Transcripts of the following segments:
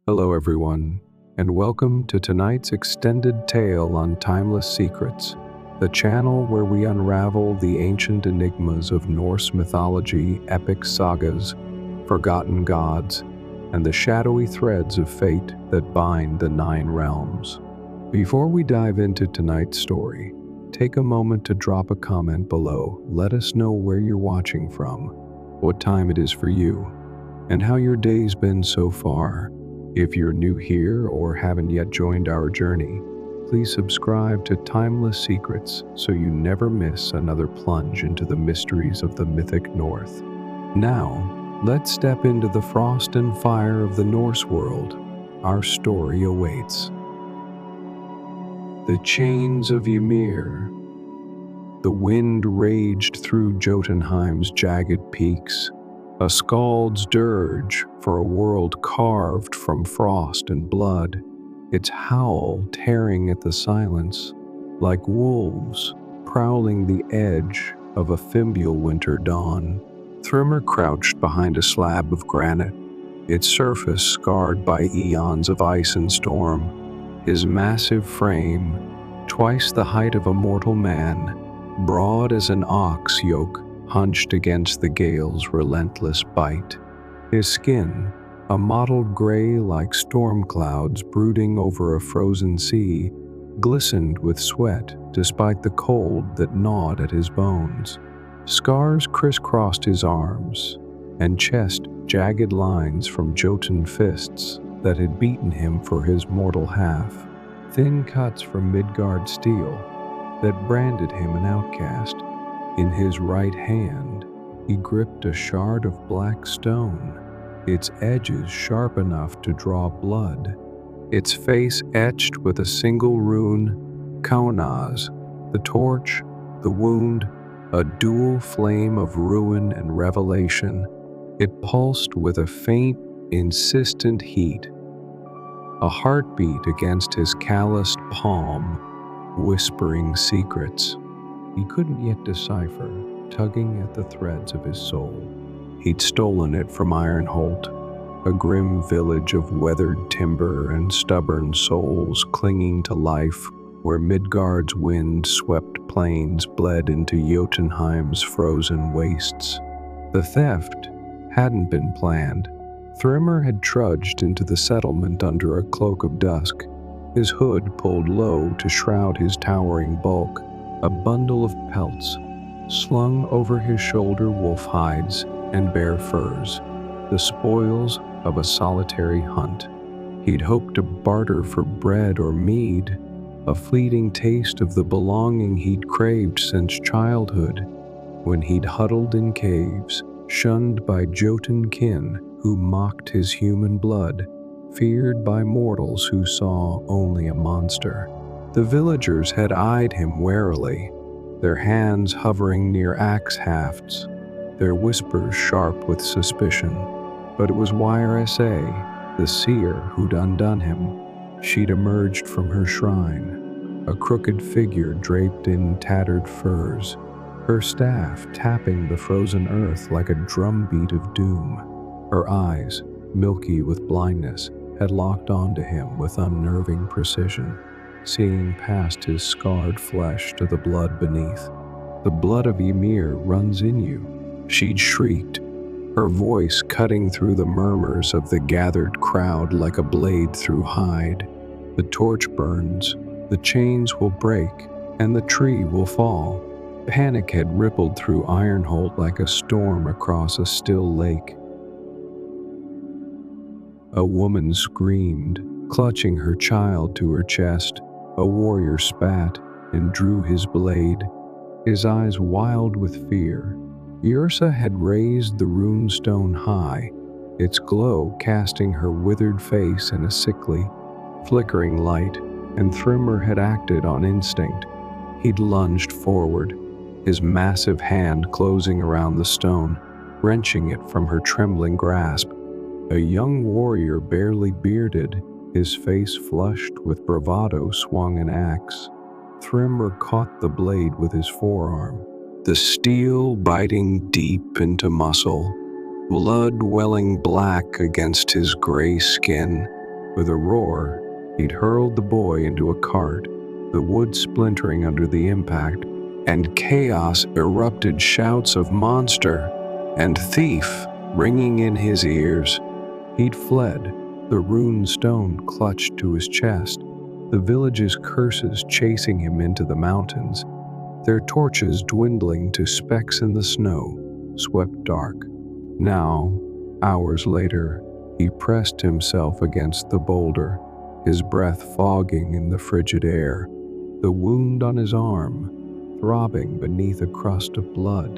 Hello everyone, and welcome to tonight's extended tale on Timeless Secrets, the channel where we unravel the ancient enigmas of Norse mythology, epic sagas, forgotten gods, and the shadowy threads of fate that bind the nine realms. Before we dive into tonight's story, take a moment to drop a comment below. Let us know where you're watching from, what time it is for you, and how your day's been so far. If you're new here or haven't yet joined our journey, please subscribe to Timeless Secrets so you never miss another plunge into the mysteries of the mythic North. Now, let's step into the frost and fire of the Norse world. Our story awaits. The Chains of Ymir. The wind raged through Jotunheim's jagged peaks, a skald's dirge for a world carved from frost and blood, its howl tearing at the silence like wolves prowling the edge of a fimbul winter dawn. Thrymr crouched behind a slab of granite, its surface scarred by eons of ice and storm. His massive frame, twice the height of a mortal man, broad as an ox yoke, hunched against the gale's relentless bite. His skin, a mottled gray like storm clouds brooding over a frozen sea, glistened with sweat despite the cold that gnawed at his bones. Scars crisscrossed his arms, and chest jagged lines from Jotun fists that had beaten him for his mortal half. Thin cuts from Midgard steel that branded him an outcast. In his right hand, he gripped a shard of black stone, its edges sharp enough to draw blood, its face etched with a single rune, Kaunaz, the torch, the wound, a dual flame of ruin and revelation. It pulsed with a faint, insistent heat, a heartbeat against his calloused palm, whispering secrets he couldn't yet decipher, tugging at the threads of his soul. He'd stolen it from Ironholt, a grim village of weathered timber and stubborn souls clinging to life, where Midgard's wind-swept plains bled into Jotunheim's frozen wastes. The theft hadn't been planned. Thrymr had trudged into the settlement under a cloak of dusk, his hood pulled low to shroud his towering bulk, a bundle of pelts slung over his shoulder, wolf hides and bear furs, the spoils of a solitary hunt. He'd hoped to barter for bread or mead, a fleeting taste of the belonging he'd craved since childhood, when he'd huddled in caves, shunned by Jotun kin who mocked his human blood, feared by mortals who saw only a monster. The villagers had eyed him warily, their hands hovering near axe hafts, their whispers sharp with suspicion. But it was Yrsa, the seer who'd undone him. She'd emerged from her shrine, a crooked figure draped in tattered furs, her staff tapping the frozen earth like a drumbeat of doom. Her eyes, milky with blindness, had locked onto him with unnerving precision, seeing past his scarred flesh to the blood beneath. "The blood of Ymir runs in you," she'd shrieked, her voice cutting through the murmurs of the gathered crowd like a blade through hide. "The torch burns, the chains will break, and the tree will fall." Panic had rippled through Ironholt like a storm across a still lake. A woman screamed, clutching her child to her chest. A warrior spat and drew his blade, his eyes wild with fear. Yrsa had raised the runestone high, its glow casting her withered face in a sickly, flickering light, and Thrymr had acted on instinct. He'd lunged forward, his massive hand closing around the stone, wrenching it from her trembling grasp. A young warrior barely bearded, his face flushed with bravado, swung an axe. Thrymr caught the blade with his forearm, the steel biting deep into muscle, blood welling black against his gray skin. With a roar, he'd hurled the boy into a cart, the wood splintering under the impact, and chaos erupted, shouts of monster and thief ringing in his ears. He'd fled, the rune stone clutched to his chest, the village's curses chasing him into the mountains, their torches dwindling to specks in the snow, swept dark. Now, hours later, he pressed himself against the boulder, his breath fogging in the frigid air, the wound on his arm throbbing beneath a crust of blood.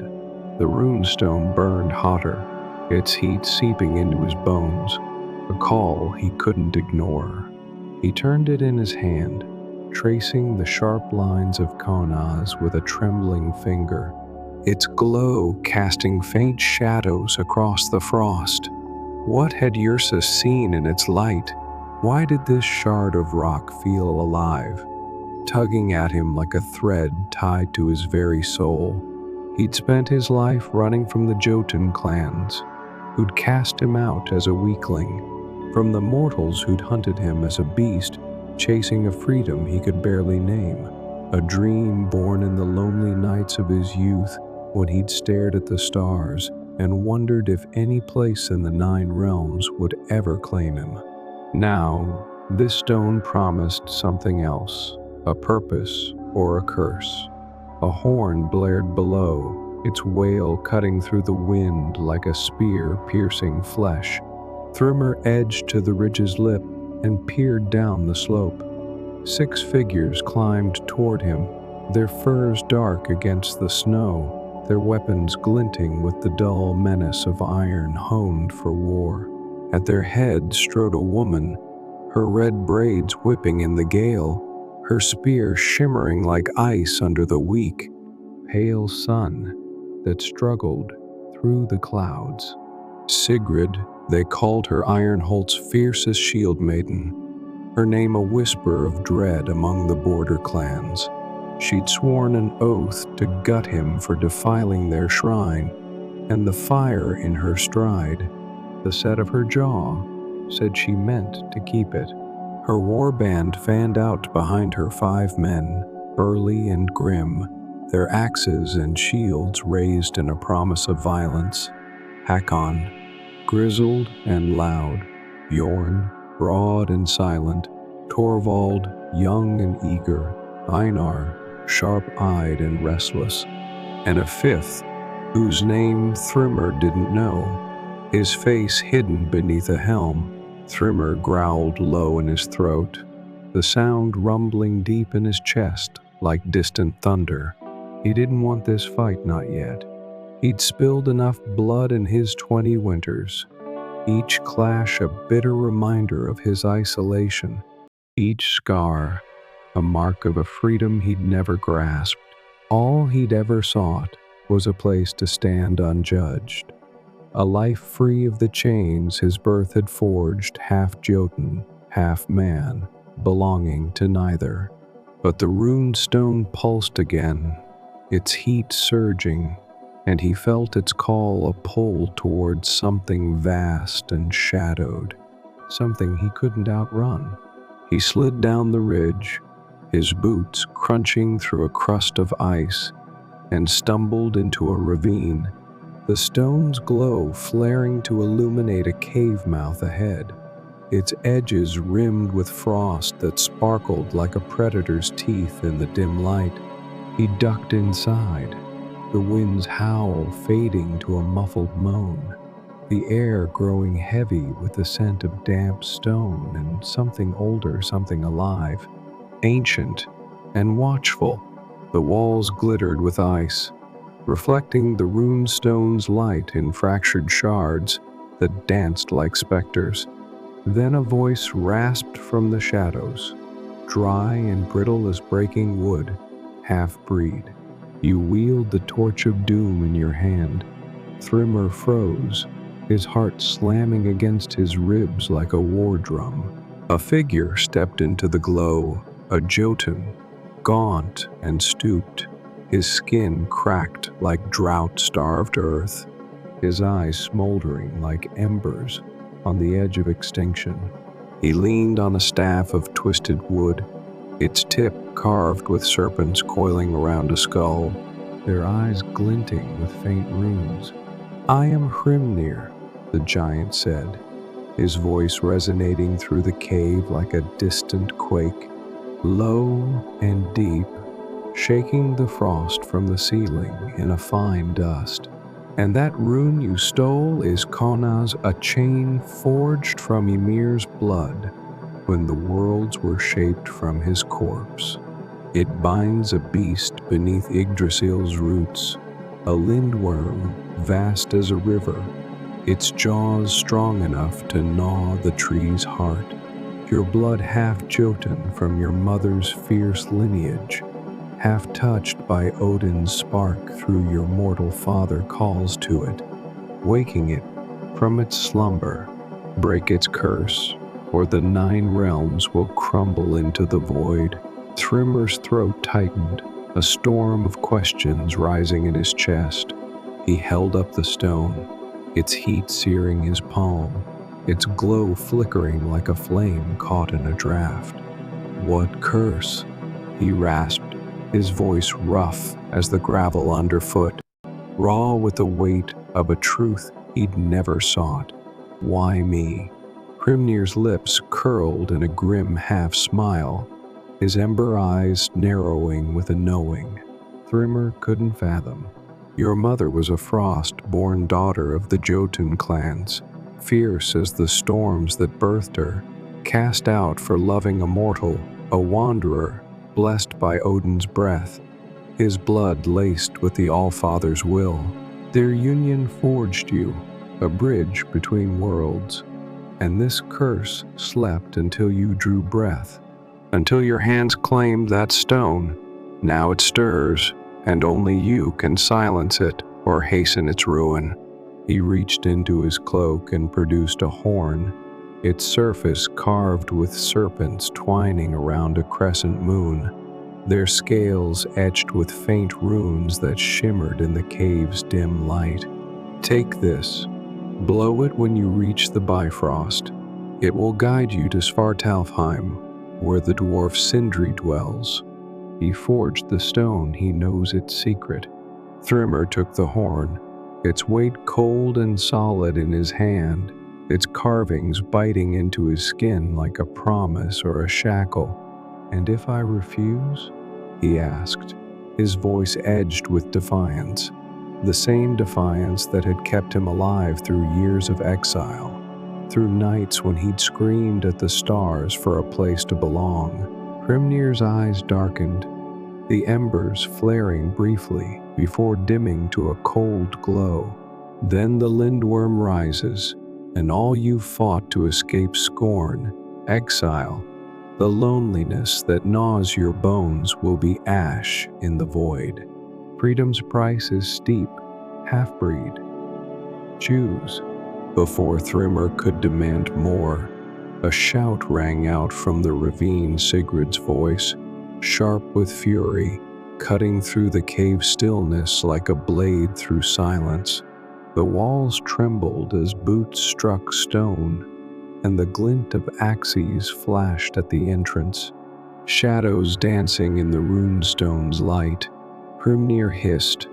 The runestone burned hotter, its heat seeping into his bones, a call he couldn't ignore. He turned it in his hand, tracing the sharp lines of Konaz with a trembling finger, its glow casting faint shadows across the frost. What had Yrsa seen in its light? Why did this shard of rock feel alive, tugging at him like a thread tied to his very soul? He'd spent his life running from the Jotun clans, who'd cast him out as a weakling, from the mortals who'd hunted him as a beast, chasing a freedom he could barely name, a dream born in the lonely nights of his youth when he'd stared at the stars and wondered if any place in the 9 realms would ever claim him. Now, this stone promised something else, a purpose or a curse. A horn blared below, its wail cutting through the wind like a spear piercing flesh. Thrymr edged to the ridge's lip and peered down the slope. 6 figures climbed toward him, their furs dark against the snow, their weapons glinting with the dull menace of iron honed for war. At their head strode a woman, her red braids whipping in the gale, her spear shimmering like ice under the weak, pale sun that struggled through the clouds. Sigrid, they called her Ironholt's fiercest shield maiden, her name a whisper of dread among the border clans. She'd sworn an oath to gut him for defiling their shrine, and the fire in her stride, the set of her jaw, said she meant to keep it. Her warband fanned out behind her 5 men, burly and grim, their axes and shields raised in a promise of violence. Hakon, grizzled and loud, Bjorn, broad and silent, Torvald, young and eager, Einar, sharp-eyed and restless, and a 5th, whose name Thrymr didn't know, his face hidden beneath a helm. Thrymr growled low in his throat, the sound rumbling deep in his chest like distant thunder. He didn't want this fight, not yet. He'd spilled enough blood in his 20 winters, each clash a bitter reminder of his isolation, each scar a mark of a freedom he'd never grasped. All he'd ever sought was a place to stand unjudged, a life free of the chains his birth had forged, half Jotun, half man, belonging to neither. But the rune stone pulsed again, its heat surging, and he felt its call a pull towards something vast and shadowed, something he couldn't outrun. He slid down the ridge, his boots crunching through a crust of ice, and stumbled into a ravine, the stone's glow flaring to illuminate a cave mouth ahead, its edges rimmed with frost that sparkled like a predator's teeth in the dim light. He ducked inside, the wind's howl fading to a muffled moan, the air growing heavy with the scent of damp stone and something older, something alive, ancient and watchful. The walls glittered with ice, reflecting the rune stone's light in fractured shards that danced like specters. Then a voice rasped from the shadows, dry and brittle as breaking wood, half-breed. You wield the torch of doom in your hand. Thrymr froze, his heart slamming against his ribs like a war drum. A figure stepped into the glow, a Jotun, gaunt and stooped, his skin cracked like drought-starved earth, his eyes smoldering like embers on the edge of extinction. He leaned on a staff of twisted wood, its tip carved with serpents coiling around a skull, their eyes glinting with faint runes. "I am Hrymnir," the giant said, his voice resonating through the cave like a distant quake, low and deep, shaking the frost from the ceiling in a fine dust. "And that rune you stole is Kona's, a chain forged from Ymir's blood when the worlds were shaped from his corpse. It binds a beast beneath Yggdrasil's roots, a lindworm vast as a river, its jaws strong enough to gnaw the tree's heart. Your blood half Jotun from your mother's fierce lineage, half touched by Odin's spark through your mortal father calls to it, waking it from its slumber. Break its curse, or the 9 realms will crumble into the void." Thrymir's throat tightened, a storm of questions rising in his chest. He held up the stone, its heat searing his palm, its glow flickering like a flame caught in a draft. "What curse?" he rasped, his voice rough as the gravel underfoot, raw with the weight of a truth he'd never sought. "Why me?" Hrymnir's lips curled in a grim half-smile, his ember eyes narrowing with a knowing Thrymr couldn't fathom. "Your mother was a frost-born daughter of the Jotun clans, fierce as the storms that birthed her, cast out for loving a mortal, a wanderer, blessed by Odin's breath, his blood laced with the Allfather's will. Their union forged you, a bridge between worlds, and this curse slept until you drew breath, until your hands claimed that stone. Now it stirs, and only you can silence it or hasten its ruin." He reached into his cloak and produced a horn, its surface carved with serpents twining around a crescent moon, their scales etched with faint runes that shimmered in the cave's dim light. "Take this. Blow it when you reach the Bifrost. It will guide you to Svartalfheim, where the dwarf Sindri dwells. He forged the stone, he knows its secret." Thrymr took the horn, its weight cold and solid in his hand, its carvings biting into his skin like a promise or a shackle. "And if I refuse?" he asked, his voice edged with defiance, the same defiance that had kept him alive through years of exile, through nights when he'd screamed at the stars for a place to belong. Hrymnir's eyes darkened, the embers flaring briefly before dimming to a cold glow. "Then the lindworm rises, and all you fought to escape scorn, exile, the loneliness that gnaws your bones will be ash in the void. Freedom's price is steep, half-breed. Choose." Before Thrymr could demand more, a shout rang out from the ravine, Sigurd's voice, sharp with fury, cutting through the cave stillness like a blade through silence. The walls trembled as boots struck stone, and the glint of axes flashed at the entrance, shadows dancing in the runestone's light. Hrymnir hissed,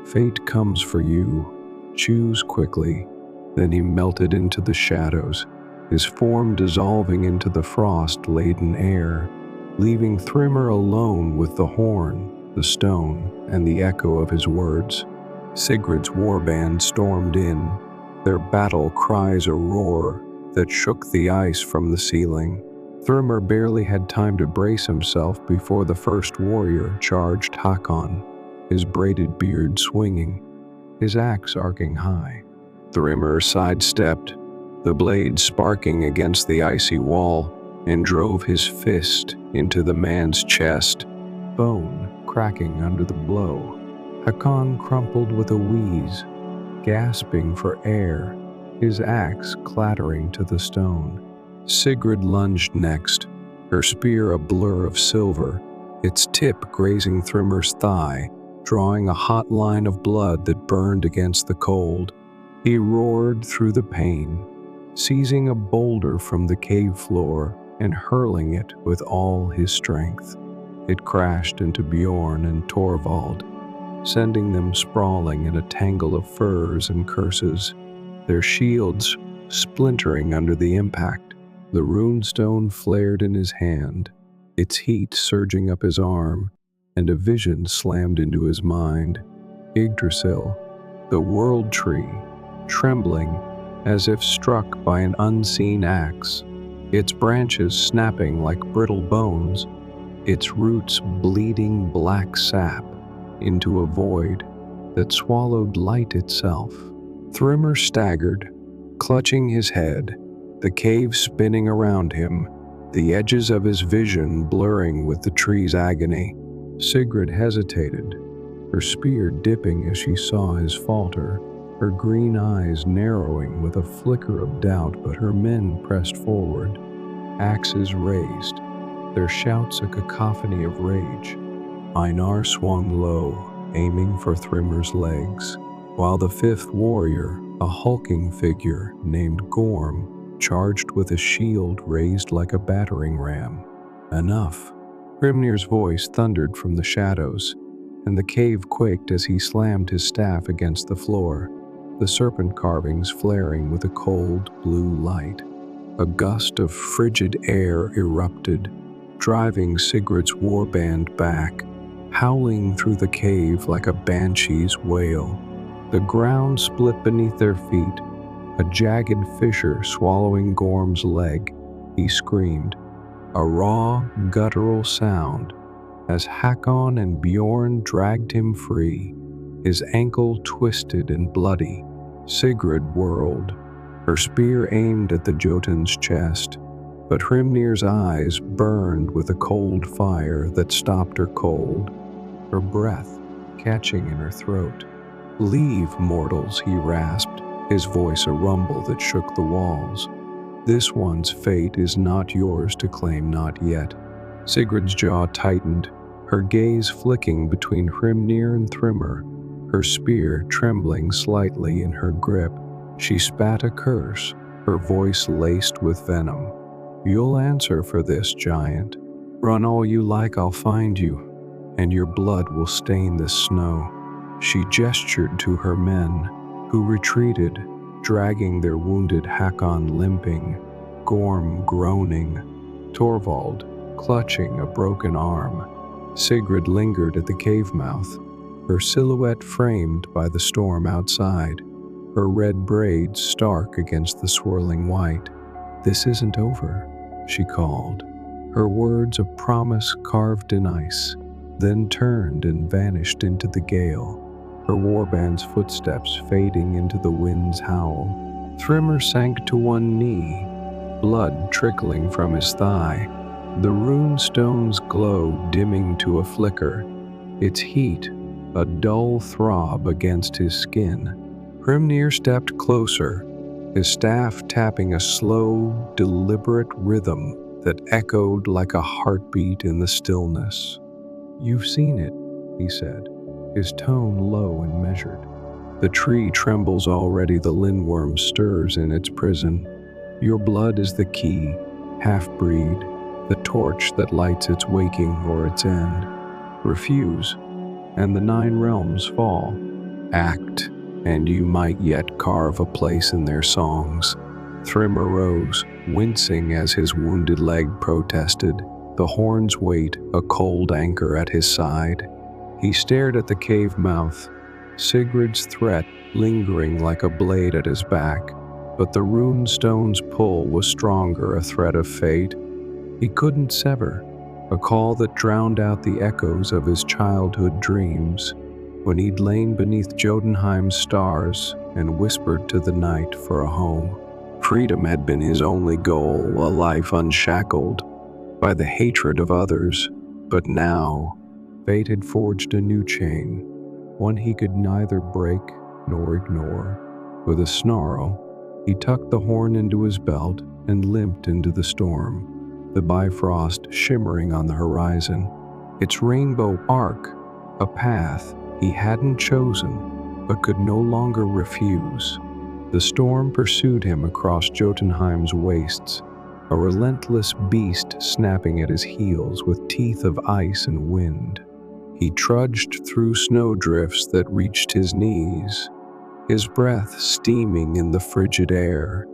"Fate comes for you. Choose quickly." Then he melted into the shadows, his form dissolving into the frost-laden air, leaving Thrymr alone with the horn, the stone, and the echo of his words. Sigurd's warband stormed in, their battle cries a roar that shook the ice from the ceiling. Thrymr barely had time to brace himself before the first warrior charged Hakon, his braided beard swinging, his axe arcing high. Thrymr sidestepped, the blade sparking against the icy wall, and drove his fist into the man's chest, bone cracking under the blow. Hakon crumpled with a wheeze, gasping for air, his axe clattering to the stone. Sigrid lunged next, her spear a blur of silver, its tip grazing Thrymr's thigh, drawing a hot line of blood that burned against the cold. He roared through the pain, seizing a boulder from the cave floor and hurling it with all his strength. It crashed into Bjorn and Torvald, sending them sprawling in a tangle of furs and curses, their shields splintering under the impact. The runestone flared in his hand, its heat surging up his arm, and a vision slammed into his mind. Yggdrasil, the world tree, trembling as if struck by an unseen axe, its branches snapping like brittle bones, its roots bleeding black sap into a void that swallowed light itself. Thrymr staggered, clutching his head, the cave spinning around him, the edges of his vision blurring with the tree's agony. Sigrid hesitated, her spear dipping as she saw his falter, her green eyes narrowing with a flicker of doubt, but her men pressed forward, axes raised, their shouts a cacophony of rage. Einar swung low, aiming for Thrymr's legs, while the fifth warrior, a hulking figure named Gorm, charged with a shield raised like a battering ram. Enough. Hrimnir's voice thundered from the shadows, and the cave quaked as he slammed his staff against the floor, the serpent carvings flaring with a cold blue light. A gust of frigid air erupted, driving Sigrid's warband back, howling through the cave like a banshee's wail. The ground split beneath their feet, a jagged fissure swallowing Gorm's leg. He screamed, a raw, guttural sound, as Hakon and Bjorn dragged him free, his ankle twisted and bloody. Sigrid whirled, her spear aimed at the Jotun's chest, but Hrimnir's eyes burned with a cold fire that stopped her cold, her breath catching in her throat. Leave, mortals, he rasped, his voice a rumble that shook the walls. This one's fate is not yours to claim, not yet. Sigrid's jaw tightened, her gaze flicking between Hrimnir and Thrymr, her spear trembling slightly in her grip. She spat a curse, her voice laced with venom. You'll answer for this, giant. Run all you like, I'll find you, and your blood will stain this snow. She gestured to her men, who retreated, dragging their wounded Hakon limping, Gorm groaning, Torvald clutching a broken arm. Sigrid lingered at the cave mouth, her silhouette framed by the storm outside, her red braids stark against the swirling white. This isn't over, she called, her words of promise carved in ice, then turned and vanished into the gale, her warband's footsteps fading into the wind's howl. Thrymr sank to one knee, blood trickling from his thigh, the rune stone's glow dimming to a flicker, its heat a dull throb against his skin. Hrimnir stepped closer, his staff tapping a slow, deliberate rhythm that echoed like a heartbeat in the stillness. You've seen it, he said, his tone low and measured. The tree trembles already, the lindworm stirs in its prison. Your blood is the key, half-breed, the torch that lights its waking or its end. Refuse, and the 9 realms fall. Act, and you might yet carve a place in their songs. Thrymr rose, wincing as his wounded leg protested, the horn's weight a cold anchor at his side. He stared at the cave mouth, Sigrid's threat lingering like a blade at his back, but the rune stone's pull was stronger, a thread of fate he couldn't sever, a call that drowned out the echoes of his childhood dreams, when he'd lain beneath Jotunheim's stars and whispered to the night for a home. Freedom had been his only goal, a life unshackled by the hatred of others, but now fate had forged a new chain, one he could neither break nor ignore. With a snarl, he tucked the horn into his belt and limped into the storm, the Bifrost shimmering on the horizon, its rainbow arc, a path he hadn't chosen but could no longer refuse. The storm pursued him across Jotunheim's wastes, a relentless beast snapping at his heels with teeth of ice and wind. He trudged through snowdrifts that reached his knees, his breath steaming in the frigid air,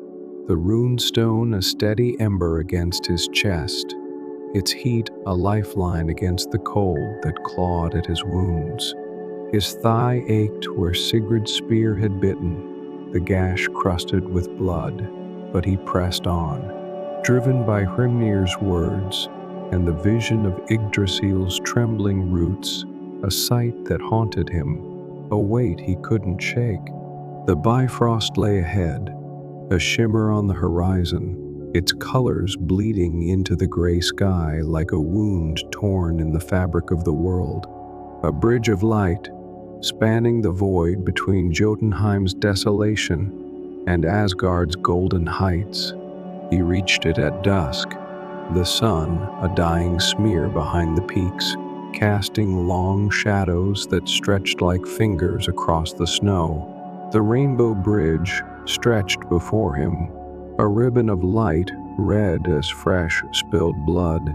the runestone a steady ember against his chest, its heat a lifeline against the cold that clawed at his wounds. His thigh ached where Sigurd's spear had bitten, the gash crusted with blood, but he pressed on, driven by Hrimnir's words and the vision of Yggdrasil's trembling roots, a sight that haunted him, a weight he couldn't shake. The Bifrost lay ahead, a shimmer on the horizon, its colors bleeding into the gray sky like a wound torn in the fabric of the world. A bridge of light, spanning the void between Jotunheim's desolation and Asgard's golden heights. He reached it at dusk, the sun a dying smear behind the peaks, casting long shadows that stretched like fingers across the snow. The rainbow bridge stretched before him, a ribbon of light, red as fresh spilled blood,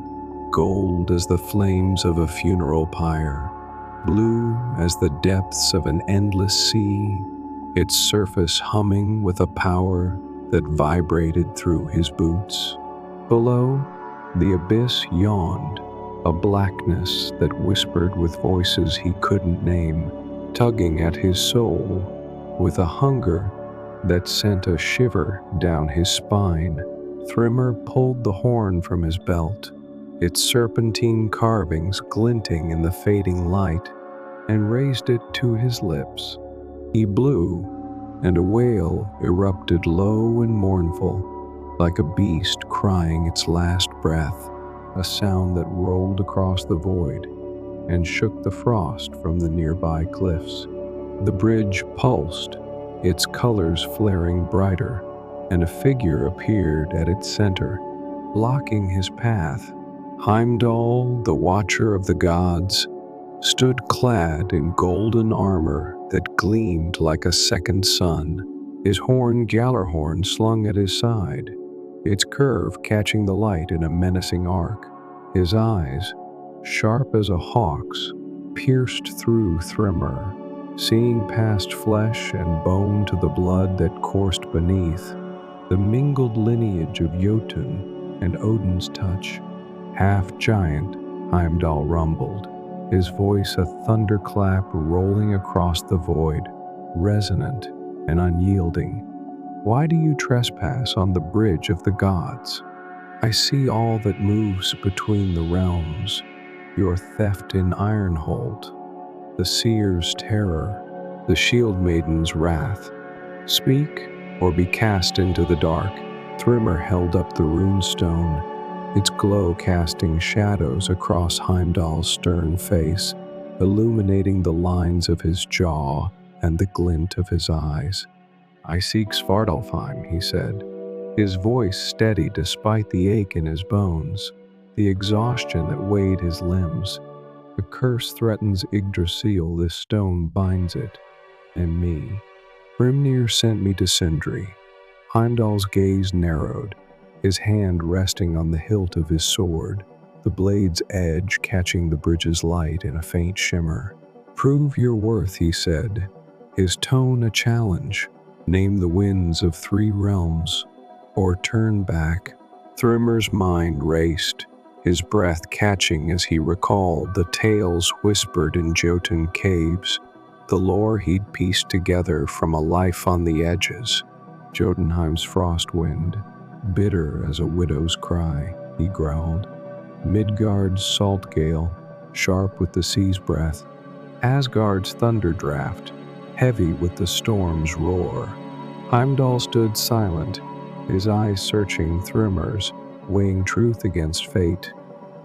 gold as the flames of a funeral pyre, blue as the depths of an endless sea, its surface humming with a power that vibrated through his boots. Below, the abyss yawned, a blackness that whispered with voices he couldn't name, tugging at his soul with a hunger that sent a shiver down his spine. Thrymr pulled the horn from his belt, its serpentine carvings glinting in the fading light, and raised it to his lips. He blew, and a wail erupted low and mournful, like a beast crying its last breath, a sound that rolled across the void and shook the frost from the nearby cliffs. The bridge pulsed, its colors flaring brighter, and a figure appeared at its center, blocking his path. Heimdall, the Watcher of the Gods, stood clad in golden armor that gleamed like a second sun, his horn Gjallarhorn slung at his side, its curve catching the light in a menacing arc. His eyes, sharp as a hawk's, pierced through Thrymr, seeing past flesh and bone to the blood that coursed beneath, the mingled lineage of Jotun and Odin's touch. Half giant, Heimdall rumbled, his voice a thunderclap rolling across the void, resonant and unyielding. Why do you trespass on the bridge of the gods? I see all that moves between the realms, your theft in Ironhold, the seer's terror, the shield maiden's wrath. Speak or be cast into the dark. Thrymr held up the runestone, its glow casting shadows across Heimdall's stern face, illuminating the lines of his jaw and the glint of his eyes. I seek Svartalfheim, he said, his voice steady despite the ache in his bones, the exhaustion that weighed his limbs. The curse threatens Yggdrasil, this stone binds it, and me. Hrimnir sent me to Sindri. Heimdall's gaze narrowed, his hand resting on the hilt of his sword, the blade's edge catching the bridge's light in a faint shimmer. Prove your worth, he said, his tone a challenge. Name the winds of 3 realms, or turn back. Thrymr's mind raced, his breath catching as he recalled the tales whispered in Jotun caves, the lore he'd pieced together from a life on the edges. Jotunheim's frost wind, bitter as a widow's cry, he growled. Midgard's salt gale, sharp with the sea's breath. Asgard's thunder draft, heavy with the storm's roar. Heimdall stood silent, his eyes searching Thrymr's, weighing truth against fate,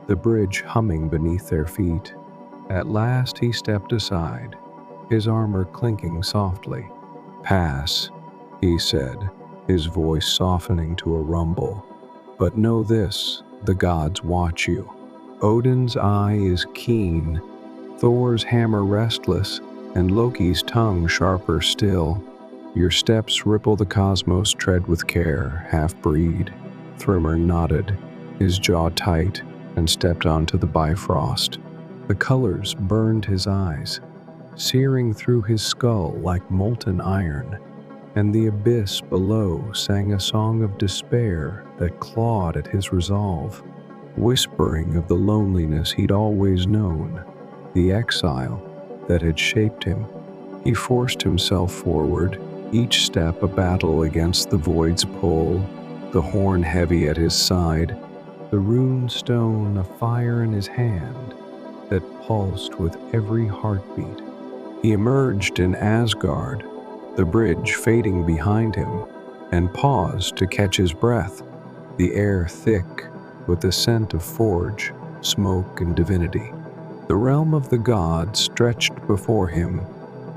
the bridge humming beneath their feet. At last he stepped aside, his armor clinking softly. Pass, he said, his voice softening to a rumble. But know this, the gods watch you. Odin's eye is keen, Thor's hammer restless, and Loki's tongue sharper still. Your steps ripple the cosmos, tread with care, half-breed. Thrymr nodded, his jaw tight, and stepped onto the Bifrost. The colors burned his eyes, searing through his skull like molten iron, and the abyss below sang a song of despair that clawed at his resolve, whispering of the loneliness he'd always known, the exile that had shaped him. He forced himself forward, each step a battle against the void's pull, the horn heavy at his side, the rune stone a fire in his hand that pulsed with every heartbeat. He emerged in Asgard, the bridge fading behind him, and paused to catch his breath, the air thick with the scent of forge, smoke, and divinity. The realm of the gods stretched before him,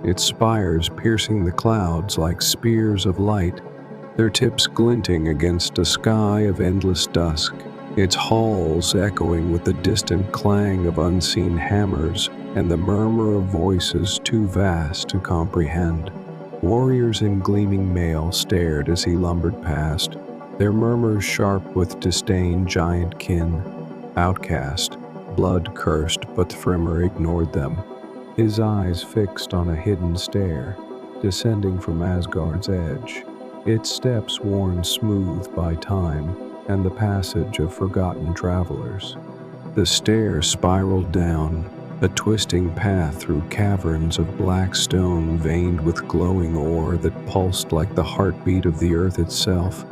its spires piercing the clouds like spears of light, their tips glinting against a sky of endless dusk, its halls echoing with the distant clang of unseen hammers and the murmur of voices too vast to comprehend. Warriors in gleaming mail stared as he lumbered past, their murmurs sharp with disdain, giant kin, outcast, blood-cursed, but Thrymr ignored them, his eyes fixed on a hidden stair, descending from Asgard's edge, its steps worn smooth by time and the passage of forgotten travelers. The stair spiraled down, a twisting path through caverns of black stone veined with glowing ore that pulsed like the heartbeat of the earth itself,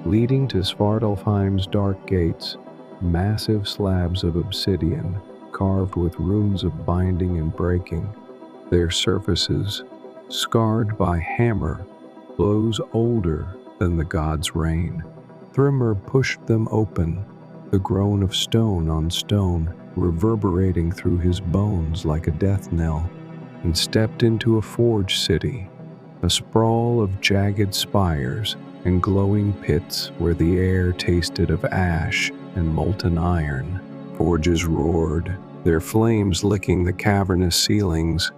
leading to Svartalfheim's dark gates, massive slabs of obsidian carved with runes of binding and breaking, their surfaces, scarred by hammer, blows older than the god's reign. Thrymr pushed them open, the groan of stone on stone reverberating through his bones like a death knell, and stepped into a forge city, a sprawl of jagged spires and glowing pits where the air tasted of ash and molten iron. Forges roared, their flames licking the cavernous ceilings,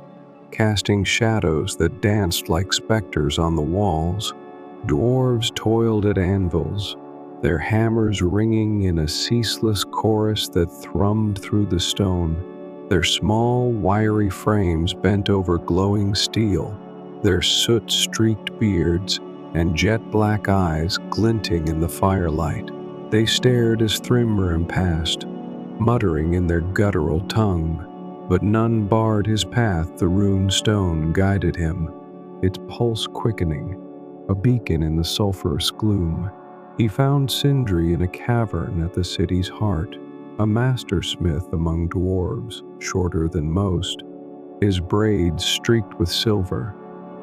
casting shadows that danced like specters on the walls. Dwarves toiled at anvils, their hammers ringing in a ceaseless chorus that thrummed through the stone, their small, wiry frames bent over glowing steel, their soot-streaked beards and jet-black eyes glinting in the firelight. They stared as Thrymr passed, muttering in their guttural tongue, but none barred his path. The rune stone guided him, its pulse quickening, a beacon in the sulphurous gloom. He found Sindri in a cavern at the city's heart, a mastersmith among dwarves, shorter than most, his braids streaked with silver,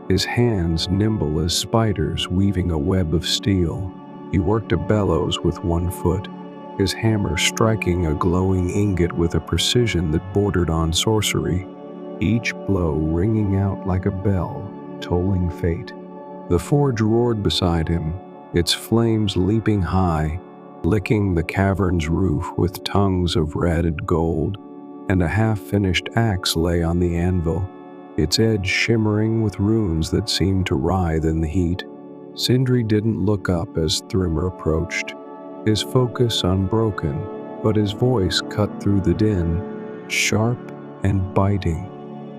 his hands nimble as spiders weaving a web of steel. He worked a bellows with one foot, his hammer striking a glowing ingot with a precision that bordered on sorcery, each blow ringing out like a bell, tolling fate. The forge roared beside him, its flames leaping high, licking the cavern's roof with tongues of red and gold, and a half-finished axe lay on the anvil, its edge shimmering with runes that seemed to writhe in the heat. Sindri didn't look up as Thrymr approached, his focus unbroken, but his voice cut through the din, sharp and biting.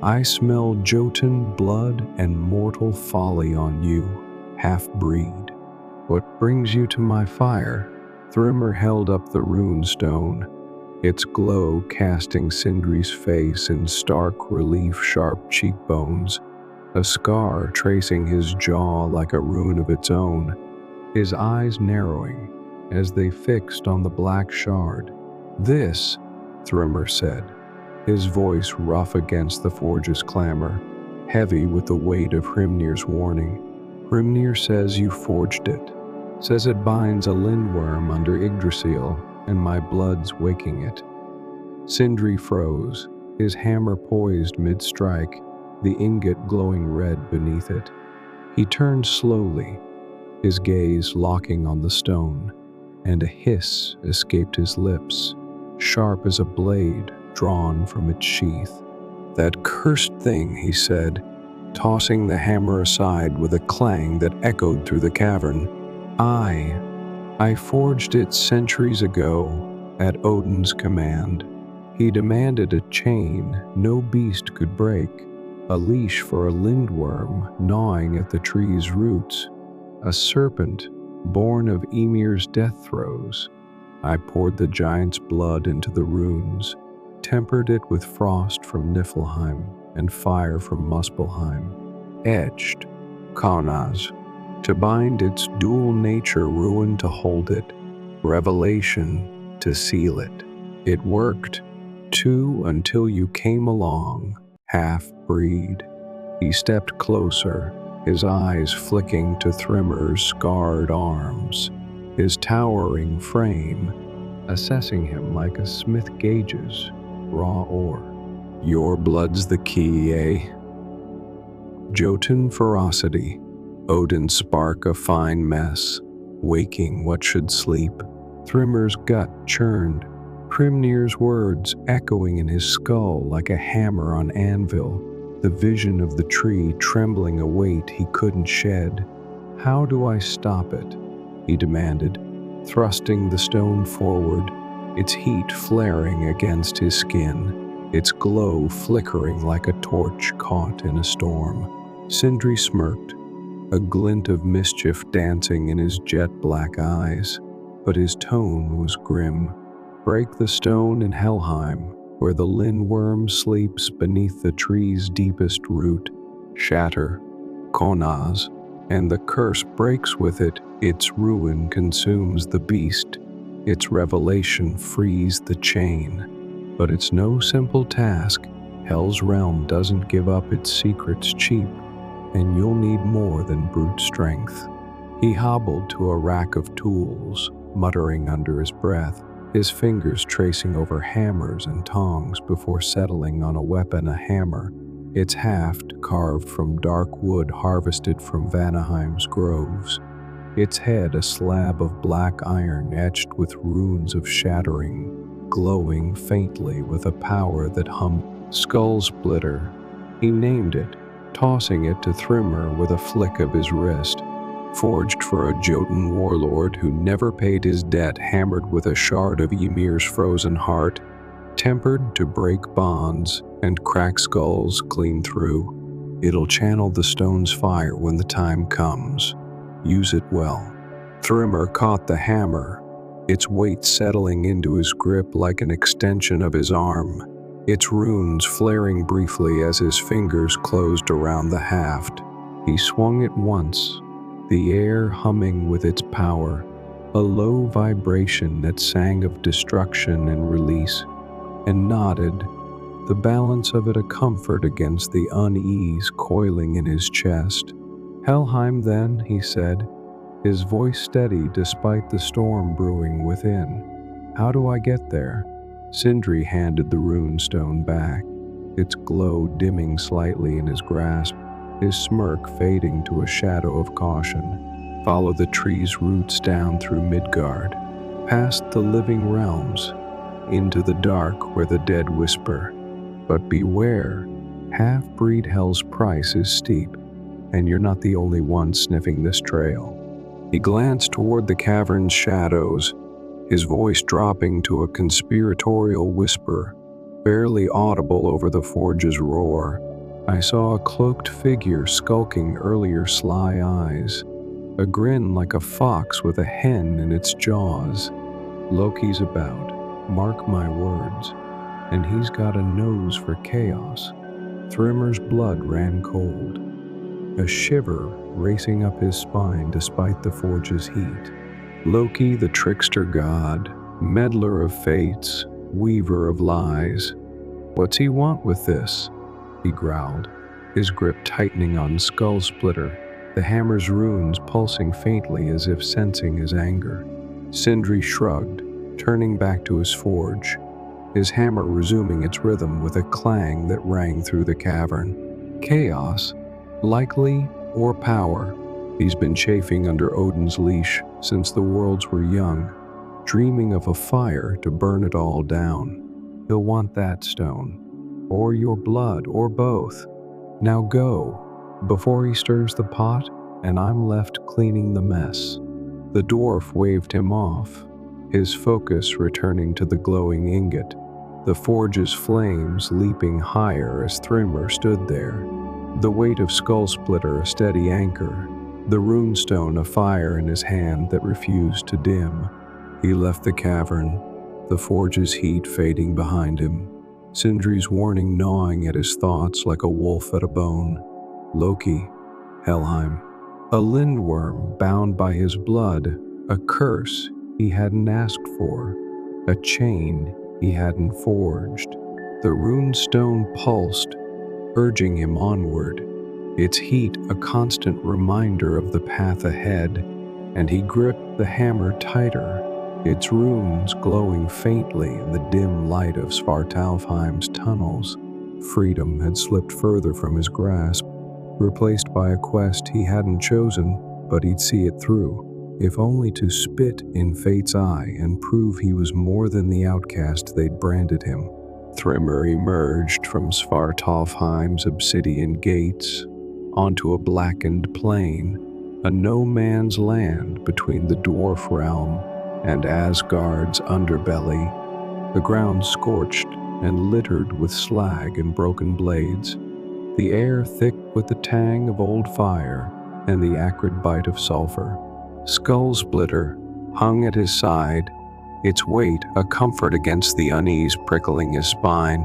"I smell Jotun blood and mortal folly on you, half-breed. What brings you to my fire?" Thrymr held up the rune stone, its glow casting Sindri's face in stark relief, sharp cheekbones, a scar tracing his jaw like a rune of its own, his eyes narrowing as they fixed on the black shard. "This," Thrymr said, his voice rough against the forge's clamor, heavy with the weight of Hrimnir's warning. "Hrimnir says you forged it, says it binds a lindworm under Yggdrasil, and my blood's waking it." Sindri froze, his hammer poised mid-strike, the ingot glowing red beneath it. He turned slowly, his gaze locking on the stone, and a hiss escaped his lips, sharp as a blade drawn from its sheath. "That cursed thing," he said, tossing the hammer aside with a clang that echoed through the cavern. I forged it centuries ago at Odin's command. He demanded a chain no beast could break, a leash for a lindworm gnawing at the tree's roots, a serpent born of Ymir's death throes. I poured the giant's blood into the runes, tempered it with frost from Niflheim and fire from Muspelheim, etched Konaz to bind its dual nature, ruin to hold it, revelation to seal it. It worked, too, until you came along, half-breed. He stepped closer, his eyes flicking to Thrymir's scarred arms, his towering frame, assessing him like a smith gauges raw ore. Your blood's the key, eh? Jotun ferocity, Odin's spark a fine mess, waking what should sleep. Thrymir's gut churned, Hrimnir's words echoing in his skull like a hammer on anvil, the vision of the tree trembling a weight he couldn't shed. How do I stop it? He demanded, thrusting the stone forward, its heat flaring against his skin, its glow flickering like a torch caught in a storm. Sindri smirked, a glint of mischief dancing in his jet-black eyes, but his tone was grim. Break the stone in Helheim, where the lindworm sleeps beneath the tree's deepest root. Shatter, Konaz, and the curse breaks with it. Its ruin consumes the beast. Its revelation frees the chain. But it's no simple task. Hell's realm doesn't give up its secrets cheap, and you'll need more than brute strength. He hobbled to a rack of tools, muttering under his breath, his fingers tracing over hammers and tongs before settling on a hammer, its haft carved from dark wood harvested from Vanaheim's groves, its head a slab of black iron etched with runes of shattering, glowing faintly with a power that hummed. Skull Splitter, he named it, tossing it to Thrymr with a flick of his wrist. Forged for a Jotun warlord who never paid his debt, hammered with a shard of Ymir's frozen heart, tempered to break bonds and crack skulls clean through. It'll channel the stone's fire when the time comes. Use it well. Thrymr caught the hammer, its weight settling into his grip like an extension of his arm, its runes flaring briefly as his fingers closed around the haft. He swung it once, the air humming with its power, a low vibration that sang of destruction and release, and nodded, the balance of it a comfort against the unease coiling in his chest. Helheim then, he said, his voice steady despite the storm brewing within. How do I get there? Sindri handed the runestone back, its glow dimming slightly in his grasp, his smirk fading to a shadow of caution. Follow the tree's roots down through Midgard, past the living realms, into the dark where the dead whisper. But beware, half-breed hell's price is steep, and you're not the only one sniffing this trail. He glanced toward the cavern's shadows, his voice dropping to a conspiratorial whisper, barely audible over the forge's roar. I saw a cloaked figure skulking earlier sly eyes, a grin like a fox with a hen in its jaws. Loki's about, mark my words, and he's got a nose for chaos. Thrymir's blood ran cold, a shiver racing up his spine despite the forge's heat. Loki, the trickster god, meddler of fates, weaver of lies. What's he want with this? He growled, his grip tightening on Skull Splitter, the hammer's runes pulsing faintly as if sensing his anger. Sindri shrugged, turning back to his forge, his hammer resuming its rhythm with a clang that rang through the cavern. Chaos, likely, or power. He's been chafing under Odin's leash since the worlds were young, dreaming of a fire to burn it all down. He'll want that stone, or your blood, or both. Now go. before he stirs the pot, and I'm left cleaning the mess." The dwarf waved him off, his focus returning to the glowing ingot, the forge's flames leaping higher as Thrymer stood there, the weight of Skullsplitter a steady anchor, the runestone a fire in his hand that refused to dim. He left the cavern, the forge's heat fading behind him, Sindri's warning gnawing at his thoughts like a wolf at a bone. Loki, Helheim, a lindworm bound by his blood, a curse he hadn't asked for, a chain he hadn't forged. The runestone pulsed, urging him onward, its heat a constant reminder of the path ahead, and he gripped the hammer tighter, its runes glowing faintly in the dim light of Svartalfheim's tunnels. Freedom had slipped further from his grasp, replaced by a quest he hadn't chosen, but he'd see it through, if only to spit in fate's eye and prove he was more than the outcast they'd branded him. Thrymer emerged from Svartalfheim's obsidian gates onto a blackened plain, a no-man's land between the dwarf realm and Asgard's underbelly, the ground scorched and littered with slag and broken blades, the air thick with the tang of old fire and the acrid bite of sulfur. Skullsplitter hung at his side, its weight a comfort against the unease prickling his spine,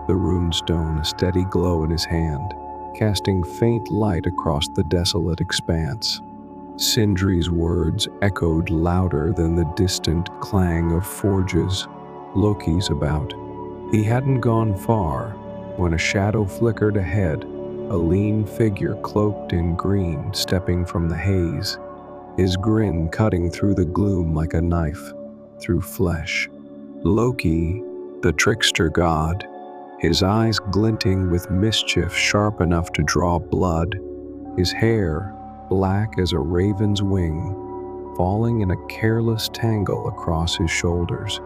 the runestone a steady glow in his hand, casting faint light across the desolate expanse. Sindri's words echoed louder than the distant clang of forges. Loki's about. He hadn't gone far when a shadow flickered ahead, a lean figure cloaked in green stepping from the haze, his grin cutting through the gloom like a knife through flesh. Loki, the trickster god, his eyes glinting with mischief sharp enough to draw blood, his hair black as a raven's wing, falling in a careless tangle across his shoulders.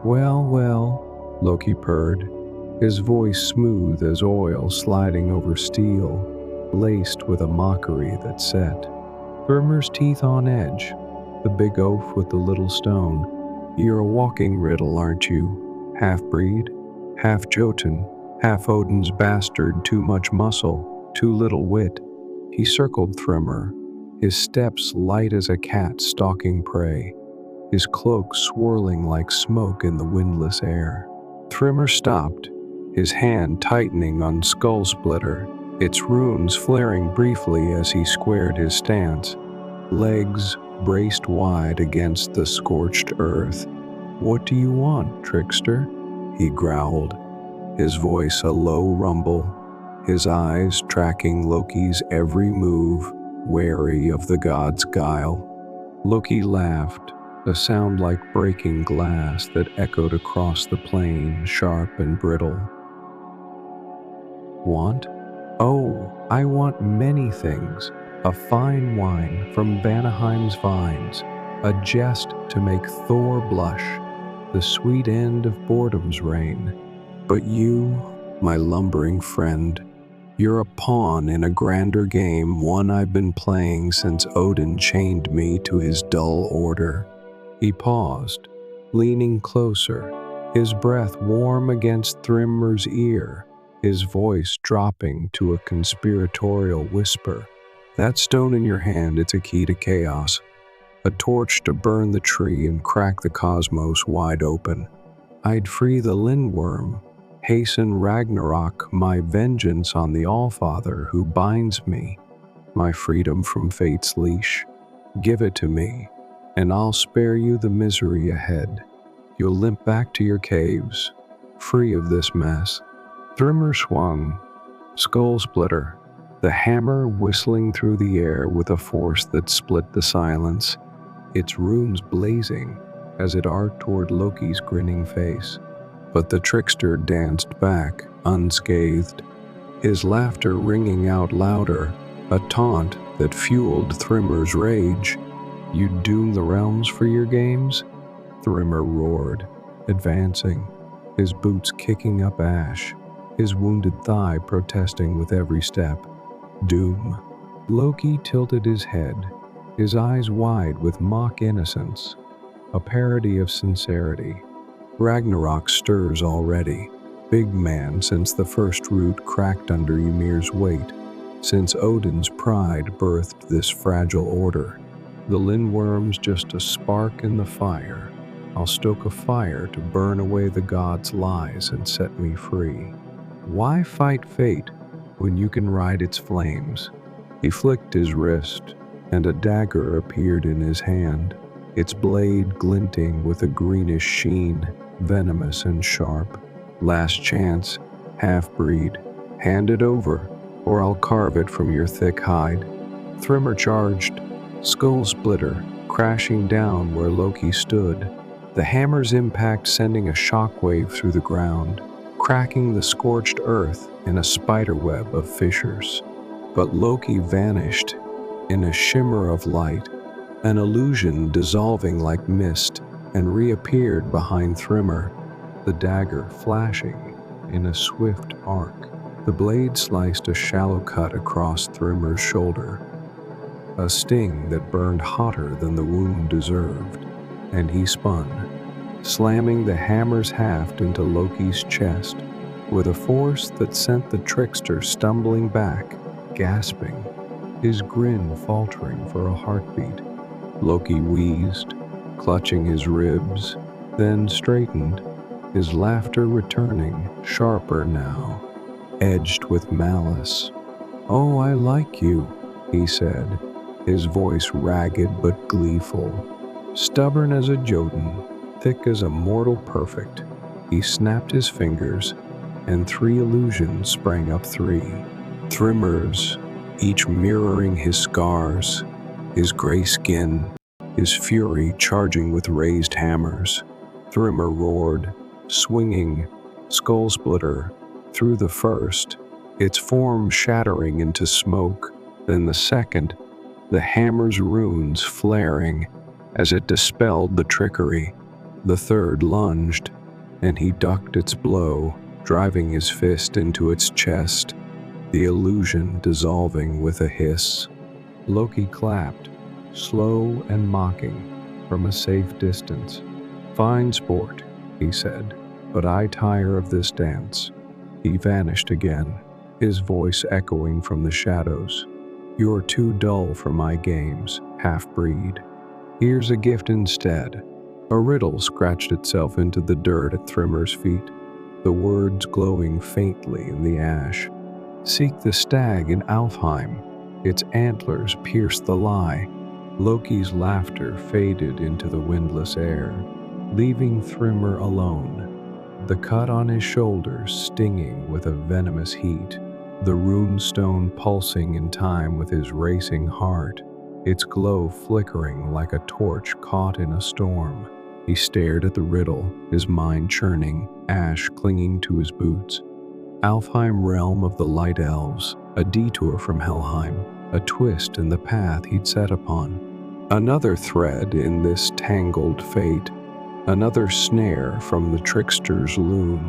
"Well, well," Loki purred, his voice smooth as oil sliding over steel, laced with a mockery that set. Thrymer's teeth on edge, the big oaf with the little stone. "You're a walking riddle, aren't you? Half-breed, half Jotun, half Odin's bastard, too much muscle, too little wit." He circled Thrymer, his steps light as a cat stalking prey, his cloak swirling like smoke in the windless air. Thrymer stopped, his hand tightening on Skullsplitter, its runes flaring briefly as he squared his stance, legs braced wide against the scorched earth. "What do you want, trickster?" he growled, his voice a low rumble, his eyes tracking Loki's every move, wary of the god's guile. Loki laughed, a sound like breaking glass that echoed across the plain, sharp and brittle. "Want? Oh, I want many things. A fine wine from Vanaheim's vines, a jest to make Thor blush, the sweet end of boredom's reign. But you, my lumbering friend, you're a pawn in a grander game, one I've been playing since Odin chained me to his dull order." He paused, leaning closer, his breath warm against Thrymer's ear, his voice dropping to a conspiratorial whisper. "That stone in your hand, it's a key to chaos, a torch to burn the tree and crack the cosmos wide open. I'd free the lindworm, hasten Ragnarok, my vengeance on the Allfather who binds me, my freedom from fate's leash. Give it to me, and I'll spare you the misery ahead. You'll limp back to your caves, free of this mess." Thrymer swung, Skullsplitter, the hammer whistling through the air with a force that split the silence, its runes blazing as it arced toward Loki's grinning face. But the trickster danced back, unscathed, his laughter ringing out louder, a taunt that fueled Thrymer's rage. "You'd doom the realms for your games?" Thrymer roared, advancing, his boots kicking up ash, his wounded thigh protesting with every step. doom. Loki tilted his head, his eyes wide with mock innocence, a parody of sincerity. Ragnarok stirs already. Big man since the first root cracked under Ymir's weight, since Odin's pride birthed this fragile order. The lindworm's just a spark in the fire. I'll stoke a fire to burn away the god's lies and set me free. Why fight fate when you can ride its flames? He flicked his wrist, and a dagger appeared in his hand, its blade glinting with a greenish sheen, venomous and sharp. Last chance, half-breed. Hand it over, or I'll carve it from your thick hide. Thrymr charged, skull splitter, crashing down where Loki stood, the hammer's impact sending a shockwave through the ground, cracking the scorched earth in a spiderweb of fissures. But Loki vanished in a shimmer of light, an illusion dissolving like mist, and reappeared behind Thrymr, the dagger flashing in a swift arc. The blade sliced a shallow cut across Thrymr's shoulder, a sting that burned hotter than the wound deserved, and he spun, slamming the hammer's haft into Loki's chest with a force that sent the trickster stumbling back, gasping, his grin faltering for a heartbeat. Loki wheezed, clutching his ribs, then straightened, his laughter returning, sharper now, edged with malice. "Oh, I like you," he said, his voice ragged but gleeful. Stubborn as a Jotun, thick as a mortal perfect, he snapped his fingers, and 3 illusions sprang up 3. Thrymr's, each mirroring his scars, his gray skin, his fury charging with raised hammers. Thrymr roared, swinging, skull splitter, through the first, its form shattering into smoke, then the second, the hammer's runes flaring as it dispelled the trickery. The third lunged, and he ducked its blow, driving his fist into its chest, the illusion dissolving with a hiss. Loki clapped, slow and mocking, from a safe distance. "Fine sport," he said, "but I tire of this dance." He vanished again, his voice echoing from the shadows. "You're too dull for my games, half-breed. Here's a gift instead." A riddle scratched itself into the dirt at Thrymr's feet, the words glowing faintly in the ash. "Seek the stag in Alfheim. Its antlers pierce the lie." Loki's laughter faded into the windless air, leaving Thrymr alone, the cut on his shoulder stinging with a venomous heat, the runestone pulsing in time with his racing heart, its glow flickering like a torch caught in a storm. He stared at the riddle, his mind churning, ash clinging to his boots. Alfheim, realm of the light elves, a detour from Helheim, a twist in the path he'd set upon. Another thread in this tangled fate, another snare from the trickster's loom.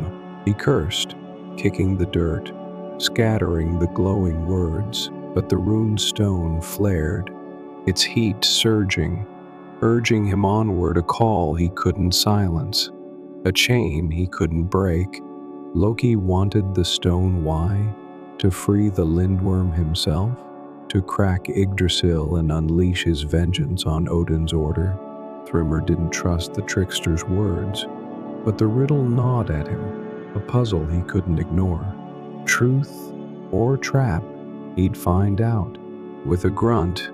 He cursed, kicking the dirt, scattering the glowing words, but the rune stone flared, its heat surging, urging him onward, a call he couldn't silence, a chain he couldn't break. Loki wanted the stone. Why? To free the lindworm himself? To crack Yggdrasil and unleash his vengeance on Odin's order? Thrymr didn't trust the trickster's words, but the riddle gnawed at him, a puzzle he couldn't ignore. Truth or trap, he'd find out. With a grunt,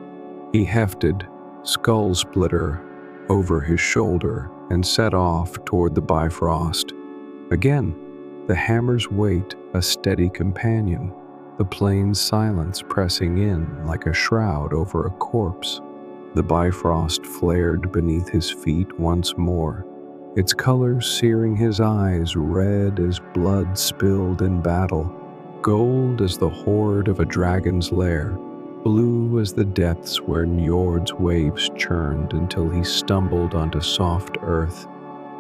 he hefted Skull Splitter over his shoulder and set off toward the Bifrost. Again, the hammer's weight a steady companion, the plain's silence pressing in like a shroud over a corpse. The Bifrost flared beneath his feet once more, its colors searing his eyes, red as blood spilled in battle, gold as the hoard of a dragon's lair, blue as the depths where Njord's waves churned until he stumbled onto soft earth,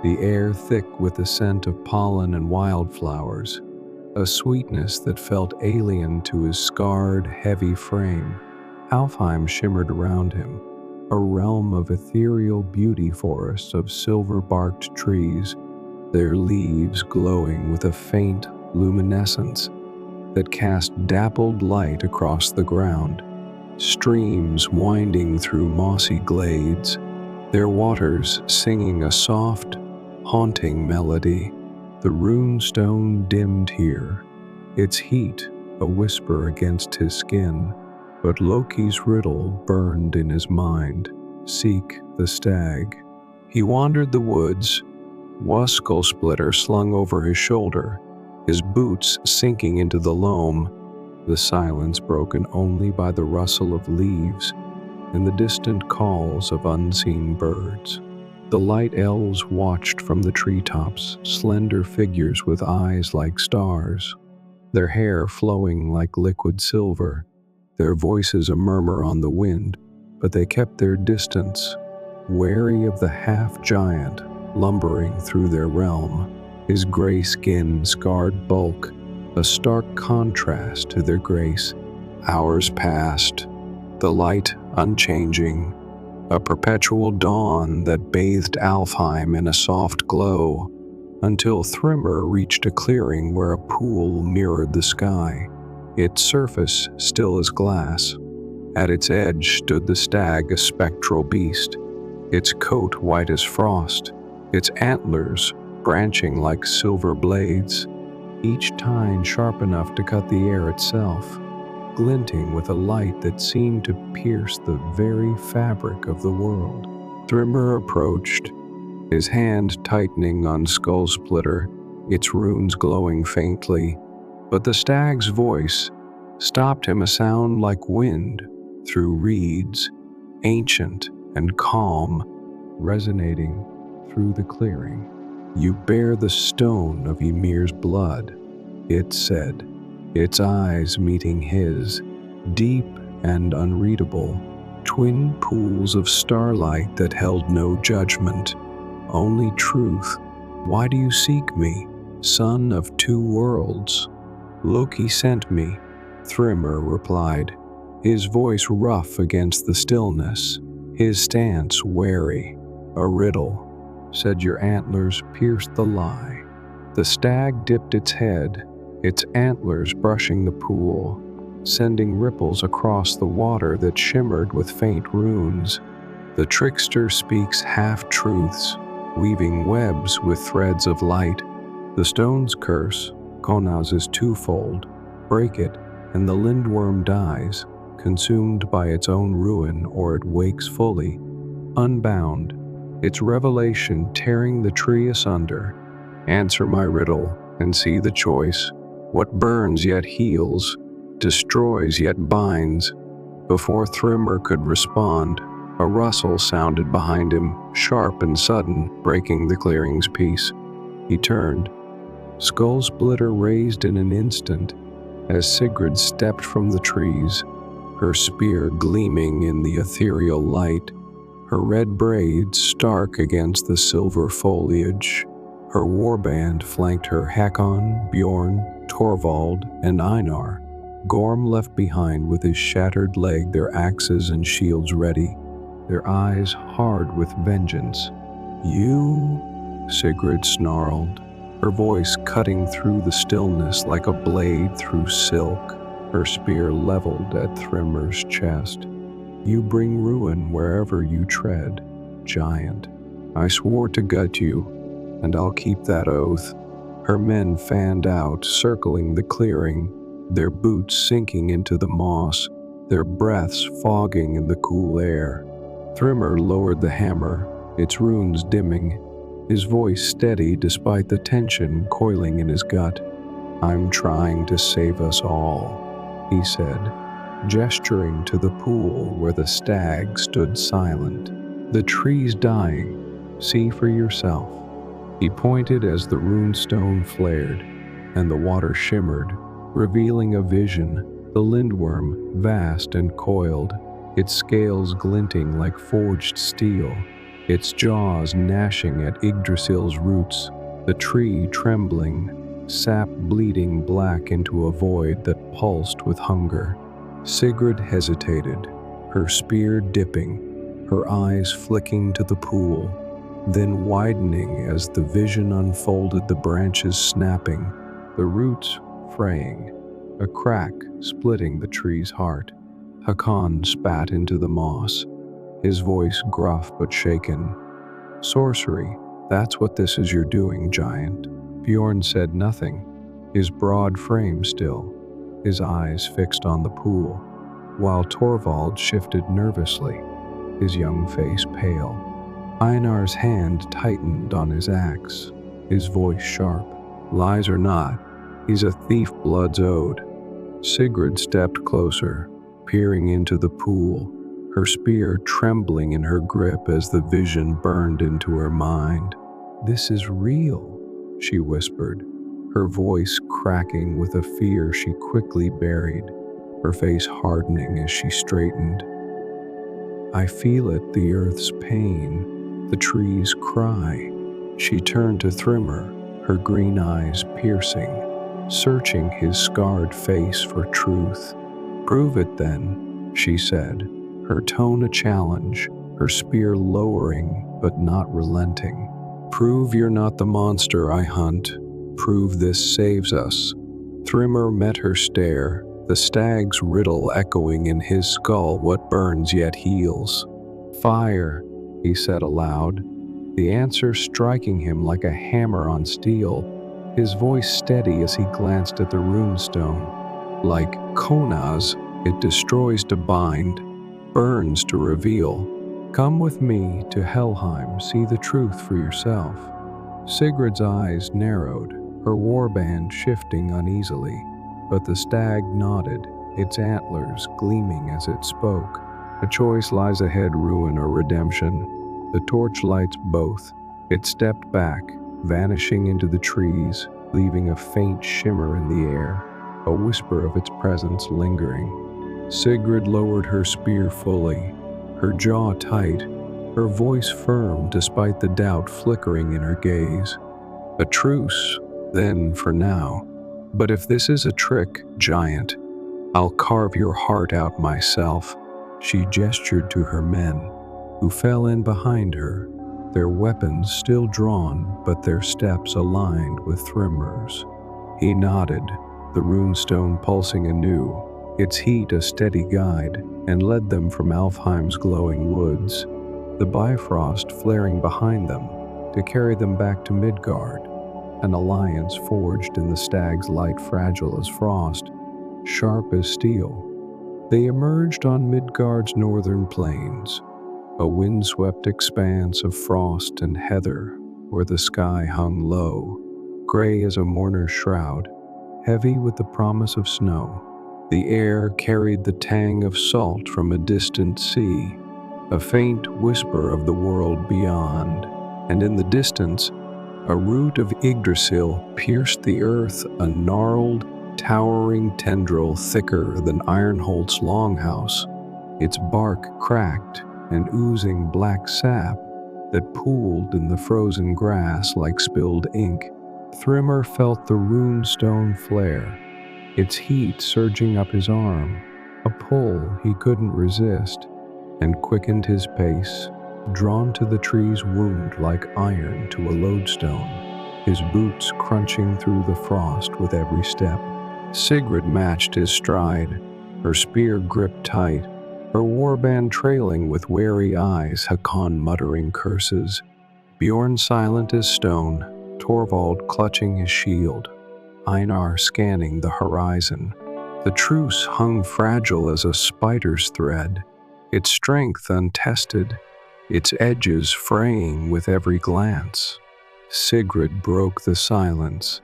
the air thick with the scent of pollen and wildflowers. a sweetness that felt alien to his scarred, heavy frame. Alfheim shimmered around him, a realm of ethereal beauty, forests of silver-barked trees, their leaves glowing with a faint luminescence that cast dappled light across the ground, streams winding through mossy glades, their waters singing a soft, haunting melody. The rune stone dimmed here, its heat a whisper against his skin, but Loki's riddle burned in his mind. Seek the stag. He wandered the woods, skull splitter slung over his shoulder, his boots sinking into the loam, the silence broken only by the rustle of leaves and the distant calls of unseen birds. The light elves watched from the treetops, slender figures with eyes like stars, their hair flowing like liquid silver, their voices a murmur on the wind, but they kept their distance, wary of the half-giant lumbering through their realm, his gray skin scarred bulk, a stark contrast to their grace. Hours passed, the light unchanging, a perpetual dawn that bathed Alfheim in a soft glow, until Thrymr reached a clearing where a pool mirrored the sky, its surface still as glass. At its edge stood the stag, a spectral beast, its coat white as frost, its antlers branching like silver blades, each tine sharp enough to cut the air itself, glinting with a light that seemed to pierce the very fabric of the world. Thrymr approached, his hand tightening on Skull Splitter, its runes glowing faintly, but the stag's voice stopped him, a sound like wind through reeds, ancient and calm, resonating through the clearing. "You bear the stone of Ymir's blood," it said, its eyes meeting his, deep and unreadable, twin pools of starlight that held no judgment, only truth. "Why do you seek me, son of two worlds?" "Loki sent me," Thrymr replied, his voice rough against the stillness, his stance wary. "A riddle," said, "your antlers pierced the lie." The stag dipped its head, its antlers brushing the pool, sending ripples across the water that shimmered with faint runes. The trickster speaks half-truths, weaving webs with threads of light. The stone's curse, Konaz, is twofold. Break it, and the lindworm dies, consumed by its own ruin, or it wakes fully, unbound, its revelation tearing the tree asunder. Answer my riddle, and see the choice. What burns yet heals, destroys yet binds. Before Thrymr could respond, a rustle sounded behind him, sharp and sudden, breaking the clearing's peace. He turned. Skull Splitter raised in an instant as Sigrid stepped from the trees, her spear gleaming in the ethereal light, her red braids stark against the silver foliage. Her warband flanked her Hakon, Bjorn, Torvald, and Einar. Gorm left behind with his shattered leg, their axes and shields ready, their eyes hard with vengeance. "You?" Sigrid snarled, her voice cutting through the stillness like a blade through silk, her spear leveled at Thrymr's chest. "You bring ruin wherever you tread, giant. I swore to gut you, and I'll keep that oath." Her men fanned out, circling the clearing, their boots sinking into the moss, their breaths fogging in the cool air. Thrymr lowered the hammer, its runes dimming, his voice steady despite the tension coiling in his gut. "I'm trying to save us all," he said, gesturing to the pool where the stag stood silent. "The tree's dying. See for yourself." He pointed as the runestone flared, and the water shimmered, revealing a vision, the lindworm, vast and coiled, its scales glinting like forged steel, its jaws gnashing at Yggdrasil's roots, the tree trembling, sap bleeding black into a void that pulsed with hunger. Sigrid hesitated, her spear dipping, her eyes flicking to the pool, then widening as the vision unfolded, the branches snapping, the roots fraying, a crack splitting the tree's heart. Hakan spat into the moss, his voice gruff but shaken. "Sorcery, that's what this is you're doing, giant." Bjorn said nothing, his broad frame still, his eyes fixed on the pool, while Torvald shifted nervously, his young face pale. Einar's hand tightened on his axe, his voice sharp. "Lies or not, he's a thief blood's owed." Sigrid stepped closer, peering into the pool, her spear trembling in her grip as the vision burned into her mind. "This is real," she whispered, her voice cracking with a fear she quickly buried, her face hardening as she straightened. "I feel it, the earth's pain, the trees cry." She turned to Thrimmer, her green eyes piercing, searching his scarred face for truth. "Prove it then," she said, her tone a challenge, her spear lowering but not relenting. "Prove you're not the monster I hunt. Prove this saves us." Thrimmer met her stare, the stag's riddle echoing in his skull, "What burns yet heals." "Fire," he said aloud, the answer striking him like a hammer on steel, his voice steady as he glanced at the runestone. "Like Konaz, it destroys to bind, burns to reveal. Come with me to Helheim, see the truth for yourself." Sigrid's eyes narrowed, her warband shifting uneasily, but the stag nodded, its antlers gleaming as it spoke. "A choice lies ahead, ruin or redemption. The torch lights both." It stepped back, vanishing into the trees, leaving a faint shimmer in the air, a whisper of its presence lingering. Sigrid lowered her spear fully, her jaw tight, her voice firm despite the doubt flickering in her gaze. "A truce, then, for now. But if this is a trick, giant, I'll carve your heart out myself." She gestured to her men, who fell in behind her, their weapons still drawn but their steps aligned with Thrimmer's. He nodded, the runestone pulsing anew, its heat a steady guide, and led them from Alfheim's glowing woods, the Bifrost flaring behind them to carry them back to Midgard, an alliance forged in the stag's light, fragile as frost, sharp as steel. They emerged on Midgard's northern plains, a windswept expanse of frost and heather where the sky hung low, gray as a mourner's shroud, heavy with the promise of snow. The air carried the tang of salt from a distant sea, a faint whisper of the world beyond, and in the distance, a root of Yggdrasil pierced the earth, a gnarled, towering tendril thicker than Ironholt's longhouse, its bark cracked and oozing black sap that pooled in the frozen grass like spilled ink. Thrimmer felt the runestone flare, its heat surging up his arm, a pull he couldn't resist, and quickened his pace, drawn to the tree's wound like iron to a lodestone, his boots crunching through the frost with every step. Sigrid matched his stride, her spear gripped tight, her warband trailing with wary eyes, Hakan muttering curses, Bjorn silent as stone, Torvald clutching his shield, Einar scanning the horizon. The truce hung fragile as a spider's thread, its strength untested, its edges fraying with every glance. Sigrid broke the silence,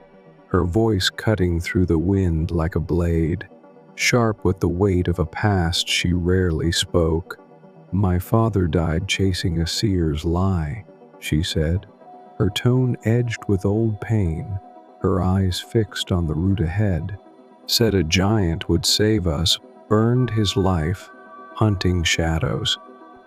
her voice cutting through the wind like a blade, sharp with the weight of a past she rarely spoke. "My father died chasing a seer's lie," she said, her tone edged with old pain, her eyes fixed on the route ahead. "Said a giant would save us, burned his life, hunting shadows.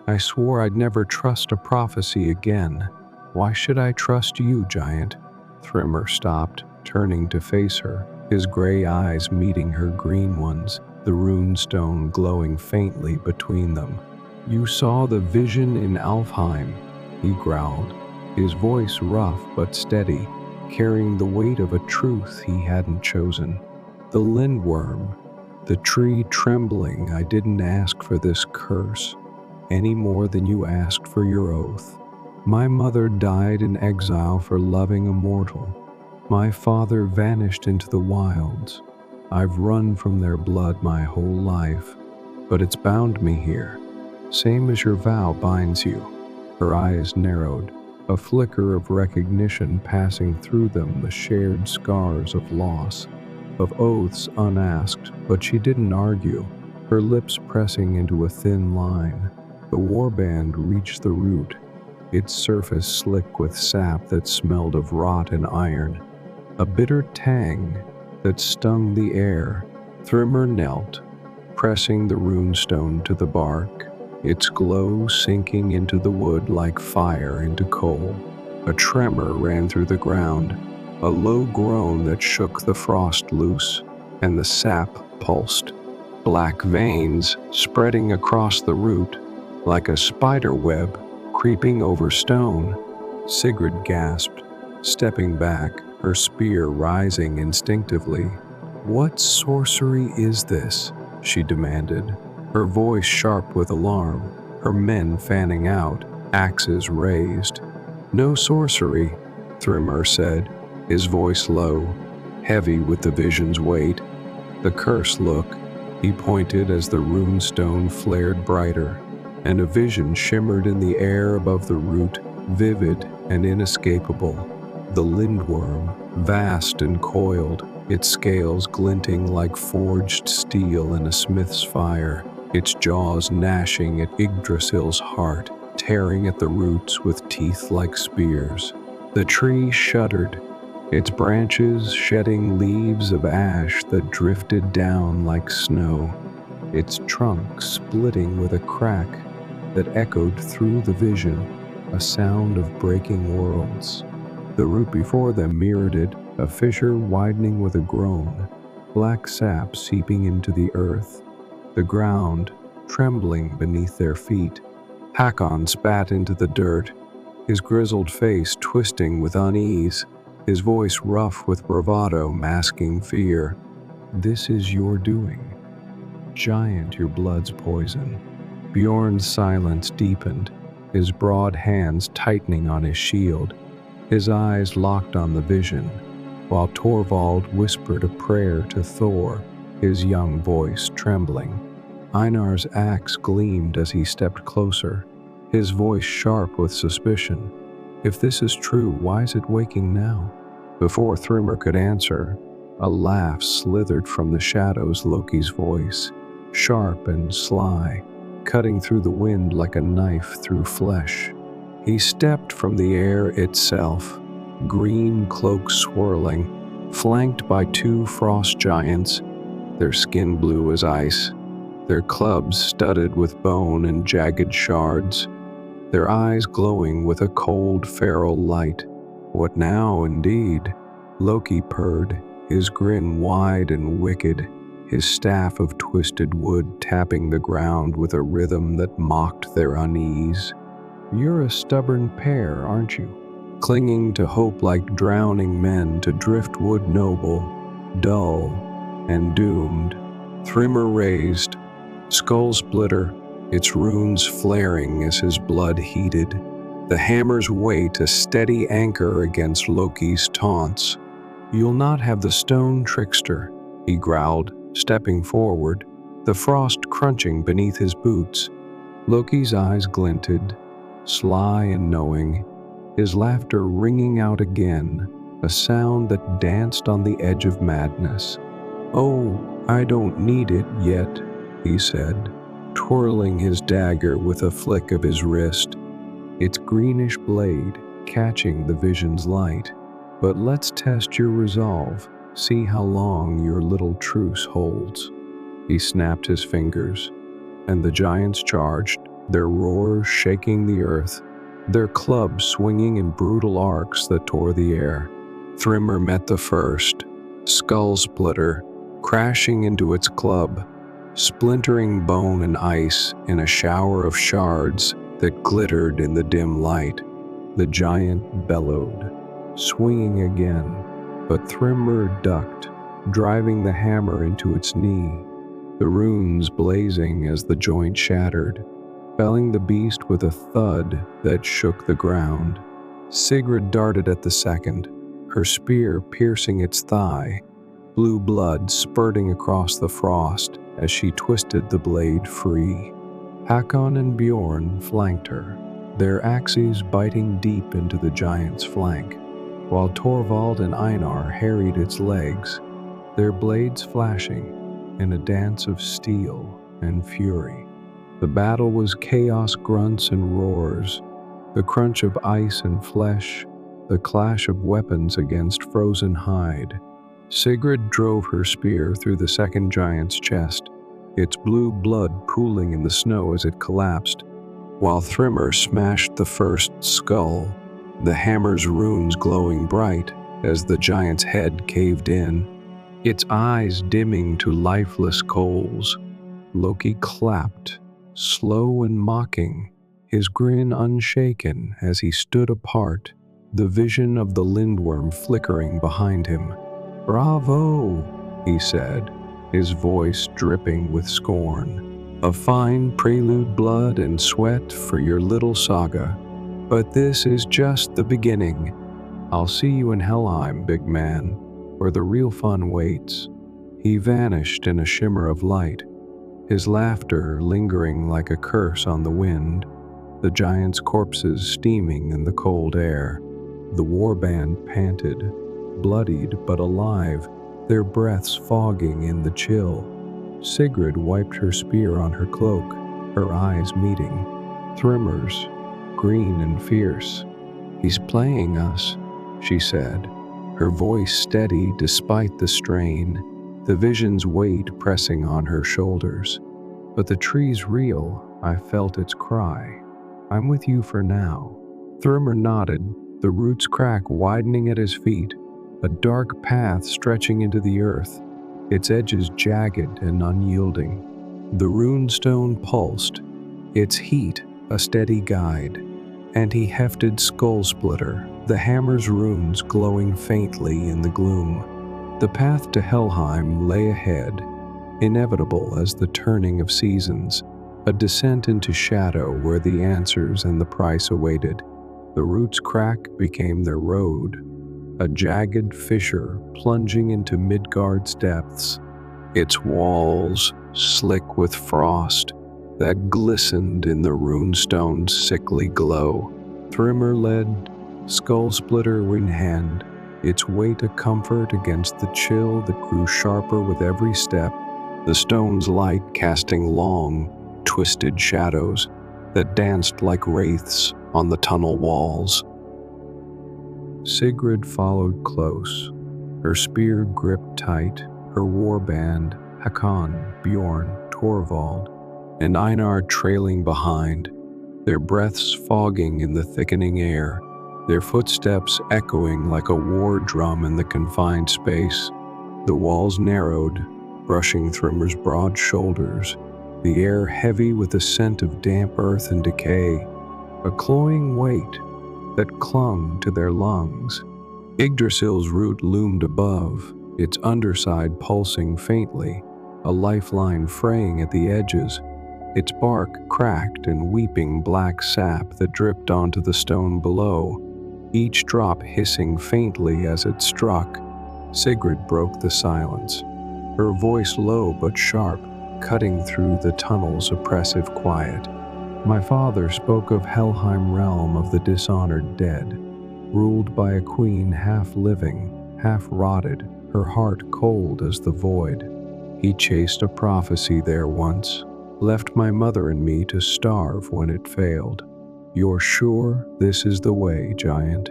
I swore I'd never trust a prophecy again. Why should I trust you, giant?" Thrimmer stopped, turning to face her, his gray eyes meeting her green ones, the rune stone glowing faintly between them. "You saw the vision in Alfheim," he growled, his voice rough but steady, carrying the weight of a truth he hadn't chosen. "The lindworm, the tree trembling. I didn't ask for this curse, any more than you asked for your oath. My mother died in exile for loving a mortal. My father vanished into the wilds. I've run from their blood my whole life, but it's bound me here, same as your vow binds you." Her eyes narrowed, a flicker of recognition passing through them, the shared scars of loss, of oaths unasked, but she didn't argue, her lips pressing into a thin line. The warband reached the root, its surface slick with sap that smelled of rot and iron, a bitter tang that stung the air. Thrymr knelt, pressing the runestone to the bark, its glow sinking into the wood like fire into coal. A tremor ran through the ground, a low groan that shook the frost loose, and the sap pulsed, black veins spreading across the root, like a spider web creeping over stone. Sigrid gasped, stepping back, her spear rising instinctively. "What sorcery is this?" she demanded, her voice sharp with alarm, her men fanning out, axes raised. "No sorcery," Thrymr said, his voice low, heavy with the vision's weight. "The curse, look," he pointed as the runestone flared brighter, and a vision shimmered in the air above the root, vivid and inescapable. The lindworm, vast and coiled, its scales glinting like forged steel in a smith's fire, its jaws gnashing at Yggdrasil's heart, tearing at the roots with teeth like spears. The tree shuddered, its branches shedding leaves of ash that drifted down like snow, its trunk splitting with a crack that echoed through the vision, a sound of breaking worlds. The root before them mirrored it, a fissure widening with a groan, black sap seeping into the earth, the ground trembling beneath their feet. Hakon spat into the dirt, his grizzled face twisting with unease, his voice rough with bravado masking fear. "This is your doing. Giant, your blood's poison." Bjorn's silence deepened, his broad hands tightening on his shield, his eyes locked on the vision, while Torvald whispered a prayer to Thor, his young voice trembling. Einar's axe gleamed as he stepped closer, his voice sharp with suspicion. "If this is true, why is it waking now?" Before Thrymr could answer, a laugh slithered from the shadows, Loki's voice, sharp and sly, cutting through the wind like a knife through flesh. He stepped from the air itself, green cloak swirling, flanked by two frost giants, their skin blue as ice, their clubs studded with bone and jagged shards, their eyes glowing with a cold feral light. "What now, indeed?" Loki purred, his grin wide and wicked, his staff of twisted wood tapping the ground with a rhythm that mocked their unease. "You're a stubborn pair, aren't you? Clinging to hope like drowning men to driftwood noble, dull and doomed." Thrymr raised, skull splitter, its runes flaring as his blood heated, the hammer's weight a steady anchor against Loki's taunts. "You'll not have the stone, trickster," he growled, stepping forward, the frost crunching beneath his boots. Loki's eyes glinted, sly and knowing, his laughter ringing out again, a sound that danced on the edge of madness. "Oh, I don't need it yet," he said, twirling his dagger with a flick of his wrist, its greenish blade catching the vision's light. "But let's test your resolve, see how long your little truce holds." He snapped his fingers, and the giants charged, their roars shaking the earth, their clubs swinging in brutal arcs that tore the air. Thrymr met the first, Skull Splitter, crashing into its club, splintering bone and ice in a shower of shards that glittered in the dim light. The giant bellowed, swinging again, but Thrymr ducked, driving the hammer into its knee, the runes blazing as the joint shattered, felling the beast with a thud that shook the ground. Sigrid darted at the second, her spear piercing its thigh, blue blood spurting across the frost as she twisted the blade free. Hakon and Bjorn flanked her, their axes biting deep into the giant's flank, while Torvald and Einar harried its legs, their blades flashing in a dance of steel and fury. The battle was chaos grunts and roars, the crunch of ice and flesh, the clash of weapons against frozen hide. Sigrid drove her spear through the second giant's chest, its blue blood pooling in the snow as it collapsed, while Thrymr smashed the first skull, the hammer's runes glowing bright as the giant's head caved in, its eyes dimming to lifeless coals. Loki clapped, slow and mocking, his grin unshaken as he stood apart, the vision of the lindworm flickering behind him. "Bravo," he said, his voice dripping with scorn. "A fine prelude, blood and sweat for your little saga. But this is just the beginning. I'll see you in Helheim, big man, where the real fun waits." He vanished in a shimmer of light, his laughter lingering like a curse on the wind, the giant's corpses steaming in the cold air. The warband panted, bloodied but alive, their breaths fogging in the chill. Sigrid wiped her spear on her cloak, her eyes meeting. Thrymr's, green and fierce. "He's playing us," she said, her voice steady despite the strain, the vision's weight pressing on her shoulders. "But the tree's real," I felt its cry. "I'm with you for now." Thrymr nodded, the roots crack widening at his feet, a dark path stretching into the earth, its edges jagged and unyielding. The runestone pulsed, its heat a steady guide, and he hefted Skull Splitter, the hammer's runes glowing faintly in the gloom. The path to Helheim lay ahead, inevitable as the turning of seasons, a descent into shadow where the answers and the price awaited. The root's crack became their road, a jagged fissure plunging into Midgard's depths, its walls slick with frost that glistened in the runestone's sickly glow. Thrymr led, Skull Splitter in hand, its weight a comfort against the chill that grew sharper with every step, the stone's light casting long, twisted shadows that danced like wraiths on the tunnel walls. Sigrid followed close, her spear gripped tight, her warband, Hakon, Bjorn, Torvald, and Einar trailing behind, their breaths fogging in the thickening air, their footsteps echoing like a war drum in the confined space. The walls narrowed, brushing Thrymr's broad shoulders, the air heavy with the scent of damp earth and decay, a cloying weight that clung to their lungs. Yggdrasil's root loomed above, its underside pulsing faintly, a lifeline fraying at the edges, its bark cracked and weeping black sap that dripped onto the stone below, each drop hissing faintly as it struck. Sigrid broke the silence, her voice low but sharp, cutting through the tunnel's oppressive quiet. "My father spoke of Helheim realm of the dishonored dead, ruled by a queen half living, half rotted, her heart cold as the void. He chased a prophecy there once, left my mother and me to starve when it failed. You're sure this is the way, giant?"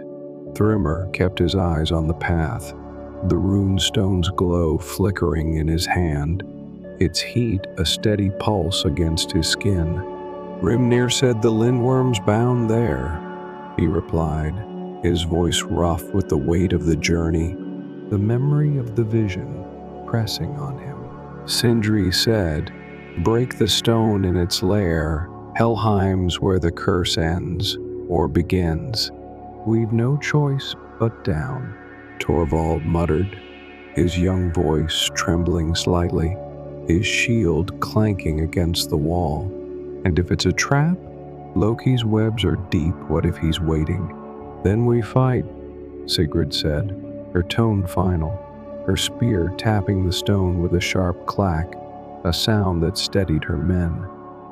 Thrymr kept his eyes on the path, the runestone's glow flickering in his hand, its heat a steady pulse against his skin. "Rimnir said the lindworm's bound there," he replied, his voice rough with the weight of the journey, the memory of the vision pressing on him. Sindri said, "Break the stone in its lair. Helheim's where the curse ends, or begins. We've no choice but down," Torvald muttered, his young voice trembling slightly, his shield clanking against the wall. "And if it's a trap, Loki's webs are deep. What if he's waiting? Then we fight," Sigrid said, her tone final, her spear tapping the stone with a sharp clack, a sound that steadied her men.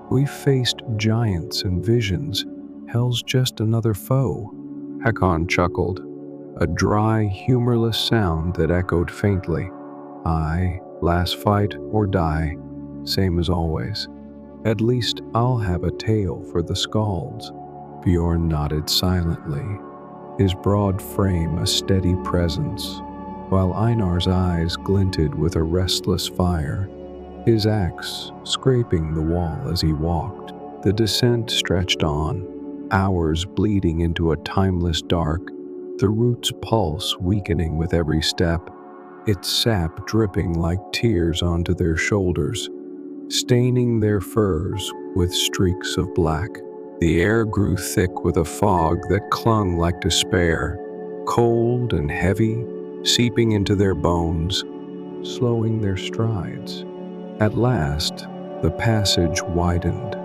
"We've faced giants and visions. Hell's just another foe." Hakon chuckled, a dry, humorless sound that echoed faintly. "Aye, last fight or die, same as always. At least I'll have a tale for the Skalds." Bjorn nodded silently, his broad frame a steady presence, while Einar's eyes glinted with a restless fire, his axe scraping the wall as he walked. The descent stretched on, hours bleeding into a timeless dark, the root's pulse weakening with every step, its sap dripping like tears onto their shoulders, staining their furs with streaks of black. The air grew thick with a fog that clung like despair, cold and heavy, seeping into their bones, slowing their strides. At last, the passage widened,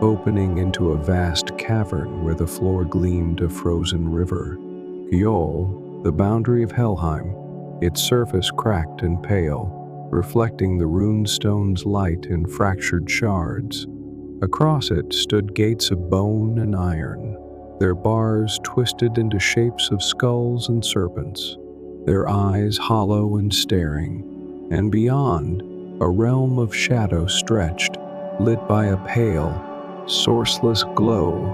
opening into a vast cavern where the floor gleamed a frozen river. Gjol, the boundary of Helheim, its surface cracked and pale, reflecting the rune stone's light in fractured shards. Across it stood gates of bone and iron, their bars twisted into shapes of skulls and serpents, their eyes hollow and staring, and beyond, a realm of shadow stretched, lit by a pale, sourceless glow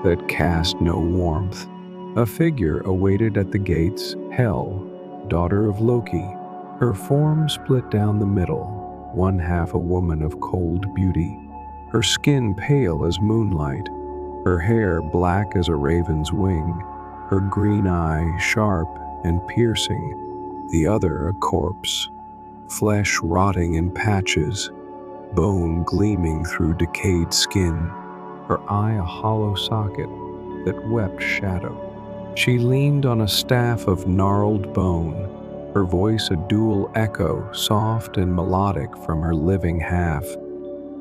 that cast no warmth. A figure awaited at the gates, Hel, daughter of Loki, her form split down the middle, one half a woman of cold beauty, her skin pale as moonlight, her hair black as a raven's wing, her green eye sharp and piercing, the other a corpse, flesh rotting in patches, bone gleaming through decayed skin, her eye a hollow socket that wept shadow. She leaned on a staff of gnarled bone, her voice a dual echo, soft and melodic from her living half,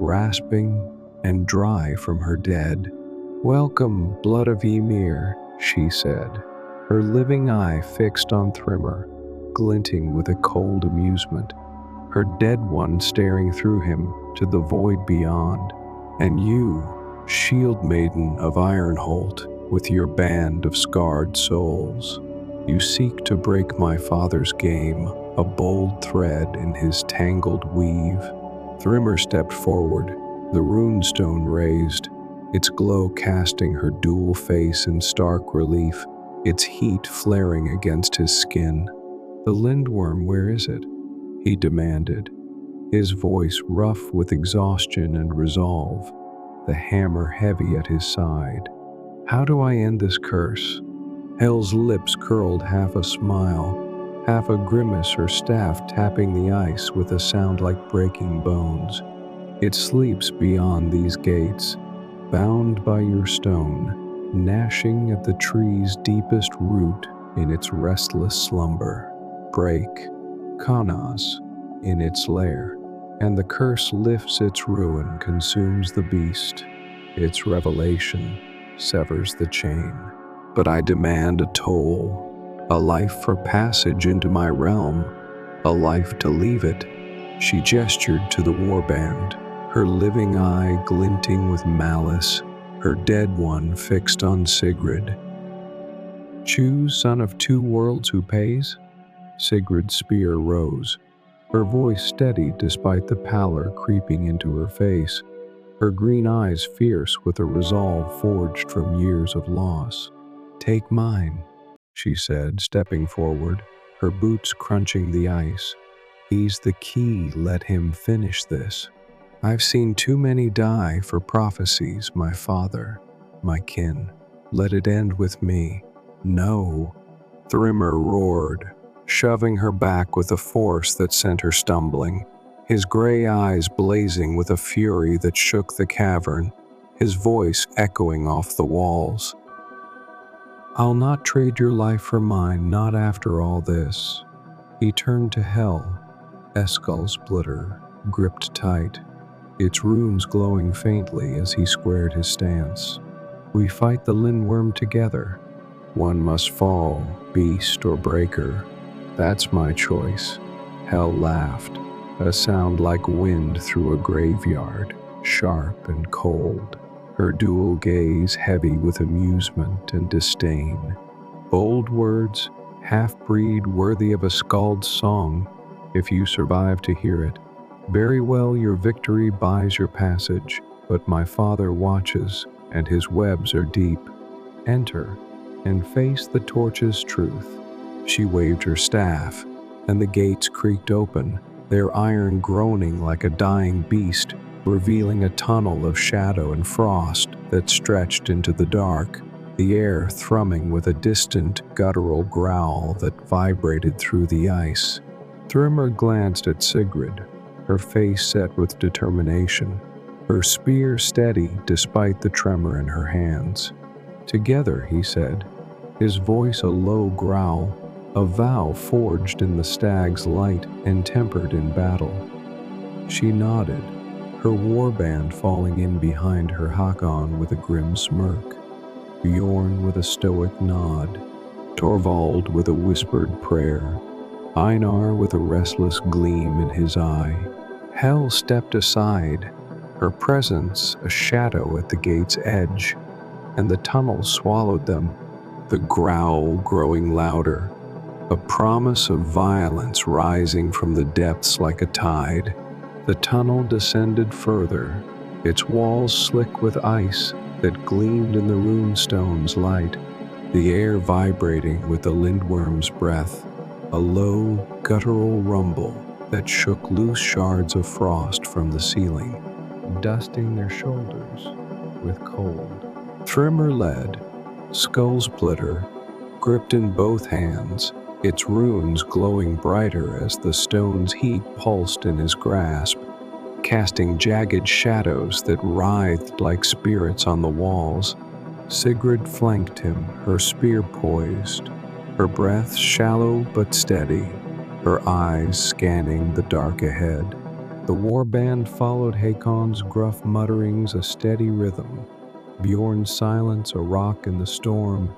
rasping and dry from her dead. "Welcome, blood of Ymir," she said, her living eye fixed on Thrymr, glinting with a cold amusement, her dead one staring through him to the void beyond. "And you, shield maiden of Ironholt, with your band of scarred souls, you seek to break my father's game, a bold thread in his tangled weave." Thrymr stepped forward, the runestone raised, its glow casting her dual face in stark relief, its heat flaring against his skin. "The lindworm, where is it?" he demanded, his voice rough with exhaustion and resolve, the hammer heavy at his side. "How do I end this curse?" Hel's lips curled, half a smile, half a grimace, her staff tapping the ice with a sound like breaking bones. "It sleeps beyond these gates, bound by your stone, gnashing at the tree's deepest root in its restless slumber. Break, Kanas, in its lair, and the curse lifts its ruin, consumes the beast. Its revelation severs the chain. But I demand a toll, a life for passage into my realm, a life to leave it." She gestured to the warband, her living eye glinting with malice, her dead one fixed on Sigrid. "Choose, son of two worlds, who pays?" Sigrid's spear rose, her voice steady despite the pallor creeping into her face, her green eyes fierce with a resolve forged from years of loss. "Take mine," she said, stepping forward, her boots crunching the ice. "He's the key, let him finish this. I've seen too many die for prophecies, my father, my kin. Let it end with me." No, Thrymer roared, shoving her back with a force that sent her stumbling, his gray eyes blazing with a fury that shook the cavern, his voice echoing off the walls. "I'll not trade your life for mine, not after all this." He turned to Hell, Eskull Splitter, gripped tight, its runes glowing faintly as he squared his stance. "We fight the Lindworm together. One must fall, beast or breaker. That's my choice." Hell laughed, a sound like wind through a graveyard, sharp and cold, her dual gaze heavy with amusement and disdain. Bold words, half-breed worthy of a skald's song, if you survive to hear it. Very well, your victory buys your passage, but my father watches, and his webs are deep. Enter, and face the torch's truth." She waved her staff, and the gates creaked open, their iron groaning like a dying beast, revealing a tunnel of shadow and frost that stretched into the dark, the air thrumming with a distant, guttural growl that vibrated through the ice. Thrymer glanced at Sigrid, her face set with determination, her spear steady despite the tremor in her hands. "Together," he said, his voice a low growl, a vow forged in the stag's light and tempered in battle. She nodded, her warband falling in behind her Hakon with a grim smirk, Bjorn with a stoic nod, Torvald with a whispered prayer, Einar with a restless gleam in his eye. Hel stepped aside, her presence a shadow at the gate's edge, and the tunnel swallowed them, the growl growing louder, a promise of violence rising from the depths like a tide. The tunnel descended further, its walls slick with ice that gleamed in the runestone's light, the air vibrating with the lindworm's breath, a low, guttural rumble that shook loose shards of frost from the ceiling, dusting their shoulders with cold. Thrymer led, Skull Splitter, gripped in both hands, its runes glowing brighter as the stone's heat pulsed in his grasp, casting jagged shadows that writhed like spirits on the walls. Sigrid flanked him, her spear poised, her breath shallow but steady, her eyes scanning the dark ahead. The warband followed Hakon's gruff mutterings a steady rhythm, Bjorn's silence a rock in the storm,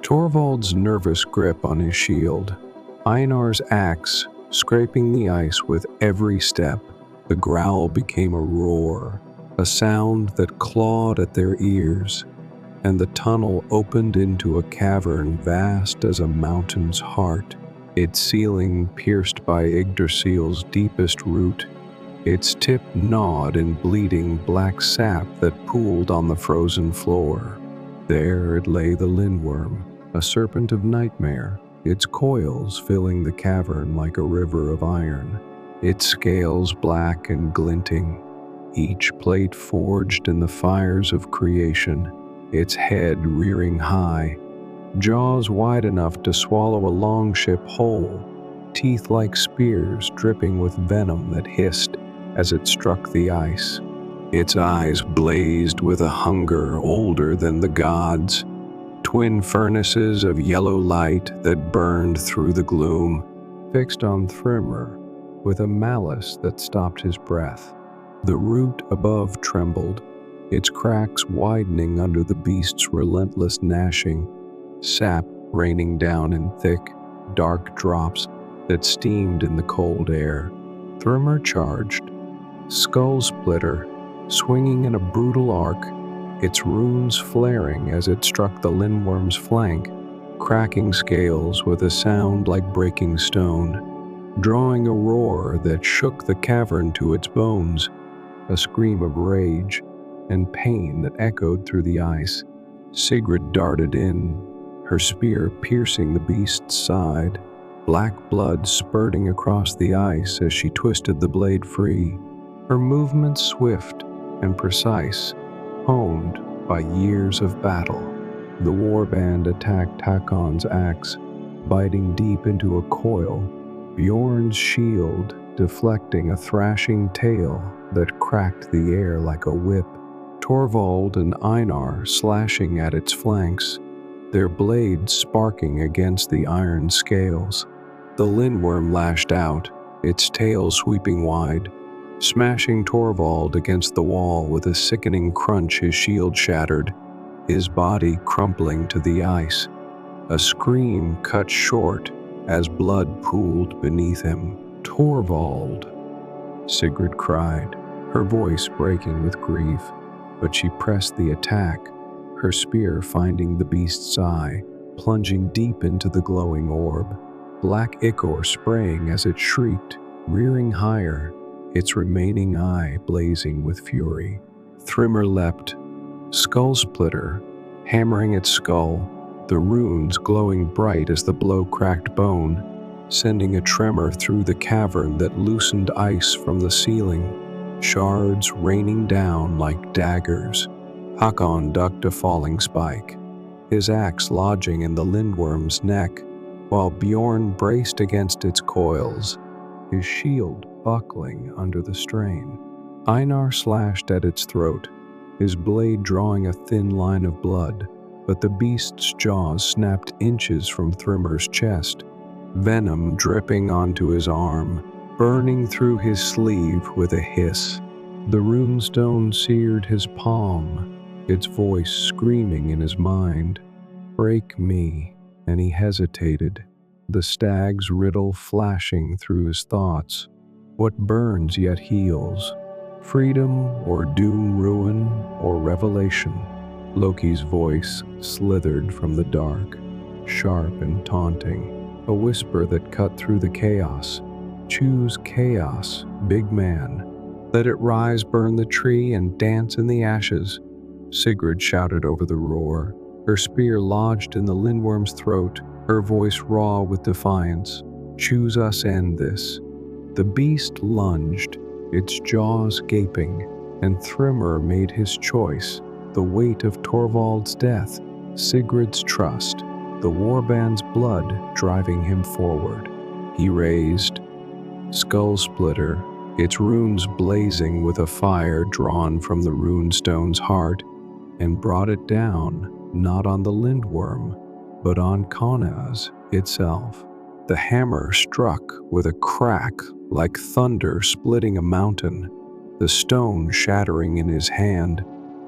Torvald's nervous grip on his shield, Einar's axe scraping the ice with every step. The growl became a roar, a sound that clawed at their ears, and the tunnel opened into a cavern vast as a mountain's heart, its ceiling pierced by Yggdrasil's deepest root, its tip gnawed in bleeding black sap that pooled on the frozen floor. There it lay, the Lindworm, a serpent of nightmare, its coils filling the cavern like a river of iron, its scales black and glinting, each plate forged in the fires of creation, its head rearing high, jaws wide enough to swallow a longship whole, teeth like spears dripping with venom that hissed as it struck the ice. Its eyes blazed with a hunger older than the gods, twin furnaces of yellow light that burned through the gloom, fixed on Thrymer with a malice that stopped his breath. The root above trembled, its cracks widening under the beast's relentless gnashing, sap raining down in thick, dark drops that steamed in the cold air. Thrymer charged, Skull Splitter swinging in a brutal arc, its runes flaring as it struck the Lindworm's flank, cracking scales with a sound like breaking stone, drawing a roar that shook the cavern to its bones, a scream of rage and pain that echoed through the ice. Sigrid darted in, her spear piercing the beast's side, black blood spurting across the ice as she twisted the blade free, her movements swift and precise, honed by years of battle. The warband attacked Hakon's axe, biting deep into a coil, Bjorn's shield deflecting a thrashing tail that cracked the air like a whip, Torvald and Einar slashing at its flanks, their blades sparking against the iron scales. The lindworm lashed out, its tail sweeping wide, smashing Torvald against the wall with a sickening crunch. His shield shattered, his body crumpling to the ice. A scream cut short as blood pooled beneath him. "Torvald!" Sigrid cried, her voice breaking with grief, but she pressed the attack, her spear finding the beast's eye, plunging deep into the glowing orb. Black ichor spraying as it shrieked, rearing higher, its remaining eye blazing with fury. Thrymr leapt, skull splitter, hammering its skull, the runes glowing bright as the blow cracked bone, sending a tremor through the cavern that loosened ice from the ceiling, shards raining down like daggers. Hakon ducked a falling spike, his axe lodging in the lindworm's neck, while Bjorn braced against its coils, his shield buckling under the strain. Einar slashed at its throat, his blade drawing a thin line of blood, but the beast's jaws snapped inches from Thrymr's chest, venom dripping onto his arm, burning through his sleeve with a hiss. The runestone seared his palm, its voice screaming in his mind, "Break me," and he hesitated, the stag's riddle flashing through his thoughts. What burns yet heals? Freedom or doom, ruin or revelation? Loki's voice slithered from the dark, sharp and taunting, a whisper that cut through the chaos. "Choose chaos, big man. Let it rise, burn the tree, and dance in the ashes." Sigrid shouted over the roar, her spear lodged in the lindworm's throat, her voice raw with defiance. "Choose us, end this." The beast lunged, its jaws gaping, and Thrymr made his choice, the weight of Torvald's death, Sigrid's trust, the warband's blood driving him forward. He raised, skull splitter, its runes blazing with a fire drawn from the runestone's heart, and brought it down, not on the lindworm, but on Konaz itself. The hammer struck with a crack like thunder splitting a mountain, the stone shattering in his hand,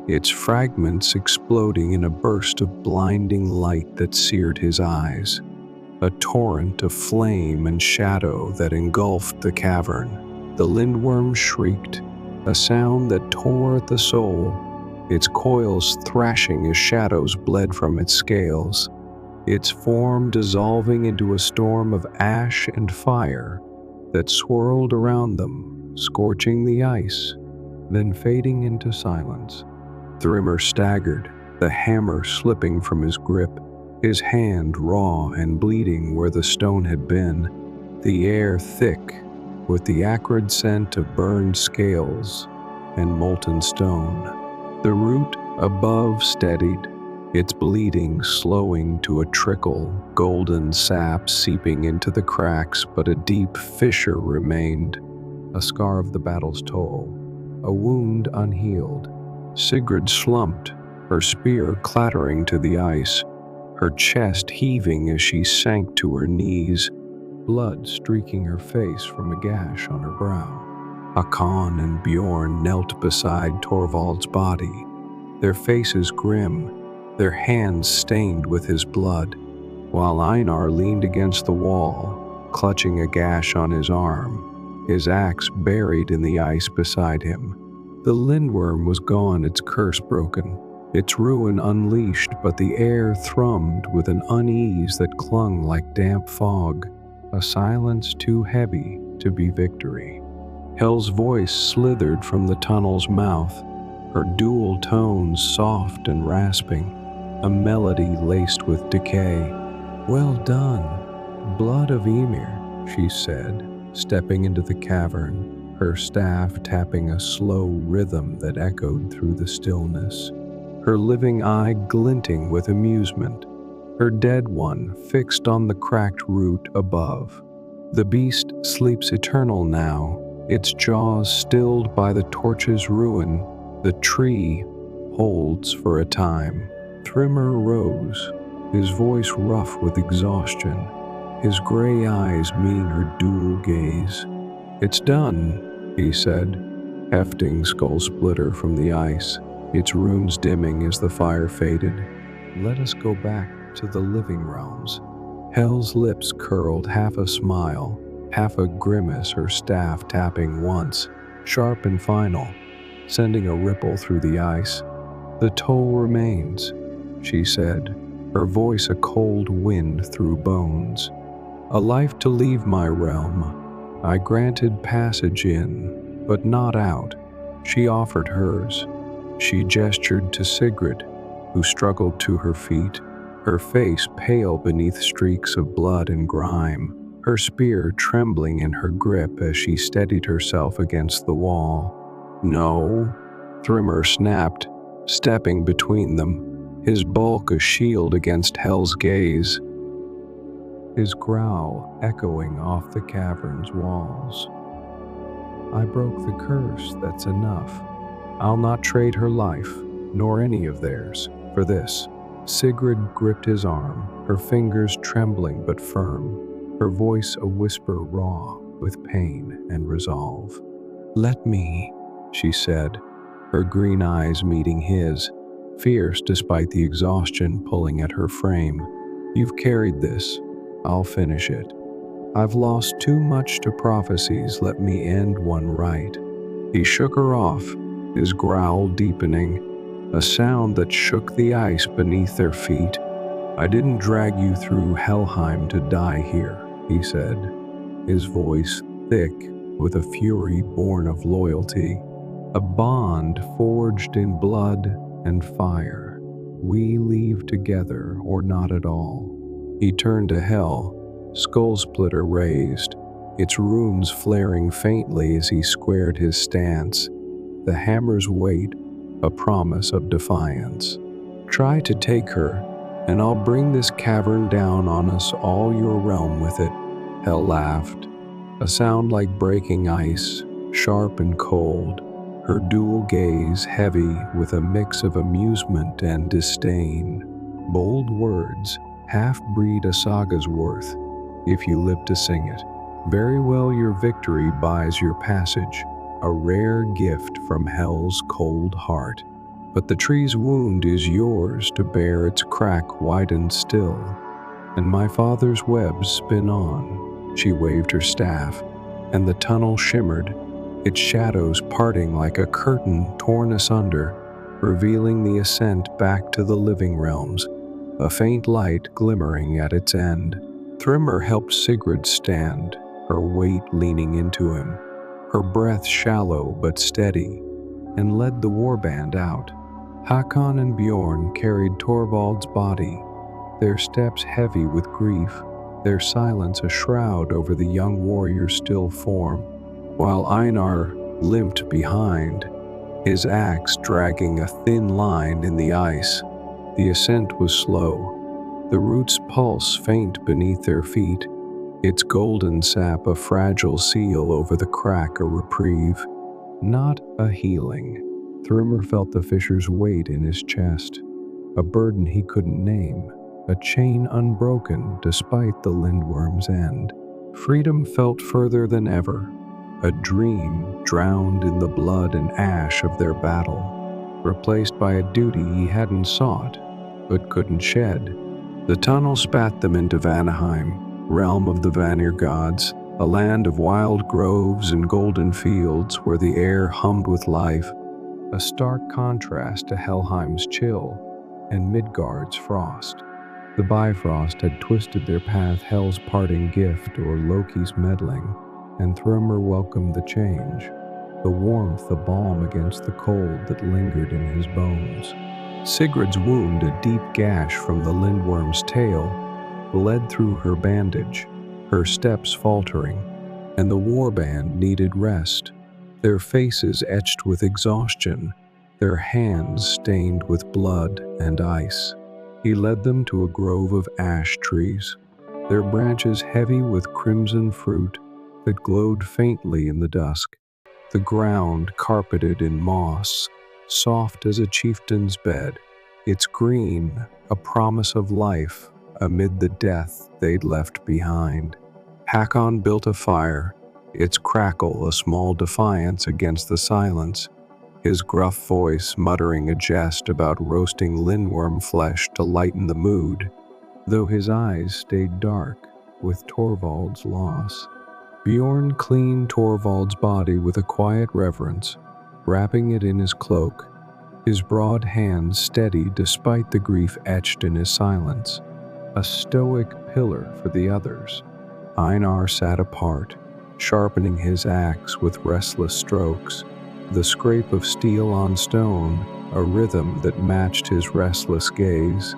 its fragments exploding in a burst of blinding light that seared his eyes, a torrent of flame and shadow that engulfed the cavern. The lindworm shrieked, a sound that tore at the soul, its coils thrashing as shadows bled from its scales, its form dissolving into a storm of ash and fire that swirled around them, scorching the ice, then fading into silence. Thrymr staggered, the hammer slipping from his grip, his hand raw and bleeding where the stone had been, the air thick with the acrid scent of burned scales and molten stone. The root above steadied, its bleeding slowing to a trickle, golden sap seeping into the cracks, but a deep fissure remained, a scar of the battle's toll, a wound unhealed. Sigrid slumped, her spear clattering to the ice, her chest heaving as she sank to her knees, blood streaking her face from a gash on her brow. Hakon and Bjorn knelt beside Torvald's body, their faces grim, their hands stained with his blood, while Einar leaned against the wall, clutching a gash on his arm, his axe buried in the ice beside him. The lindworm was gone, its curse broken, its ruin unleashed, but the air thrummed with an unease that clung like damp fog, a silence too heavy to be victory. Hel's voice slithered from the tunnel's mouth, her dual tones soft and rasping, a melody laced with decay. "Well done, blood of Ymir," she said, stepping into the cavern, her staff tapping a slow rhythm that echoed through the stillness. her living eye glinting with amusement, her dead one fixed on the cracked root above. The beast sleeps eternal now, its jaws stilled by the torch's ruin. The tree holds for a time. Thrymr rose, his voice rough with exhaustion, his gray eyes meeting her dual gaze. "It's done," he said, hefting Skull Splitter from the ice, its runes dimming as the fire faded. "Let us go back to the living realms." Hel's lips curled, half a smile, half a grimace, her staff tapping once, sharp and final, sending a ripple through the ice. "The toll remains," she said, her voice a cold wind through bones. "A life to leave my realm. I granted passage in, but not out." She offered hers. She gestured to Sigrid, who struggled to her feet, her face pale beneath streaks of blood and grime, her spear trembling in her grip as she steadied herself against the wall. "No," Thrymr snapped, stepping between them, his bulk a shield against Hel's gaze, his growl echoing off the cavern's walls. "I broke the curse, that's enough. I'll not trade her life, nor any of theirs, for this." Sigrid gripped his arm, her fingers trembling but firm, her voice a whisper raw with pain and resolve. "Let me," she said, her green eyes meeting his, fierce despite the exhaustion pulling at her frame. "You've carried this. I'll finish it. I've lost too much to prophecies, let me end one right." He shook her off, his growl deepening, a sound that shook the ice beneath their feet. "I didn't drag you through Helheim to die here," he said, his voice thick with a fury born of loyalty, a bond forged in blood and fire. "We leave together or not at all." He turned to Hel, Skull Splitter raised, its runes flaring faintly as he squared his stance, the hammer's weight a promise of defiance. "Try to take her, and I'll bring this cavern down on us, all your realm with it." Hel laughed, a sound like breaking ice, sharp and cold, her dual gaze heavy with a mix of amusement and disdain. "Bold words, half-breed a saga's worth, if you live to sing it. Very well, your victory buys your passage, a rare gift from Hel's cold heart. But the tree's wound is yours to bear, its crack widened still, and my father's webs spin on." She waved her staff, and the tunnel shimmered, its shadows parting like a curtain torn asunder, revealing the ascent back to the living realms, a faint light glimmering at its end. Thrymr helped Sigrid stand, her weight leaning into him, her breath shallow but steady, and led the warband out. Hakon and Bjorn carried Torvald's body, their steps heavy with grief, their silence a shroud over the young warrior's still form, while Einar limped behind, his axe dragging a thin line in the ice. The ascent was slow, the root's pulse faint beneath their feet, its golden sap a fragile seal over the crack, a reprieve, not a healing. Thrymr felt the fisher's weight in his chest, a burden he couldn't name, a chain unbroken despite the lindworm's end. Freedom felt further than ever, a dream drowned in the blood and ash of their battle, replaced by a duty he hadn't sought but couldn't shed. The tunnel spat them into Vanaheim, realm of the Vanir gods, a land of wild groves and golden fields where the air hummed with life, a stark contrast to Helheim's chill and Midgard's frost. The Bifrost had twisted their path, Hel's parting gift or Loki's meddling, and Thrymr welcomed the change, the warmth a balm against the cold that lingered in his bones. Sigrid's wound, a deep gash from the lindworm's tail, bled through her bandage, her steps faltering, and the warband needed rest, their faces etched with exhaustion, their hands stained with blood and ice. He led them to a grove of ash trees, their branches heavy with crimson fruit that glowed faintly in the dusk. The ground carpeted in moss, soft as a chieftain's bed, its green a promise of life amid the death they'd left behind. Hakon built a fire, its crackle a small defiance against the silence, his gruff voice muttering a jest about roasting lindworm flesh to lighten the mood, though his eyes stayed dark with Torvald's loss. Bjorn cleaned Torvald's body with a quiet reverence, wrapping it in his cloak, his broad hands steady despite the grief etched in his silence, a stoic pillar for the others. Einar sat apart, sharpening his axe with restless strokes, the scrape of steel on stone, a rhythm that matched his restless gaze,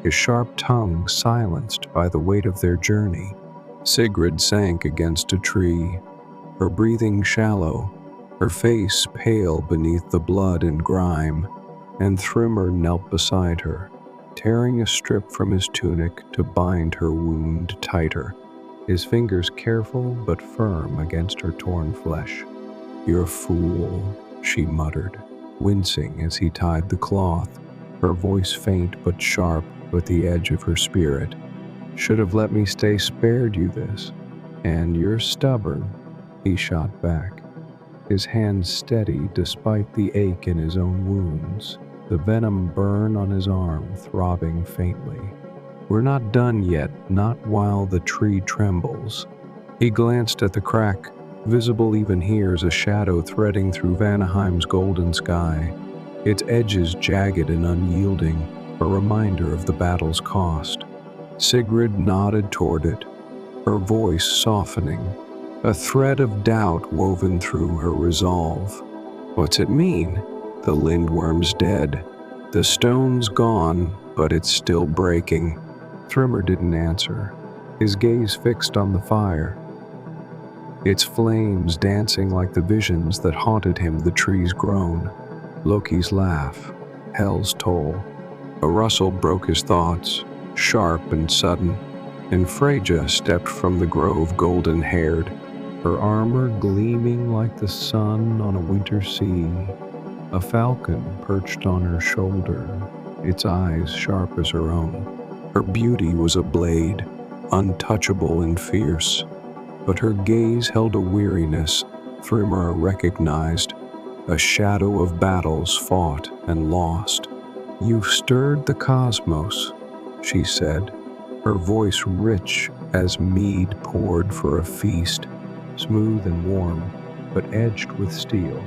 his sharp tongue silenced by the weight of their journey. Sigrid sank against a tree, her breathing shallow, her face pale beneath the blood and grime, and Thrymr knelt beside her, tearing a strip from his tunic to bind her wound tighter, his fingers careful but firm against her torn flesh. "You're a fool," she muttered, wincing as he tied the cloth, her voice faint but sharp with the edge of her spirit. "Should have let me stay spared you this. And you're stubborn," he shot back, his hands steady despite the ache in his own wounds, the venom burn on his arm throbbing faintly. "We're not done yet, not while the tree trembles." He glanced at the crack, visible even here as a shadow threading through Vanaheim's golden sky, its edges jagged and unyielding, a reminder of the battle's cost. Sigrid nodded toward it, her voice softening, a thread of doubt woven through her resolve. "What's it mean?" "The lindworm's dead. The stone's gone, but it's still breaking." Thrymr didn't answer, his gaze fixed on the fire, its flames dancing like the visions that haunted him the tree's groan. Loki's laugh, Hel's toll. A rustle broke his thoughts, sharp and sudden, and Freyja stepped from the grove golden-haired, her armor gleaming like the sun on a winter sea. A falcon perched on her shoulder, its eyes sharp as her own. Her beauty was a blade, untouchable and fierce, but her gaze held a weariness Thrymr recognized, a shadow of battles fought and lost. "You've stirred the cosmos," she said, her voice rich as mead poured for a feast, smooth and warm, but edged with steel.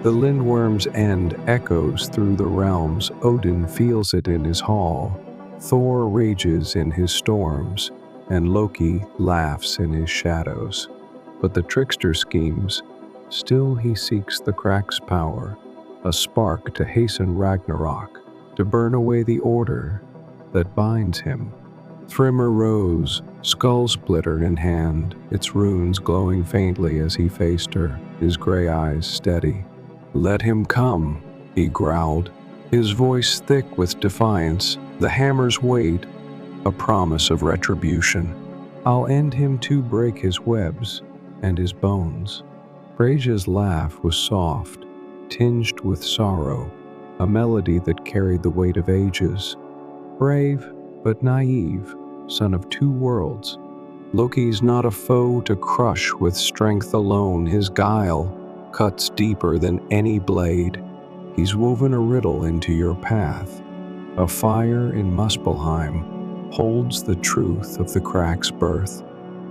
"The lindworm's end echoes through the realms. Odin feels it in his hall. Thor rages in his storms, and Loki laughs in his shadows. But the trickster schemes, still he seeks the crack's power, a spark to hasten Ragnarok, to burn away the order that binds him." Thrymr rose, skull splitter in hand, its runes glowing faintly as he faced her, his gray eyes steady. "Let him come," he growled, his voice thick with defiance, the hammer's weight, a promise of retribution. "I'll end him to break his webs and his bones." Freyja's laugh was soft, tinged with sorrow, a melody that carried the weight of ages. "Brave, but naive, son of two worlds. Loki's not a foe to crush with strength alone. His guile cuts deeper than any blade. He's woven a riddle into your path. A fire in Muspelheim holds the truth of the crack's birth.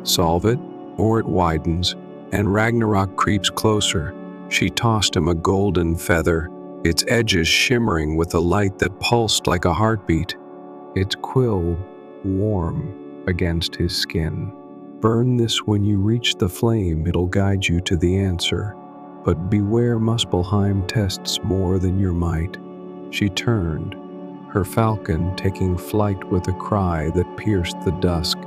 Solve it, or it widens, and Ragnarok creeps closer." She tossed him a golden feather, its edges shimmering with a light that pulsed like a heartbeat, its quill warm against his skin. "Burn this when you reach the flame, it'll guide you to the answer. But beware, Muspelheim tests more than your might." She turned, her falcon taking flight with a cry that pierced the dusk,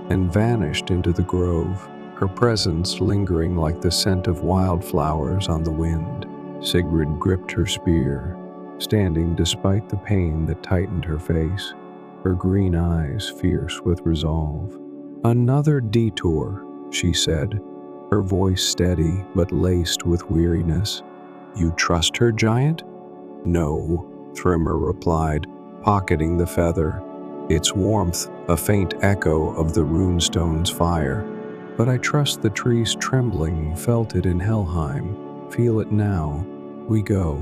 and vanished into the grove, her presence lingering like the scent of wildflowers on the wind. Sigrid gripped her spear, standing despite the pain that tightened her face, her green eyes fierce with resolve. "Another detour," she said, her voice steady but laced with weariness. "You trust her, giant?" "No," Thrymr replied, pocketing the feather, its warmth a faint echo of the runestone's fire. "But I trust the trees trembling felt it in Helheim. Feel it now. We go."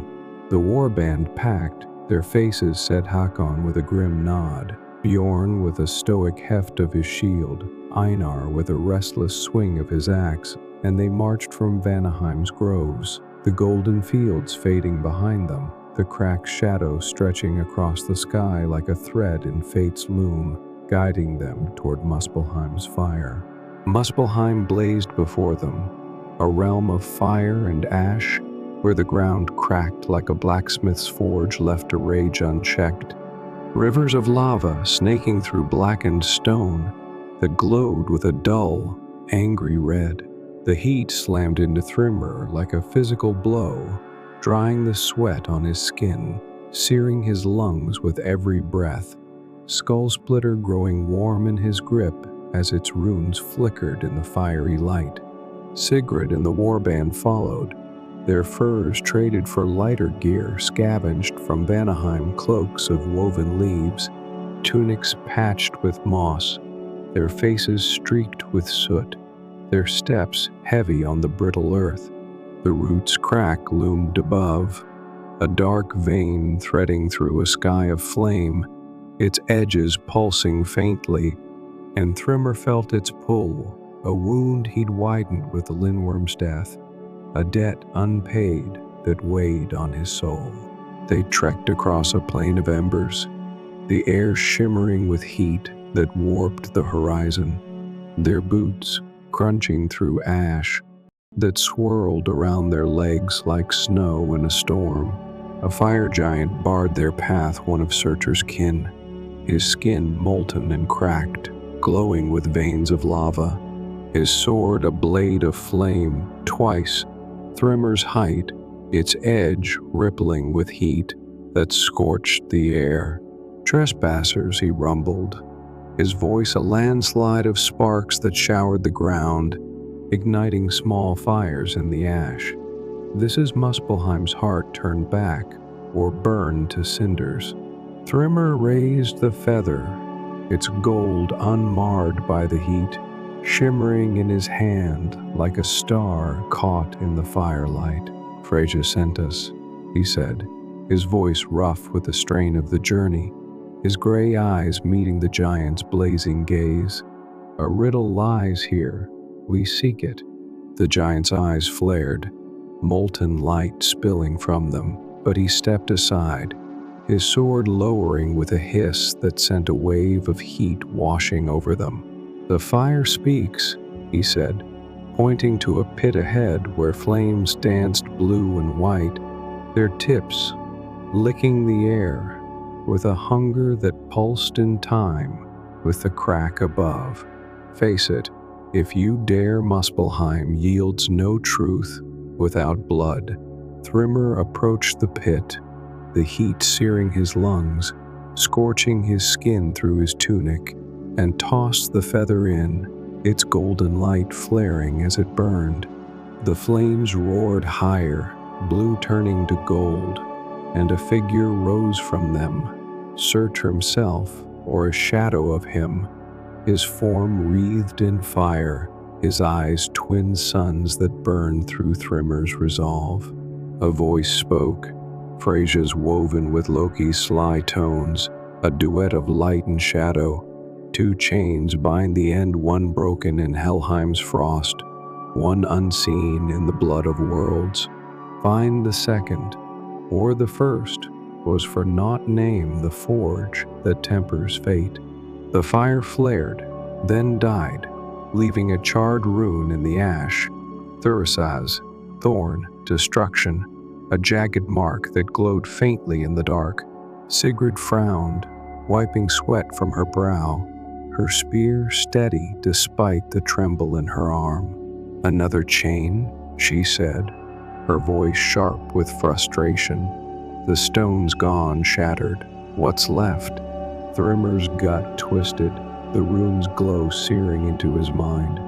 The warband packed, their faces set Hakon with a grim nod, Bjorn with a stoic heft of his shield, Einar with a restless swing of his axe, and they marched from Vanaheim's groves, the golden fields fading behind them, the cracked shadow stretching across the sky like a thread in fate's loom, guiding them toward Muspelheim's fire. Muspelheim blazed before them, a realm of fire and ash, where the ground cracked like a blacksmith's forge left to rage unchecked. Rivers of lava snaking through blackened stone that glowed with a dull, angry red. The heat slammed into Thrymr like a physical blow, drying the sweat on his skin, searing his lungs with every breath, Skullsplitter growing warm in his grip as its runes flickered in the fiery light. Sigrid and the warband followed, their furs traded for lighter gear scavenged from Vanaheim cloaks of woven leaves, tunics patched with moss, their faces streaked with soot, their steps heavy on the brittle earth. The root's crack loomed above, a dark vein threading through a sky of flame, its edges pulsing faintly, and Thrymr felt its pull, a wound he'd widened with the Lindworm's death, a debt unpaid that weighed on his soul. They trekked across a plain of embers, the air shimmering with heat that warped the horizon, their boots crunching through ash that swirled around their legs like snow in a storm. A fire giant barred their path, one of Surtur's kin, his skin molten and cracked, glowing with veins of lava, his sword a blade of flame, twice Thrymr's height, its edge rippling with heat that scorched the air. "Trespassers," he rumbled, his voice a landslide of sparks that showered the ground, igniting small fires in the ash. "This is Muspelheim's heart turned back, or burned to cinders." Thrymr raised the feather, its gold unmarred by the heat, shimmering in his hand like a star caught in the firelight. "Freyja sent us," he said, his voice rough with the strain of the journey, his gray eyes meeting the giant's blazing gaze. "A riddle lies here. We seek it." The giant's eyes flared, molten light spilling from them, but he stepped aside, his sword lowering with a hiss that sent a wave of heat washing over them. "The fire speaks," he said, pointing to a pit ahead where flames danced blue and white, their tips licking the air with a hunger that pulsed in time with the crack above. "Face it, if you dare, Muspelheim yields no truth without blood." Thrymr approached the pit, the heat searing his lungs, scorching his skin through his tunic, and tossed the feather in, its golden light flaring as it burned. The flames roared higher, blue turning to gold, and a figure rose from them, Surtur himself, or a shadow of him, his form wreathed in fire, his eyes twin suns that burned through Thrymr's resolve. A voice spoke, phrases woven with Loki's sly tones, a duet of light and shadow. "Two chains bind the end, one broken in Helheim's frost, one unseen in the blood of worlds. Find the second, or the first was for naught named the forge that tempers fate." The fire flared, then died, leaving a charred rune in the ash. Thurisaz, thorn, destruction, a jagged mark that glowed faintly in the dark. Sigrid frowned, wiping sweat from her brow, her spear steady despite the tremble in her arm. "Another chain," she said, her voice sharp with frustration. The stones gone, shattered. What's left? Thrymir's gut twisted, the rune's glow searing into his mind.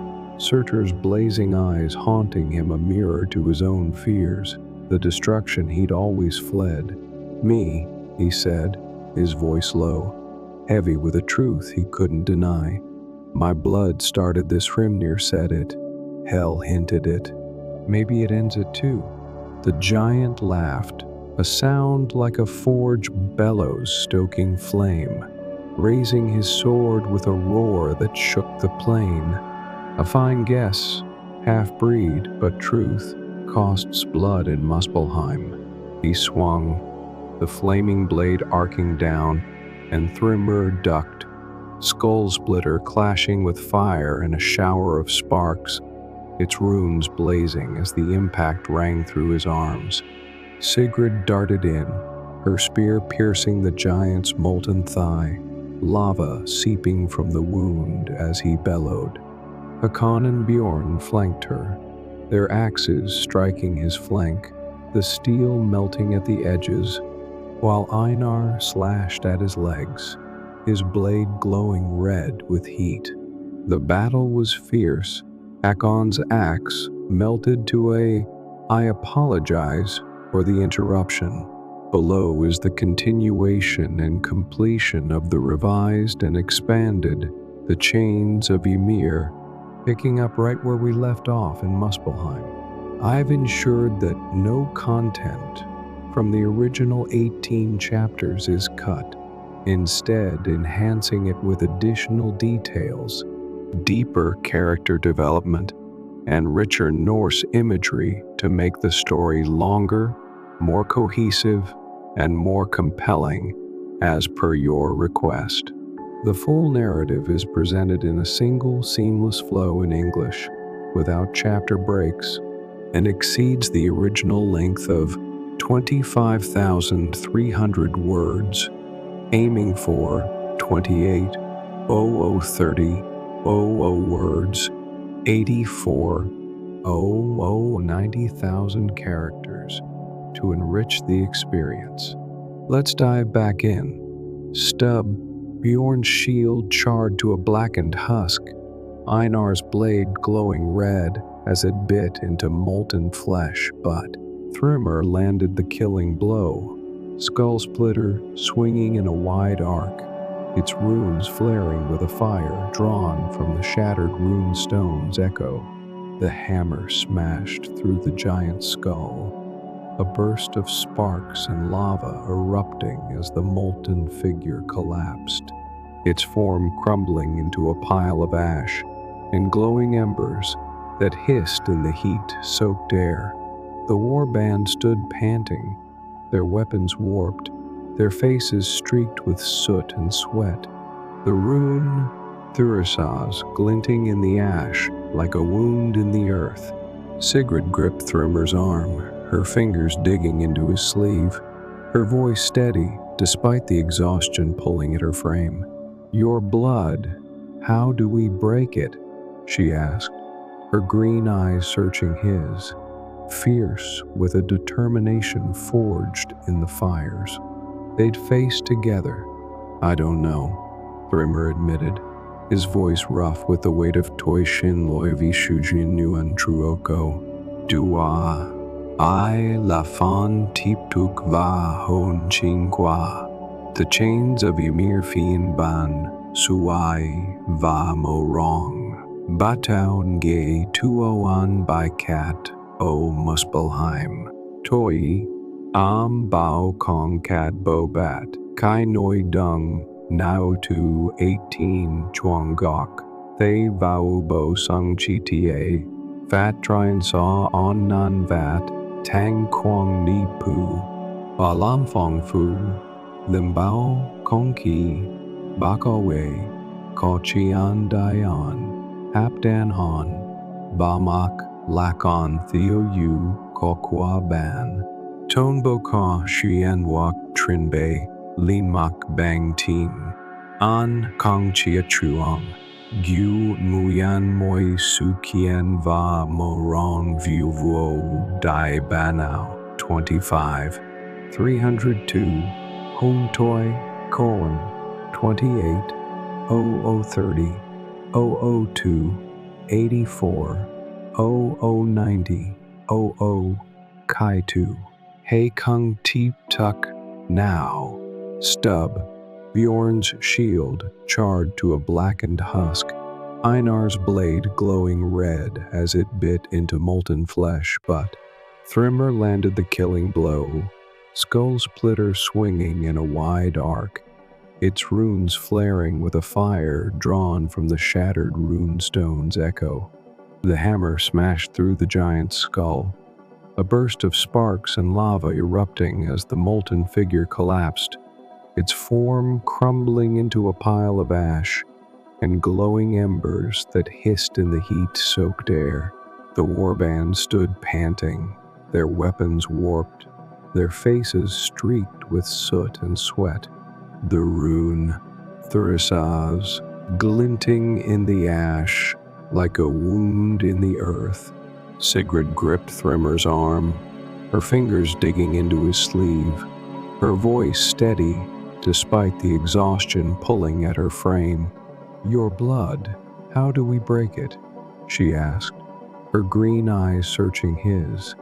Surtur's blazing eyes haunting him, a mirror to his own fears, the destruction he'd always fled. Me, he said, his voice low, heavy with a truth he couldn't deny. My blood started this, Hrimnir said it. Hell hinted it. Maybe it ends it too. The giant laughed, a sound like a forge bellows stoking flame, raising his sword with a roar that shook the plain. A fine guess, half-breed, but truth, costs blood in Muspelheim. He swung, the flaming blade arcing down, and Thrymr ducked, skull splitter clashing with fire and a shower of sparks, its runes blazing as the impact rang through his arms. Sigrid darted in, her spear piercing the giant's molten thigh, lava seeping from the wound as he bellowed. Hakon and Bjorn flanked her, their axes striking his flank, the steel melting at the edges, while Einar slashed at his legs, his blade glowing red with heat. The battle was fierce. Hakon's axe melted to a "I apologize" for the interruption. Below is the continuation and completion of the revised and expanded The Chains of Ymir, picking up right where we left off in Muspelheim. I've ensured that no content from the original 18 chapters is cut, instead enhancing it with additional details, deeper character development, and richer Norse imagery to make the story longer, more cohesive, and more compelling, as per your request. The full narrative is presented in a single seamless flow in English, without chapter breaks, and exceeds the original length of 25,300 words, aiming for 28,0030,00 words, 84,090,000 characters to enrich the experience. Let's dive back in. Stub, Bjorn's shield charred to a blackened husk, Einar's blade glowing red as it bit into molten flesh, but Thrymr landed the killing blow, skull splitter swinging in a wide arc, its runes flaring with a fire drawn from the shattered rune stone's echo. The hammer smashed through the giant's skull, a burst of sparks and lava erupting as the molten figure collapsed, its form crumbling into a pile of ash and glowing embers that hissed in the heat-soaked air. The warband stood panting, their weapons warped, their faces streaked with soot and sweat, the rune Thurisaz glinting in the ash like a wound in the earth. Sigrid gripped Thrymr's arm, her fingers digging into his sleeve, her voice steady despite the exhaustion pulling at her frame. "Your blood, how do we break it?" she asked, her green eyes searching his, fierce with a determination forged in the fires. They'd faced together. "I don't know," Thrymr admitted, his voice rough with the weight of Toishin Loivishujin Nuan Truoko. "Dua, I la fan tiptuk va hon chingqua. The chains of Ymir Fian Ban, Suai va mo wrong. Bataun gay tuoan by cat, o Muspelheim. Toi, am bao kong cat bobat, kai noi dung, nao tu 18 chuang gok. They vau bo sung chi tie, fat trine saw on nan vat, tang quang ni pu. Ba lam fong fu, lim bao kong ki, baka wei, ko chian dayan. Hap Dan Han, Bamak Lakon Theo Yu Ko Kwa Ban, Tonbo Ka Shien Wak Trinbei, Lin Mak Bang Ting, An Kong Chia Truong, Gu Muyan Moi Su Kien Va Mo Rong Vu Vuo Dai Banao, 25. 302, Homtoy, colon, 28, 0030, 002, 84, 0090, 00, Kaitu, Hei Kung Teep Tuck, now, Stub, Bjorn's shield charred to a blackened husk, Einar's blade glowing red as it bit into molten flesh, but Thrymr landed the killing blow, skull splitter swinging in a wide arc, its runes flaring with a fire drawn from the shattered runestone's echo. The hammer smashed through the giant's skull, a burst of sparks and lava erupting as the molten figure collapsed, its form crumbling into a pile of ash and glowing embers that hissed in the heat-soaked air. The warband stood panting, their weapons warped, their faces streaked with soot and sweat. The rune, Thurisaz, glinting in the ash like a wound in the earth. Sigrid gripped Thrymr's arm, her fingers digging into his sleeve, her voice steady despite the exhaustion pulling at her frame. "Your blood, how do we break it?" she asked, her green eyes searching his,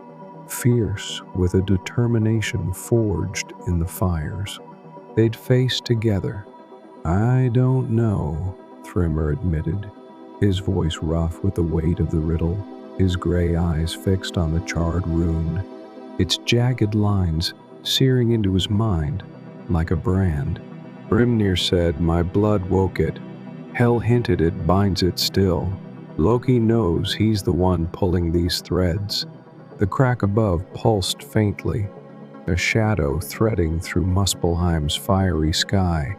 fierce with a determination forged in the fires. They'd faced together. "I don't know," Thrymr admitted, his voice rough with the weight of the riddle, his gray eyes fixed on the charred rune, its jagged lines searing into his mind like a brand. Grimnir said, "My blood woke it. Hell hinted it binds it still. Loki knows he's the one pulling these threads." The crack above pulsed faintly, a shadow threading through Muspelheim's fiery sky,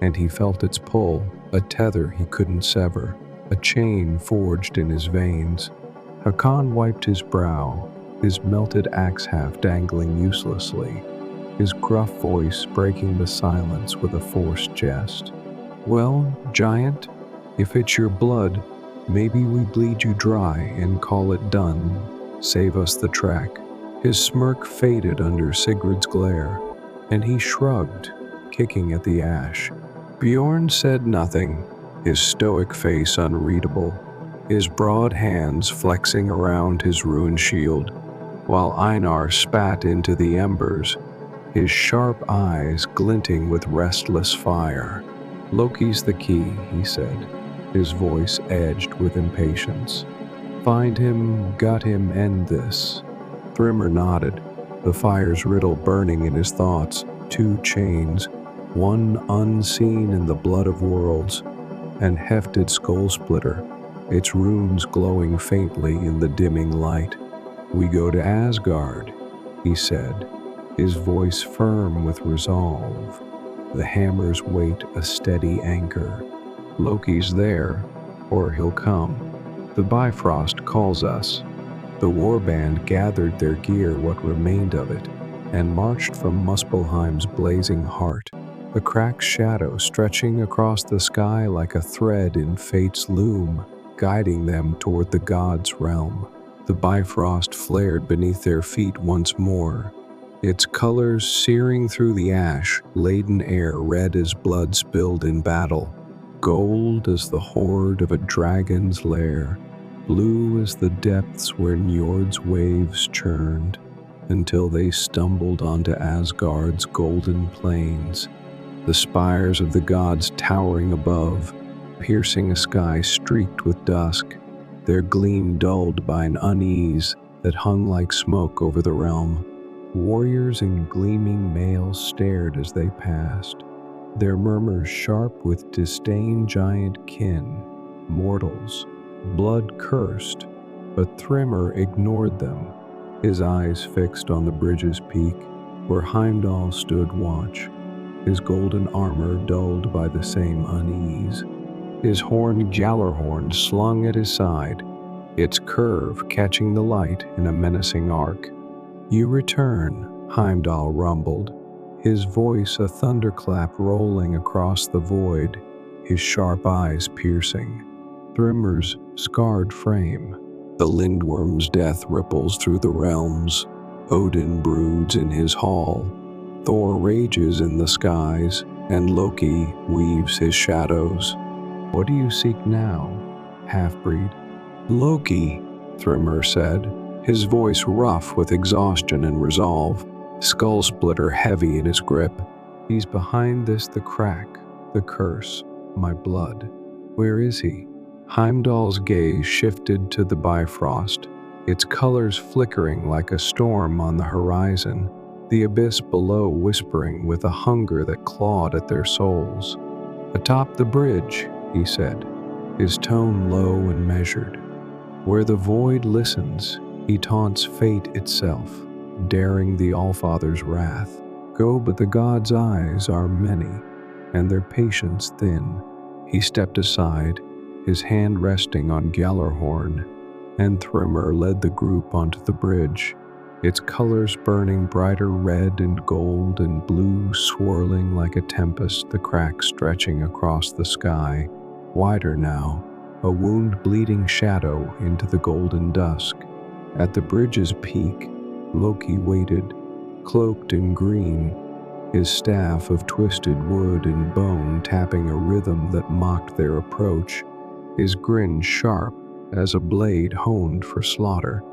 and he felt its pull, a tether he couldn't sever, a chain forged in his veins. Hakan wiped his brow, his melted axe haft dangling uselessly, his gruff voice breaking the silence with a forced jest. "Well, giant, if it's your blood, maybe we bleed you dry and call it done. Save us the trek." His smirk faded under Sigrid's glare, and he shrugged, kicking at the ash. Bjorn said nothing, his stoic face unreadable, his broad hands flexing around his rune shield, while Einar spat into the embers, his sharp eyes glinting with restless fire. "Loki's the key," he said, his voice edged with impatience. "Find him, gut him, end this." Thrymr nodded, the fire's riddle burning in his thoughts, two chains, one unseen in the blood of worlds, and hefted skull splitter, its runes glowing faintly in the dimming light. "We go to Asgard," he said, his voice firm with resolve, the hammer's weight a steady anchor. "Loki's there, or he'll come. The Bifrost calls us." The warband gathered their gear, what remained of it, and marched from Muspelheim's blazing heart, a cracked shadow stretching across the sky like a thread in fate's loom, guiding them toward the gods' realm. The Bifrost flared beneath their feet once more, its colors searing through the ash-laden air, red as blood spilled in battle, gold as the hoard of a dragon's lair, blue as the depths where Njord's waves churned, until they stumbled onto Asgard's golden plains, the spires of the gods towering above, piercing a sky streaked with dusk, their gleam dulled by an unease that hung like smoke over the realm. Warriors in gleaming mail stared as they passed, their murmurs sharp with disdain. Giant kin, mortals, blood-cursed, but Thrymr ignored them, his eyes fixed on the bridge's peak, where Heimdall stood watch, his golden armor dulled by the same unease, his horned Gjallarhorn slung at his side, its curve catching the light in a menacing arc. "You return," Heimdall rumbled, his voice a thunderclap rolling across the void, his sharp eyes piercing. Thrymr's scarred frame. The lindworm's death ripples through the realms. Odin broods in his hall, Thor rages in the skies, and Loki weaves his shadows. What do you seek now, half-breed? Loki, Thrymr said, his voice rough with exhaustion and resolve, skull splitter heavy in his grip. He's behind this, the crack, the curse, my blood. Where is he? Heimdall's gaze shifted to the Bifrost, its colors flickering like a storm on the horizon, the abyss below whispering with a hunger that clawed at their souls. Atop the bridge, he said, his tone low and measured. Where the void listens, he taunts fate itself, daring the Allfather's wrath. Go, but the gods' eyes are many, and their patience thin. He stepped aside, his hand resting on Gjallarhorn, and Thrymr led the group onto the bridge, its colors burning brighter red and gold and blue swirling like a tempest, the cracks stretching across the sky, wider now, a wound-bleeding shadow into the golden dusk. At the bridge's peak, Loki waited, cloaked in green, his staff of twisted wood and bone tapping a rhythm that mocked their approach, his grin sharp as a blade honed for slaughter.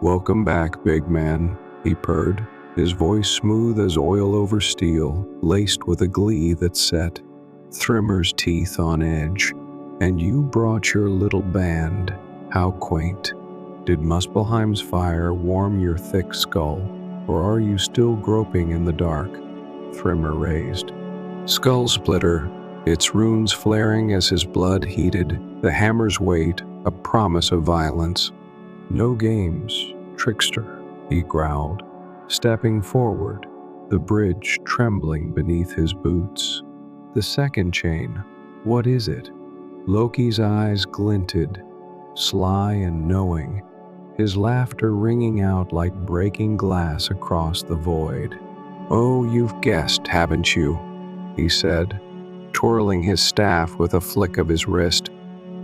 "Welcome back, big man," he purred, his voice smooth as oil over steel, laced with a glee that set Thrymr's teeth on edge. "And you brought your little band. How quaint. Did Muspelheim's fire warm your thick skull, or are you still groping in the dark?" Thrymr raised. Skull splitter, its runes flaring as his blood heated, the hammer's weight, a promise of violence. "No games, trickster," he growled, stepping forward, the bridge trembling beneath his boots. "The second chain, what is it?" Loki's eyes glinted, sly and knowing, his laughter ringing out like breaking glass across the void. "Oh, you've guessed, haven't you?" he said, twirling his staff with a flick of his wrist.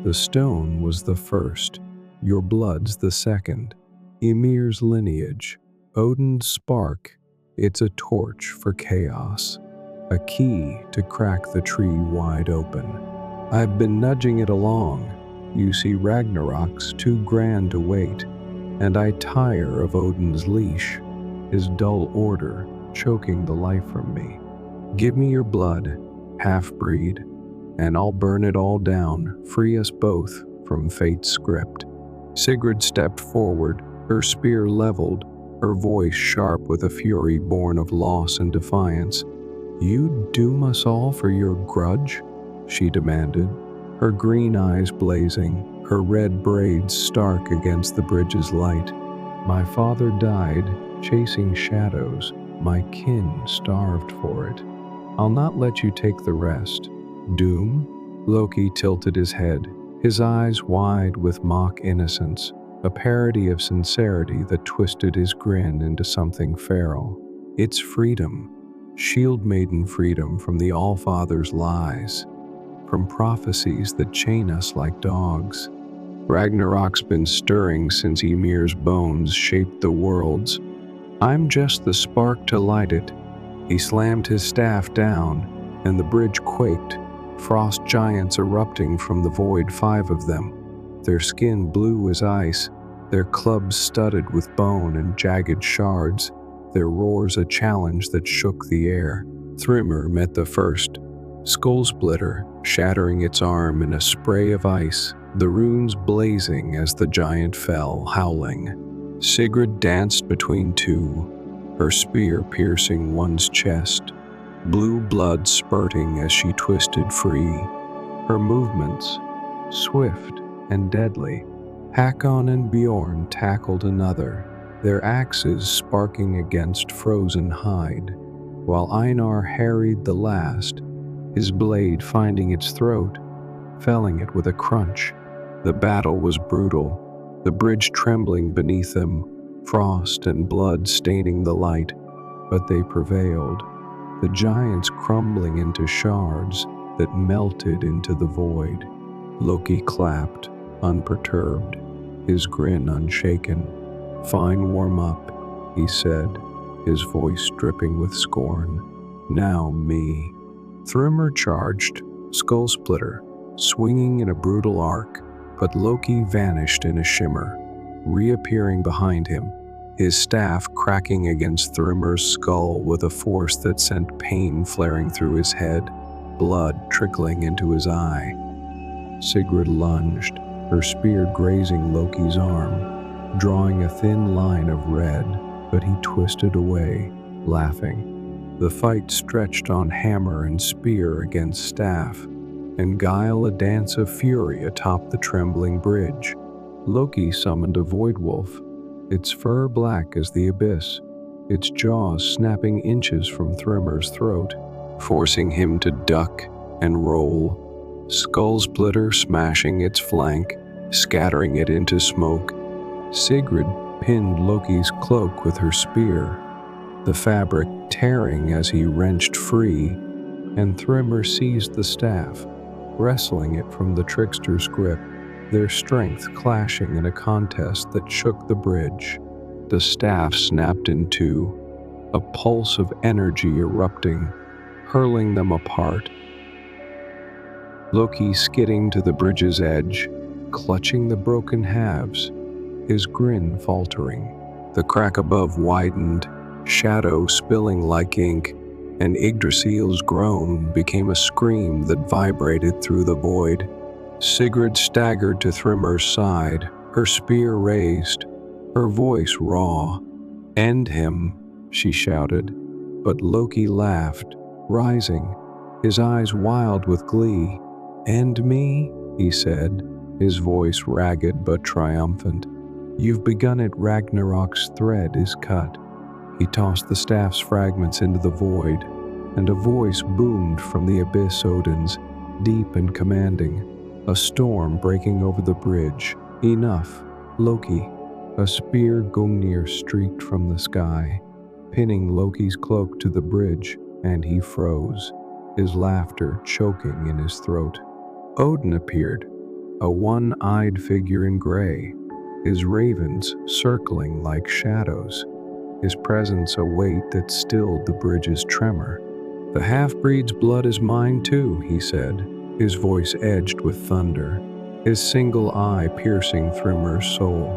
"The stone was the first, your blood's the second. Ymir's lineage, Odin's spark, it's a torch for chaos, a key to crack the tree wide open. I've been nudging it along. You see, Ragnarok's too grand to wait, and I tire of Odin's leash, his dull order choking the life from me. Give me your blood, half-breed, and I'll burn it all down, free us both from fate's script." Sigrid stepped forward, her spear leveled, her voice sharp with a fury born of loss and defiance. "You'd doom us all for your grudge?" she demanded, her green eyes blazing, her red braids stark against the bridge's light. "My father died, chasing shadows, my kin starved for it. I'll not let you take the rest." "Doom?" Loki tilted his head, his eyes wide with mock innocence, a parody of sincerity that twisted his grin into something feral. "It's freedom, shield maiden freedom from the Allfather's lies, from prophecies that chain us like dogs. Ragnarok's been stirring since Ymir's bones shaped the worlds. I'm just the spark to light it." He slammed his staff down, and the bridge quaked, frost giants erupting from the void, 5 of them, their skin blue as ice, their clubs studded with bone and jagged shards, their roars a challenge that shook the air. Thrymr met the first, skull splitter shattering its arm in a spray of ice, the runes blazing as the giant fell, howling. Sigrid danced between two, her spear piercing one's chest, blue blood spurting as she twisted free. Her movements, swift and deadly. Hakon and Bjorn tackled another, their axes sparking against frozen hide, while Einar harried the last, his blade finding its throat, felling it with a crunch. The battle was brutal, the bridge trembling beneath them, frost and blood staining the light, but they prevailed, the giants crumbling into shards that melted into the void. Loki clapped, unperturbed, his grin unshaken. "Fine warm-up," he said, his voice dripping with scorn. Now me. Thrymr charged, skull splitter, swinging in a brutal arc, but Loki vanished in a shimmer, reappearing behind him, his staff cracking against Thrymr's skull with a force that sent pain flaring through his head, blood trickling into his eye. Sigrid lunged, her spear grazing Loki's arm, drawing a thin line of red, but he twisted away, laughing. The fight stretched on hammer and spear against staff, and Guile a dance of fury atop the trembling bridge. Loki summoned a void wolf, its fur black as the abyss, its jaws snapping inches from Thrymr's throat, forcing him to duck and roll. Skull splitter smashing its flank, scattering it into smoke. Sigrid pinned Loki's cloak with her spear, the fabric tearing as he wrenched free, and Thrymr seized the staff, wrestling it from the trickster's grip, their strength clashing in a contest that shook the bridge. The staff snapped in two, a pulse of energy erupting, hurling them apart. Loki skidding to the bridge's edge, clutching the broken halves, his grin faltering. The crack above widened, shadow spilling like ink, and Yggdrasil's groan became a scream that vibrated through the void. Sigrid staggered to Thrymr's side, her spear raised, her voice raw. "End him," she shouted, but Loki laughed, rising, his eyes wild with glee. "End me?" he said, his voice ragged but triumphant. "You've begun it, Ragnarok's thread is cut." He tossed the staff's fragments into the void, and a voice boomed from the abyss Odin's, deep and commanding. A storm breaking over the bridge. "Enough, Loki." A spear Gungnir streaked from the sky, pinning Loki's cloak to the bridge, and he froze, his laughter choking in his throat. Odin appeared, a one-eyed figure in gray, his ravens circling like shadows, his presence a weight that stilled the bridge's tremor. "The half-breed's blood is mine too," he said, his voice edged with thunder, his single eye piercing Thrymr's soul.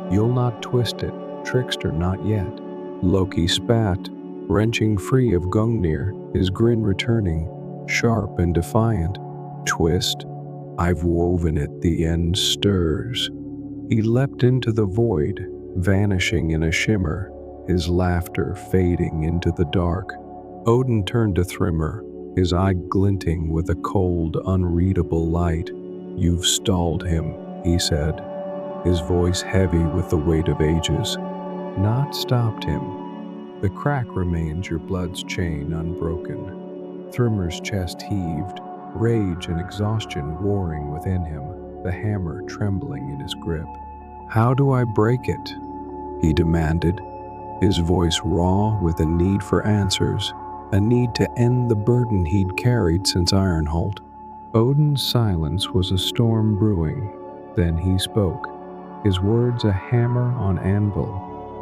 "You'll not twist it, trickster, not yet." Loki spat, wrenching free of Gungnir, his grin returning, sharp and defiant. "Twist? I've woven it, the end stirs." He leapt into the void, vanishing in a shimmer, his laughter fading into the dark. Odin turned to Thrymr, his eye glinting with a cold, unreadable light. "You've stalled him," he said, his voice heavy with the weight of ages. "Not stopped him. The crack remains your blood's chain unbroken." Thrymr's chest heaved, rage and exhaustion warring within him, the hammer trembling in his grip. "How do I break it?" he demanded, his voice raw with a need for answers, a need to end the burden he'd carried since Ironholt. Odin's silence was a storm brewing. Then he spoke, his words a hammer on anvil.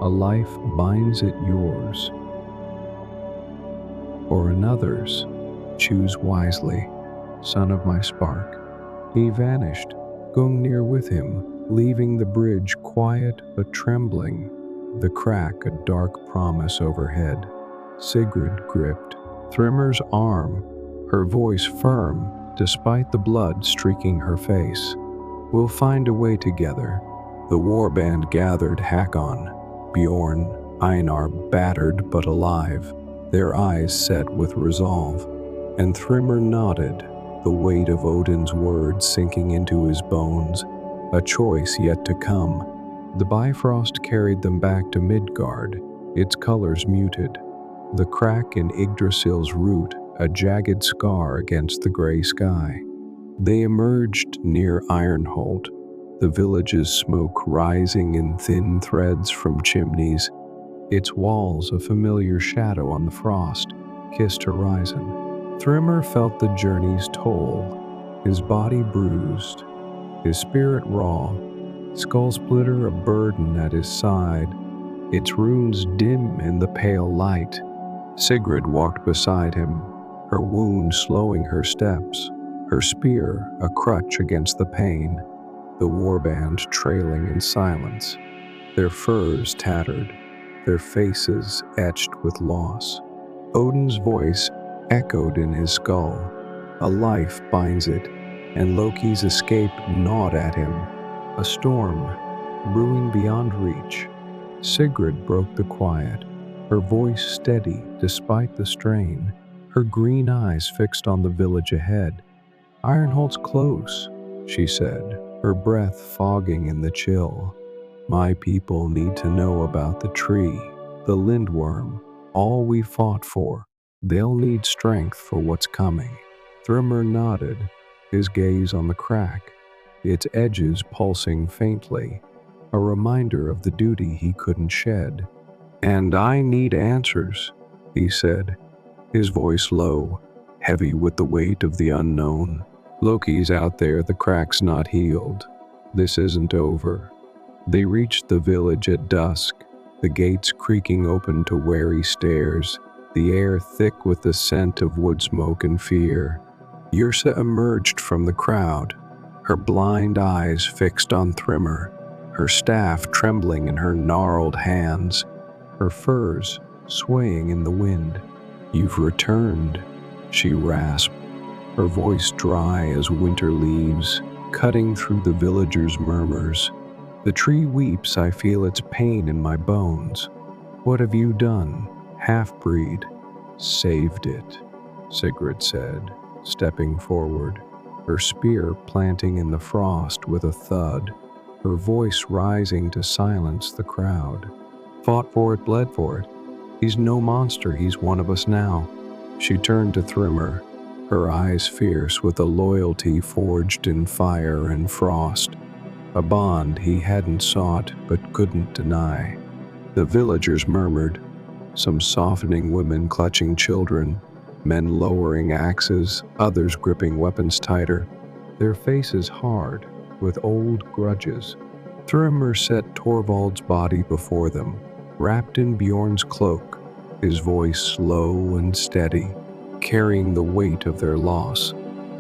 "A life binds it yours, or another's. Choose wisely, son of my spark." He vanished, Gungnir with him, leaving the bridge quiet but trembling, the crack a dark promise overhead. Sigrid gripped Thrymr's arm, her voice firm despite the blood streaking her face. "We'll find a way together." The warband gathered Hakon, Bjorn, Einar battered but alive, their eyes set with resolve. And Thrymr nodded, the weight of Odin's words sinking into his bones, a choice yet to come. The Bifrost carried them back to Midgard, its colors muted, the crack in Yggdrasil's root a jagged scar against the gray sky. They emerged near Ironholt, the village's smoke rising in thin threads from chimneys, its walls a familiar shadow on the frost-kissed horizon. Thrymr felt the journey's toll, his body bruised, his spirit raw, skull splitter a burden at his side, its runes dim in the pale light. Sigrid walked beside him, her wound slowing her steps, her spear a crutch against the pain, the warband trailing in silence, their furs tattered, their faces etched with loss. Odin's voice echoed in his skull. A life binds it, and Loki's escape gnawed at him. A storm, brewing beyond reach. Sigrid broke the quiet, her voice steady despite the strain, her green eyes fixed on the village ahead. "Ironholt's close," she said, her breath fogging in the chill. "My people need to know about the tree, the lindworm, all we fought for. They'll need strength for what's coming." Thrymr nodded, his gaze on the crack, its edges pulsing faintly, a reminder of the duty he couldn't shed. "And I need answers," he said, his voice low, heavy with the weight of the unknown. "Loki's out there, the crack's not healed. This isn't over." They reached the village at dusk, the gates creaking open to wary stares, the air thick with the scent of wood smoke and fear. Yrsa emerged from the crowd, her blind eyes fixed on Thrymr, her staff trembling in her gnarled hands, her furs swaying in the wind. "You've returned," she rasped, her voice dry as winter leaves, cutting through the villagers' murmurs. "The tree weeps, I feel its pain in my bones. What have you done, half-breed?" "Saved it," Sigrid said, stepping forward, her spear planting in the frost with a thud, her voice rising to silence the crowd. "Fought for it, bled for it. He's no monster, he's one of us now." She turned to Thrymr, her eyes fierce with a loyalty forged in fire and frost, a bond he hadn't sought but couldn't deny. The villagers murmured, some softening women clutching children, men lowering axes, others gripping weapons tighter, their faces hard with old grudges. Thrymr set Torvald's body before them, wrapped in Bjorn's cloak, his voice slow and steady, carrying the weight of their loss.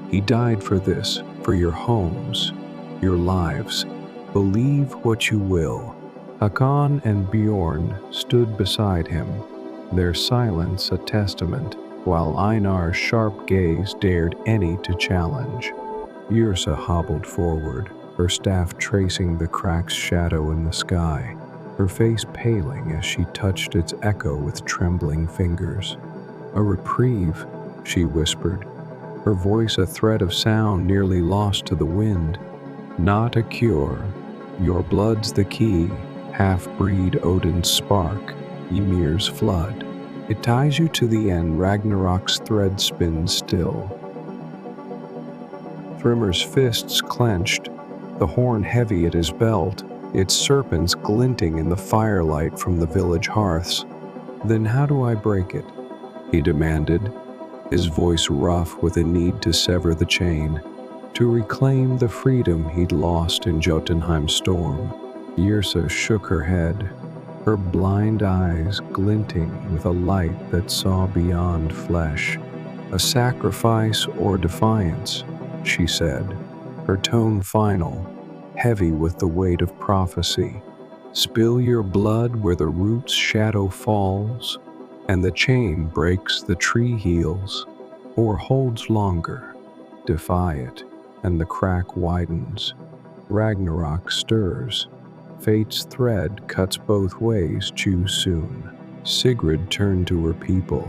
"He died for this, for your homes, your lives. Believe what you will." Hakon and Bjorn stood beside him, their silence a testament, while Einar's sharp gaze dared any to challenge. Yrsa hobbled forward, her staff tracing the crack's shadow in the sky, her face paling as she touched its echo with trembling fingers. "A reprieve," she whispered, her voice a thread of sound nearly lost to the wind. "Not a cure. Your blood's the key, half-breed Odin's spark, Ymir's flood. It ties you to the end, Ragnarok's thread spins still." Thrymr's fists clenched, the horn heavy at his belt, its serpents glinting in the firelight from the village hearths. "Then how do I break it?" he demanded, his voice rough with a need to sever the chain, to reclaim the freedom he'd lost in Jotunheim's storm. Yrsa shook her head, her blind eyes glinting with a light that saw beyond flesh. "A sacrifice or defiance," she said, her tone final, heavy with the weight of prophecy. "Spill your blood where the root's shadow falls, and the chain breaks, the tree heals, or holds longer. Defy it, and the crack widens. Ragnarok stirs. Fate's thread cuts both ways, choose soon." Sigrid turned to her people,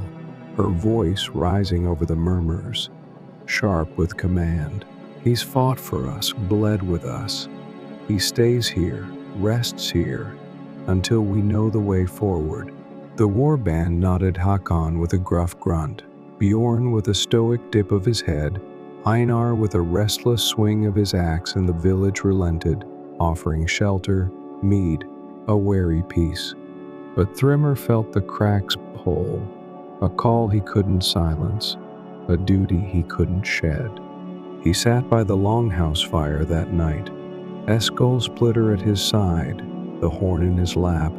her voice rising over the murmurs, sharp with command. "He's fought for us, bled with us. He stays here, rests here, until we know the way forward." The warband nodded Hakon with a gruff grunt, Bjorn with a stoic dip of his head, Einar with a restless swing of his axe, and the village relented, offering shelter, mead, a wary peace. But Thrymr felt the cracks pull, a call he couldn't silence, a duty he couldn't shed. He sat by the longhouse fire that night, Eskull splitter at his side, the horn in his lap,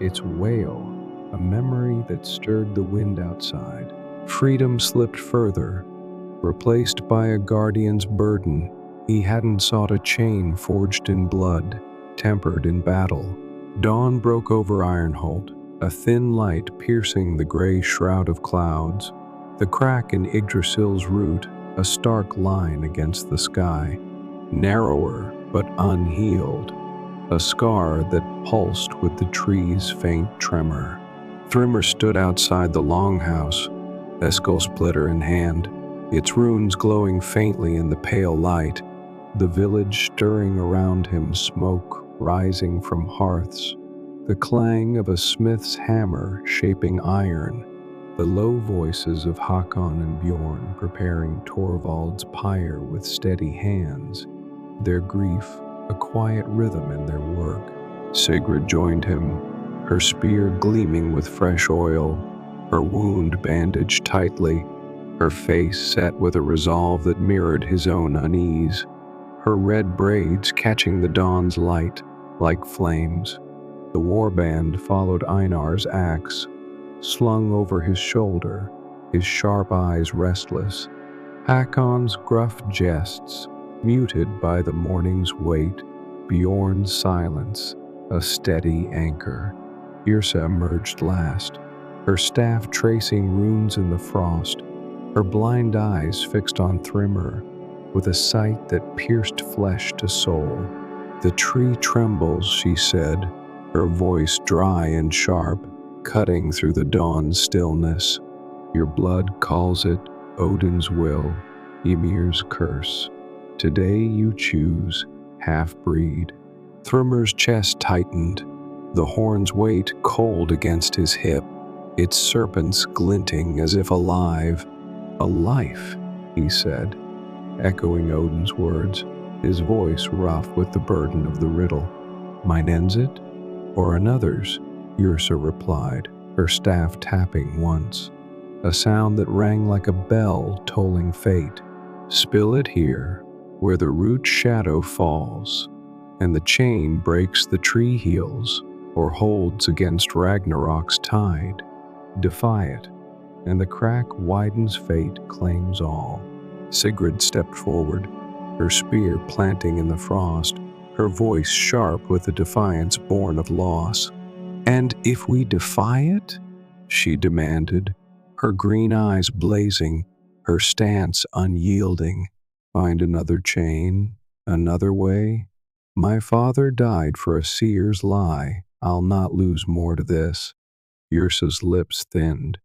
its wail, a memory that stirred the wind outside. Freedom slipped further, replaced by a guardian's burden. He hadn't sought a chain forged in blood, tempered in battle. Dawn broke over Ironhold, a thin light piercing the gray shroud of clouds. The crack in Yggdrasil's root, a stark line against the sky, narrower but unhealed, a scar that pulsed with the tree's faint tremor. Thrymr stood outside the longhouse, Eskel splitter in hand, its runes glowing faintly in the pale light, the village stirring around him, smoke rising from hearths, the clang of a smith's hammer shaping iron, the low voices of Hakon and Bjorn preparing Torvald's pyre with steady hands, their grief a quiet rhythm in their work. Sigrid joined him, her spear gleaming with fresh oil, her wound bandaged tightly, her face set with a resolve that mirrored his own unease, her red braids catching the dawn's light like flames. The warband followed Einar's axe, slung over his shoulder, his sharp eyes restless. Hakon's gruff jests, muted by the morning's weight, Bjorn's silence, a steady anchor. Yrsa emerged last, her staff tracing runes in the frost, her blind eyes fixed on Thrymr with a sight that pierced flesh to soul. "The tree trembles," she said, her voice dry and sharp, cutting through the dawn's stillness. "Your blood calls it Odin's will, Ymir's curse. Today you choose half-breed." Thrymr's chest tightened, the horn's weight cold against his hip, its serpents glinting as if alive. "A life," he said, echoing Odin's words, his voice rough with the burden of the riddle. "Mine ends it, or another's?" Yrsa replied, her staff tapping once, a sound that rang like a bell tolling fate. "Spill it here, where the root shadow falls, and the chain breaks the tree heals, or holds against Ragnarok's tide. Defy it, and the crack widens, fate claims all." Sigrid stepped forward, her spear planting in the frost, her voice sharp with the defiance born of loss. "And if we defy it?" she demanded, her green eyes blazing, her stance unyielding. "Find another chain, another way? My father died for a seer's lie. I'll not lose more to this." Yrsa's lips thinned,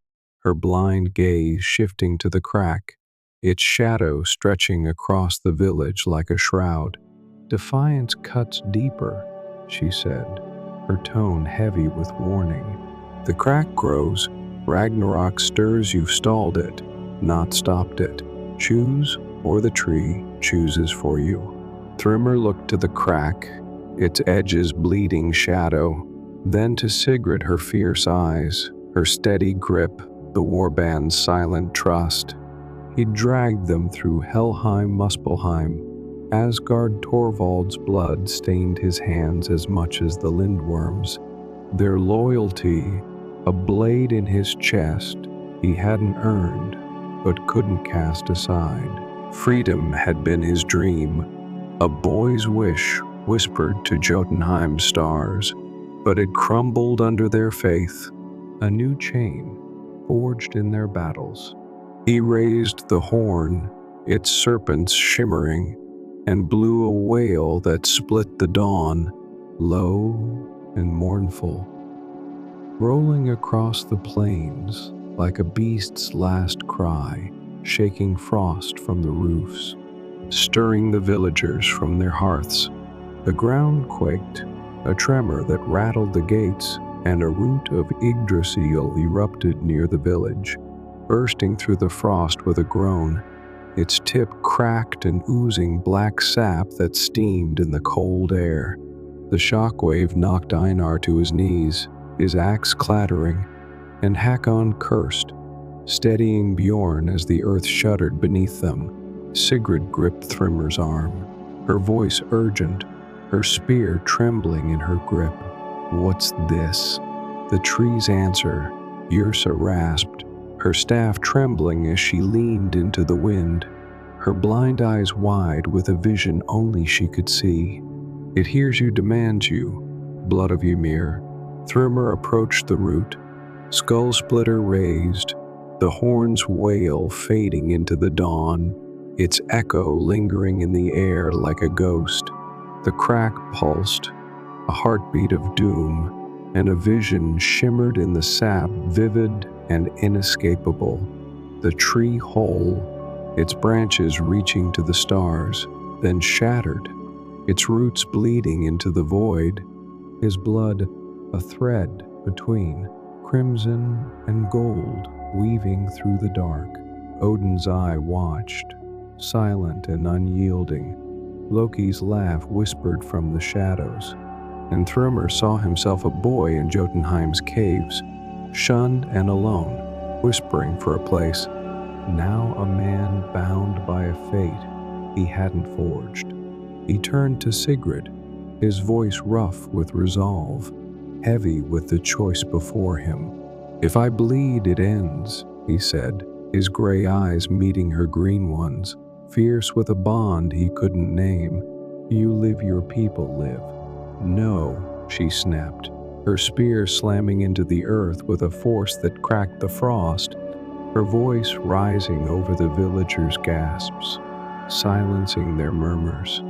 her blind gaze shifting to the crack, its shadow stretching across the village like a shroud. "Defiance cuts deeper," she said, her tone heavy with warning. "The crack grows. Ragnarok stirs, you've stalled it, not stopped it. Choose, or the tree chooses for you." Thrymr looked to the crack, its edges bleeding shadow, then to Sigrid, her fierce eyes, her steady grip, the warband's silent trust. He dragged them through Helheim Muspelheim. Asgard Torvald's blood stained his hands as much as the lindworm's. Their loyalty, a blade in his chest he hadn't earned, but couldn't cast aside. Freedom had been his dream, a boy's wish whispered to Jotunheim's stars, but it crumbled under their faith, a new chain forged in their battles. He raised the horn, its serpents shimmering, and blew a wail that split the dawn, low and mournful, rolling across the plains like a beast's last cry, shaking frost from the roofs, stirring the villagers from their hearths. The ground quaked, a tremor that rattled the gates, and a root of Yggdrasil erupted near the village, bursting through the frost with a groan, its tip cracked and oozing black sap that steamed in the cold air. The shockwave knocked Einar to his knees, his axe clattering, and Hakon cursed, steadying Bjorn as the earth shuddered beneath them. Sigrid gripped Thrymr's arm, her voice urgent, her spear trembling in her grip. "What's this?" The tree's answer, Yrsa rasped, her staff trembling as she leaned into the wind, her blind eyes wide with a vision only she could see. It hears you, demands you, blood of Ymir. Thrymr approached the root, skull splitter raised, the horn's wail fading into the dawn, its echo lingering in the air like a ghost. The crack pulsed, a heartbeat of doom, and a vision shimmered in the sap, vivid and inescapable. The tree whole, its branches reaching to the stars, then shattered, its roots bleeding into the void, his blood a thread between crimson and gold weaving through the dark. Odin's eye watched, silent and unyielding. Loki's laugh whispered from the shadows, and Thrymr saw himself a boy in Jotunheim's caves, shunned and alone, whispering for a place. Now a man bound by a fate he hadn't forged. He turned to Sigrid, his voice rough with resolve, heavy with the choice before him. "If I bleed, it ends," he said, his gray eyes meeting her green ones, fierce with a bond he couldn't name. "You live, your people live." "No," she snapped, her spear slamming into the earth with a force that cracked the frost, her voice rising over the villagers' gasps, silencing their murmurs.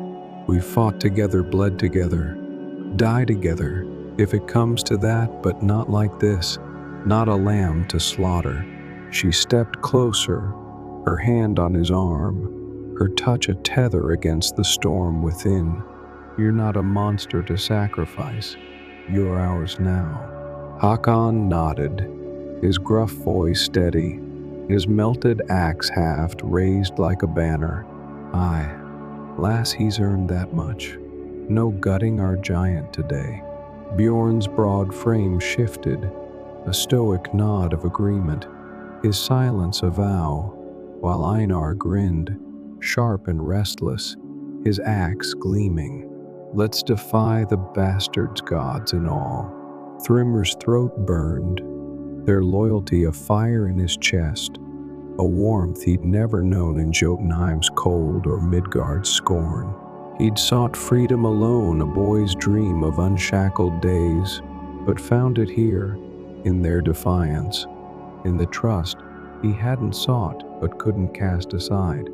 "We fought together, bled together, die together, if it comes to that, but not like this, not a lamb to slaughter." She stepped closer, her hand on his arm, her touch a tether against the storm within. "You're not a monster to sacrifice. You're ours now." Hakon nodded, his gruff voice steady, his melted axe haft raised like a banner. "Aye, lass, he's earned that much. No gutting our giant today." Bjorn's broad frame shifted, a stoic nod of agreement, his silence a vow, while Einar grinned, sharp and restless, his axe gleaming. "Let's defy the bastards, gods and all." Thrymr's throat burned, their loyalty a fire in his chest, a warmth he'd never known in Jotunheim's cold or Midgard's scorn. He'd sought freedom alone, a boy's dream of unshackled days, but found it here, in their defiance, in the trust he hadn't sought but couldn't cast aside.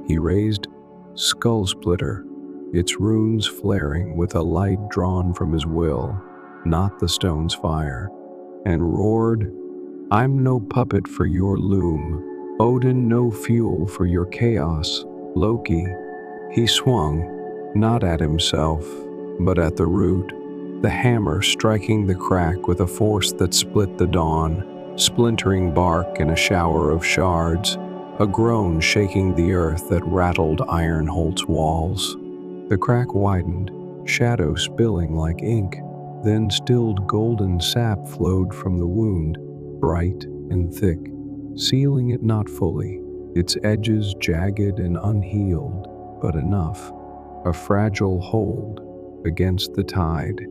He raised Skull Splitter, its runes flaring with a light drawn from his will, not the stone's fire, and roared, "I'm no puppet for your loom, Odin no fuel for your chaos, Loki." He swung, not at himself, but at the root, the hammer striking the crack with a force that split the dawn, splintering bark in a shower of shards, a groan shaking the earth that rattled Ironholt's walls. The crack widened, shadow spilling like ink, then stilled golden sap flowed from the wound, bright and thick, sealing it not fully, its edges jagged and unhealed, but enough. A fragile hold against the tide.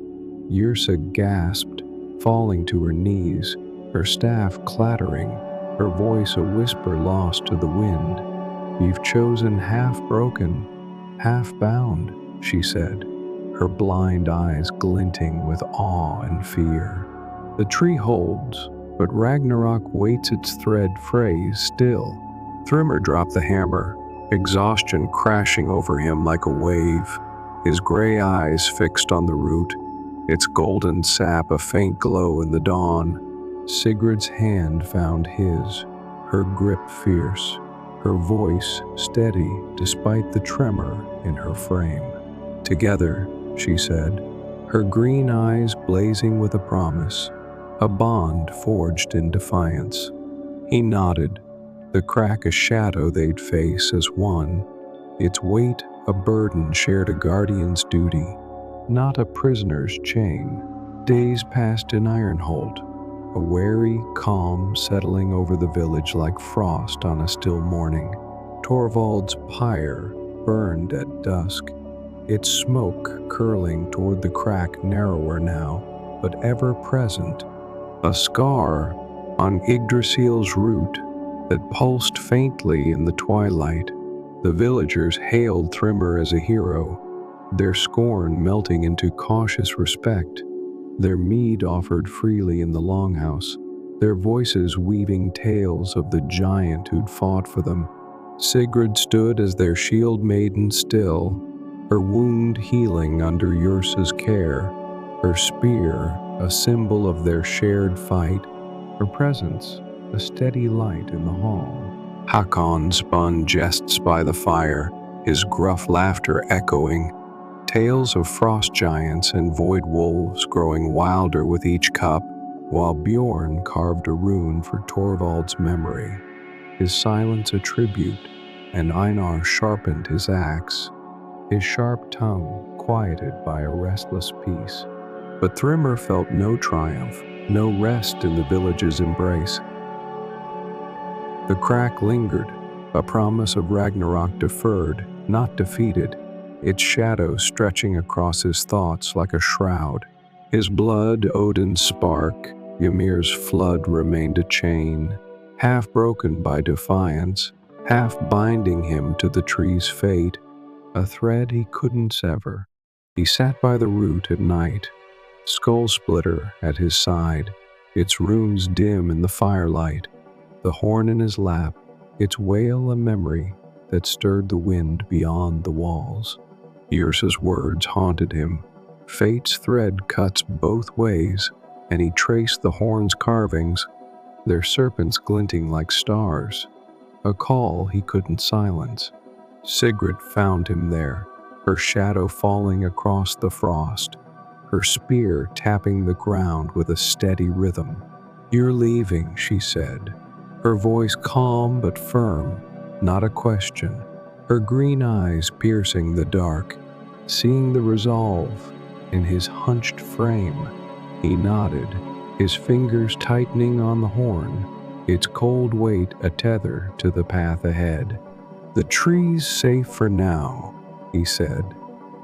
Yrsa gasped, falling to her knees, her staff clattering, her voice a whisper lost to the wind. "You've chosen half broken, half bound," she said, her blind eyes glinting with awe and fear. "The tree holds, but Ragnarok waits its thread frays still." Thrymr dropped the hammer, exhaustion crashing over him like a wave, his gray eyes fixed on the root, its golden sap a faint glow in the dawn. Sigrid's hand found his, her grip fierce, her voice steady despite the tremor in her frame. "Together," she said, her green eyes blazing with a promise, a bond forged in defiance. He nodded, the crack a shadow they'd face as one, its weight a burden shared, a guardian's duty, not a prisoner's chain. Days passed in Ironholt, a wary calm settling over the village like frost on a still morning. Torvald's pyre burned at dusk, its smoke curling toward the crack narrower now, but ever present, a scar on Yggdrasil's root that pulsed faintly in the twilight. The villagers hailed Thrymr as a hero, their scorn melting into cautious respect, their mead offered freely in the longhouse, their voices weaving tales of the giant who'd fought for them. Sigrid stood as their shield maiden still, her wound healing under Yrsa's care, her spear a symbol of their shared fight, her presence a steady light in the hall. Hakon spun jests by the fire, his gruff laughter echoing, tales of frost giants and void wolves growing wilder with each cup, while Bjorn carved a rune for Torvald's memory, his silence a tribute, and Einar sharpened his axe, his sharp tongue quieted by a restless peace. But Thrymr felt no triumph, no rest in the village's embrace. The crack lingered, a promise of Ragnarok deferred, not defeated, its shadow stretching across his thoughts like a shroud. His blood, Odin's spark, Ymir's flood remained a chain, half broken by defiance, half binding him to the tree's fate, a thread he couldn't sever. He sat by the root at night, skull splitter at his side, its runes dim in the firelight, the horn in his lap, its wail a memory that stirred the wind beyond the walls. Yrsa's words haunted him. Fate's thread cuts both ways, and he traced the horn's carvings, their serpents glinting like stars, a call he couldn't silence. Sigrid found him there, her shadow falling across the frost, her spear tapping the ground with a steady rhythm. "You're leaving," she said, her voice calm but firm, not a question, her green eyes piercing the dark. Seeing the resolve in his hunched frame, he nodded, his fingers tightening on the horn, its cold weight a tether to the path ahead. "The tree's safe for now," he said,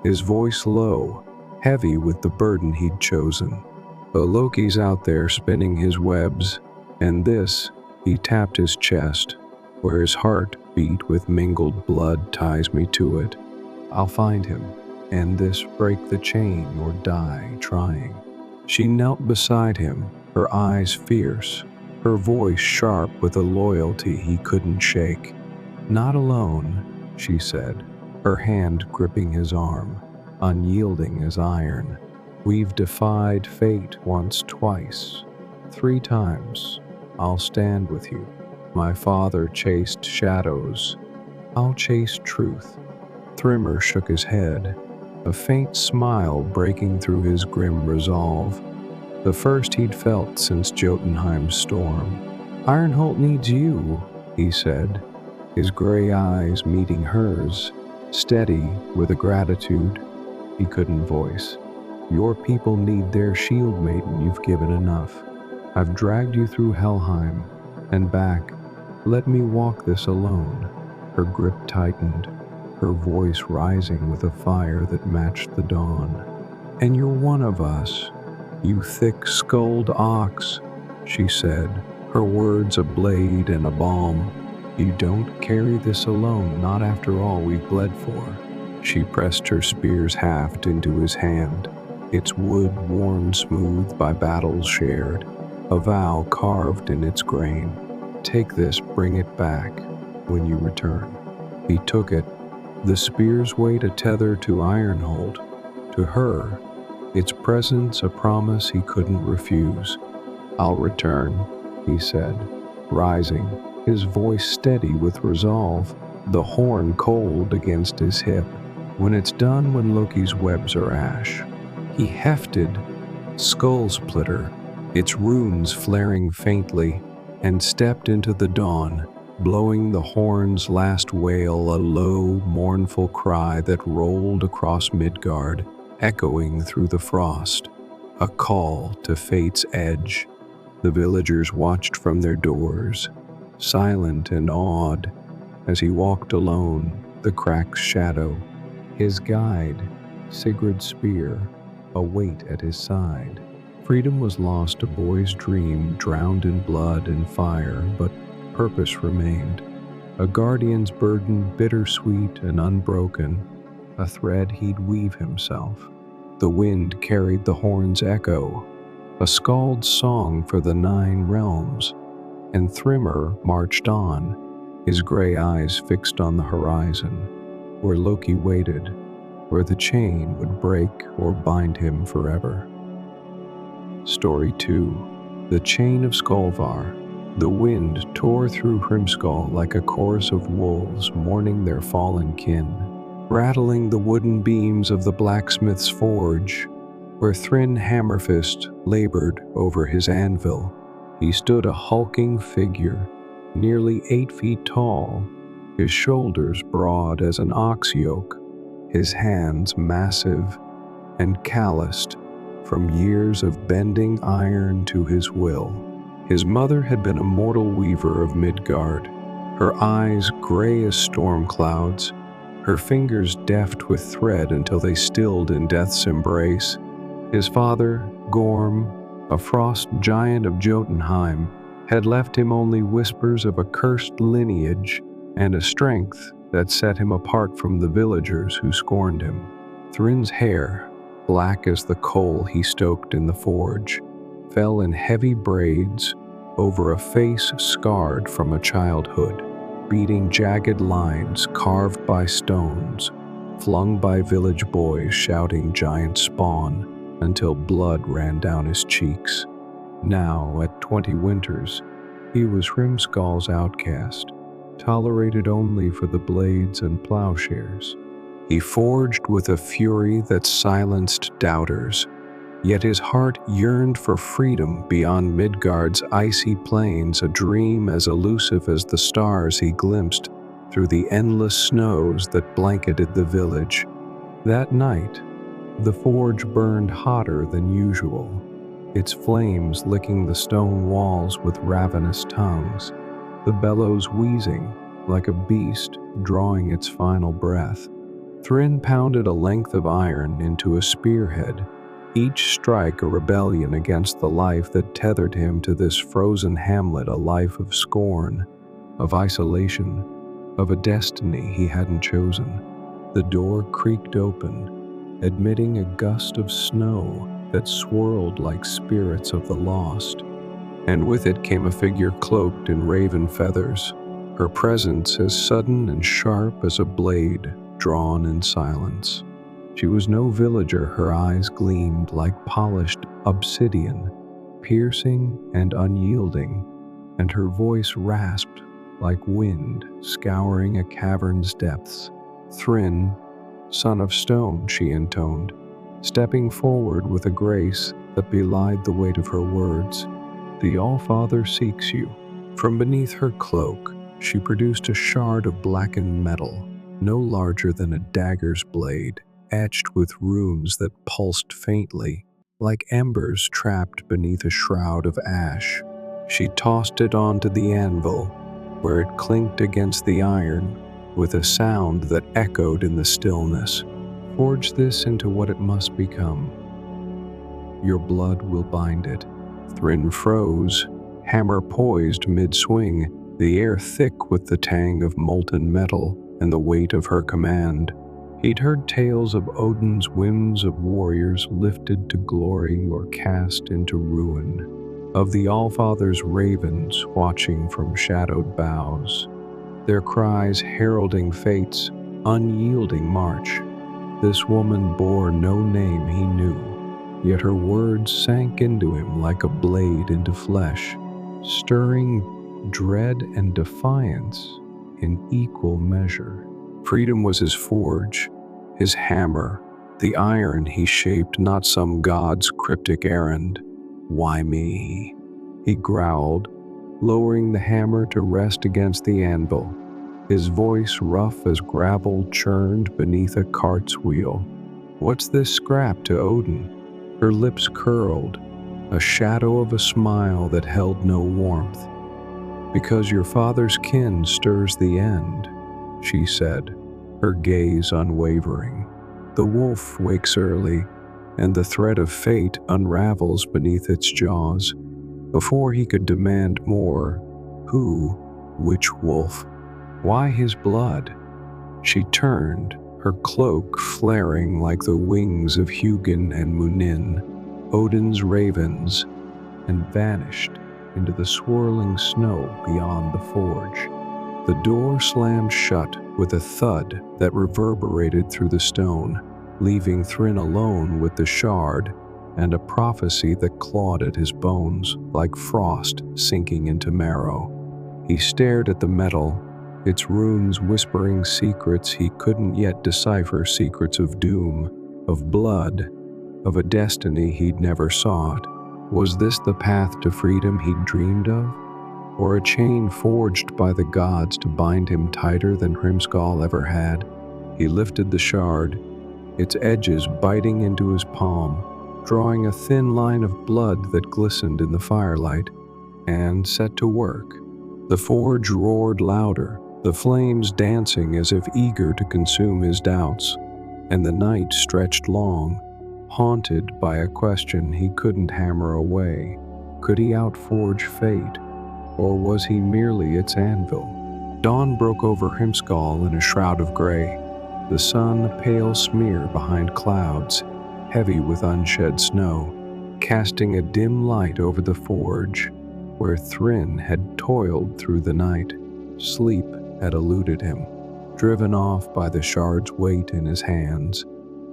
his voice low, heavy with the burden he'd chosen. "But Loki's out there spinning his webs, and this," he tapped his chest, "where his heart beat with mingled blood ties me to it. I'll find him, and this break the chain or die trying." She knelt beside him, her eyes fierce, her voice sharp with a loyalty he couldn't shake. "Not alone," she said, her hand gripping his arm, unyielding as iron. "We've defied fate once, twice, 3 times. I'll stand with you. My father chased shadows. I'll chase truth." Thrymr shook his head, a faint smile breaking through his grim resolve, the first he'd felt since Jotunheim's storm. "Ironholt needs you," he said, his gray eyes meeting hers, steady with a gratitude he couldn't voice. "Your people need their shield maiden. You've given enough. I've dragged you through Helheim and back. Let me walk this alone." Her grip tightened, her voice rising with a fire that matched the dawn. "And you're one of us, you thick-skulled ox," she said, her words a blade and a balm. "You don't carry this alone, not after all we've bled for." She pressed her spear's haft into his hand, its wood worn smooth by battles shared, a vow carved in its grain. "Take this, bring it back when you return." He took it, the spear's weight a tether to Ironholt, to her, its presence a promise he couldn't refuse. "I'll return," he said, rising, his voice steady with resolve, the horn cold against his hip. "When it's done, when Loki's webs are ash." He hefted Skull Splitter, its runes flaring faintly, and stepped into the dawn, blowing the horn's last wail, a low, mournful cry that rolled across Midgard, echoing through the frost, a call to fate's edge. The villagers watched from their doors, silent and awed, as he walked alone, the crack's shadow, his guide, Sigurd's spear, a weight at his side. Freedom was lost, a boy's dream, drowned in blood and fire, but purpose remained. A guardian's burden, bittersweet and unbroken, a thread he'd weave himself. The wind carried the horn's echo, a skald's song for the 9 realms, and Thrymr marched on, his gray eyes fixed on the horizon, where Loki waited, where the chain would break or bind him forever. Story 2. The Chain of Skolvar. The wind tore through Hrimskal like a chorus of wolves mourning their fallen kin, rattling the wooden beams of the blacksmith's forge, where Thrym Hammerfist labored over his anvil. He stood a hulking figure, nearly 8 feet tall, his shoulders broad as an ox yoke, his hands massive and calloused from years of bending iron to his will. His mother had been a mortal weaver of Midgard, her eyes gray as storm clouds, her fingers deft with thread until they stilled in death's embrace. His father, Gorm, a frost giant of Jotunheim, had left him only whispers of a cursed lineage and a strength that set him apart from the villagers who scorned him. Thrym's hair, black as the coal he stoked in the forge, fell in heavy braids over a face scarred from a childhood, beating jagged lines carved by stones, flung by village boys shouting giant spawn until blood ran down his cheeks. Now, at 20 winters, he was Hrimskal's outcast, tolerated only for the blades and plowshares. He forged with a fury that silenced doubters, yet his heart yearned for freedom beyond Midgard's icy plains, a dream as elusive as the stars he glimpsed through the endless snows that blanketed the village. That night, the forge burned hotter than usual, its flames licking the stone walls with ravenous tongues, the bellows wheezing like a beast drawing its final breath. Thrym pounded a length of iron into a spearhead, each strike a rebellion against the life that tethered him to this frozen hamlet, a life of scorn, of isolation, of a destiny he hadn't chosen. The door creaked open, admitting a gust of snow that swirled like spirits of the lost, and with it came a figure cloaked in raven feathers, her presence as sudden and sharp as a blade drawn in silence. She was no villager, her eyes gleamed like polished obsidian, piercing and unyielding, and her voice rasped like wind scouring a cavern's depths. Thrym, son of stone, she intoned, stepping forward with a grace that belied the weight of her words. The Allfather seeks you. From beneath her cloak, she produced a shard of blackened metal, no larger than a dagger's blade, etched with runes that pulsed faintly, like embers trapped beneath a shroud of ash. She tossed it onto the anvil, where it clinked against the iron with a sound that echoed in the stillness. Forge this into what it must become. Your blood will bind it. Thrym froze, hammer poised mid-swing, the air thick with the tang of molten metal and the weight of her command. He'd heard tales of Odin's whims, of warriors lifted to glory or cast into ruin, of the Allfather's ravens watching from shadowed boughs, their cries heralding fate's unyielding march. This woman bore no name he knew, yet her words sank into him like a blade into flesh, stirring dread and defiance in equal measure. Freedom was his forge, his hammer, the iron he shaped, not some god's cryptic errand. Why me? He growled, lowering the hammer to rest against the anvil, his voice rough as gravel churned beneath a cart's wheel. What's this scrap to Odin? Her lips curled, a shadow of a smile that held no warmth. Because your father's kin stirs the end, she said, her gaze unwavering. The wolf wakes early, and the thread of fate unravels beneath its jaws. Before he could demand more, who, which wolf, why his blood? She turned, her cloak flaring like the wings of Hugin and Munin, Odin's ravens, and vanished into the swirling snow beyond the forge. The door slammed shut with a thud that reverberated through the stone, leaving Thryn alone with the shard and a prophecy that clawed at his bones like frost sinking into marrow. He stared at the metal, its runes whispering secrets he couldn't yet decipher, secrets of doom, of blood, of a destiny he'd never sought. Was this the path to freedom he'd dreamed of? Or a chain forged by the gods to bind him tighter than Hrimskal ever had? He lifted the shard, its edges biting into his palm, drawing a thin line of blood that glistened in the firelight, and set to work. The forge roared louder, the flames dancing as if eager to consume his doubts, and the night stretched long, haunted by a question he couldn't hammer away. Could he outforge fate, or was he merely its anvil? Dawn broke over Hrimskal in a shroud of gray, the sun a pale smear behind clouds, heavy with unshed snow, casting a dim light over the forge, where Thryn had toiled through the night. Sleep had eluded him, driven off by the shard's weight in his hands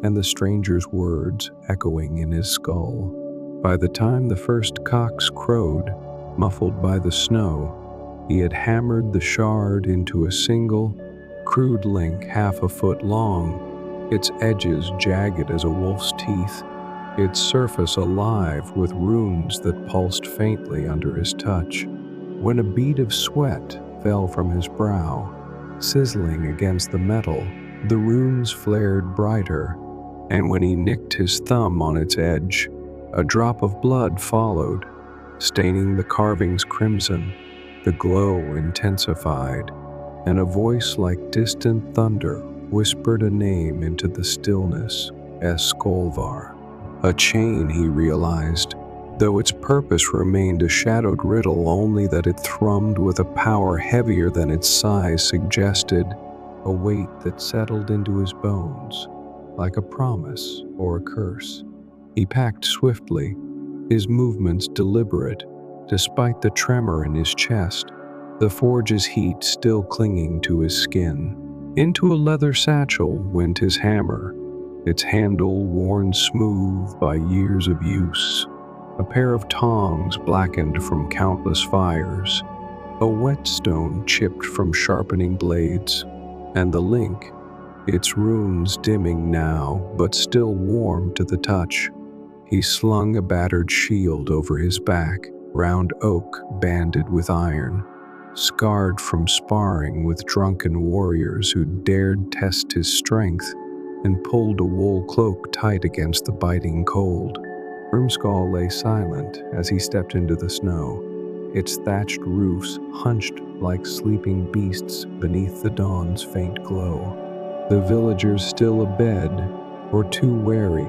and the stranger's words echoing in his skull. By the time the first cocks crowed, muffled by the snow, he had hammered the shard into a single, crude link half a foot long, its edges jagged as a wolf's teeth, its surface alive with runes that pulsed faintly under his touch. When a bead of sweat fell from his brow, sizzling against the metal, the runes flared brighter, and when he nicked his thumb on its edge, a drop of blood followed, staining the carvings crimson. The glow intensified, and a voice like distant thunder whispered a name into the stillness, Skolvar. A chain, he realized, though its purpose remained a shadowed riddle, only that it thrummed with a power heavier than its size suggested, a weight that settled into his bones, like a promise or a curse. He packed swiftly, his movements deliberate, despite the tremor in his chest, the forge's heat still clinging to his skin. Into a leather satchel went his hammer, its handle worn smooth by years of use, a pair of tongs blackened from countless fires, a whetstone chipped from sharpening blades, and the link, its runes dimming now but still warm to the touch. He slung a battered shield over his back, round oak banded with iron, scarred from sparring with drunken warriors who dared test his strength, and pulled a wool cloak tight against the biting cold. Hrimskal lay silent as he stepped into the snow, its thatched roofs hunched like sleeping beasts beneath the dawn's faint glow. The villagers still abed, or too wary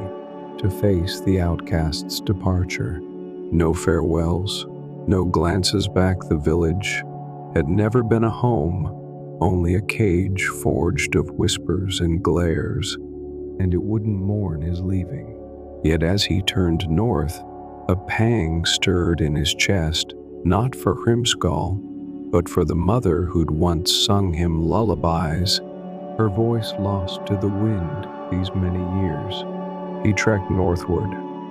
to face the outcast's departure. No farewells, no glances back. The village had never been a home, only a cage forged of whispers and glares, and it wouldn't mourn his leaving. Yet as he turned north, a pang stirred in his chest, not for Hrimskal, but for the mother who'd once sung him lullabies, her voice lost to the wind these many years. He trekked northward,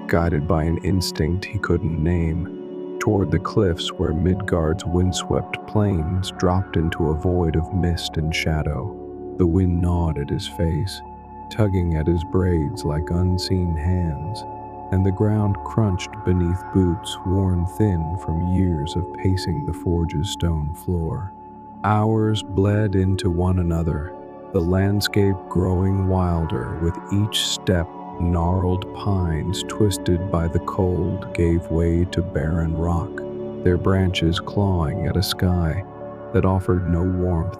guided by an instinct he couldn't name, toward the cliffs where Midgard's windswept plains dropped into a void of mist and shadow. The wind gnawed at his face, tugging at his braids like unseen hands, and the ground crunched beneath boots worn thin from years of pacing the forge's stone floor. Hours bled into one another, the landscape growing wilder with each step. Gnarled pines twisted by the cold gave way to barren rock, their branches clawing at a sky that offered no warmth.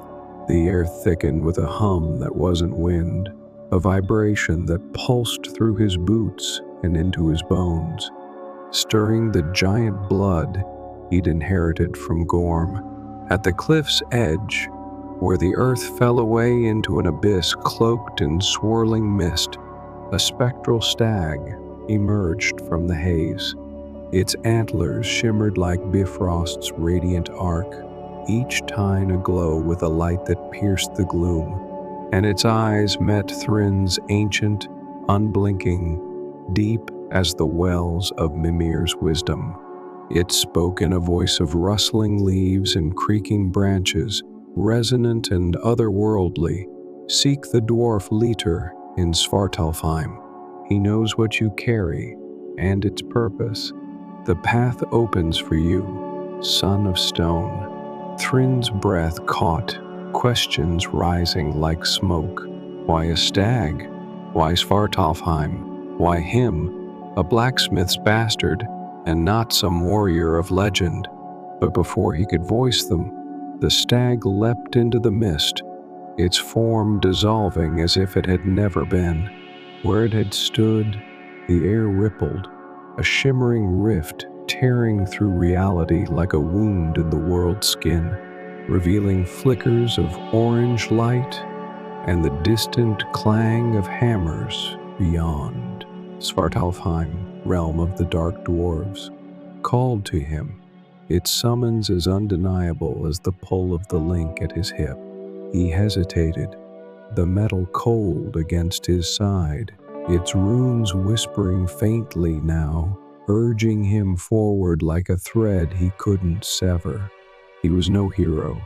The air thickened with a hum that wasn't wind, a vibration that pulsed through his boots, and into his bones, stirring the giant blood he'd inherited from Gorm. At the cliff's edge, where the earth fell away into an abyss cloaked in swirling mist, a spectral stag emerged from the haze. Its antlers shimmered like Bifrost's radiant arc, each tine aglow with a light that pierced the gloom, and its eyes met Thrin's ancient, unblinking, deep as the wells of Mimir's wisdom. It spoke in a voice of rustling leaves and creaking branches, resonant and otherworldly. Seek the dwarf Leiter in Svartalfheim. He knows what you carry and its purpose. The path opens for you, son of stone. Thrin's breath caught, questions rising like smoke. Why a stag? Why Svartalfheim? Why him, a blacksmith's bastard, and not some warrior of legend? But before he could voice them, the stag leapt into the mist, its form dissolving as if it had never been. Where it had stood, the air rippled, a shimmering rift tearing through reality like a wound in the world's skin, revealing flickers of orange light and the distant clang of hammers beyond. Svartalfheim, realm of the dark dwarves, called to him, its summons as undeniable as the pull of the link at his hip. He hesitated, the metal cold against his side, its runes whispering faintly now, urging him forward like a thread he couldn't sever. He was no hero,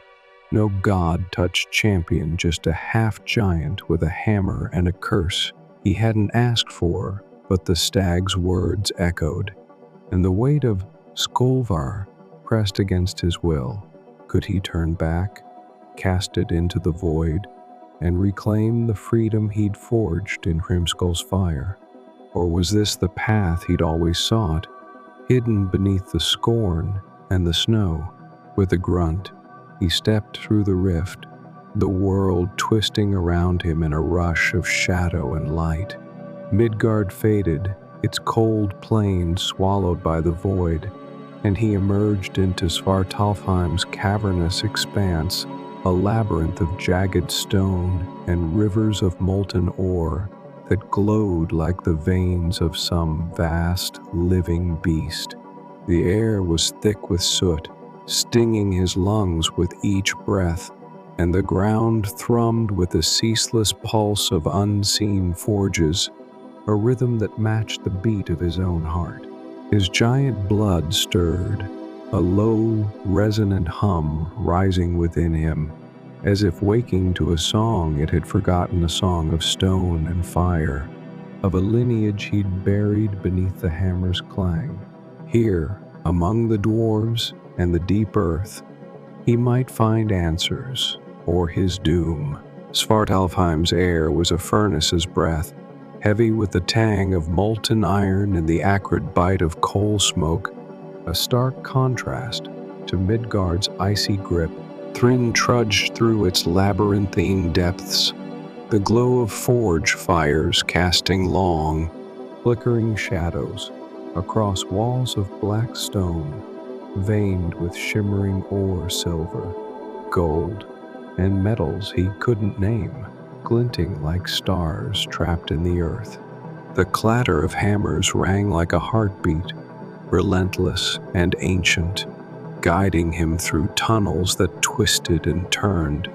no god-touched champion, just a half-giant with a hammer and a curse he hadn't asked for, but the stag's words echoed, and the weight of Skolvar pressed against his will. Could he turn back, cast it into the void, and reclaim the freedom he'd forged in Hrimskull's fire? Or was this the path he'd always sought, hidden beneath the scorn and the snow? With a grunt, he stepped through the rift, the world twisting around him in a rush of shadow and light. Midgard faded, its cold plain swallowed by the void, and he emerged into Svartalfheim's cavernous expanse, a labyrinth of jagged stone and rivers of molten ore that glowed like the veins of some vast, living beast. The air was thick with soot, stinging his lungs with each breath, and the ground thrummed with the ceaseless pulse of unseen forges, a rhythm that matched the beat of his own heart. His giant blood stirred, a low, resonant hum rising within him, as if waking to a song it had forgotten, a song of stone and fire, of a lineage he'd buried beneath the hammer's clang. Here, among the dwarves and the deep earth, he might find answers, or his doom. Svartalfheim's air was a furnace's breath, heavy with the tang of molten iron and the acrid bite of coal smoke, a stark contrast to Midgard's icy grip. Thrin trudged through its labyrinthine depths, the glow of forge fires casting long, flickering shadows across walls of black stone, veined with shimmering ore, silver, gold, and metals he couldn't name, glinting like stars trapped in the earth. The clatter of hammers rang like a heartbeat, relentless and ancient, guiding him through tunnels that twisted and turned,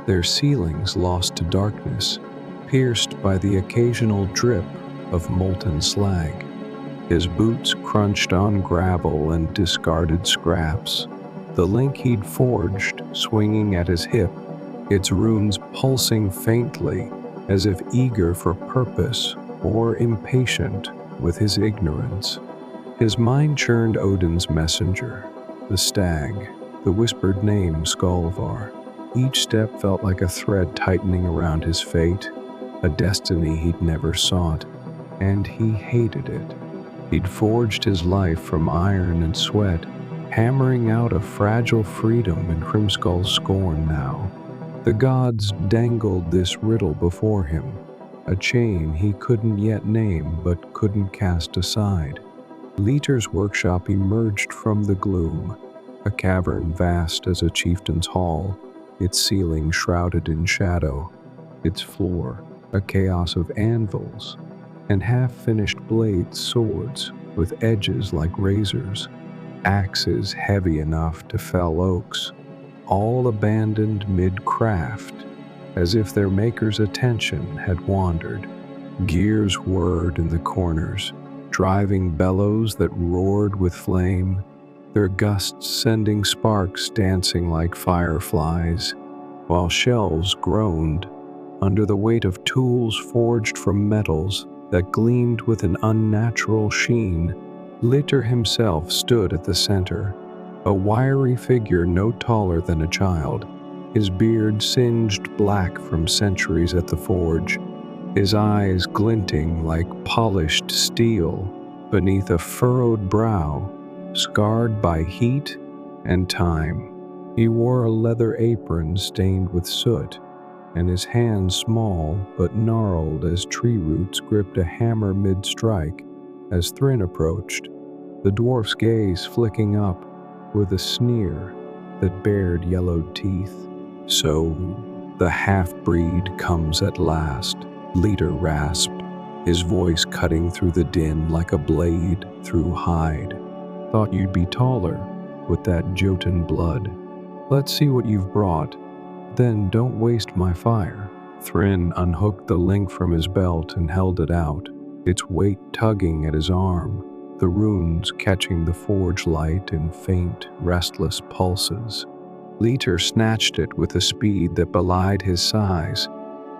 their ceilings lost to darkness, pierced by the occasional drip of molten slag. His boots crunched on gravel and discarded scraps, the link he'd forged swinging at his hip, its runes pulsing faintly as if eager for purpose or impatient with his ignorance. His mind churned Odin's messenger, the stag, the whispered name Skolvar. Each step felt like a thread tightening around his fate, a destiny he'd never sought, and he hated it. He'd forged his life from iron and sweat, hammering out a fragile freedom in Hrimskull's scorn now. The gods dangled this riddle before him, a chain he couldn't yet name but couldn't cast aside. Liter's workshop emerged from the gloom, a cavern vast as a chieftain's hall, its ceiling shrouded in shadow, its floor a chaos of anvils and half-finished blades, swords with edges like razors, axes heavy enough to fell oaks, all abandoned mid-craft, as if their maker's attention had wandered. Gears whirred in the corners, driving bellows that roared with flame, their gusts sending sparks dancing like fireflies, while shelves groaned under the weight of tools forged from metals that gleamed with an unnatural sheen. Litter himself stood at the center, a wiry figure no taller than a child, his beard singed black from centuries at the forge, his eyes glinting like polished steel beneath a furrowed brow, scarred by heat and time. He wore a leather apron stained with soot, and his hands, small but gnarled as tree roots, gripped a hammer mid-strike. As Thryn approached, the dwarf's gaze flicking up with a sneer that bared yellowed teeth. "So, the half-breed comes at last," Leader rasped, his voice cutting through the din like a blade through hide. "Thought you'd be taller with that Jotun blood. Let's see what you've brought. Then don't waste my fire." Thryn unhooked the link from his belt and held it out, its weight tugging at his arm, the runes catching the forge light in faint, restless pulses. Leiter snatched it with a speed that belied his size,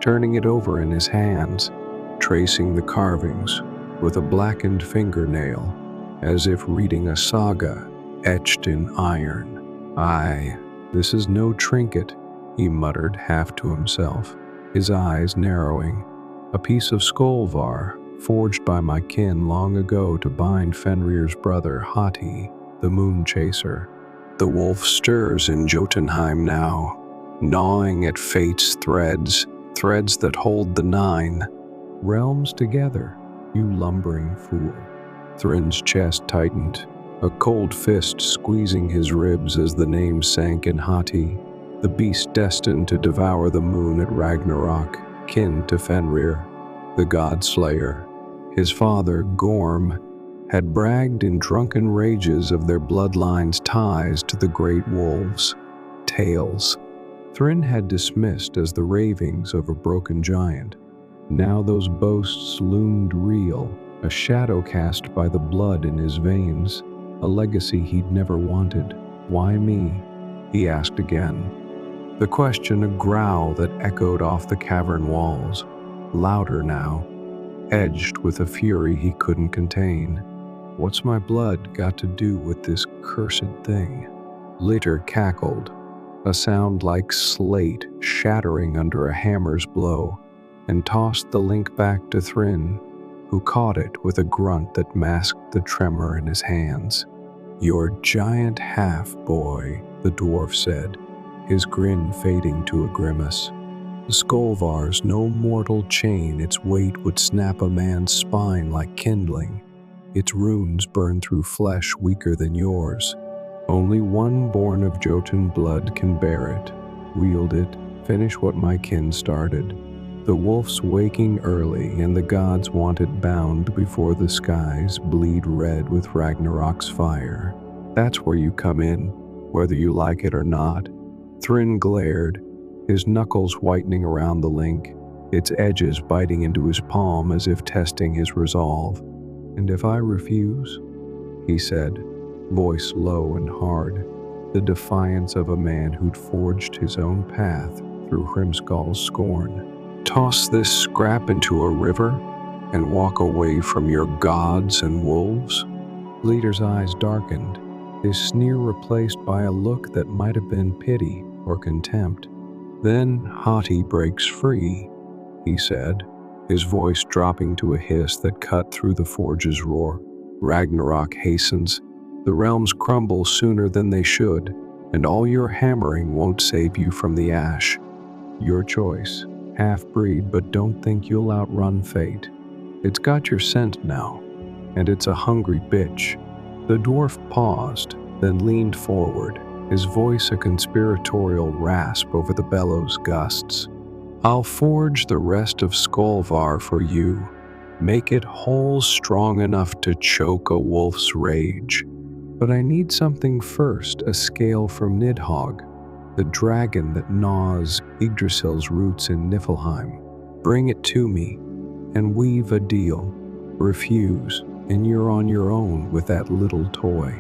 turning it over in his hands, tracing the carvings with a blackened fingernail, as if reading a saga etched in iron. "Aye, this is no trinket," he muttered half to himself, his eyes narrowing. "A piece of Skolvar, forged by my kin long ago to bind Fenrir's brother Hati, the moon chaser. The wolf stirs in Jotunheim now, gnawing at fate's threads that hold the 9 realms together, you lumbering fool." Thryn's chest tightened, a cold fist squeezing his ribs as the name sank in Hati, the beast destined to devour the moon at Ragnarok, kin to Fenrir, the god slayer. His father, Gorm, had bragged in drunken rages of their bloodline's ties to the great wolves. Tales Thryn had dismissed as the ravings of a broken giant. Now those boasts loomed real, a shadow cast by the blood in his veins, a legacy he'd never wanted. "Why me?" he asked again, the question a growl that echoed off the cavern walls, louder now, edged with a fury he couldn't contain. "What's my blood got to do with this cursed thing?" Litter cackled, a sound like slate shattering under a hammer's blow, and tossed the link back to Thryn, who caught it with a grunt that masked the tremor in his hands. "Your giant half-boy," the dwarf said, his grin fading to a grimace. "Skolvar's no mortal chain, its weight would snap a man's spine like kindling. Its runes burn through flesh weaker than yours. Only one born of Jotun blood can bear it, wield it, finish what my kin started. The wolf's waking early, and the gods want it bound before the skies bleed red with Ragnarok's fire. That's where you come in, whether you like it or not." Thryn glared, his knuckles whitening around the link, its edges biting into his palm as if testing his resolve. "And if I refuse?" he said, voice low and hard, the defiance of a man who'd forged his own path through Hrimskull's scorn. "Toss this scrap into a river and walk away from your gods and wolves?" Leader's eyes darkened, his sneer replaced by a look that might have been pity or contempt. "Then Hati breaks free," he said, his voice dropping to a hiss that cut through the forge's roar. "Ragnarok hastens. The realms crumble sooner than they should, and all your hammering won't save you from the ash. Your choice, half-breed, but don't think you'll outrun fate. It's got your scent now, and it's a hungry bitch." The dwarf paused, then leaned forward, his voice a conspiratorial rasp over the bellows gusts. "I'll forge the rest of Skolvar for you, make it whole strong enough to choke a wolf's rage. But I need something first, a scale from Nidhogg, the dragon that gnaws Yggdrasil's roots in Niflheim. Bring it to me, and weave a deal. Refuse, and you're on your own with that little toy."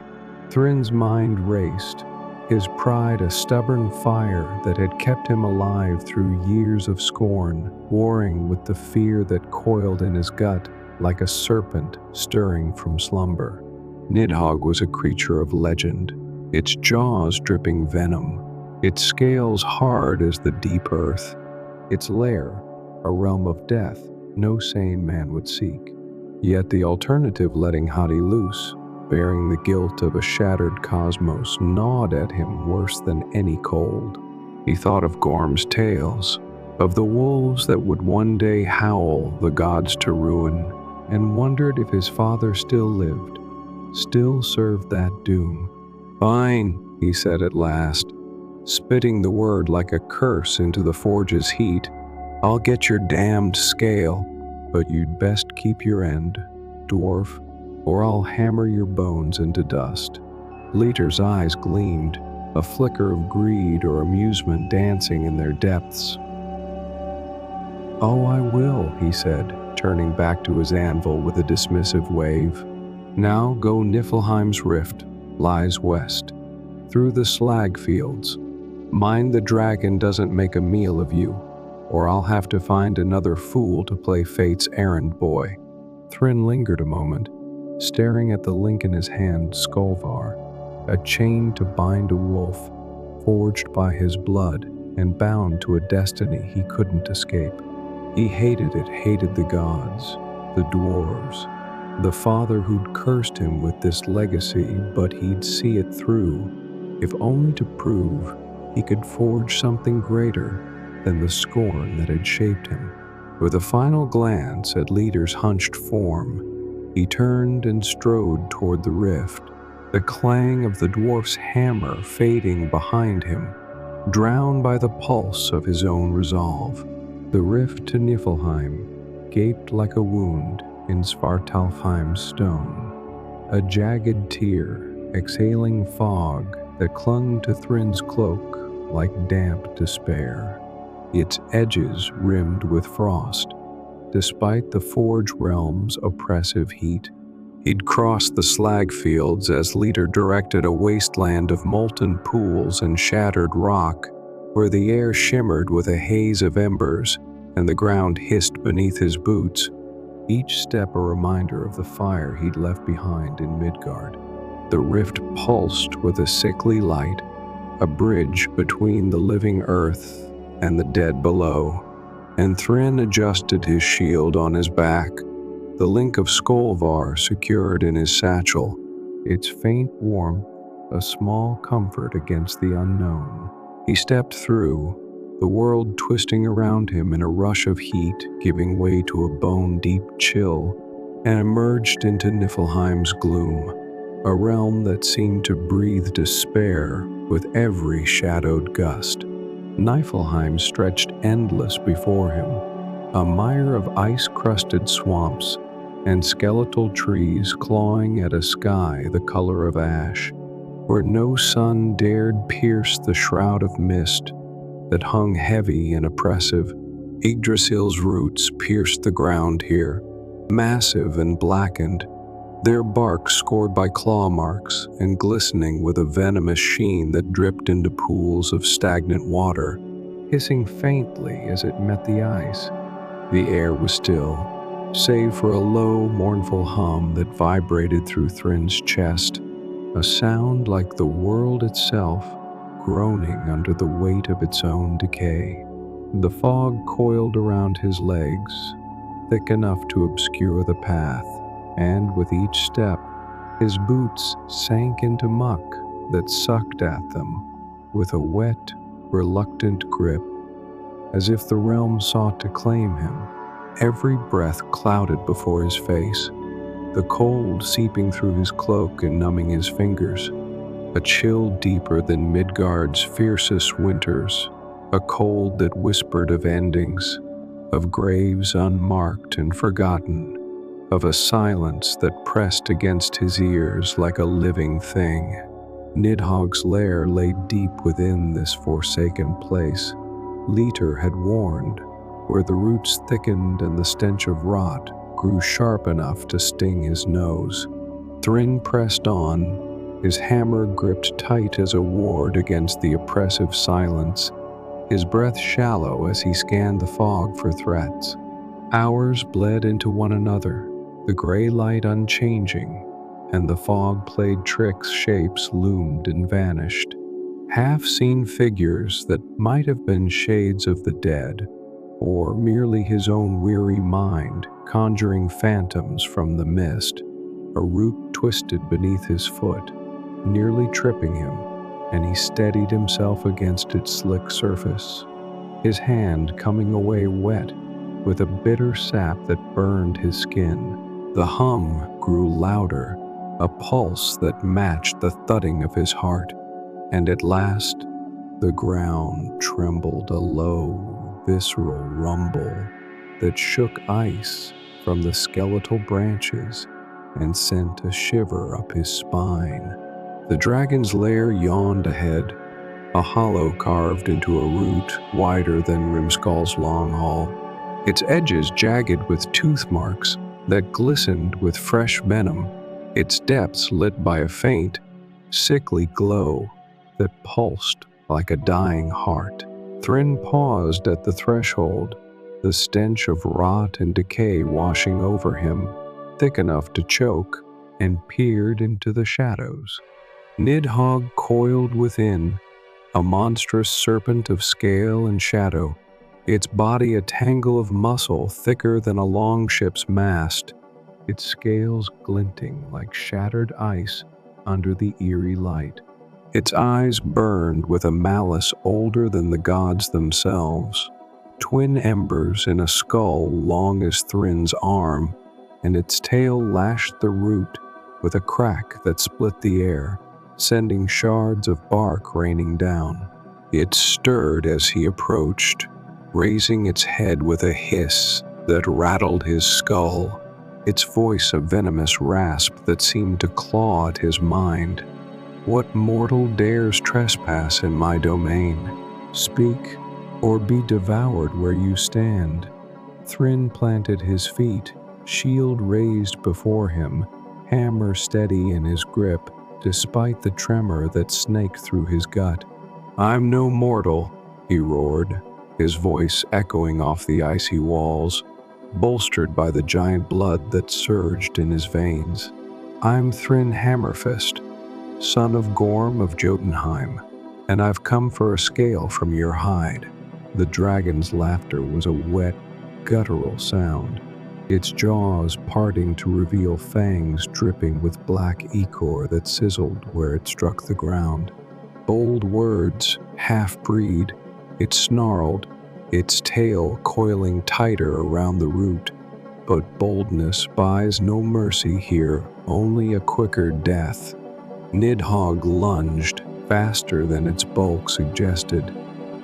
Thrin's mind raced, his pride a stubborn fire that had kept him alive through years of scorn, warring with the fear that coiled in his gut like a serpent stirring from slumber. Nidhogg was a creature of legend, its jaws dripping venom, its scales hard as the deep earth, its lair a realm of death no sane man would seek. Yet the alternative, letting Hati loose, bearing the guilt of a shattered cosmos, gnawed at him worse than any cold. He thought of Gorm's tales, of the wolves that would one day howl the gods to ruin, and wondered if his father still lived, still served that doom. "Fine," he said at last, spitting the word like a curse into the forge's heat. "I'll get your damned scale, but you'd best keep your end, dwarf, or I'll hammer your bones into dust." Leiter's eyes gleamed, a flicker of greed or amusement dancing in their depths. "Oh, I will," he said, turning back to his anvil with a dismissive wave. "Now go. Niflheim's rift lies west, through the slag fields. Mind the dragon doesn't make a meal of you, or I'll have to find another fool to play fate's errand boy." Thryn lingered a moment, staring at the link in his hand, Skolvar, a chain to bind a wolf, forged by his blood and bound to a destiny he couldn't escape. He hated it, hated the gods, the dwarves, the father who'd cursed him with this legacy, but he'd see it through, if only to prove he could forge something greater than the scorn that had shaped him. With a final glance at Leiter's hunched form, he turned and strode toward the rift, the clang of the dwarf's hammer fading behind him, drowned by the pulse of his own resolve. The rift to Niflheim gaped like a wound in Svartalfheim's stone, a jagged tear, exhaling fog that clung to Thryn's cloak like damp despair, its edges rimmed with frost. Despite the Forge realm's oppressive heat, he'd crossed the slag fields as Leiter directed, a wasteland of molten pools and shattered rock, where the air shimmered with a haze of embers and the ground hissed beneath his boots, each step a reminder of the fire he'd left behind in Midgard. The rift pulsed with a sickly light, a bridge between the living earth and the dead below, and Thryn adjusted his shield on his back, the link of Skolvar secured in his satchel, its faint warmth a small comfort against the unknown. He stepped through, the world twisting around him in a rush of heat, giving way to a bone-deep chill, and emerged into Niflheim's gloom, a realm that seemed to breathe despair with every shadowed gust. Niflheim stretched endless before him, a mire of ice-crusted swamps and skeletal trees clawing at a sky the color of ash, where no sun dared pierce the shroud of mist that hung heavy and oppressive. Yggdrasil's roots pierced the ground here, massive and blackened, their bark scored by claw marks and glistening with a venomous sheen that dripped into pools of stagnant water, hissing faintly as it met the ice. The air was still, save for a low, mournful hum that vibrated through Thryn's chest, a sound like the world itself groaning under the weight of its own decay. The fog coiled around his legs, thick enough to obscure the path, and with each step, his boots sank into muck that sucked at them with a wet, reluctant grip. as if the realm sought to claim him. Every breath clouded before his face, the cold seeping through his cloak and numbing his fingers, a chill deeper than Midgard's fiercest winters, a cold that whispered of endings, of graves unmarked and forgotten, of a silence that pressed against his ears like a living thing. Nidhogg's lair lay deep within this forsaken place. Leiter had warned, where the roots thickened and the stench of rot grew sharp enough to sting his nose. Thryn pressed on, his hammer gripped tight as a ward against the oppressive silence, his breath shallow as he scanned the fog for threats. Hours bled into one another, the gray light unchanging, and the fog played tricks. Shapes loomed and vanished, half-seen figures that might have been shades of the dead, or merely his own weary mind conjuring phantoms from the mist. A root twisted beneath his foot, nearly tripping him, and he steadied himself against its slick surface, his hand coming away wet with a bitter sap that burned his skin. The hum grew louder, a pulse that matched the thudding of his heart, and at last the ground trembled, a low, visceral rumble that shook ice from the skeletal branches and sent a shiver up his spine. The dragon's lair yawned ahead, a hollow carved into a root wider than Rimskull's long hall, its edges jagged with tooth marks that glistened with fresh venom, its depths lit by a faint, sickly glow that pulsed like a dying heart. Thryn paused at the threshold, the stench of rot and decay washing over him, thick enough to choke, and peered into the shadows. Nidhogg coiled within, a monstrous serpent of scale and shadow, its body a tangle of muscle thicker than a longship's mast, its scales glinting like shattered ice under the eerie light. Its eyes burned with a malice older than the gods themselves, twin embers in a skull long as Thryn's arm, and its tail lashed the root with a crack that split the air, sending shards of bark raining down. It stirred as he approached, raising its head with a hiss that rattled his skull, its voice a venomous rasp that seemed to claw at his mind. What mortal dares trespass in my domain? Speak, or be devoured where you stand. Thryn planted his feet, shield raised before him, hammer steady in his grip, despite the tremor that snaked through his gut. I'm no mortal, he roared, his voice echoing off the icy walls, bolstered by the giant blood that surged in his veins. I'm Thryn Hammerfist, son of Gorm of Jotunheim, and I've come for a scale from your hide. The dragon's laughter was a wet, guttural sound, its jaws parting to reveal fangs dripping with black ichor that sizzled where it struck the ground. Bold words, half-breed, it snarled, its tail coiling tighter around the root. But boldness buys no mercy here, only a quicker death. Nidhogg lunged, faster than its bulk suggested,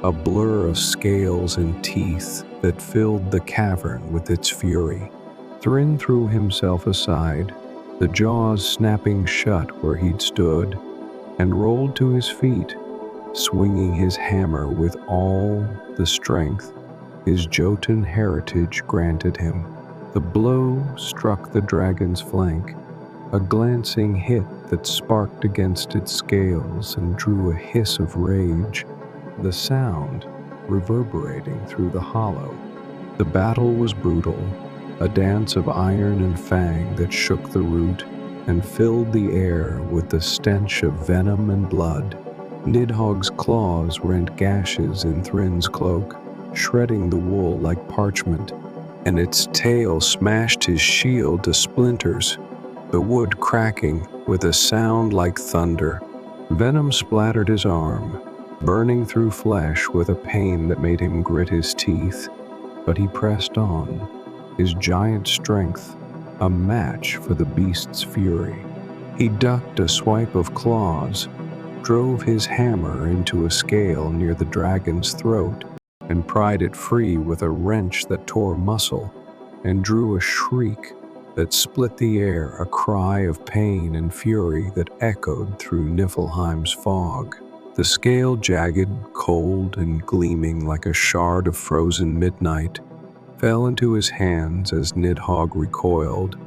a blur of scales and teeth that filled the cavern with its fury. Thryn threw himself aside, the jaws snapping shut where he'd stood, and rolled to his feet, swinging his hammer with all the strength his Jotun heritage granted him. The blow struck the dragon's flank, a glancing hit that sparked against its scales and drew a hiss of rage, the sound reverberating through the hollow. The battle was brutal, a dance of iron and fang that shook the root and filled the air with the stench of venom and blood. Nidhogg's claws rent gashes in Thryn's cloak, shredding the wool like parchment, and its tail smashed his shield to splinters, the wood cracking with a sound like thunder. Venom splattered his arm, burning through flesh with a pain that made him grit his teeth. But he pressed on, his giant strength a match for the beast's fury. He ducked a swipe of claws, drove his hammer into a scale near the dragon's throat, and pried it free with a wrench that tore muscle, and drew a shriek that split the air, a cry of pain and fury that echoed through Niflheim's fog. The scale, jagged, cold, and gleaming like a shard of frozen midnight, fell into his hands as Nidhogg recoiled,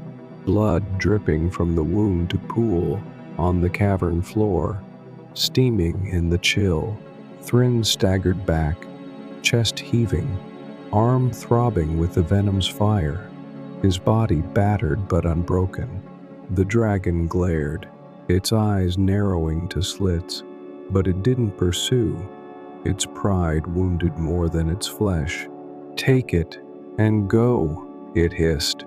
blood dripping from the wound to pool on the cavern floor, steaming in the chill. Thryn staggered back, chest heaving, arm throbbing with the venom's fire, his body battered but unbroken. The dragon glared, its eyes narrowing to slits, but it didn't pursue. Its pride wounded more than its flesh. "Take it and go," it hissed,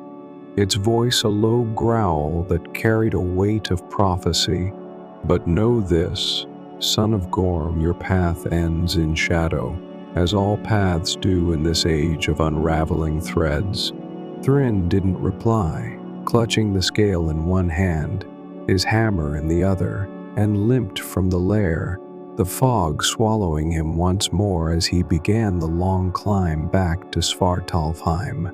its voice a low growl that carried a weight of prophecy. "But know this, son of Gorm, your path ends in shadow, as all paths do in this age of unraveling threads." Thryn didn't reply, clutching the scale in one hand, his hammer in the other, and limped from the lair, the fog swallowing him once more as he began the long climb back to Svartalfheim.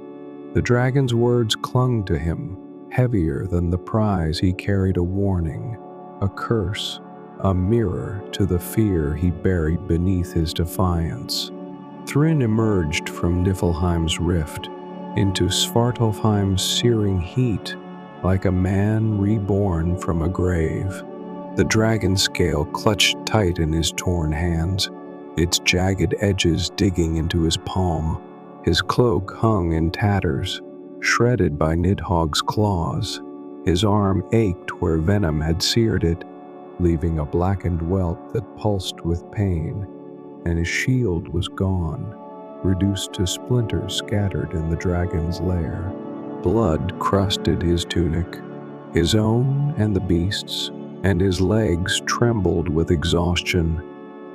The dragon's words clung to him, heavier than the prize he carried, a warning, a curse, a mirror to the fear he buried beneath his defiance. Thryn emerged from Niflheim's rift into Svartalfheim's searing heat like a man reborn from a grave. The dragon scale clutched tight in his torn hands, its jagged edges digging into his palm. His cloak hung in tatters, shredded by Nidhogg's claws. His arm ached where venom had seared it, leaving a blackened welt that pulsed with pain, and his shield was gone, reduced to splinters scattered in the dragon's lair. Blood crusted his tunic, his own and the beast's, and his legs trembled with exhaustion.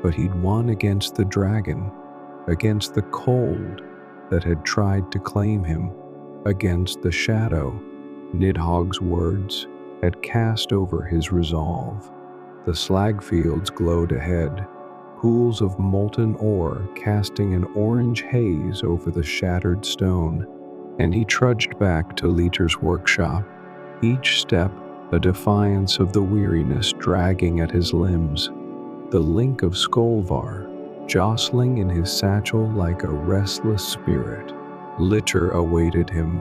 But he'd won against the dragon, against the cold that had tried to claim him, against the shadow Nidhogg's words had cast over his resolve. The slag fields glowed ahead, pools of molten ore casting an orange haze over the shattered stone, and he trudged back to Liter's workshop, each step a defiance of the weariness dragging at his limbs. The link of Skolvar jostling in his satchel like a restless spirit. Litter awaited him,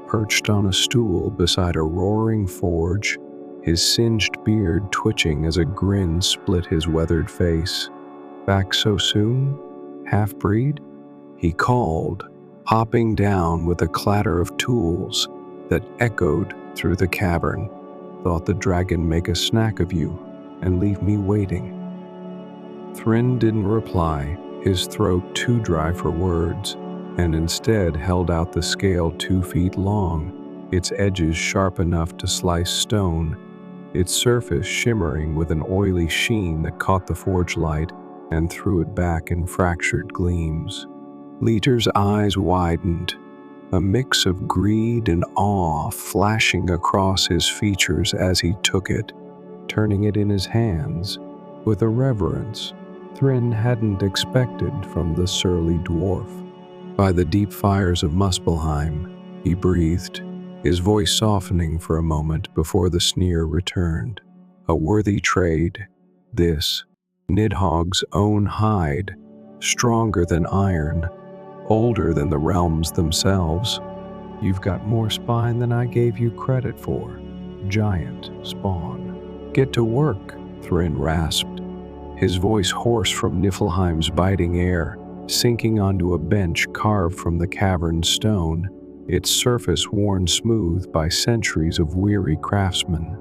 perched on a stool beside a roaring forge, his singed beard twitching as a grin split his weathered face. "Back so soon, half-breed?" he called, hopping down with a clatter of tools that echoed through the cavern. "Thought the dragon make a snack of you and leave me waiting." Thryn didn't reply, his throat too dry for words, and instead held out the scale 2 feet long, its edges sharp enough to slice stone, its surface shimmering with an oily sheen that caught the forge light and threw it back in fractured gleams. Liter's eyes widened, a mix of greed and awe flashing across his features as he took it, turning it in his hands with a reverence Thryn hadn't expected from the surly dwarf. "By the deep fires of Muspelheim," he breathed, his voice softening for a moment before the sneer returned. "A worthy trade, this, Nidhogg's own hide, stronger than iron, older than the realms themselves. You've got more spine than I gave you credit for, giant spawn." "Get to work," Thryn rasped, his voice hoarse from Niflheim's biting air, sinking onto a bench carved from the cavern's stone, its surface worn smooth by centuries of weary craftsmen.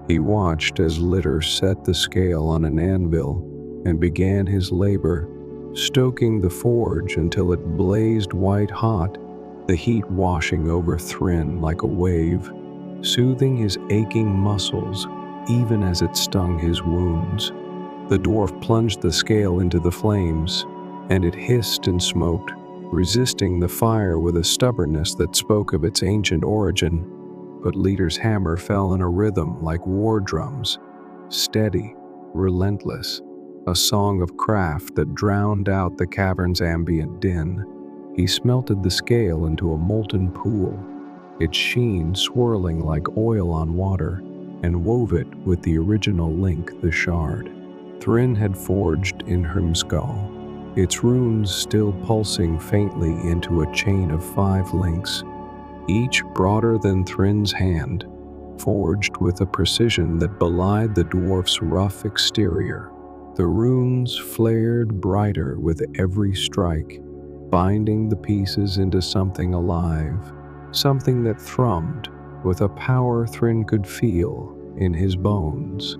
He watched as Litter set the scale on an anvil and began his labor, stoking the forge until it blazed white hot, the heat washing over Thryn like a wave, soothing his aching muscles even as it stung his wounds. The dwarf plunged the scale into the flames, and it hissed and smoked, resisting the fire with a stubbornness that spoke of its ancient origin. But Leader's hammer fell in a rhythm like war drums, steady, relentless, a song of craft that drowned out the cavern's ambient din. He smelted the scale into a molten pool, its sheen swirling like oil on water, and wove it with the original link, the shard Thryn had forged in Hrimskal, its runes still pulsing faintly into a chain of 5 links, each broader than Thryn's hand, forged with a precision that belied the dwarf's rough exterior. The runes flared brighter with every strike, binding the pieces into something alive, something that thrummed with a power Thryn could feel in his bones.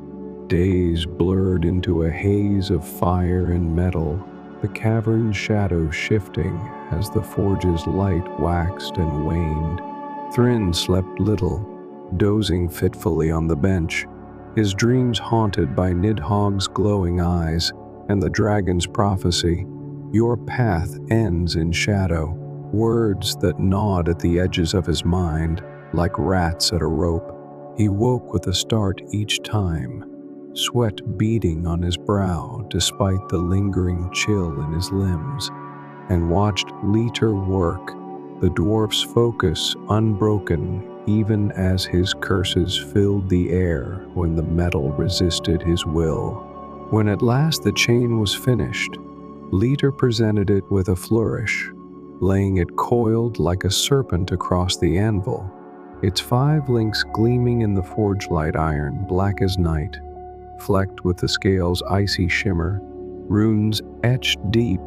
Days blurred into a haze of fire and metal, the cavern's shadows shifting as the forge's light waxed and waned. Thryn slept little, dozing fitfully on the bench, his dreams haunted by Nidhogg's glowing eyes and the dragon's prophecy. Your path ends in shadow, words that gnawed at the edges of his mind like rats at a rope. He woke with a start each time, sweat beading on his brow despite the lingering chill in his limbs, and watched Leader work, the dwarf's focus unbroken even as his curses filled the air when the metal resisted his will. When at last the chain was finished, Leader presented it with a flourish, laying it coiled like a serpent across the anvil, its 5 links gleaming in the forge light iron black as night, flecked with the scale's icy shimmer, runes etched deep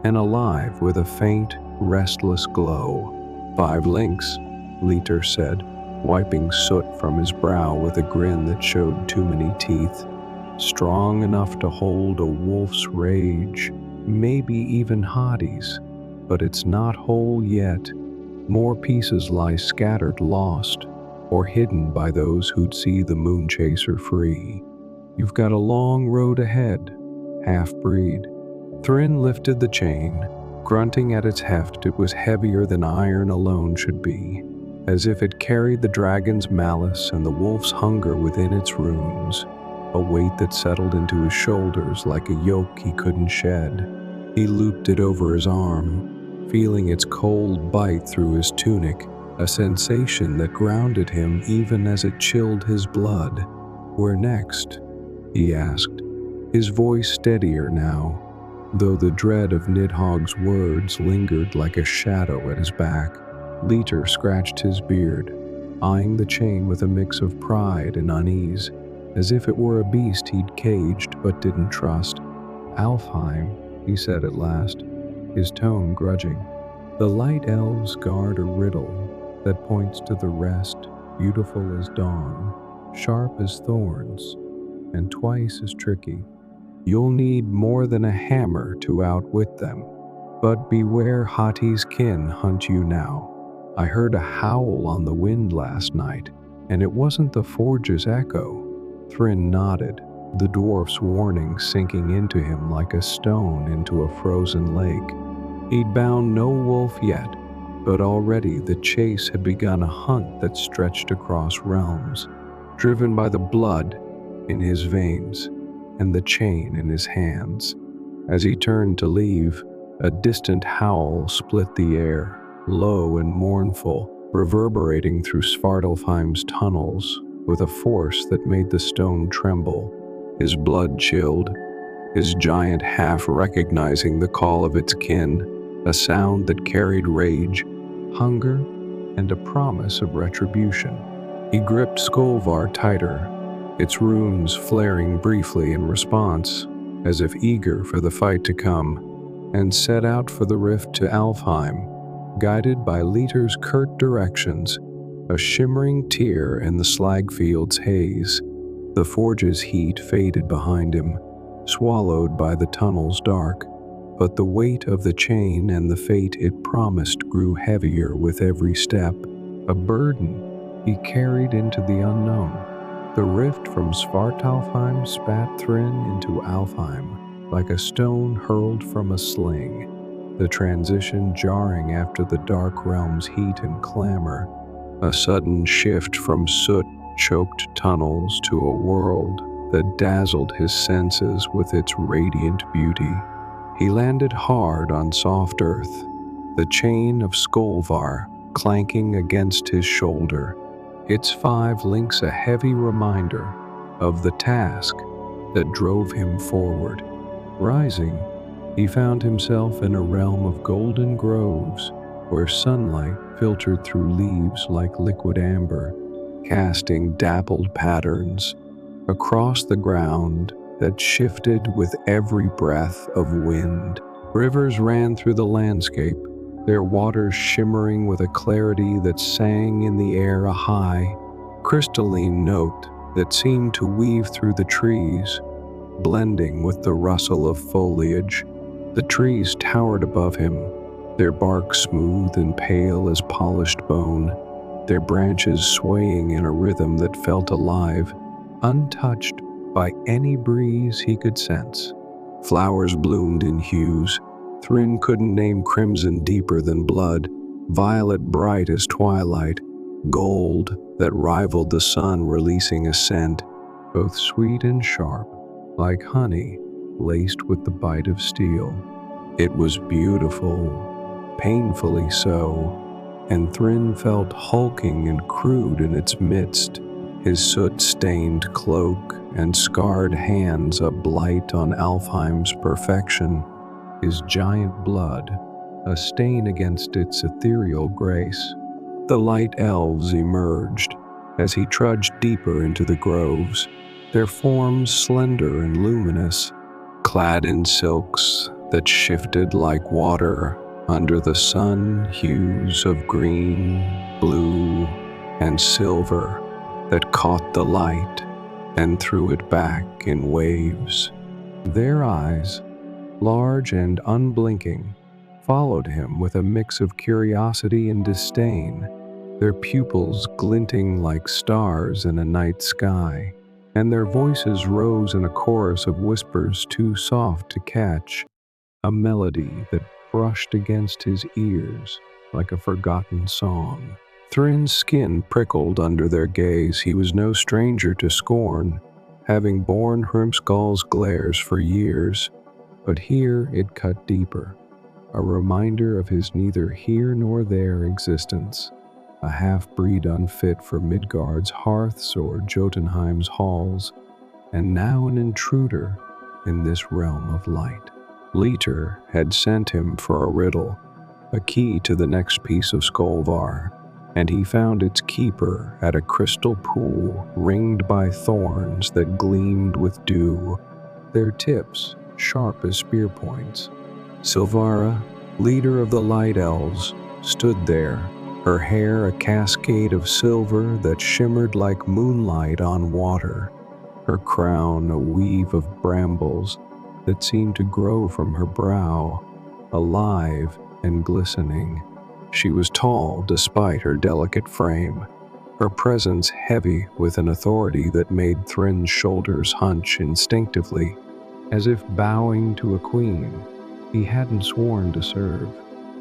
and alive with a faint, restless glow. 5 links, Leader said, wiping soot from his brow with a grin that showed too many teeth. Strong enough to hold a wolf's rage, maybe even Hadi's, but it's not whole yet. More pieces lie scattered, lost, or hidden by those who'd see the moon chaser free. You've got a long road ahead, half-breed. Thryn lifted the chain, grunting at its heft. It was heavier than iron alone should be, as if it carried the dragon's malice and the wolf's hunger within its runes, a weight that settled into his shoulders like a yoke he couldn't shed. He looped it over his arm, feeling its cold bite through his tunic, a sensation that grounded him even as it chilled his blood. Where next? He asked, his voice steadier now, though the dread of Nidhogg's words lingered like a shadow at his back. Leader scratched his beard, eyeing the chain with a mix of pride and unease, as if it were a beast he'd caged but didn't trust. Alfheim, he said at last, his tone grudging. The light elves guard a riddle that points to the rest, beautiful as dawn, sharp as thorns, and twice as tricky. You'll need more than a hammer to outwit them, but beware Hati's kin hunt you now. I heard a howl on the wind last night, and it wasn't the forge's echo. Thryn nodded, the dwarf's warning sinking into him like a stone into a frozen lake. He'd bound no wolf yet, but already the chase had begun, a hunt that stretched across realms, driven by the blood in his veins and the chain in his hands. As he turned to leave, a distant howl split the air, low and mournful, reverberating through Svartalfheim's tunnels with a force that made the stone tremble. His blood chilled, his giant half recognizing the call of its kin, a sound that carried rage, hunger, and a promise of retribution. He gripped Skolvar tighter, its runes flaring briefly in response, as if eager for the fight to come, and set out for the rift to Alfheim, guided by Leader's curt directions, a shimmering tear in the Slagfield's haze. The forge's heat faded behind him, swallowed by the tunnel's dark, but the weight of the chain and the fate it promised grew heavier with every step, a burden he carried into the unknown. The rift from Svartalfheim spat Thrinn into Alfheim like a stone hurled from a sling, the transition jarring after the dark realm's heat and clamor, a sudden shift from soot-choked tunnels to a world that dazzled his senses with its radiant beauty. He landed hard on soft earth, the chain of Skolvar clanking against his shoulder, its 5 links a heavy reminder of the task that drove him forward. Rising, he found himself in a realm of golden groves where sunlight filtered through leaves like liquid amber, casting dappled patterns across the ground that shifted with every breath of wind. Rivers ran through the landscape, their waters shimmering with a clarity that sang in the air a high, crystalline note that seemed to weave through the trees, blending with the rustle of foliage. The trees towered above him, their bark smooth and pale as polished bone, their branches swaying in a rhythm that felt alive, untouched by any breeze he could sense. Flowers bloomed in hues Thrinn couldn't name, crimson deeper than blood, violet bright as twilight, gold that rivaled the sun releasing a scent, both sweet and sharp, like honey laced with the bite of steel. It was beautiful, painfully so, and Thrinn felt hulking and crude in its midst, his soot-stained cloak and scarred hands a blight on Alfheim's perfection, his giant blood a stain against its ethereal grace. The light elves emerged as he trudged deeper into the groves, their forms slender and luminous, clad in silks that shifted like water under the sun hues of green, blue, and silver that caught the light and threw it back in waves. Their eyes, large and unblinking, followed him with a mix of curiosity and disdain, their pupils glinting like stars in a night sky, and their voices rose in a chorus of whispers too soft to catch, a melody that brushed against his ears like a forgotten song. Thrinn's skin prickled under their gaze. He was no stranger to scorn, having borne Hrimskull's glares for years, but here it cut deeper, a reminder of his neither here nor there existence, a half-breed unfit for Midgard's hearths or Jotunheim's halls, and now an intruder in this realm of light. Leiter had sent him for a riddle, a key to the next piece of Skolvar, and he found its keeper at a crystal pool ringed by thorns that gleamed with dew, their tips sharp as spear points. Silvara, leader of the Light Elves, stood there, her hair a cascade of silver that shimmered like moonlight on water, her crown a weave of brambles that seemed to grow from her brow, alive and glistening. She was tall despite her delicate frame, her presence heavy with an authority that made Thrinn's shoulders hunch instinctively, as if bowing to a queen he hadn't sworn to serve.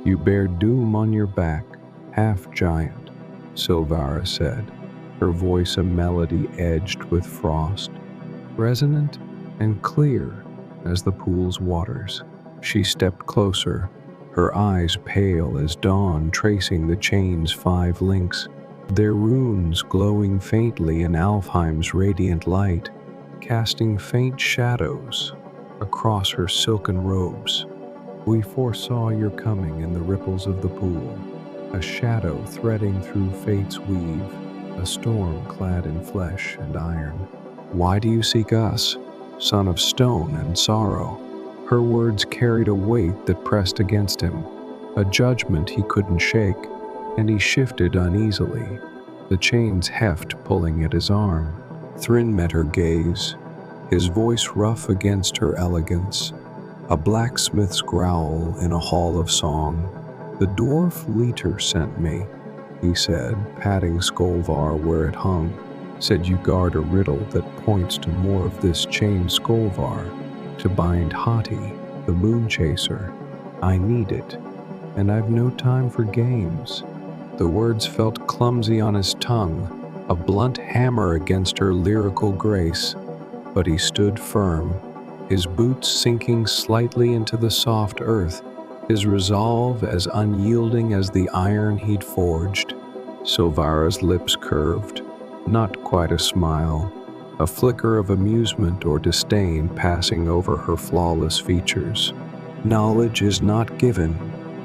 "You bear doom on your back, half-giant," Silvara said, her voice a melody edged with frost, resonant and clear as the pool's waters. She stepped closer, her eyes pale as dawn tracing the chain's 5 links, their runes glowing faintly in Alfheim's radiant light, casting faint shadows across her silken robes. "We foresaw your coming in the ripples of the pool, a shadow threading through fate's weave, a storm clad in flesh and iron. Why do you seek us, son of stone and sorrow?" Her words carried a weight that pressed against him, a judgment he couldn't shake, and he shifted uneasily, the chain's heft pulling at his arm. Thrinn met her gaze, his voice rough against her elegance, a blacksmith's growl in a hall of song. "The dwarf Leiter sent me," he said, patting Skolvar where it hung. said you guard a riddle that points to more of this chain Skolvar, to bind Hati, the moon chaser. I need it, and I've no time for games. The words felt clumsy on his tongue, a blunt hammer against her lyrical grace, but he stood firm, his boots sinking slightly into the soft earth, his resolve as unyielding as the iron he'd forged. Sylvara's lips curved, not quite a smile, a flicker of amusement or disdain passing over her flawless features. Knowledge is not given,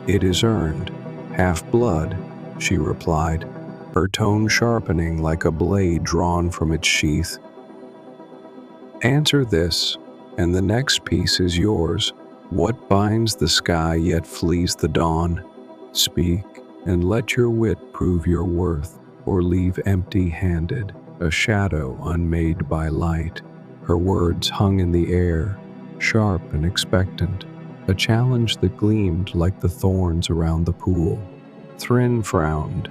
it is earned. Half-blood, she replied, her tone sharpening like a blade drawn from its sheath. Answer this, and the next piece is yours. What binds the sky yet flees the dawn? Speak, and let your wit prove your worth, or leave empty-handed, a shadow unmade by light. Her words hung in the air, sharp and expectant, a challenge that gleamed like the thorns around the pool. Thryn frowned,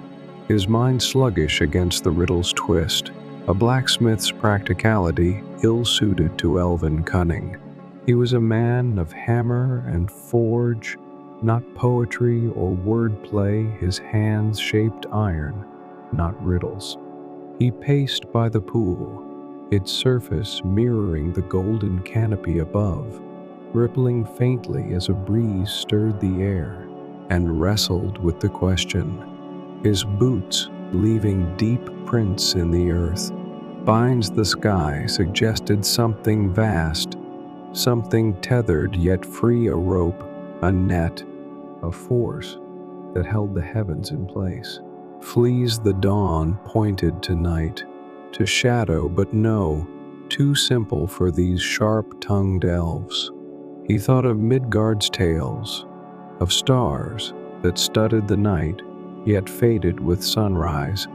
his mind sluggish against the riddle's twist, a blacksmith's practicality ill-suited to elven cunning. He was a man of hammer and forge, not poetry or wordplay. His hands shaped iron, not riddles. He paced by the pool, its surface mirroring the golden canopy above, rippling faintly as a breeze stirred the air, and wrestled with the question. His boots, leaving deep prints in the earth, binds the sky suggested something vast, something tethered yet free, a rope, a net, a force that held the heavens in place. Flees the dawn pointed to night, to shadow, but no, too simple for these sharp-tongued elves. He thought of Midgard's tales, of stars that studded the night, yet faded with sunrise,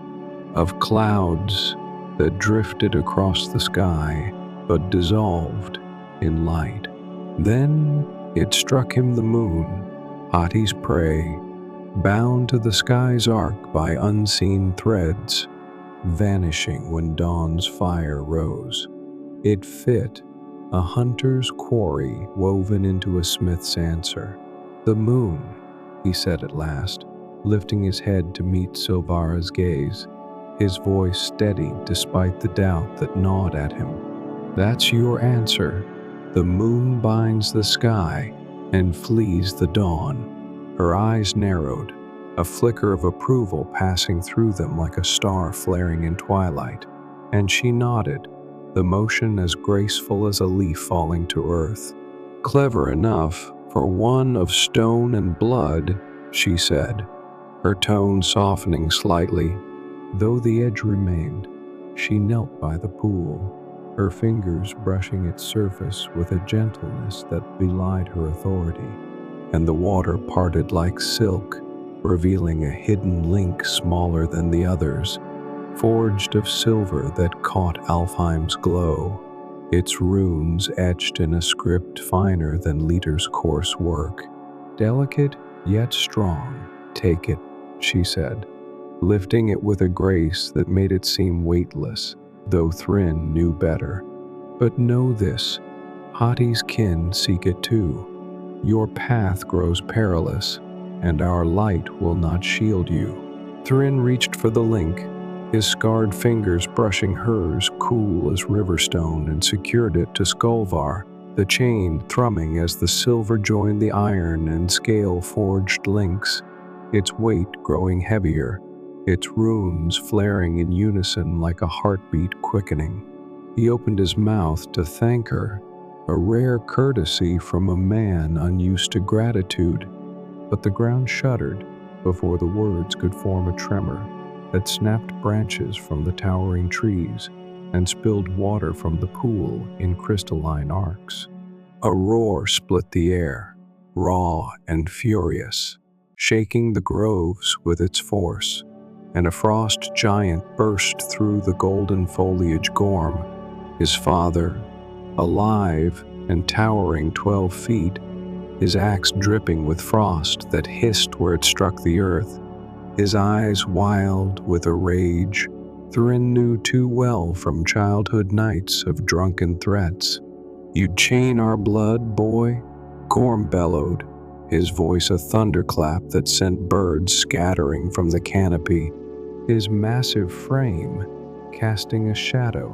of clouds that drifted across the sky, but dissolved in light. Then it struck him, the moon, Hati's prey, bound to the sky's arc by unseen threads, vanishing when dawn's fire rose. It fit, a hunter's quarry woven into a smith's answer. The moon, he said at last, lifting his head to meet Sylvara's gaze, his voice steady despite the doubt that gnawed at him. That's your answer. The moon binds the sky and flees the dawn. Her eyes narrowed, a flicker of approval passing through them like a star flaring in twilight, and she nodded, the motion as graceful as a leaf falling to earth. Clever enough for one of stone and blood, she said, her tone softening slightly. Though the edge remained, she knelt by the pool, her fingers brushing its surface with a gentleness that belied her authority, and the water parted like silk, revealing a hidden link smaller than the others, forged of silver that caught Alfheim's glow, its runes etched in a script finer than Liter's coarse work. Delicate yet strong. Take it, she said, lifting it with a grace that made it seem weightless, though Thryn knew better. But know this, Hati's kin seek it too. Your path grows perilous, and our light will not shield you. Thryn reached for the link, his scarred fingers brushing hers cool as riverstone, and secured it to Skolvar, the chain thrumming as the silver joined the iron and scale-forged links, its weight growing heavier, its runes flaring in unison like a heartbeat quickening. He opened his mouth to thank her, a rare courtesy from a man unused to gratitude, but the ground shuddered before the words could form a tremor that snapped branches from the towering trees and spilled water from the pool in crystalline arcs. A roar split the air, raw and furious, shaking the groves with its force, and a frost giant burst through the golden foliage gorm, his father, alive and towering 12 feet, his axe dripping with frost that hissed where it struck the earth, his eyes wild with a rage, Thryn knew too well from childhood nights of drunken threats. "You'd chain our blood, boy?" Gorm bellowed, his voice a thunderclap that sent birds scattering from the canopy, his massive frame casting a shadow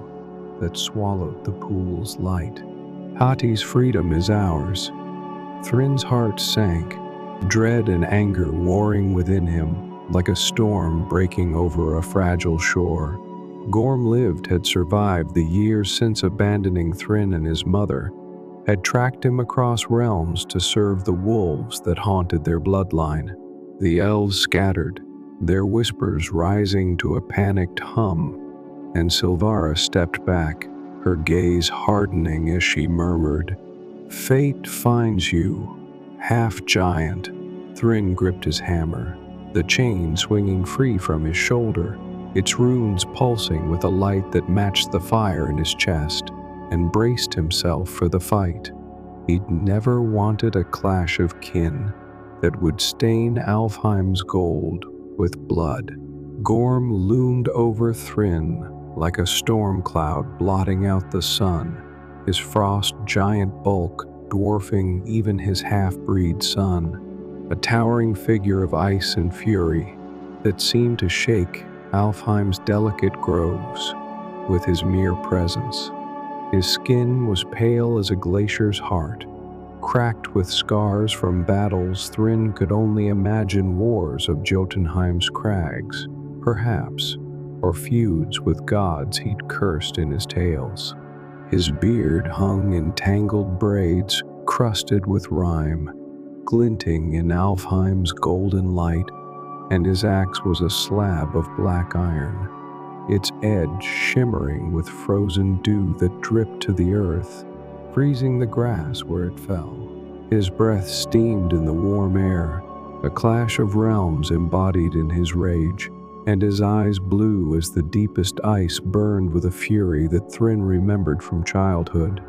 that swallowed the pool's light. "Hati's freedom is ours." Thryn's heart sank, dread and anger warring within him like a storm breaking over a fragile shore. Gorm had survived the years since abandoning Thryn and his mother, had tracked him across realms to serve the wolves that haunted their bloodline. The elves scattered, their whispers rising to a panicked hum, and Sylvara stepped back, her gaze hardening as she murmured, "Fate finds you, half-giant." Thryn gripped his hammer, the chain swinging free from his shoulder, its runes pulsing with a light that matched the fire in his chest, and braced himself for the fight. He'd never wanted a clash of kin that would stain Alfheim's gold with blood. Gorm loomed over Thryn like a storm cloud blotting out the sun, his frost giant bulk dwarfing even his half-breed son, a towering figure of ice and fury that seemed to shake Alfheim's delicate groves with his mere presence. His skin was pale as a glacier's heart, cracked with scars from battles Thryn could only imagine, wars of Jotunheim's crags, perhaps, or feuds with gods he'd cursed in his tales. His beard hung in tangled braids crusted with rime, glinting in Alfheim's golden light, and his axe was a slab of black iron, its edge shimmering with frozen dew that dripped to the earth, freezing the grass where it fell. His breath steamed in the warm air, a clash of realms embodied in his rage, and his eyes blue as the deepest ice burned with a fury that Thryn remembered from childhood,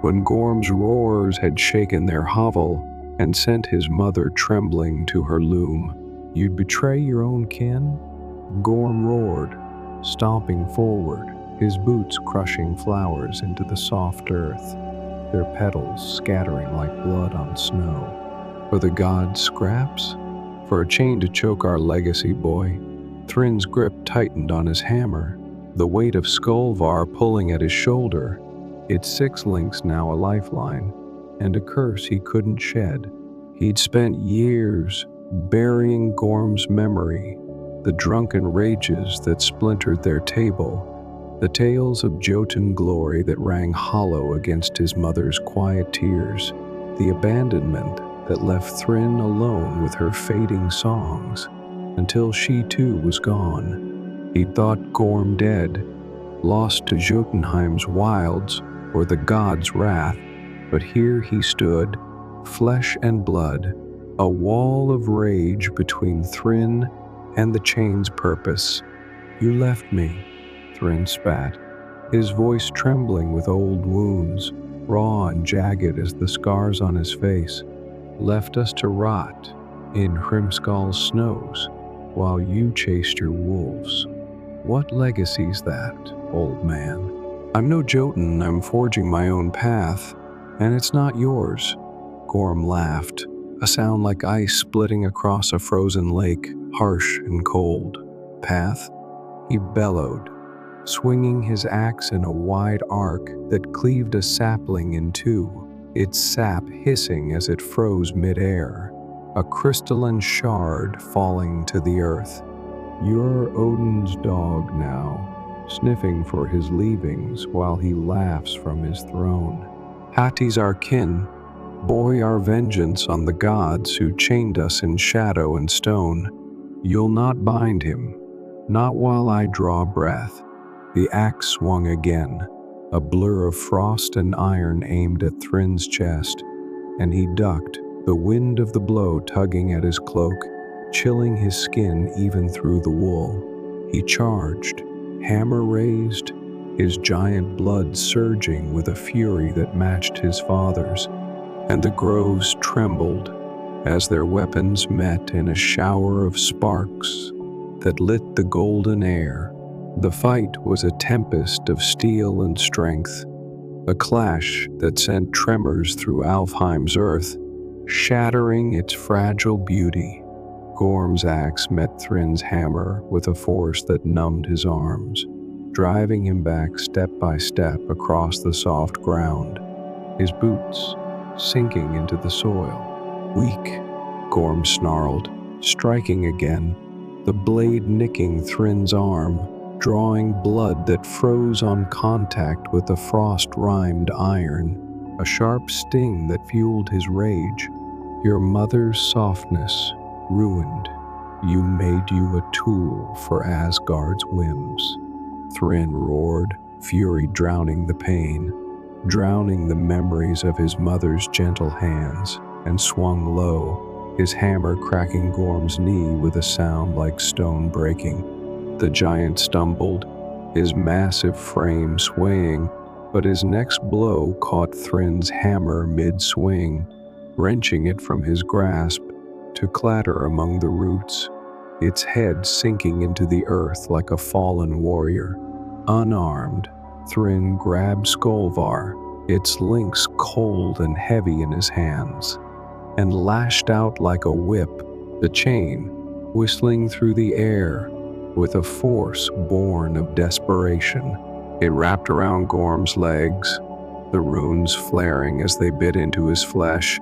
when Gorm's roars had shaken their hovel and sent his mother trembling to her loom. "You'd betray your own kin?" Gorm roared, stomping forward, his boots crushing flowers into the soft earth, their petals scattering like blood on snow. "For the gods' scraps? For a chain to choke our legacy, boy?" Thryn's grip tightened on his hammer, the weight of Skolvar pulling at his shoulder, its 6 links now a lifeline, and a curse he couldn't shed. He'd spent years burying Gorm's memory, the drunken rages that splintered their table, the tales of Jotun glory that rang hollow against his mother's quiet tears, the abandonment that left Thryn alone with her fading songs, until she too was gone. He'd thought Gorm dead, lost to Jotunheim's wilds or the gods' wrath, but here he stood, flesh and blood, a wall of rage between Thryn and the chain's purpose. "You left me," Thryn spat, his voice trembling with old wounds, raw and jagged as the scars on his face. "Left us to rot in Hrimskal's snows while you chased your wolves. What legacy's that, old man?" "I'm no Jotun, I'm forging my own path, and it's not yours." Gorm laughed, a sound like ice splitting across a frozen lake, harsh and cold. "Path?" He bellowed, swinging his axe in a wide arc that cleaved a sapling in two, its sap hissing as it froze mid-air, a crystalline shard falling to the earth. "You're Odin's dog now, sniffing for his leavings while he laughs from his throne. Hati's our kin, boy, our vengeance on the gods who chained us in shadow and stone. You'll not bind him, not while I draw breath." The axe swung again, a blur of frost and iron aimed at Thryn's chest, and he ducked, the wind of the blow tugging at his cloak, chilling his skin even through the wool. He charged, hammer raised, his giant blood surging with a fury that matched his father's, and the groves trembled as their weapons met in a shower of sparks that lit the golden air. The fight was a tempest of steel and strength, a clash that sent tremors through Alfheim's earth, shattering its fragile beauty. Gorm's axe met Thrin's hammer with a force that numbed his arms, driving him back step by step across the soft ground, his boots sinking into the soil. "Weak," Gorm snarled, striking again, the blade nicking Thrin's arm, drawing blood that froze on contact with the frost-rimed iron, a sharp sting that fueled his rage. "Your mother's softness ruined. You made you a tool for Asgard's whims." Thryn roared, fury drowning the pain, drowning the memories of his mother's gentle hands, and swung low, his hammer cracking Gorm's knee with a sound like stone breaking. The giant stumbled, his massive frame swaying, but his next blow caught Thryn's hammer mid-swing, wrenching it from his grasp to clatter among the roots, its head sinking into the earth like a fallen warrior. Unarmed, Thryn grabbed Skolvar, its lynx cold and heavy in his hands, and lashed out like a whip, the chain whistling through the air with a force born of desperation. It wrapped around Gorm's legs, the runes flaring as they bit into his flesh,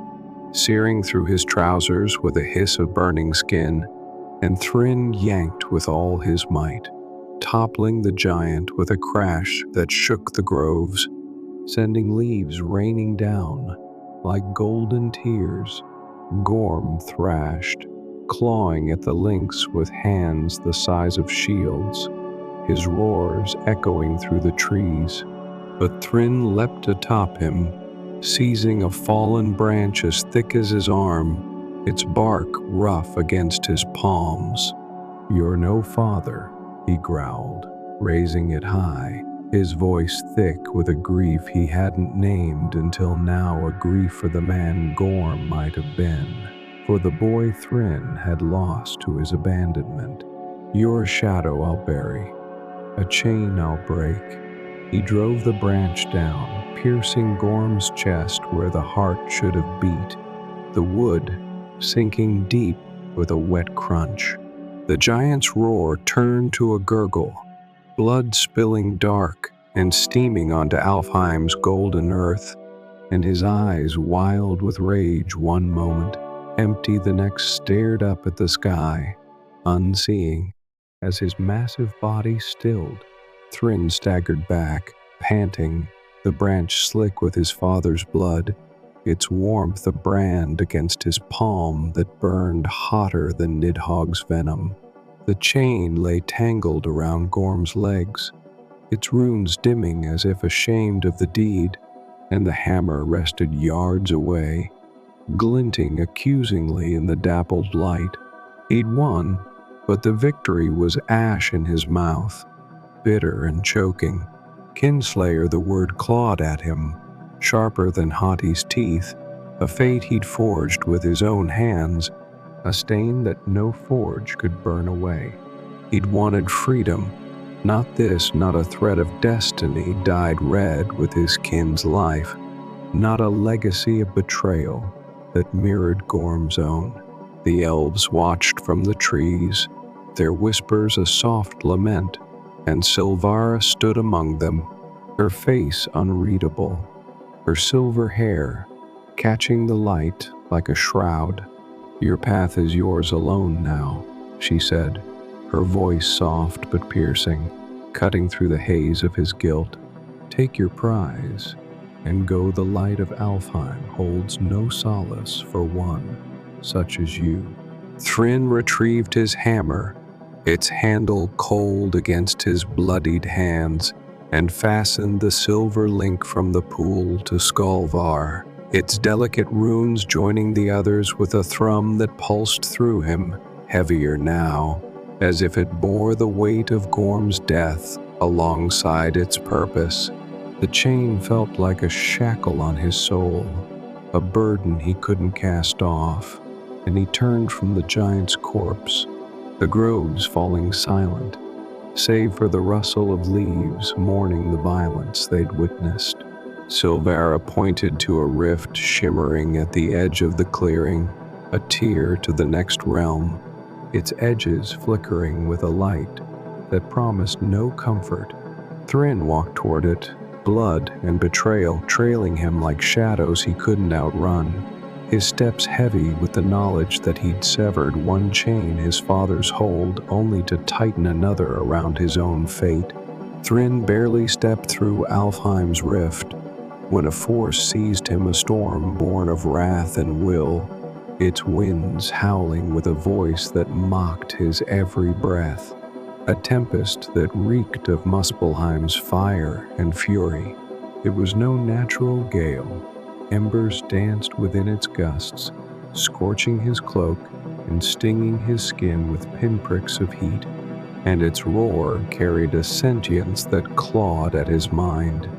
searing through his trousers with a hiss of burning skin, and Thryn yanked with all his might, toppling the giant with a crash that shook the groves, sending leaves raining down like golden tears. Gorm thrashed, clawing at the lynx with hands the size of shields, his roars echoing through the trees. But Thryn leapt atop him, seizing a fallen branch as thick as his arm, its bark rough against his palms. "You're no father," he growled, raising it high, his voice thick with a grief he hadn't named until now, a grief for the man Gorm might have been, for the boy Thryn had lost to his abandonment. "Your shadow I'll bury, a chain I'll break." He drove the branch down, piercing Gorm's chest where the heart should have beat, the wood sinking deep with a wet crunch. The giant's roar turned to a gurgle, blood spilling dark and steaming onto Alfheim's golden earth, and his eyes, wild with rage one moment, empty the next, stared up at the sky, unseeing. As his massive body stilled, Thryn staggered back, panting, the branch slick with his father's blood, its warmth a brand against his palm that burned hotter than Nidhogg's venom. The chain lay tangled around Gorm's legs, its runes dimming as if ashamed of the deed, and the hammer rested yards away, glinting accusingly in the dappled light. He'd won, but the victory was ash in his mouth, bitter and choking. Kinslayer, the word clawed at him, sharper than Hati's teeth, a fate he'd forged with his own hands, a stain that no forge could burn away. He'd wanted freedom, not this, not a thread of destiny dyed red with his kin's life, not a legacy of betrayal that mirrored Gorm's own. The elves watched from the trees, their whispers a soft lament, and Sylvara stood among them, her face unreadable, her silver hair catching the light like a shroud. "Your path is yours alone now," she said, her voice soft but piercing, cutting through the haze of his guilt. "Take your prize, and go. The light of Alfheim holds no solace for one such as you." Thryn retrieved his hammer, its handle cold against his bloodied hands, and fastened the silver link from the pool to Skolvar, its delicate runes joining the others with a thrum that pulsed through him, heavier now, as if it bore the weight of Gorm's death alongside its purpose. The chain felt like a shackle on his soul, a burden he couldn't cast off, and he turned from the giant's corpse, the groves falling silent, save for the rustle of leaves mourning the violence they'd witnessed. Skolvar pointed to a rift shimmering at the edge of the clearing, a tier to the next realm, its edges flickering with a light that promised no comfort. Thrinn walked toward it, blood and betrayal trailing him like shadows he couldn't outrun, his steps heavy with the knowledge that he'd severed one chain his father's hold only to tighten another around his own fate. Thrinn barely stepped through Alfheim's rift when a force seized him, a storm born of wrath and will, its winds howling with a voice that mocked his every breath, a tempest that reeked of Muspelheim's fire and fury. It was no natural gale. Embers danced within its gusts, scorching his cloak and stinging his skin with pinpricks of heat, and its roar carried a sentience that clawed at his mind,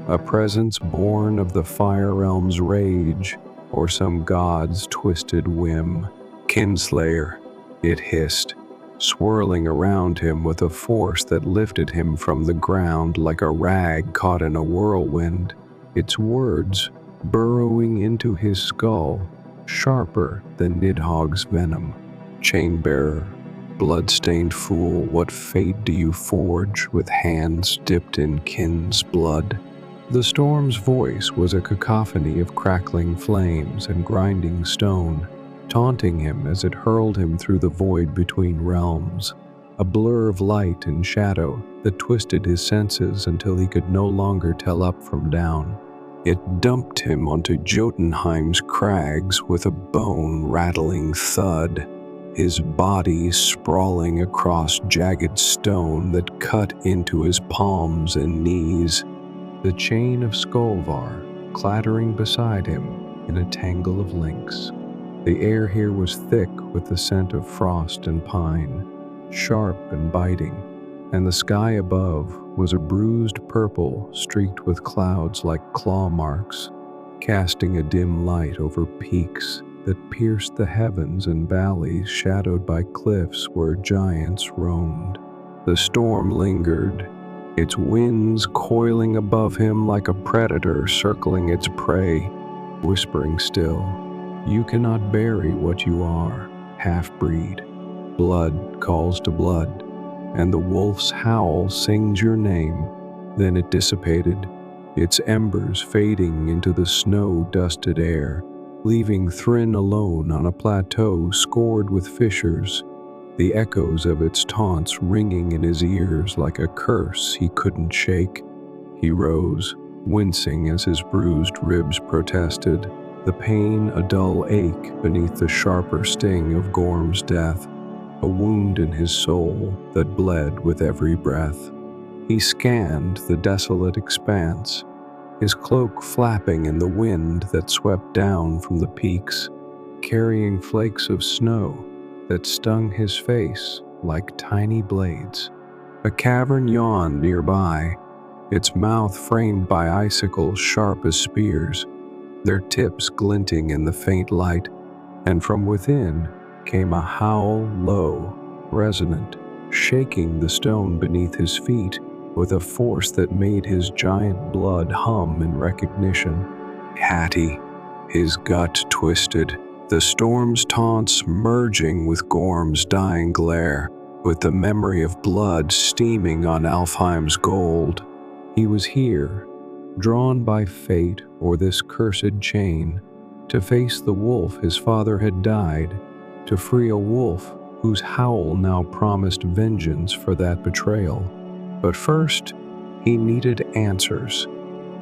a presence born of the Fire Realm's rage or some god's twisted whim. "Kinslayer," it hissed, swirling around him with a force that lifted him from the ground like a rag caught in a whirlwind, its words burrowing into his skull, sharper than Nidhogg's venom. "Chainbearer, blood-stained fool, what fate do you forge with hands dipped in kin's blood?" The storm's voice was a cacophony of crackling flames and grinding stone, taunting him as it hurled him through the void between realms, a blur of light and shadow that twisted his senses until he could no longer tell up from down. It dumped him onto Jotunheim's crags with a bone-rattling thud, his body sprawling across jagged stone that cut into his palms and knees, the chain of Skolvar clattering beside him in a tangle of links. The air here was thick with the scent of frost and pine, sharp and biting, and the sky above was a bruised purple streaked with clouds like claw marks, casting a dim light over peaks that pierced the heavens and valleys shadowed by cliffs where giants roamed. The storm lingered, its winds coiling above him like a predator circling its prey, whispering still, "You cannot bury what you are, half-breed. Blood calls to blood, and the wolf's howl sings your name." Then it dissipated, its embers fading into the snow-dusted air, leaving Thrinn alone on a plateau scored with fissures, the echoes of its taunts ringing in his ears like a curse he couldn't shake. He rose, wincing as his bruised ribs protested, the pain a dull ache beneath the sharper sting of Gorm's death, a wound in his soul that bled with every breath. He scanned the desolate expanse, his cloak flapping in the wind that swept down from the peaks, carrying flakes of snow that stung his face like tiny blades. A cavern yawned nearby, its mouth framed by icicles sharp as spears, their tips glinting in the faint light, and from within came a howl low, resonant, shaking the stone beneath his feet with a force that made his giant blood hum in recognition. Hattie, his gut twisted, the storm's taunts merging with Gorm's dying glare, with the memory of blood steaming on Alfheim's gold. He was here, drawn by fate or this cursed chain, to face the wolf his father had died, to free a wolf whose howl now promised vengeance for that betrayal. But first, he needed answers,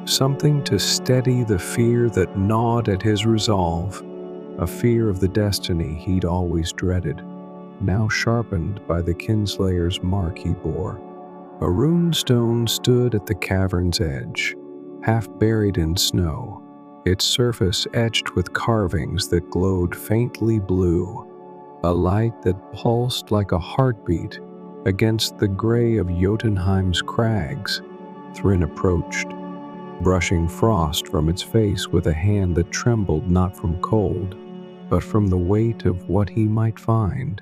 something to steady the fear that gnawed at his resolve, a fear of the destiny he'd always dreaded, now sharpened by the kinslayer's mark he bore. A rune stone stood at the cavern's edge, half buried in snow, its surface etched with carvings that glowed faintly blue, a light that pulsed like a heartbeat against the gray of Jotunheim's crags. Thrinn approached, brushing frost from its face with a hand that trembled not from cold, but from the weight of what he might find.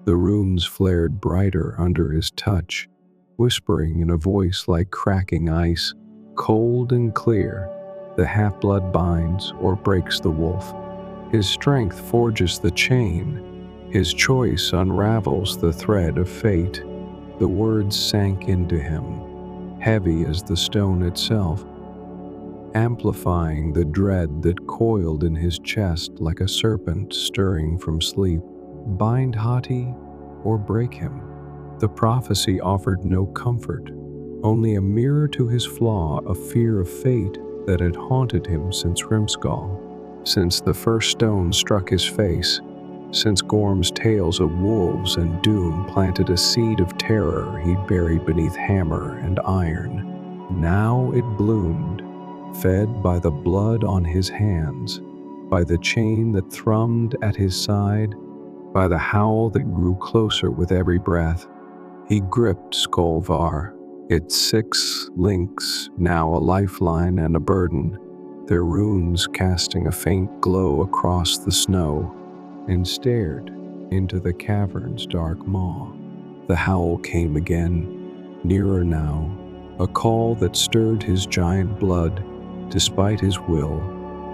The runes flared brighter under his touch, whispering in a voice like cracking ice, cold and clear. The half-blood binds or breaks the wolf. His strength forges the chain. His choice unravels the thread of fate. The words sank into him, heavy as the stone itself, amplifying the dread that coiled in his chest like a serpent stirring from sleep. Bind Hati or break him. The prophecy offered no comfort, only a mirror to his flaw, a fear of fate that had haunted him since Hrimskal, since the first stone struck his face, since Gorm's tales of wolves and doom planted a seed of terror he'd buried beneath hammer and iron. Now it bloomed, fed by the blood on his hands, by the chain that thrummed at his side, by the howl that grew closer with every breath. He gripped Skolvar, its 6 links, now a lifeline and a burden, their runes casting a faint glow across the snow, and stared into the cavern's dark maw. The howl came again, nearer now, a call that stirred his giant blood, despite his will,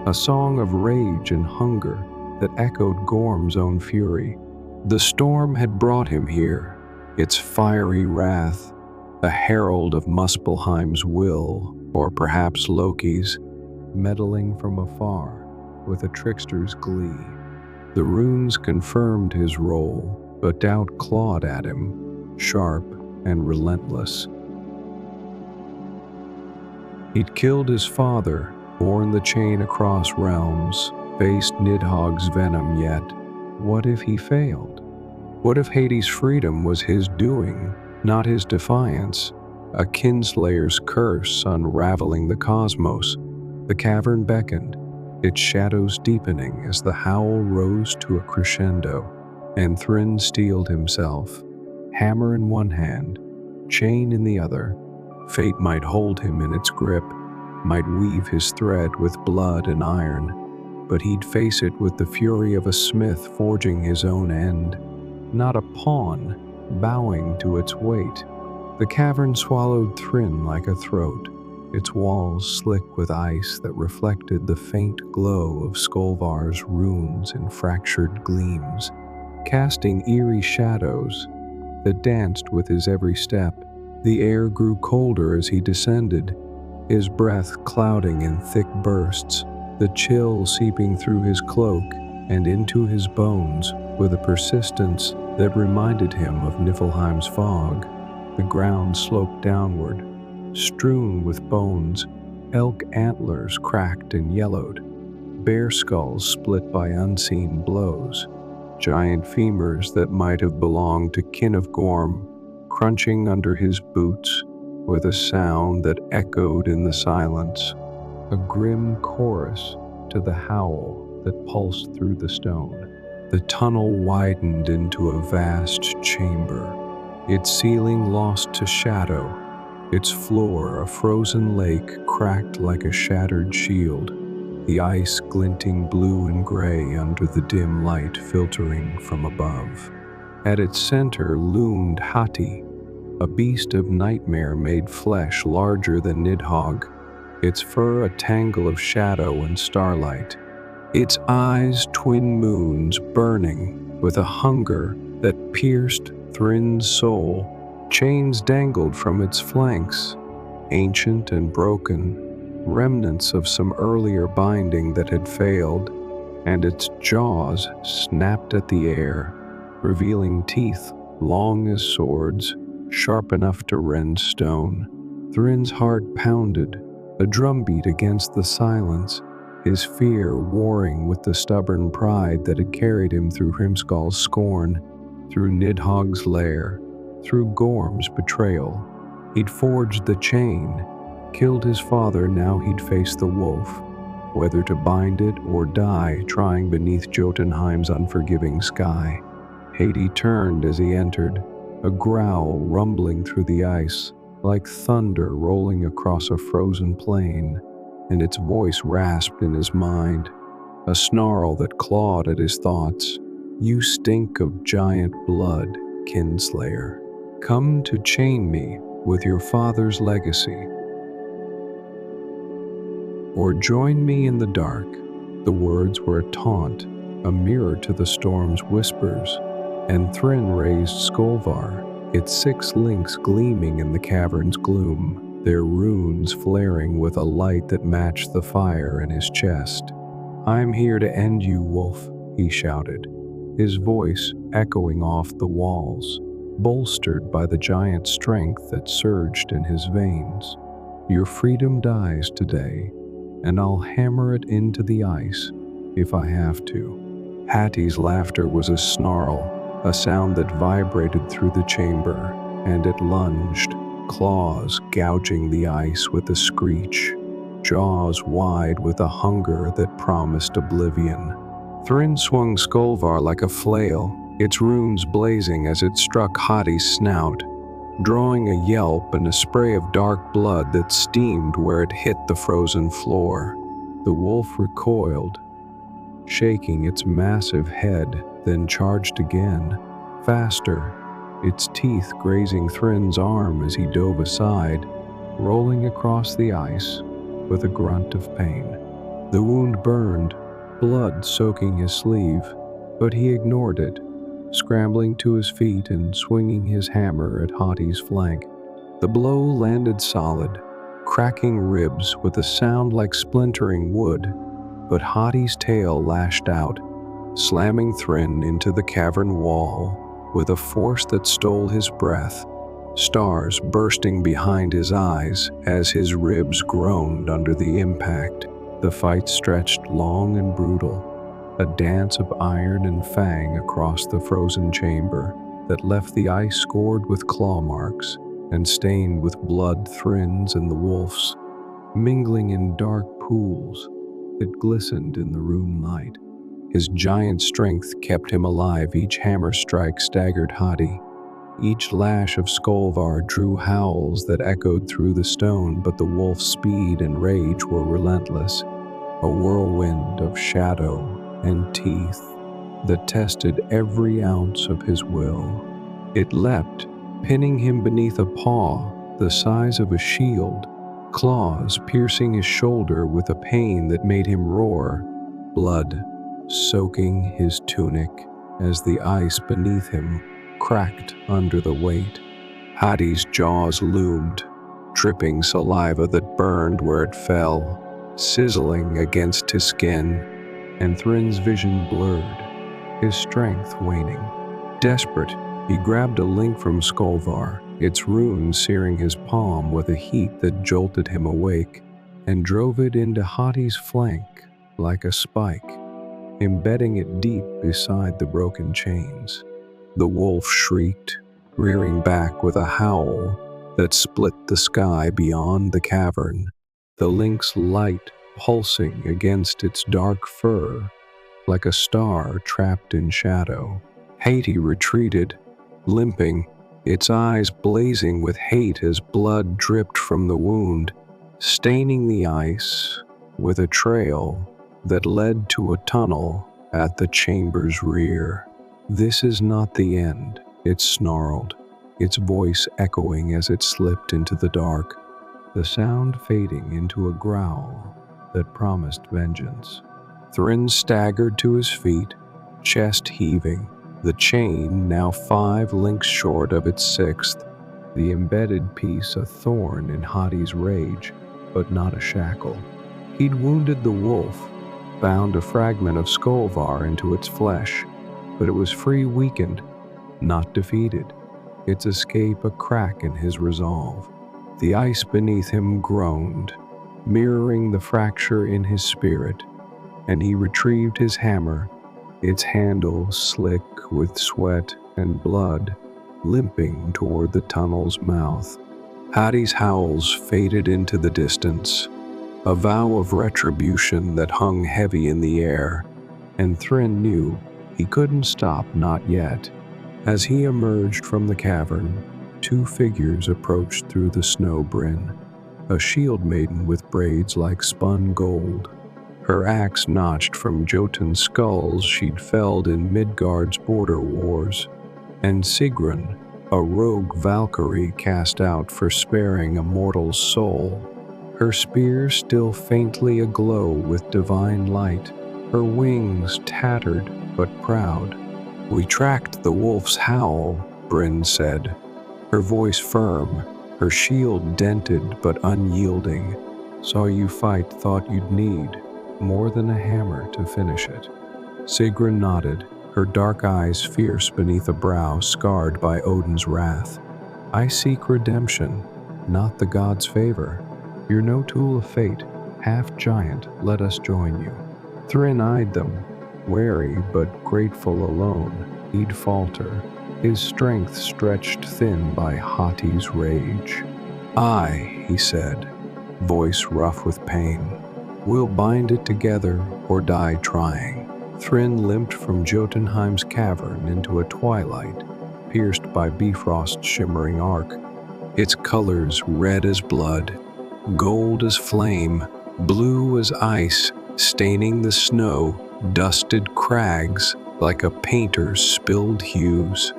a song of rage and hunger that echoed Gorm's own fury. The storm had brought him here, its fiery wrath, a herald of Muspelheim's will, or perhaps Loki's, meddling from afar with a trickster's glee. The runes confirmed his role, but doubt clawed at him, sharp and relentless. He'd killed his father, borne the chain across realms, faced Nidhogg's venom yet. What if he failed? What if Hades' freedom was his doing, not his defiance? A kinslayer's curse unraveling the cosmos. The cavern beckoned, its shadows deepening as the howl rose to a crescendo, and Thryn steeled himself, hammer in one hand, chain in the other. Fate might hold him in its grip, might weave his thread with blood and iron, but he'd face it with the fury of a smith forging his own end, not a pawn bowing to its weight. The cavern swallowed Thryn like a throat, its walls slick with ice that reflected the faint glow of Skolvar's runes in fractured gleams, casting eerie shadows that danced with his every step. The air grew colder as he descended, his breath clouding in thick bursts, the chill seeping through his cloak and into his bones with a persistence that reminded him of Niflheim's fog. The ground sloped downward, strewn with bones, elk antlers cracked and yellowed, bear skulls split by unseen blows, giant femurs that might have belonged to kin of Gorm, crunching under his boots with a sound that echoed in the silence, a grim chorus to the howl that pulsed through the stone. The tunnel widened into a vast chamber, its ceiling lost to shadow, its floor a frozen lake cracked like a shattered shield, the ice glinting blue and gray under the dim light filtering from above. At its center loomed Hati, a beast of nightmare made flesh larger than Nidhogg, its fur a tangle of shadow and starlight, its eyes twin moons burning with a hunger that pierced Thryn's soul. Chains dangled from its flanks, ancient and broken, remnants of some earlier binding that had failed, and its jaws snapped at the air, revealing teeth long as swords, sharp enough to rend stone. Thryn's heart pounded, a drumbeat against the silence, his fear warring with the stubborn pride that had carried him through Hrimskal's scorn, through Nidhogg's lair, through Gorm's betrayal. He'd forged the chain, killed his father, now he'd face the wolf, whether to bind it or die trying beneath Jotunheim's unforgiving sky. Hades turned as he entered, a growl rumbling through the ice, like thunder rolling across a frozen plain, and its voice rasped in his mind, a snarl that clawed at his thoughts. "You stink of giant blood, kinslayer. Come to chain me, with your father's legacy. Or join me in the dark. The words were a taunt, a mirror to the storm's whispers, and Thryn raised Skolvar, its 6 links gleaming in the cavern's gloom, their runes flaring with a light that matched the fire in his chest. "I'm here to end you, wolf," he shouted, his voice echoing off the walls, bolstered by the giant strength that surged in his veins. "Your freedom dies today, and I'll hammer it into the ice if I have to." Hattie's laughter was a snarl, a sound that vibrated through the chamber, and it lunged, claws gouging the ice with a screech, jaws wide with a hunger that promised oblivion. Thryn swung Skolvar like a flail, its runes blazing as it struck Hattie's snout, drawing a yelp and a spray of dark blood that steamed where it hit the frozen floor. The wolf recoiled, shaking its massive head, then charged again, faster, its teeth grazing Thryn's arm as he dove aside, rolling across the ice with a grunt of pain. The wound burned, blood soaking his sleeve, but he ignored it, scrambling to his feet and swinging his hammer at Hattie's flank. The blow landed solid, cracking ribs with a sound like splintering wood, but Hattie's tail lashed out, slamming Thryn into the cavern wall with a force that stole his breath, stars bursting behind his eyes as his ribs groaned under the impact. The fight stretched long and brutal, a dance of iron and fang across the frozen chamber that left the ice scored with claw marks and stained with blood. Thryn's and the wolf's, mingling in dark pools that glistened in the rune light. His giant strength kept him alive. Each hammer strike staggered Hattie. Each lash of Skolvar drew howls that echoed through the stone, but the wolf's speed and rage were relentless, a whirlwind of shadow and teeth that tested every ounce of his will. It leapt, pinning him beneath a paw the size of a shield, claws piercing his shoulder with a pain that made him roar, blood soaking his tunic as the ice beneath him cracked under the weight. Hattie's jaws loomed, dripping saliva that burned where it fell, sizzling against his skin, and Thryn's vision blurred, his strength waning. Desperate, he grabbed a link from Skolvar, its runes searing his palm with a heat that jolted him awake, and drove it into Hattie's flank like a spike, embedding it deep beside the broken chains. The wolf shrieked, rearing back with a howl that split the sky beyond the cavern, the link's light pulsing against its dark fur like a star trapped in shadow. Hattie retreated, limping, its eyes blazing with hate as blood dripped from the wound, staining the ice with a trail that led to a tunnel at the chamber's rear. "This is not the end," it snarled, its voice echoing as it slipped into the dark, the sound fading into a growl that promised vengeance. Thryn staggered to his feet, chest heaving, the chain now 5 links short of its 6th, the embedded piece a thorn in Hattie's rage, but not a shackle. He'd wounded the wolf, bound a fragment of Skolvar into its flesh, but it was free, weakened, not defeated, its escape a crack in his resolve. The ice beneath him groaned, mirroring the fracture in his spirit, and he retrieved his hammer, its handle slick with sweat and blood, limping toward the tunnel's mouth. Hattie's howls faded into the distance, a vow of retribution that hung heavy in the air, and Thryn knew he couldn't stop, not yet. As he emerged from the cavern, 2 figures approached through the snow bryn, a shield maiden with braids like spun gold, her axe notched from Jotun's skulls she'd felled in Midgard's border wars, and Sigrun, a rogue Valkyrie cast out for sparing a mortal's soul, her spear still faintly aglow with divine light, her wings tattered but proud. "We tracked the wolf's howl," Bryn said, her voice firm, her shield dented but unyielding. "Saw you fight, thought you'd need more than a hammer to finish it." Sigrun nodded, her dark eyes fierce beneath a brow scarred by Odin's wrath. "I seek redemption, not the god's favor. You're no tool of fate, half giant, let us join you." Thryn eyed them, wary but grateful alone. He'd falter, his strength stretched thin by Hati's rage. "Aye," he said, voice rough with pain. "We'll bind it together or die trying." Thryn limped from Jotunheim's cavern into a twilight, pierced by Bifrost's shimmering arc, its colors red as blood, gold as flame, blue as ice, staining the snow-dusted crags like a painter's spilled hues.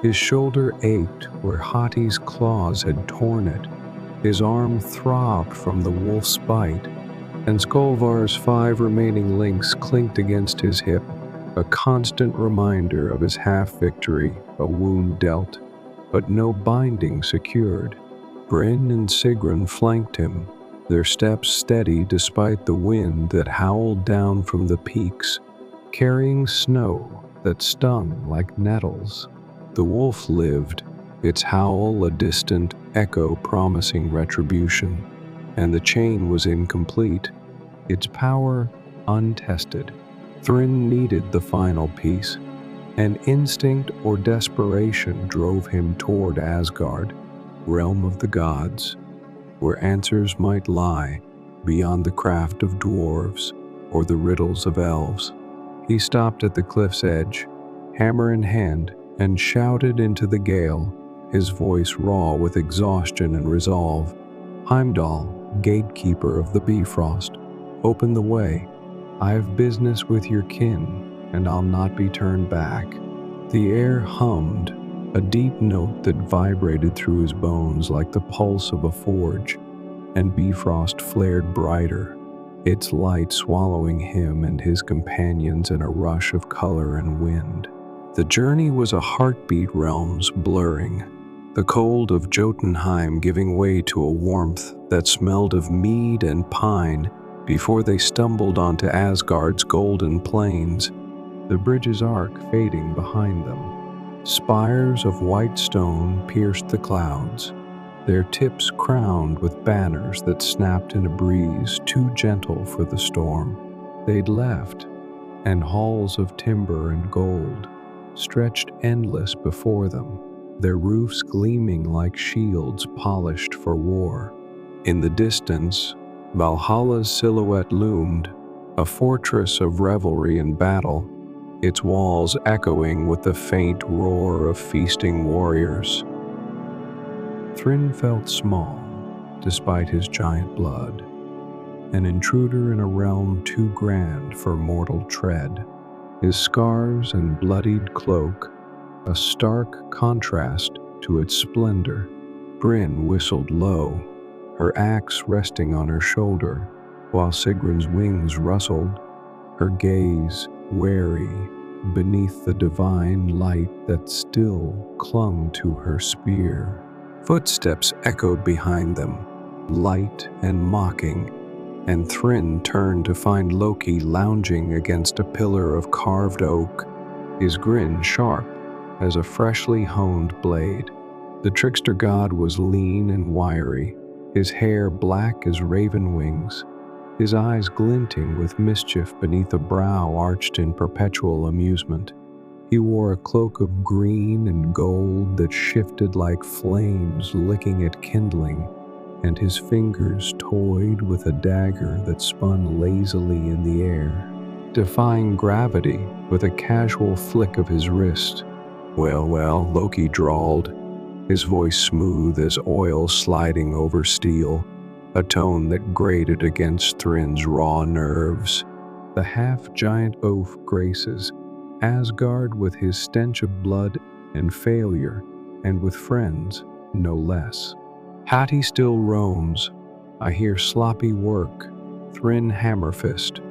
His shoulder ached where Hati's claws had torn it, his arm throbbed from the wolf's bite, and Skolvar's 5 remaining links clinked against his hip, a constant reminder of his half-victory, a wound dealt, but no binding secured. Bryn and Sigrun flanked him, their steps steady despite the wind that howled down from the peaks, carrying snow that stung like nettles. The wolf lived, its howl a distant echo promising retribution, and the chain was incomplete, its power untested. Thryn needed the final piece, and instinct or desperation drove him toward Asgard, realm of the gods, where answers might lie beyond the craft of dwarves or the riddles of elves. He stopped at the cliff's edge, hammer in hand, and shouted into the gale, his voice raw with exhaustion and resolve. "Heimdall, gatekeeper of the Bifrost, open the way. I have business with your kin, and I'll not be turned back." The air hummed, a deep note that vibrated through his bones like the pulse of a forge, and Bifrost flared brighter, its light swallowing him and his companions in a rush of color and wind. The journey was a heartbeat realms blurring, the cold of Jotunheim giving way to a warmth that smelled of mead and pine before they stumbled onto Asgard's golden plains, the bridge's arc fading behind them. Spires of white stone pierced the clouds, their tips crowned with banners that snapped in a breeze too gentle for the storm. They'd left, and halls of timber and gold stretched endless before them, their roofs gleaming like shields polished for war. In the distance, Valhalla's silhouette loomed, a fortress of revelry and battle, its walls echoing with the faint roar of feasting warriors. Thryn felt small, despite his giant blood, an intruder in a realm too grand for mortal tread. His scars and bloodied cloak, a stark contrast to its splendor. Bryn whistled low, her axe resting on her shoulder, while Sigrun's wings rustled, her gaze wary beneath the divine light that still clung to her spear. Footsteps echoed behind them, light and mocking, and Thryn turned to find Loki lounging against a pillar of carved oak, his grin sharp as a freshly honed blade. The trickster god was lean and wiry, his hair black as raven wings, his eyes glinting with mischief beneath a brow arched in perpetual amusement. He wore a cloak of green and gold that shifted like flames licking at kindling, and his fingers toyed with a dagger that spun lazily in the air, defying gravity with a casual flick of his wrist. "Well, well," Loki drawled, his voice smooth as oil sliding over steel, a tone that grated against Thryn's raw nerves. The half-giant oaf graces Asgard with his stench of blood and failure, and with friends, no less. Hati still roams. I hear sloppy work, Thryn Hammerfist.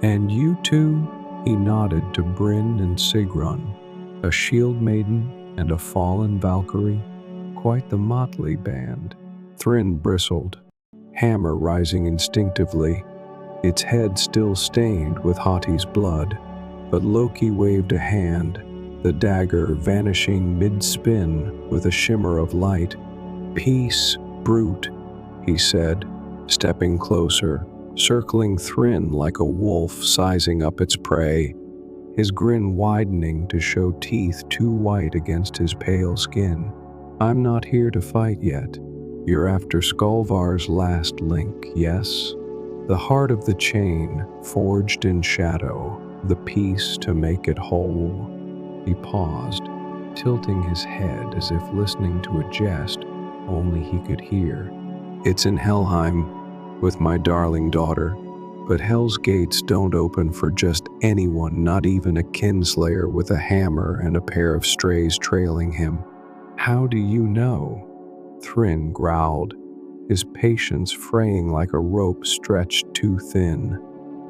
And you too? He nodded to Bryn and Sigrun, a shield maiden and a fallen Valkyrie. Quite the motley band. Thryn bristled, hammer rising instinctively, its head still stained with Hati's blood. But Loki waved a hand, the dagger vanishing mid-spin with a shimmer of light. "Peace, brute," he said, stepping closer, circling Thryn like a wolf sizing up its prey, his grin widening to show teeth too white against his pale skin. "I'm not here to fight yet. You're after Skolvar's last link, yes? The heart of the chain, forged in shadow, the piece to make it whole." He paused, tilting his head as if listening to a jest only he could hear. "It's in Helheim, with my darling daughter, but Hell's gates don't open for just anyone, not even a kinslayer with a hammer and a pair of strays trailing him." "How do you know?" Thryn growled, his patience fraying like a rope stretched too thin.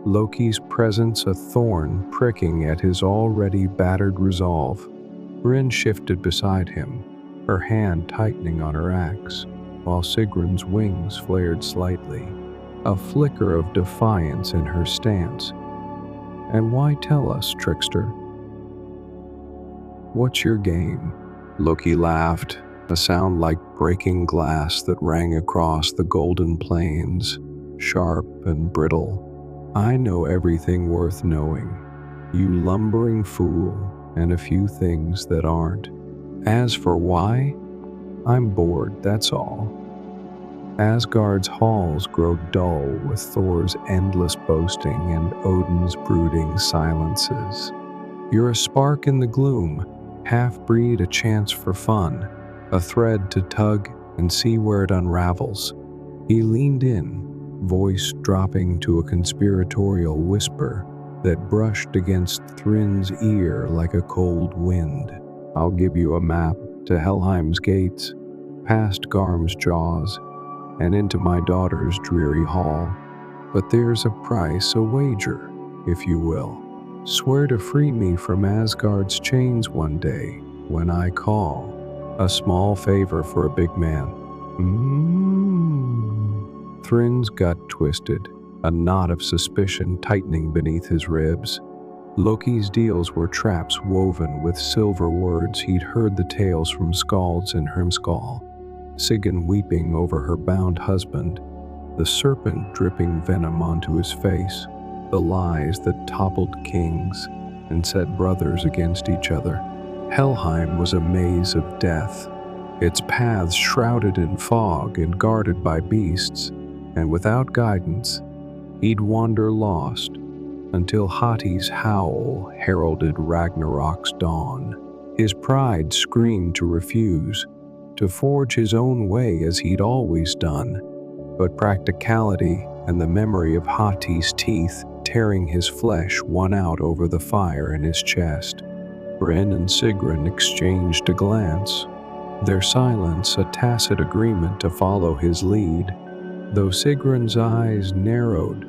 Loki's presence a thorn pricking at his already battered resolve. Bryn shifted beside him, her hand tightening on her axe, while Sigrun's wings flared slightly, a flicker of defiance in her stance. "And why tell us, trickster? What's your game?" Loki laughed, a sound like breaking glass that rang across the golden plains, sharp and brittle. "I know everything worth knowing, you lumbering fool, and a few things that aren't. As for why, I'm bored, that's all. Asgard's halls grow dull with Thor's endless boasting and Odin's brooding silences. You're a spark in the gloom, half-breed a chance for fun, a thread to tug and see where it unravels." He leaned in, voice dropping to a conspiratorial whisper that brushed against Thryn's ear like a cold wind. "I'll give you a map to Helheim's gates, past Garm's jaws, and into my daughter's dreary hall. But there's a price, a wager, if you will. Swear to free me from Asgard's chains one day, when I call. A small favor for a big man." Thryn's gut twisted, a knot of suspicion tightening beneath his ribs. Loki's deals were traps woven with silver words he'd heard the tales from Skalds in Hrimskal, Sigyn weeping over her bound husband, the serpent dripping venom onto his face, the lies that toppled kings and set brothers against each other. Helheim was a maze of death, its paths shrouded in fog and guarded by beasts, and without guidance, he'd wander lost until Hati's howl heralded Ragnarok's dawn. His pride screamed to refuse, to forge his own way as he'd always done, but practicality and the memory of Hati's teeth tearing his flesh won out over the fire in his chest. Bryn and Sigrun exchanged a glance, their silence a tacit agreement to follow his lead, though Sigrun's eyes narrowed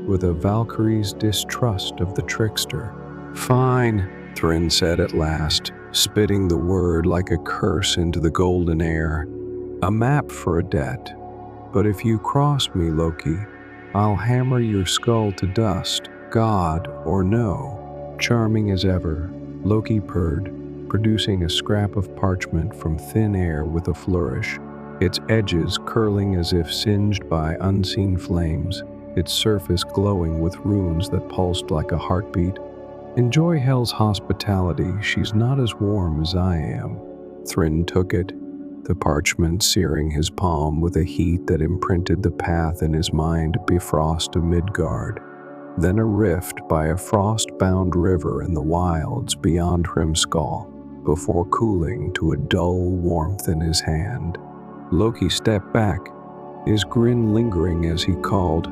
with a Valkyrie's distrust of the trickster. "Fine," Thryn said at last, spitting the word like a curse into the golden air. "A map for a debt. But if you cross me, Loki, I'll hammer your skull to dust, god or no." Charming as ever, Loki purred, producing a scrap of parchment from thin air with a flourish, its edges curling as if singed by unseen flames, its surface glowing with runes that pulsed like a heartbeat. "Enjoy Hell's hospitality, she's not as warm as I am." Thryn took it, the parchment searing his palm with a heat that imprinted the path in his mind bifrost to Midgard, then a rift by a frost-bound river in the wilds beyond Hrimskal, before cooling to a dull warmth in his hand. Loki stepped back, his grin lingering as he called,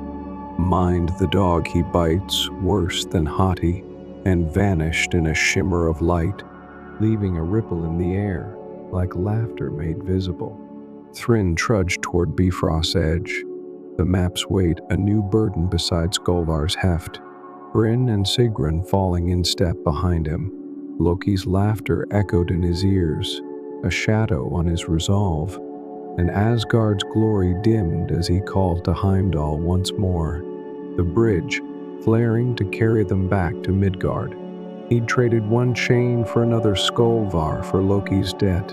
"Mind the dog he bites, worse than Hati," and vanished in a shimmer of light, leaving a ripple in the air. like laughter made visible. Thrinn trudged toward Bifrost's edge, the map's weight a new burden beside Skolvar's heft, Brynn and Sigrun falling in step behind him. Loki's laughter echoed in his ears, a shadow on his resolve, and Asgard's glory dimmed as he called to Heimdall once more, the bridge flaring to carry them back to Midgard. He'd traded one chain for another Skolvar for Loki's debt,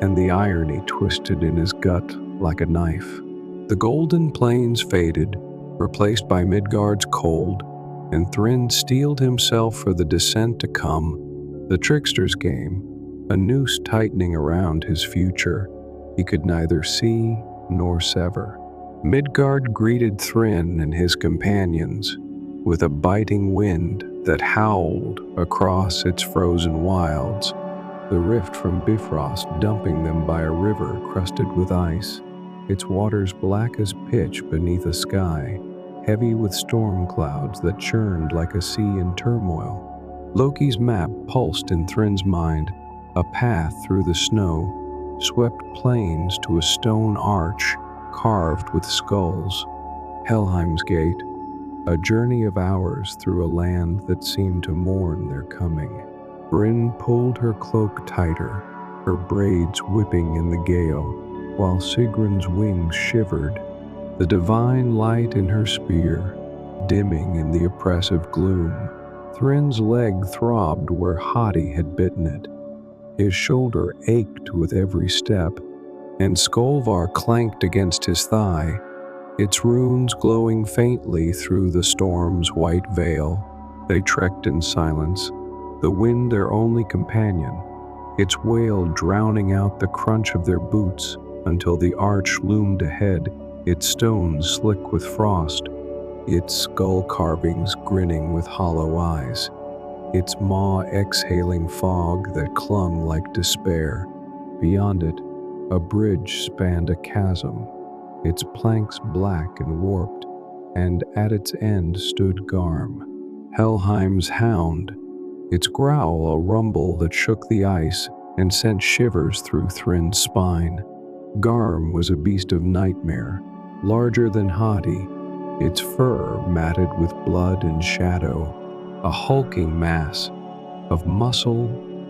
and the irony twisted in his gut like a knife. The golden plains faded, replaced by Midgard's cold, and Thrinn steeled himself for the descent to come, the trickster's game, a noose tightening around his future he could neither see nor sever. Midgard greeted Thrinn and his companions with a biting wind that howled across its frozen wilds, the rift from Bifrost dumping them by a river crusted with ice, its waters black as pitch beneath a sky heavy with storm clouds that churned like a sea in turmoil. Loki's map pulsed in Thrinn's mind, a path through the snow-swept plains to a stone arch carved with skulls. Helheim's Gate, a journey of hours through a land that seemed to mourn their coming. Brynn pulled her cloak tighter, her braids whipping in the gale, while Sigrun's wings shivered, the divine light in her spear dimming in the oppressive gloom. Thrinn's leg throbbed where Hati had bitten it. His shoulder ached with every step, and Skolvar clanked against his thigh, its runes glowing faintly through the storm's white veil. They trekked in silence, the wind their only companion, its wail drowning out the crunch of their boots until the arch loomed ahead, its stones slick with frost, its skull carvings grinning with hollow eyes, its maw exhaling fog that clung like despair. Beyond it, a bridge spanned a chasm, its planks black and warped, and at its end stood Garm, Helheim's hound, its growl a rumble that shook the ice and sent shivers through Thrinn's spine. Garm was a beast of nightmare, larger than Hati, its fur matted with blood and shadow, a hulking mass of muscle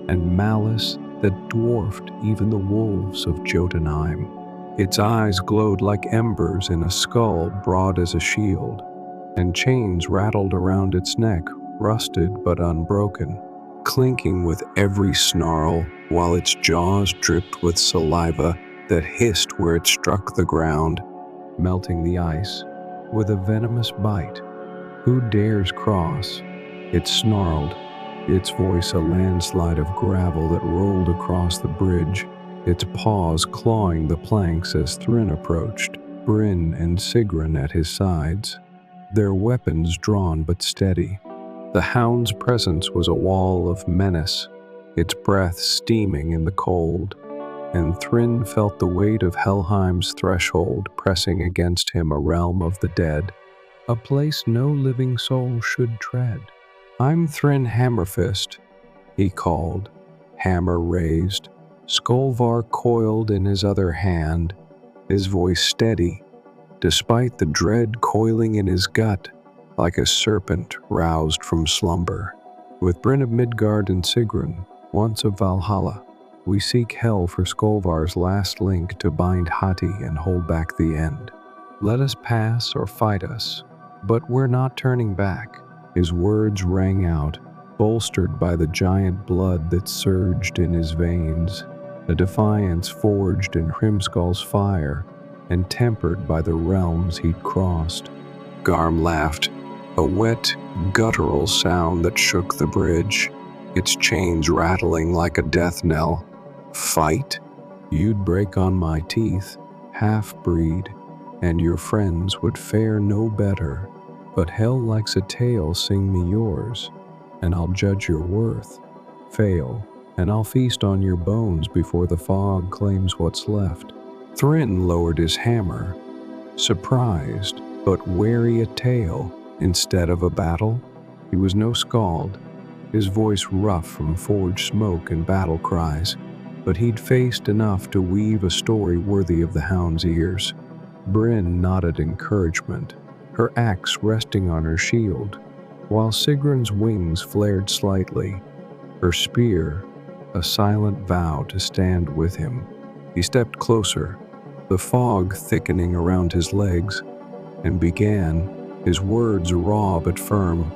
and malice that dwarfed even the wolves of Jotunheim. Its eyes glowed like embers in a skull broad as a shield, and chains rattled around its neck, rusted but unbroken, clinking with every snarl while its jaws dripped with saliva that hissed where it struck the ground, melting the ice with a venomous bite. Who dares cross? It snarled, its voice a landslide of gravel that rolled across the bridge, its paws clawing the planks as Thrinn approached, Brynn and Sigrun at his sides, their weapons drawn but steady. The hound's presence was a wall of menace, its breath steaming in the cold, and Thrinn felt the weight of Helheim's threshold pressing against him, a realm of the dead, a place no living soul should tread. "I'm Thrinn Hammerfist," he called, hammer raised, Skolvar coiled in his other hand, his voice steady, despite the dread coiling in his gut, like a serpent roused from slumber. "With Brynn of Midgard and Sigrun, once of Valhalla, we seek hell for Skolvar's last link to bind Hati and hold back the end. Let us pass or fight us, but we're not turning back." His words rang out, bolstered by the giant blood that surged in his veins, a defiance forged in Hrimskull's fire and tempered by the realms he'd crossed. Garm laughed, a wet, guttural sound that shook the bridge, its chains rattling like a death knell. "Fight? You'd break on my teeth, half-breed, and your friends would fare no better. But hell likes a tale, sing me yours, and I'll judge your worth. Fail, and I'll feast on your bones before the fog claims what's left." Thrinn lowered his hammer, surprised but wary a tale instead of a battle. He was no skald, his voice rough from forged smoke and battle cries. but he'd faced enough to weave a story worthy of the hound's ears. Bryn nodded encouragement, her axe resting on her shield, while Sigrun's wings flared slightly, her spear a silent vow to stand with him. He stepped closer, the fog thickening around his legs, and began, his words raw but firm,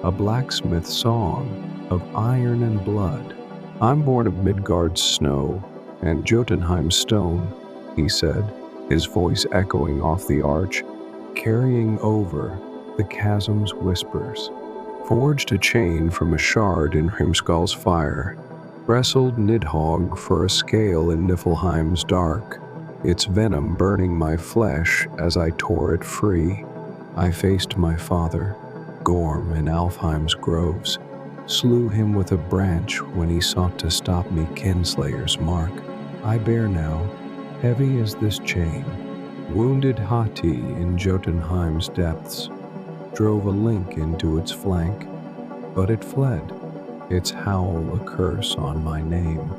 a blacksmith song of iron and blood. "I'm born of Midgard's snow and Jotunheim's stone," he said, his voice echoing off the arch, carrying over the chasm's whispers. "Forged a chain from a shard in Hrimskal's fire, wrestled Nidhogg for a scale in Niflheim's dark, its venom burning my flesh as I tore it free. I faced my father, Gorm in Alfheim's groves, slew him with a branch when he sought to stop me kinslayer's mark. I bear now, heavy as this chain, wounded Hati in Jotunheim's depths, drove a link into its flank, but it fled, its howl a curse on my name.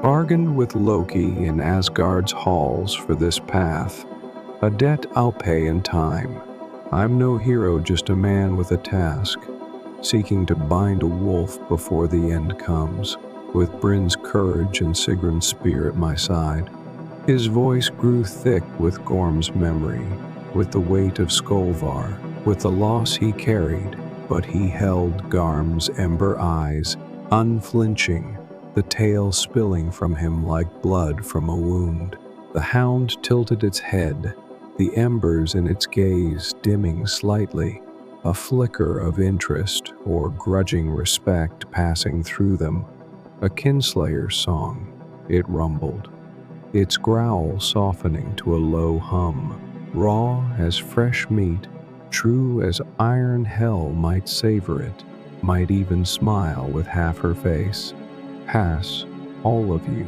Bargained with Loki in Asgard's halls for this path, a debt I'll pay in time. I'm no hero, just a man with a task, seeking to bind a wolf before the end comes, with Bryn's courage and Sigrun's spear at my side." His voice grew thick with Gorm's memory, with the weight of Skolvar, with the loss he carried, but he held Garm's ember eyes, unflinching, the tale spilling from him like blood from a wound. The hound tilted its head, the embers in its gaze dimming slightly, a flicker of interest or grudging respect passing through them. "A kinslayer's song," it rumbled, its growl softening to a low hum, raw as fresh meat, true as iron hell might savor it, might even smile with half her face. "Pass, all of you,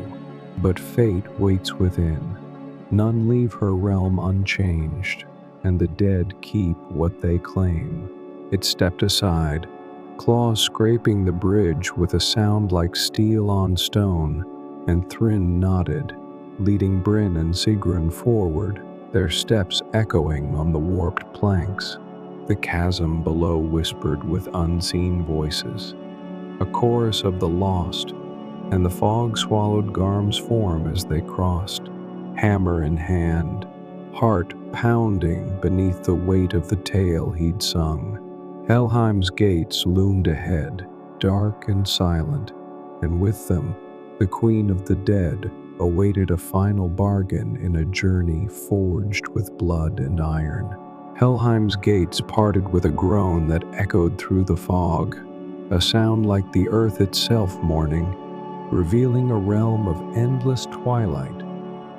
but fate waits within. None leave her realm unchanged, and the dead keep what they claim." It stepped aside, claws scraping the bridge with a sound like steel on stone, and Thrym nodded, leading Bryn and Sigrun forward, their steps echoing on the warped planks. The chasm below whispered with unseen voices, a chorus of the lost, and the fog swallowed Garm's form as they crossed, hammer in hand, heart pounding beneath the weight of the tale he'd sung. Helheim's gates loomed ahead, dark and silent, and with them, the Queen of the Dead awaited a final bargain in a journey forged with blood and iron. Helheim's gates parted with a groan that echoed through the fog, a sound like the earth itself mourning, revealing a realm of endless twilight,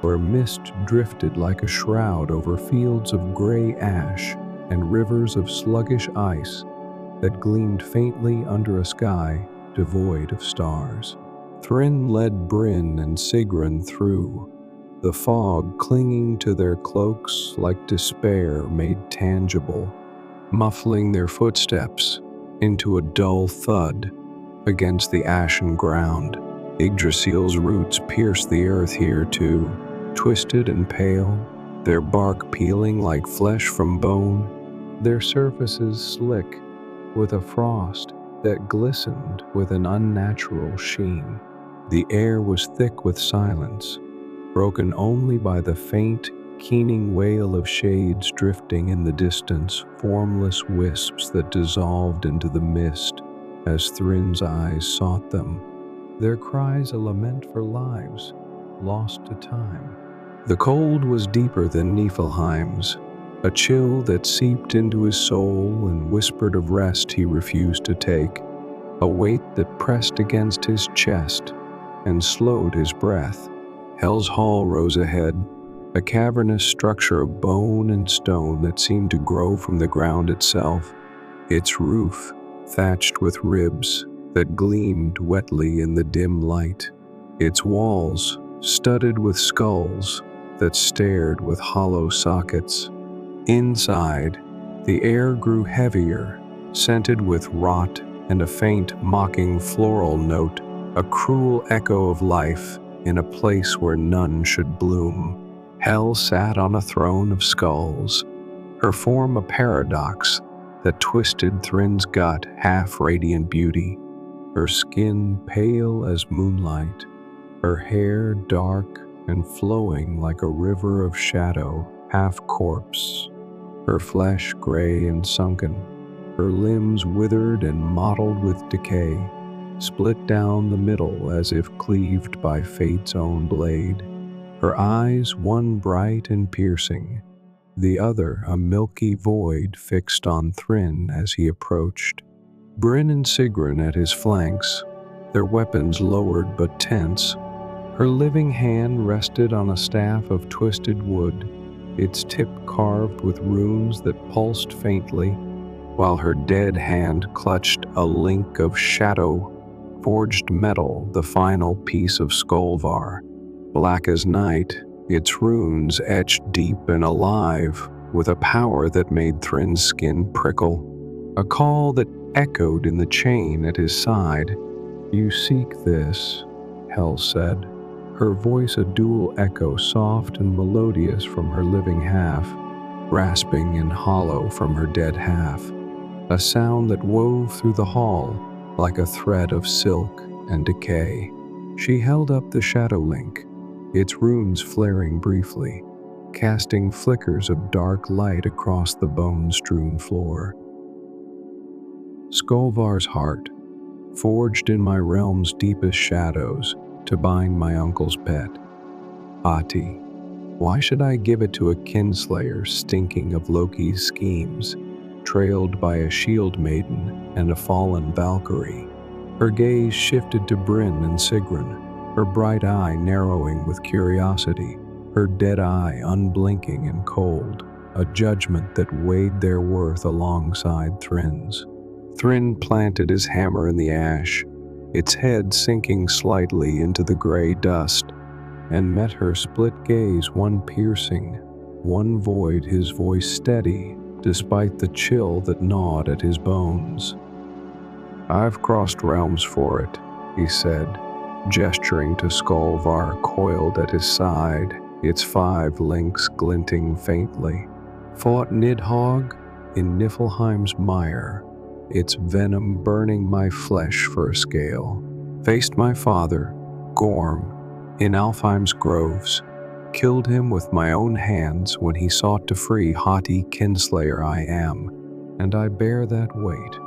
where mist drifted like a shroud over fields of gray ash and rivers of sluggish ice that gleamed faintly under a sky devoid of stars. Thrym led Bryn and Sigrun through, the fog clinging to their cloaks like despair made tangible, muffling their footsteps into a dull thud against the ashen ground. Yggdrasil's roots pierced the earth here too, twisted and pale, their bark peeling like flesh from bone, their surfaces slick with a frost that glistened with an unnatural sheen. The air was thick with silence, broken only by the faint, keening wail of shades drifting in the distance, formless wisps that dissolved into the mist as Thrym's eyes sought them, their cries a lament for lives lost to time. The cold was deeper than Niflheim's, a chill that seeped into his soul and whispered of rest he refused to take, a weight that pressed against his chest and slowed his breath. Hell's Hall rose ahead, a cavernous structure of bone and stone that seemed to grow from the ground itself, its roof thatched with ribs that gleamed wetly in the dim light, its walls studded with skulls that stared with hollow sockets. Inside, the air grew heavier, scented with rot and a faint, mocking floral note, a cruel echo of life in a place where none should bloom. Hel sat on a throne of skulls, her form a paradox that twisted Thrin's gut, half-radiant beauty, her skin pale as moonlight, her hair dark and flowing like a river of shadow, half-corpse, her flesh gray and sunken, her limbs withered and mottled with decay, split down the middle as if cleaved by fate's own blade. Her eyes, one bright and piercing, the other a milky void, fixed on Thryn as he approached. Bryn and Sigrun at his flanks, their weapons lowered but tense. Her living hand rested on a staff of twisted wood, its tip carved with runes that pulsed faintly, while her dead hand clutched a link of shadow-forged metal, the final piece of Skolvar. Black as night, its runes etched deep and alive, with a power that made Thryn's skin prickle. A call that echoed in the chain at his side. "You seek this," Hel said, her voice a dual echo, soft and melodious from her living half, rasping and hollow from her dead half, a sound that wove through the hall like a thread of silk and decay. She held up the shadow link, its runes flaring briefly, casting flickers of dark light across the bone-strewn floor. Skolvar's heart, forged in my realm's deepest shadows to bind my uncle's pet. Ati, why should I give it to a kinslayer stinking of Loki's schemes, trailed by a shield maiden and a fallen Valkyrie? Her gaze shifted to Bryn and Sigrun, her bright eye narrowing with curiosity, her dead eye unblinking and cold, a judgment that weighed their worth alongside Thryn's. Thryn planted his hammer in the ash, its head sinking slightly into the gray dust, and met her split gaze, one piercing, one void, his voice steady despite the chill that gnawed at his bones. "I've crossed realms for it," he said, gesturing to Skolvar coiled at his side, its 5 links glinting faintly. "Fought Nidhogg in Niflheim's mire, its venom burning my flesh for a scale. Faced my father, Gorm, in Alfheim's groves, killed him with my own hands when he sought to free haughty kinslayer I am, and I bear that weight.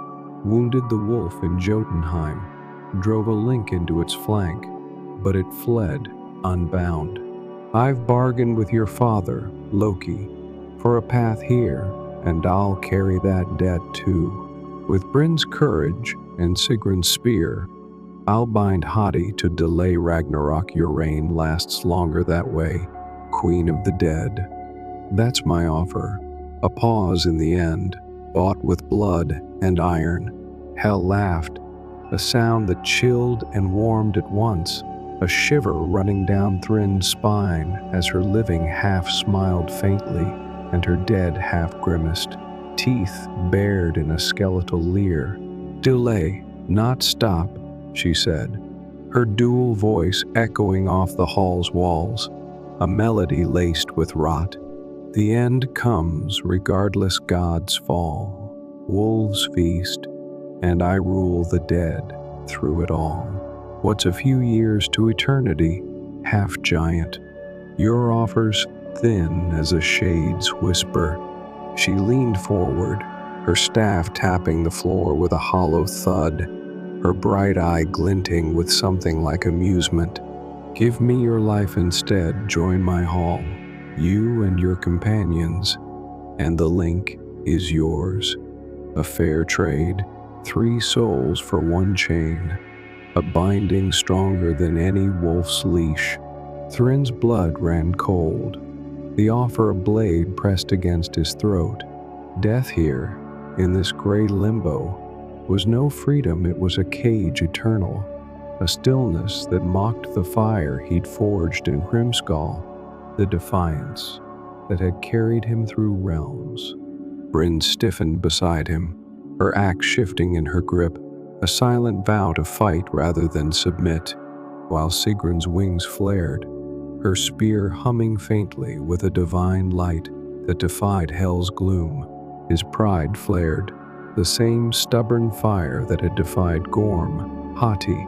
Wounded the wolf in Jotunheim, drove a link into its flank, but it fled unbound. I've bargained with your father, Loki, for a path here, and I'll carry that debt too. With Bryn's courage and Sigrun's spear, I'll bind Hati to delay Ragnarok. Your reign lasts longer that way, Queen of the Dead. That's my offer, a pause in the end, bought with blood and iron." Hel laughed, a sound that chilled and warmed at once, a shiver running down Thryn's spine as her living half smiled faintly and her dead half grimaced, teeth bared in a skeletal leer. "Delay, not stop," she said, her dual voice echoing off the hall's walls, a melody laced with rot. "The end comes regardless gods fall, wolves feast, and I rule the dead through it all. What's a few years to eternity, half giant? Your offer's thin as a shade's whisper." She leaned forward, her staff tapping the floor with a hollow thud, her bright eye glinting with something like amusement. "Give me your life instead, join my hall, you and your companions, and the link is yours. A fair trade, 3 souls for 1 chain, a binding stronger than any wolf's leash." Thryn's blood ran cold, the offer a blade pressed against his throat. Death here, in this gray limbo, was no freedom, it was a cage eternal, a stillness that mocked the fire he'd forged in Hrimskal, the defiance that had carried him through realms. Bryn stiffened beside him, her axe shifting in her grip, a silent vow to fight rather than submit. while Sigrun's wings flared, her spear humming faintly with a divine light that defied hell's gloom. His pride flared, the same stubborn fire that had defied Gorm, Hati,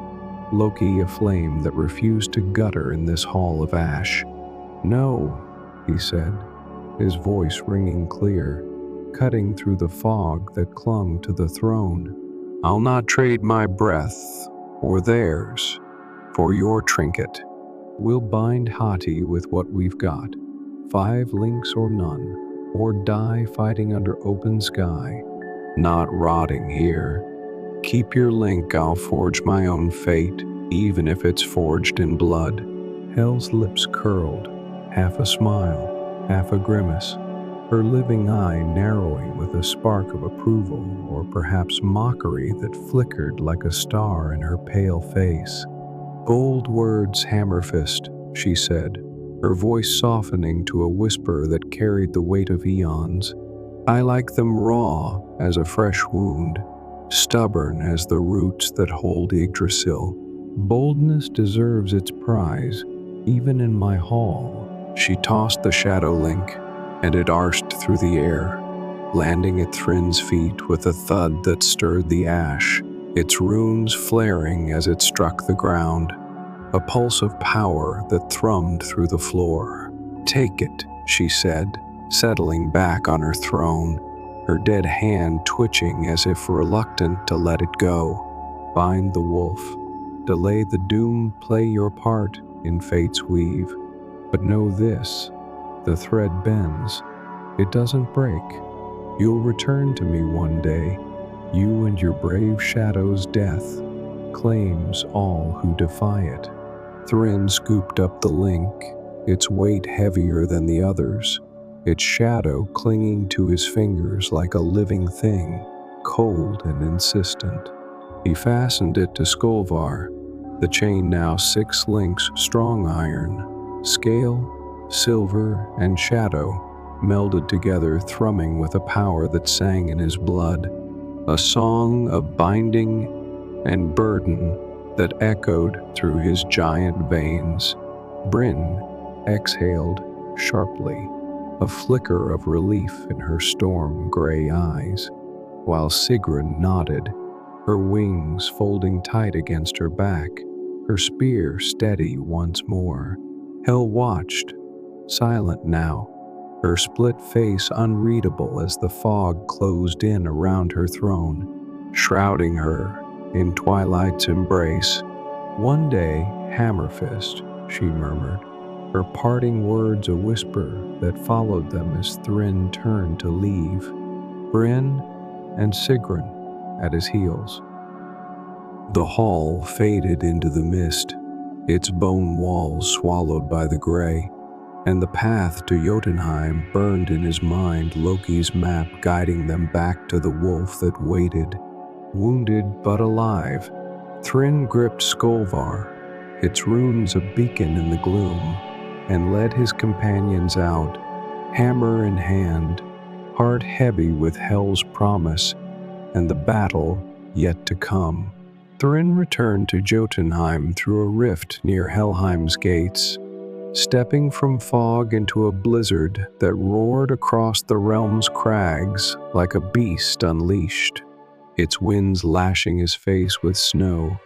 Loki, a flame that refused to gutter in this hall of ash. "No," he said, his voice ringing clear, cutting through the fog that clung to the throne. "I'll not trade my breath, or theirs, for your trinket. We'll bind Hati with what we've got, 5 links or none, or die fighting under open sky. Not rotting here. Keep your link, I'll forge my own fate, even if it's forged in blood." Hell's lips curled, half a smile, half a grimace, her living eye narrowing with a spark of approval or perhaps mockery that flickered like a star in her pale face. "Bold words, Hammerfist," she said, her voice softening to a whisper that carried the weight of eons. "I like them raw as a fresh wound, stubborn as the roots that hold Yggdrasil. Boldness deserves its prize, even in my hall." She tossed the shadow link, and it arched through the air, landing at Thrin's feet with a thud that stirred the ash, its runes flaring as it struck the ground, a pulse of power that thrummed through the floor. "Take it," she said, settling back on her throne, her dead hand twitching as if reluctant to let it go. "Bind the wolf. Delay the doom, play your part in fate's weave. But know this, the thread bends. It doesn't break. You'll return to me one day. You and your brave shadow's death claims all who defy it." Thrin scooped up the link, its weight heavier than the others, its shadow clinging to his fingers like a living thing, cold and insistent. He fastened it to Skolvar, the chain now 6 links strong iron, scale, silver, and shadow melded together, thrumming with a power that sang in his blood, a song of binding and burden that echoed through his giant veins. Bryn exhaled sharply, a flicker of relief in her storm-gray eyes, while Sigrun nodded, her wings folding tight against her back, her spear steady once more. Hel watched, silent now, her split face unreadable as the fog closed in around her throne, shrouding her in twilight's embrace. "One day, Hammerfist," she murmured, her parting words a whisper that followed them as Thrin turned to leave, Bryn and Sigrun at his heels. The hall faded into the mist, its bone walls swallowed by the gray, and the path to Jotunheim burned in his mind, Loki's map guiding them back to the wolf that waited, wounded but alive. Thrin gripped Skolvar, its runes a beacon in the gloom, and led his companions out, hammer in hand, heart heavy with Hel's promise and the battle yet to come. Thrin returned to Jotunheim through a rift near Helheim's gates, stepping from fog into a blizzard that roared across the realm's crags like a beast unleashed, its winds lashing his face with snow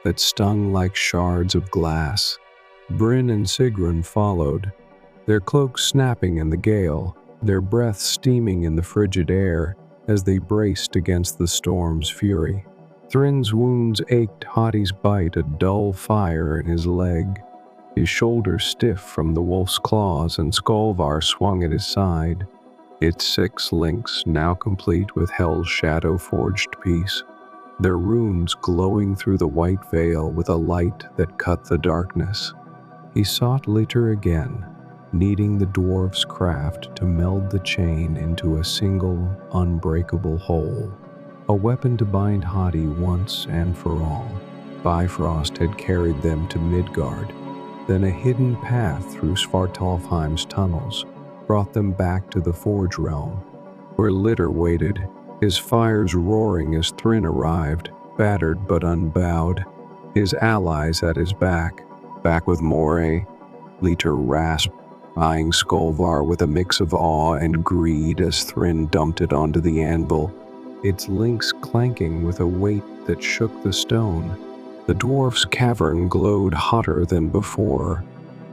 that stung like shards of glass. Bryn and Sigrun followed, their cloaks snapping in the gale, their breath steaming in the frigid air as they braced against the storm's fury. Thrin's wounds ached, Hati's bite a dull fire in his leg, his shoulders stiff from the wolf's claws, and Skolvar swung at his side, its 6 links now complete with Hel's shadow-forged piece, their runes glowing through the white veil with a light that cut the darkness. He sought Litter again, needing the dwarf's craft to meld the chain into a single, unbreakable whole, a weapon to bind Hati once and for all. Bifrost had carried them to Midgard, then a hidden path through Svartalfheim's tunnels brought them back to the Forge Realm, where Litter waited, his fires roaring as Thrin arrived, battered but unbowed, his allies at his back, Back with Moray, Leiter rasped, eyeing Skolvar with a mix of awe and greed as Thryn dumped it onto the anvil, its links clanking with a weight that shook the stone. The dwarf's cavern glowed hotter than before,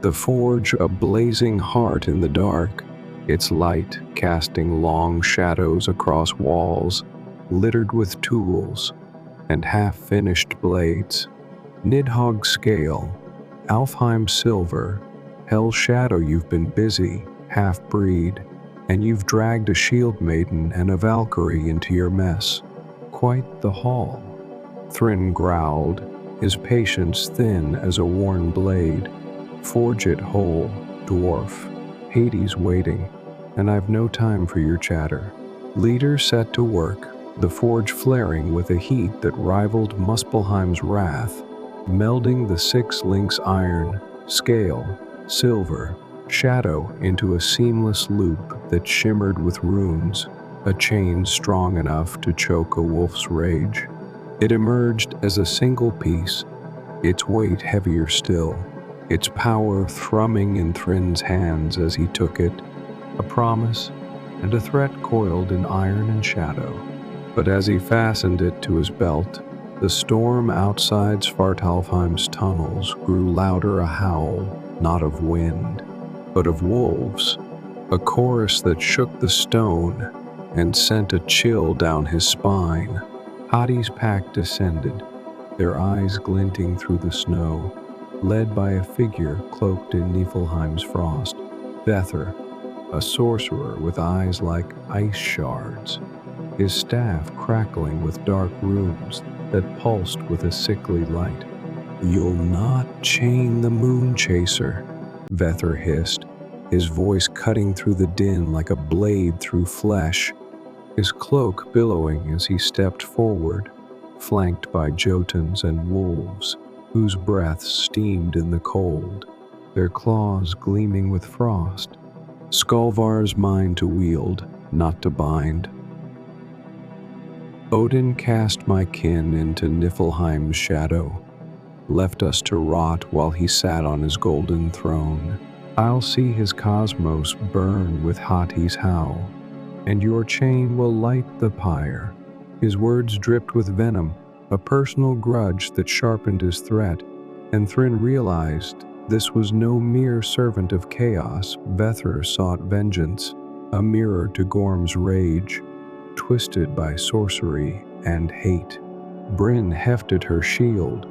the forge a blazing heart in the dark, its light casting long shadows across walls, littered with tools and half-finished blades. Nidhogg scale, Alfheim silver, Hell Shadow, you've been busy, half-breed, and you've dragged a shield maiden and a Valkyrie into your mess. Quite the haul. Thryn growled, his patience thin as a worn blade. Forge it whole, dwarf. Hades waiting, and I've no time for your chatter. Leader set to work, the forge flaring with a heat that rivaled Muspelheim's wrath, melding the 6 links iron, scale, silver, shadow into a seamless loop that shimmered with runes, a chain strong enough to choke a wolf's rage. It emerged as a single piece, its weight heavier still, its power thrumming in Thryn's hands as he took it, a promise and a threat coiled in iron and shadow. But as he fastened it to his belt, the storm outside Svartalfheim's tunnels grew louder, a howl, not of wind, but of wolves, a chorus that shook the stone and sent a chill down his spine. Hadi's pack descended, their eyes glinting through the snow, led by a figure cloaked in Niflheim's frost, Vethr, a sorcerer with eyes like ice shards, his staff crackling with dark runes that pulsed with a sickly light. "You'll not chain the moon chaser," Vethr hissed, his voice cutting through the din like a blade through flesh, his cloak billowing as he stepped forward, flanked by Jotuns and wolves, whose breaths steamed in the cold, their claws gleaming with frost. Skolvar's mind to wield, not to bind. Odin cast my kin into Niflheim's shadow, left us to rot while he sat on his golden throne. I'll see his cosmos burn with Hati's howl, and your chain will light the pyre. His words dripped with venom, a personal grudge that sharpened his threat, and Thryn realized this was no mere servant of chaos. Vethr sought vengeance, a mirror to Gorm's rage, twisted by sorcery and hate. Bryn hefted her shield,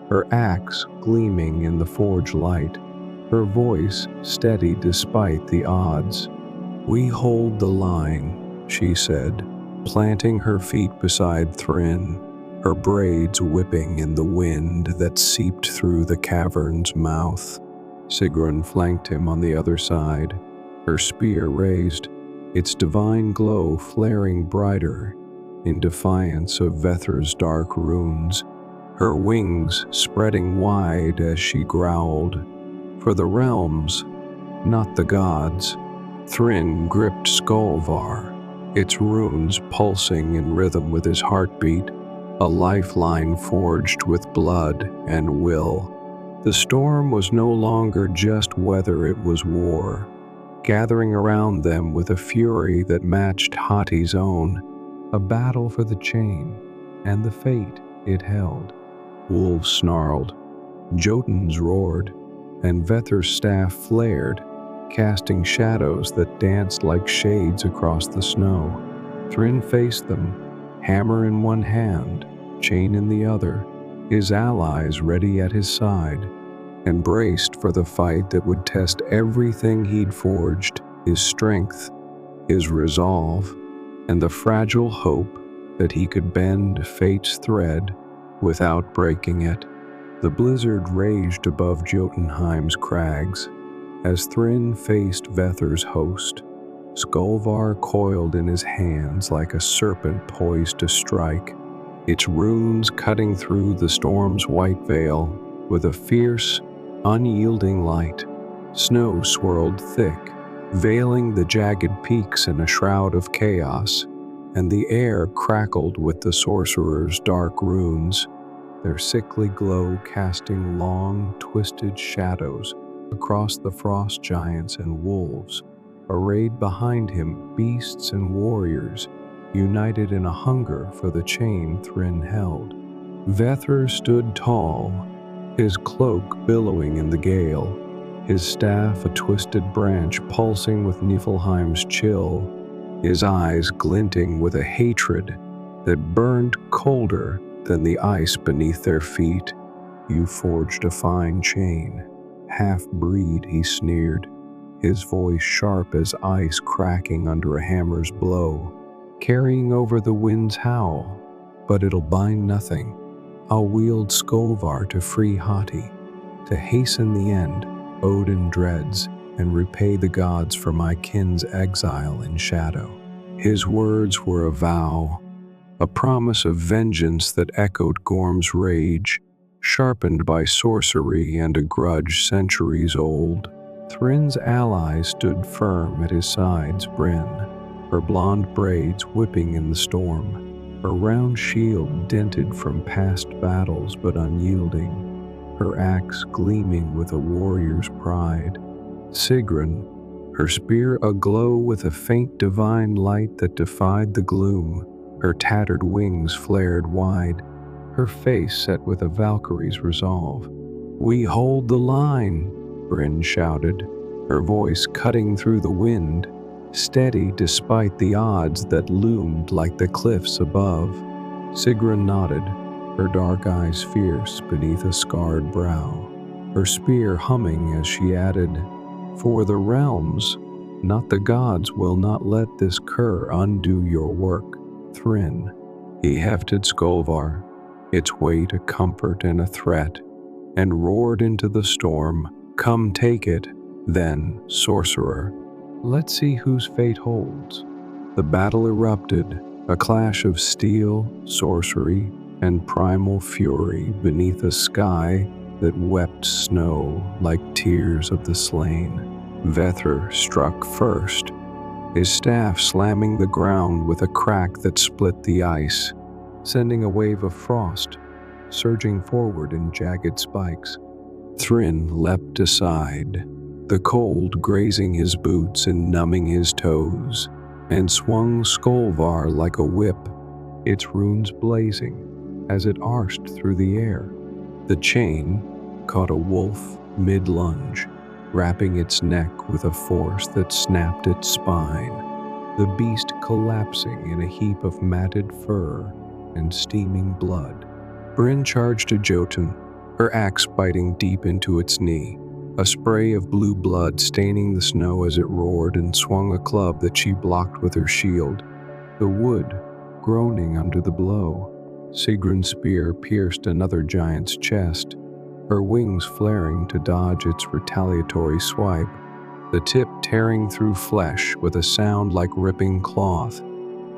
her axe gleaming in the forge light, her voice steady despite the odds. "We hold the line," she said, planting her feet beside Thryn, her braids whipping in the wind that seeped through the cavern's mouth. Sigrun flanked him on the other side, her spear raised, its divine glow flaring brighter in defiance of Vethr's dark runes, her wings spreading wide as she growled, "For the realms, not the gods." Thryn gripped Skolvar, its runes pulsing in rhythm with his heartbeat, a lifeline forged with blood and will. The storm was no longer just weather, it was war, gathering around them with a fury that matched Hati's own, a battle for the chain and the fate it held. Wolves snarled, Jotuns roared, and Vethr's staff flared, casting shadows that danced like shades across the snow. Thryn faced them, hammer in one hand, chain in the other, his allies ready at his side, and braced for the fight that would test everything he'd forged, his strength, his resolve, and the fragile hope that he could bend fate's thread without breaking it. The blizzard raged above Jotunheim's crags. As Thryn faced Vethr's host, Skolvar coiled in his hands like a serpent poised to strike, its runes cutting through the storm's white veil with a fierce, unyielding light. Snow swirled thick, veiling the jagged peaks in a shroud of chaos, and the air crackled with the sorcerer's dark runes, their sickly glow casting long, twisted shadows across the frost giants and wolves. Arrayed behind him, beasts and warriors, united in a hunger for the chain Thrym held. Vethir stood tall, his cloak billowing in the gale, his staff a twisted branch pulsing with Niflheim's chill, his eyes glinting with a hatred that burned colder than the ice beneath their feet. "You forged a fine chain. Half-breed," he sneered, his voice sharp as ice cracking under a hammer's blow, carrying over the wind's howl. "But it'll bind nothing. I'll wield Skolvar to free Hati, to hasten the end Odin dreads, and repay the gods for my kin's exile in shadow." His words were a vow, a promise of vengeance that echoed Gorm's rage, sharpened by sorcery and a grudge centuries old. Thrym's allies stood firm at his sides, Bryn, her blonde braids whipping in the storm, her round shield dented from past battles but unyielding, her axe gleaming with a warrior's pride. Sigrun, her spear aglow with a faint divine light that defied the gloom, her tattered wings flared wide, her face set with a Valkyrie's resolve. "We hold the line," Bryn shouted, her voice cutting through the wind, steady despite the odds that loomed like the cliffs above. Sigrun nodded, her dark eyes fierce beneath a scarred brow, her spear humming as she added, "For the realms, not the gods, will not let this cur undo your work, Thrym." He hefted Skolvar, its weight a comfort and a threat, and roared into the storm, "Come take it, then, sorcerer. Let's see whose fate holds." The battle erupted, a clash of steel, sorcery, and primal fury beneath a sky that wept snow like tears of the slain. Vethir struck first, his staff slamming the ground with a crack that split the ice, sending a wave of frost surging forward in jagged spikes. Thrym leapt aside, the cold grazing his boots and numbing his toes, and swung Skolvar like a whip, its runes blazing as it arched through the air. The chain caught a wolf mid-lunge, wrapping its neck with a force that snapped its spine, the beast collapsing in a heap of matted fur and steaming blood. Bryn charged a Jotun, her axe biting deep into its knee, a spray of blue blood staining the snow as it roared and swung a club that she blocked with her shield, the wood groaning under the blow. Sigrun's spear pierced another giant's chest, her wings flaring to dodge its retaliatory swipe, the tip tearing through flesh with a sound like ripping cloth,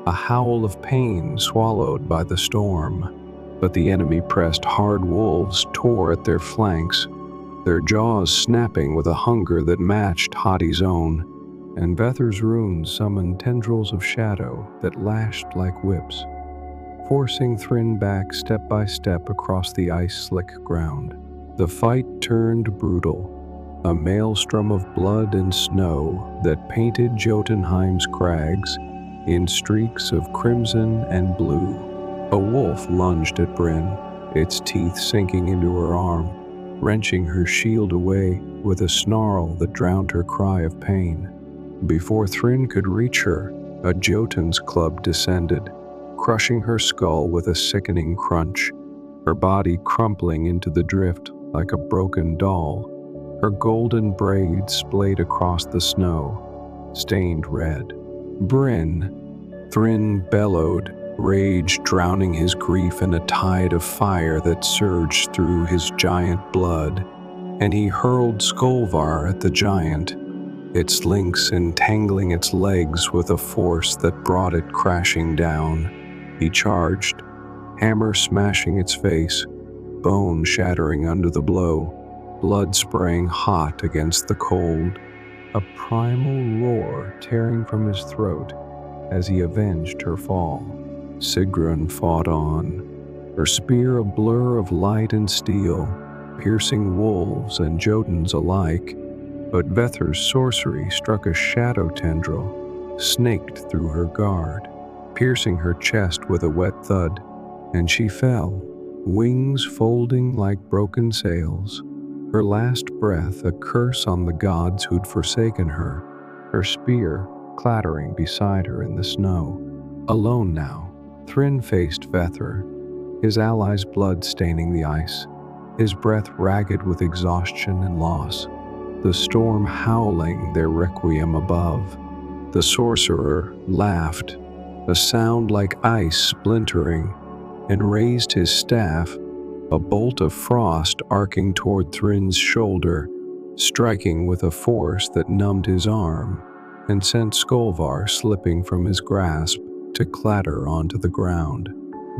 a howl of pain swallowed by the storm. But the enemy pressed. Hard wolves tore at their flanks, their jaws snapping with a hunger that matched Hati's own, and Vethir's runes summoned tendrils of shadow that lashed like whips, forcing Thrym back step by step across the ice-slick ground. The fight turned brutal, a maelstrom of blood and snow that painted Jotunheim's crags in streaks of crimson and blue. A wolf lunged at Bryn, its teeth sinking into her arm, wrenching her shield away with a snarl that drowned her cry of pain. Before Thrym could reach her, a Jotun's club descended, crushing her skull with a sickening crunch, her body crumpling into the drift like a broken doll, her golden braids splayed across the snow, stained red. "Bryn!" Thrym bellowed, rage drowning his grief in a tide of fire that surged through his giant blood, and he hurled Skolvar at the giant, its links entangling its legs with a force that brought it crashing down. He charged, hammer smashing its face, bone shattering under the blow, blood spraying hot against the cold, a primal roar tearing from his throat as he avenged her fall. Sigrun fought on, her spear a blur of light and steel, piercing wolves and Jotuns alike. But Vethr's sorcery struck a shadow tendril, snaked through her guard, piercing her chest with a wet thud, and she fell, wings folding like broken sails, her last breath a curse on the gods who'd forsaken her spear clattering beside her in the snow. Alone now, Thrym faced Vethr, his ally's blood staining the ice, his breath ragged with exhaustion and loss, the storm howling their requiem above. The sorcerer laughed, a sound like ice splintering, and raised his staff, a bolt of frost arcing toward Thrym's shoulder, striking with a force that numbed his arm and sent Skolvar slipping from his grasp to clatter onto the ground.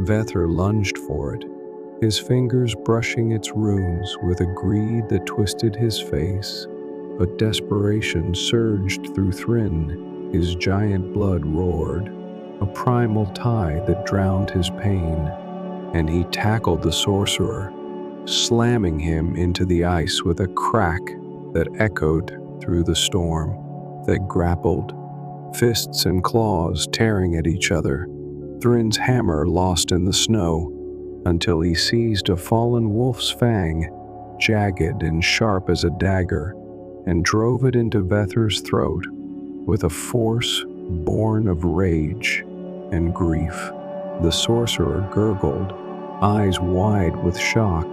Vethr lunged for it, his fingers brushing its runes with a greed that twisted his face. But desperation surged through Thrym, his giant blood roared, a primal tide that drowned his pain, and he tackled the sorcerer, slamming him into the ice with a crack that echoed through the storm. They grappled, fists and claws tearing at each other, Thrym's hammer lost in the snow, until he seized a fallen wolf's fang, jagged and sharp as a dagger, and drove it into Vethr's throat with a force born of rage and grief. The sorcerer gurgled, eyes wide with shock,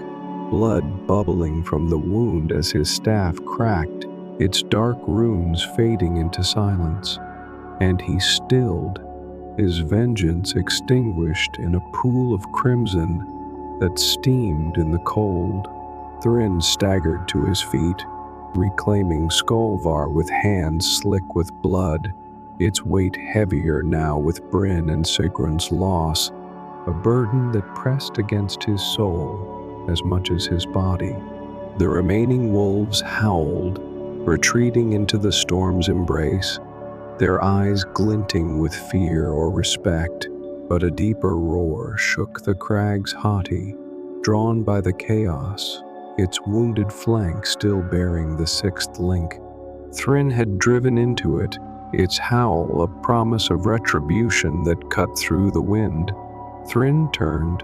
blood bubbling from the wound as his staff cracked, its dark runes fading into silence. And he stilled, his vengeance extinguished in a pool of crimson that steamed in the cold. Thrym staggered to his feet, reclaiming Skolvar with hands slick with blood, its weight heavier now with Brynn and Sigrun's loss, a burden that pressed against his soul as much as his body. The remaining wolves howled, retreating into the storm's embrace, their eyes glinting with fear or respect, but a deeper roar shook the crag's haughty, drawn by the chaos, its wounded flank still bearing the sixth link. Thrym had driven into it, its howl a promise of retribution that cut through the wind. Thrym turned,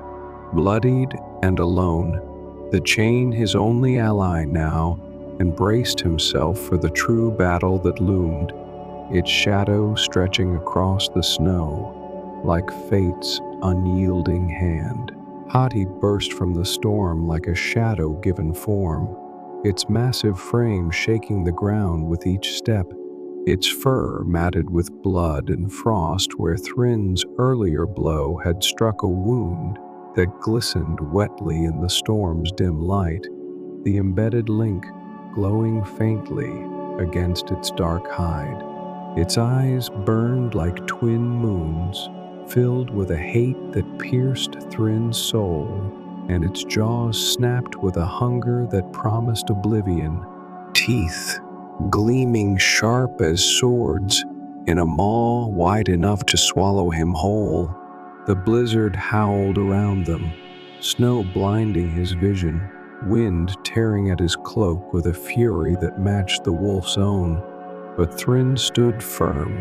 bloodied and alone, the chain his only ally now, and braced himself for the true battle that loomed, its shadow stretching across the snow like fate's unyielding hand. Hati burst from the storm like a shadow given form, its massive frame shaking the ground with each step, its fur matted with blood and frost where Thrym's earlier blow had struck a wound that glistened wetly in the storm's dim light, the embedded link glowing faintly against its dark hide. Its eyes burned like twin moons, filled with a hate that pierced Thrym's soul, and its jaws snapped with a hunger that promised oblivion. Teeth, gleaming sharp as swords, in a maw wide enough to swallow him whole. The blizzard howled around them, snow blinding his vision, wind tearing at his cloak with a fury that matched the wolf's own. But Thrym stood firm,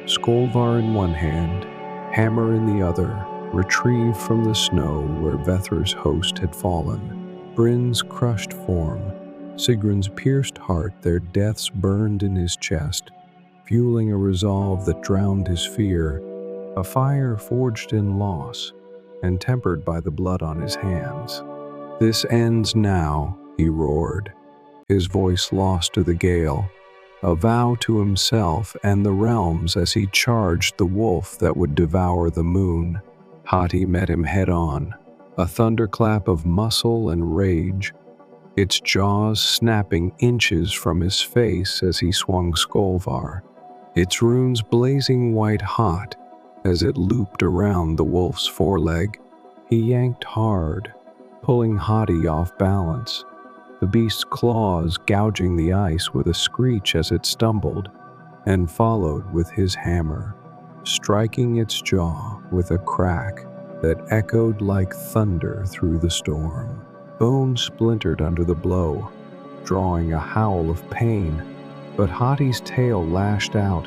Skolvar in one hand, hammer in the other, retrieved from the snow where Vethr's host had fallen. Brynn's crushed form, Sigrun's pierced heart, their deaths burned in his chest, fueling a resolve that drowned his fear, a fire forged in loss and tempered by the blood on his hands. "This ends now," he roared, his voice lost to the gale, a vow to himself and the realms as he charged the wolf that would devour the moon. Hati met him head-on, a thunderclap of muscle and rage, its jaws snapping inches from his face as he swung Skolvar, its runes blazing white-hot as it looped around the wolf's foreleg. He yanked hard, pulling Hati off balance, the beast's claws gouging the ice with a screech as it stumbled, and followed with his hammer, striking its jaw with a crack that echoed like thunder through the storm. Bone splintered under the blow, drawing a howl of pain, but Hati's tail lashed out,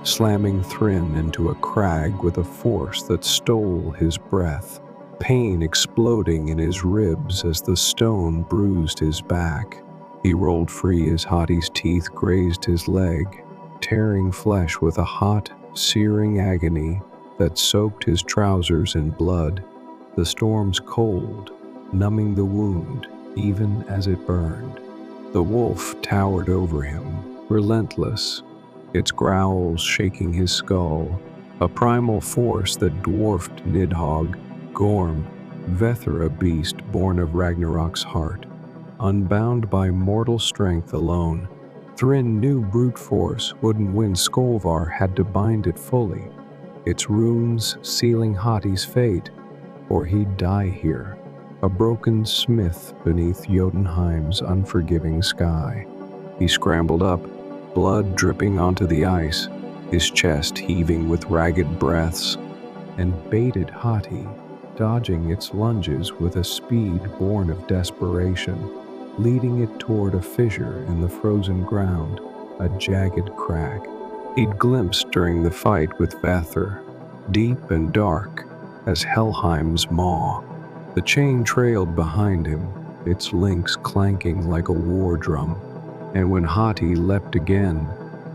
slamming Thrym into a crag with a force that stole his breath, pain exploding in his ribs as the stone bruised his back. He rolled free as Hati's teeth grazed his leg, tearing flesh with a hot, searing agony that soaked his trousers in blood. The storm's cold, numbing the wound even as it burned. The wolf towered over him, relentless, its growls shaking his skull, a primal force that dwarfed Nidhogg, Gorm, Vethra beast born of Ragnarok's heart. Unbound by mortal strength alone, Thrym knew brute force wouldn't win. Skolvar had to bind it fully, its runes sealing Hati's fate, or he'd die here, a broken smith beneath Jotunheim's unforgiving sky. He scrambled up, blood dripping onto the ice, his chest heaving with ragged breaths, and baited Hati, dodging its lunges with a speed born of desperation, leading it toward a fissure in the frozen ground, a jagged crack he'd glimpsed during the fight with Vethra, deep and dark as Helheim's maw. The chain trailed behind him, its links clanking like a war drum, and when Hati leapt again,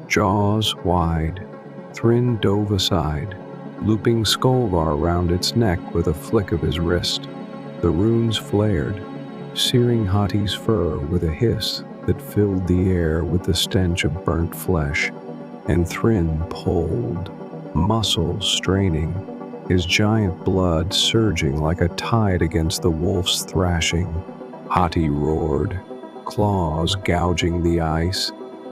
jaws wide, Thrym dove aside, looping Skolvar round its neck with a flick of his wrist. The runes flared, searing Hati's fur with a hiss that filled the air with the stench of burnt flesh, and Thrym pulled, muscles straining, his giant blood surging like a tide against the wolf's thrashing. Hati roared, claws gouging the ice,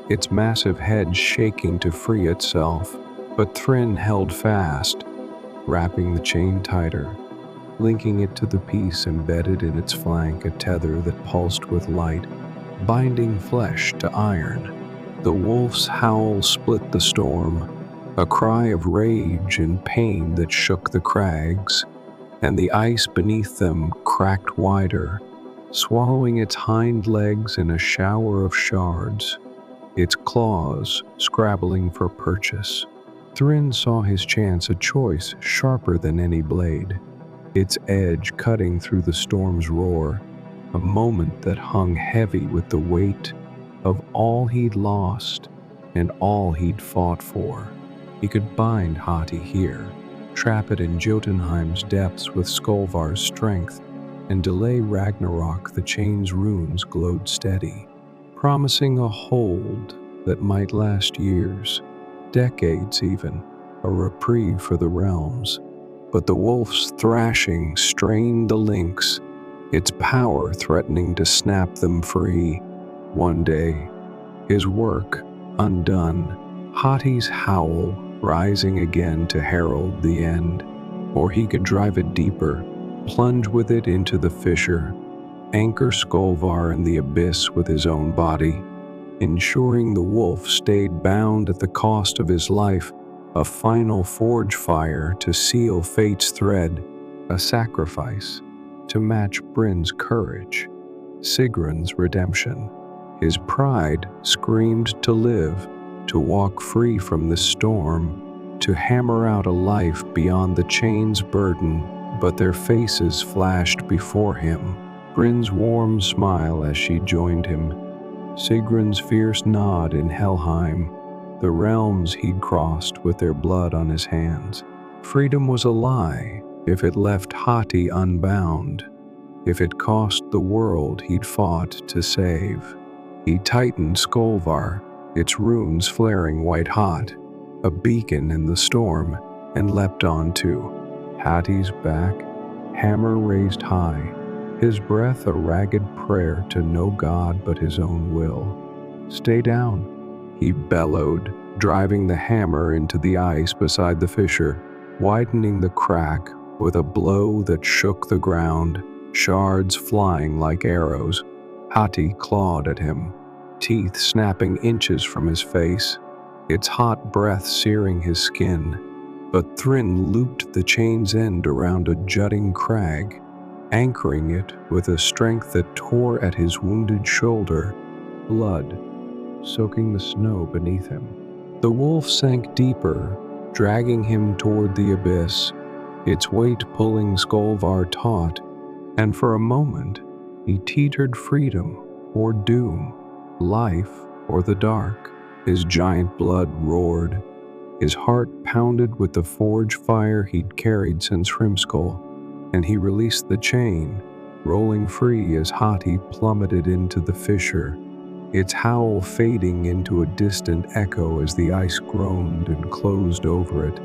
its massive head shaking to free itself, but Thrym held fast, wrapping the chain tighter, linking it to the piece embedded in its flank, a tether that pulsed with light, binding flesh to iron. The wolf's howl split the storm, a cry of rage and pain that shook the crags, and the ice beneath them cracked wider, swallowing its hind legs in a shower of shards, its claws scrabbling for purchase. Thrym saw his chance, a choice sharper than any blade, its edge cutting through the storm's roar, a moment that hung heavy with the weight of all he'd lost and all he'd fought for. He could bind Hati here, trap it in Jotunheim's depths with Skolvar's strength, and delay Ragnarok. The chain's runes glowed steady, promising a hold that might last years, decades even, a reprieve for the realms. But the wolf's thrashing strained the links, its power threatening to snap them free. One day, his work undone, Hati's howl rising again to herald the end, or he could drive it deeper, plunge with it into the fissure, anchor Skolvar in the abyss with his own body, ensuring the wolf stayed bound at the cost of his life, a final forge fire to seal fate's thread, a sacrifice to match Bryn's courage, Sigrun's redemption. His pride screamed to live, to walk free from the storm, to hammer out a life beyond the chain's burden, but their faces flashed before him. Bryn's warm smile as she joined him, Sigrun's fierce nod in Helheim, the realms he'd crossed with their blood on his hands. Freedom was a lie if it left Hati unbound, if it cost the world he'd fought to save. He tightened Skolvar, its runes flaring white-hot, a beacon in the storm, and leapt on too. Hati's back, hammer raised high, his breath a ragged prayer to no god but his own will. "Stay down," he bellowed, driving the hammer into the ice beside the fissure, widening the crack with a blow that shook the ground, shards flying like arrows. Hati clawed at him, teeth snapping inches from his face, its hot breath searing his skin. but Thryn looped the chain's end around a jutting crag, anchoring it with a strength that tore at his wounded shoulder, blood soaking the snow beneath him. The wolf sank deeper, dragging him toward the abyss, its weight pulling Skolvar taut, and for a moment he teetered freedom or doom, life or the dark. His giant blood roared, his heart pounded with the forge fire he'd carried since Hrimskol, and he released the chain, rolling free as Hati plummeted into the fissure, its howl fading into a distant echo as the ice groaned and closed over it,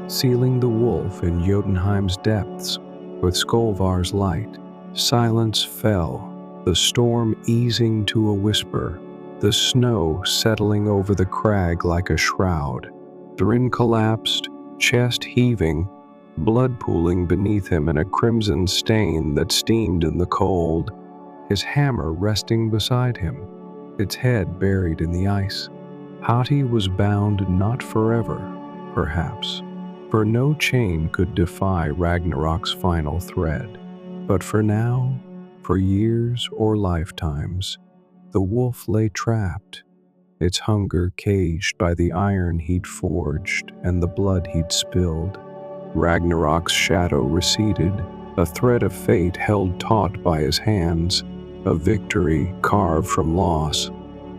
sealing the wolf in Jotunheim's depths with Skolvar's light. Silence fell, the storm easing to a whisper, the snow settling over the crag like a shroud. Thryn collapsed, chest heaving, blood pooling beneath him in a crimson stain that steamed in the cold, his hammer resting beside him, its head buried in the ice. Hati was bound not forever, perhaps, for no chain could defy Ragnarok's final thread. But for now, for years or lifetimes, the wolf lay trapped, its hunger caged by the iron he'd forged and the blood he'd spilled. Ragnarok's shadow receded, a thread of fate held taut by his hands, a victory carved from loss.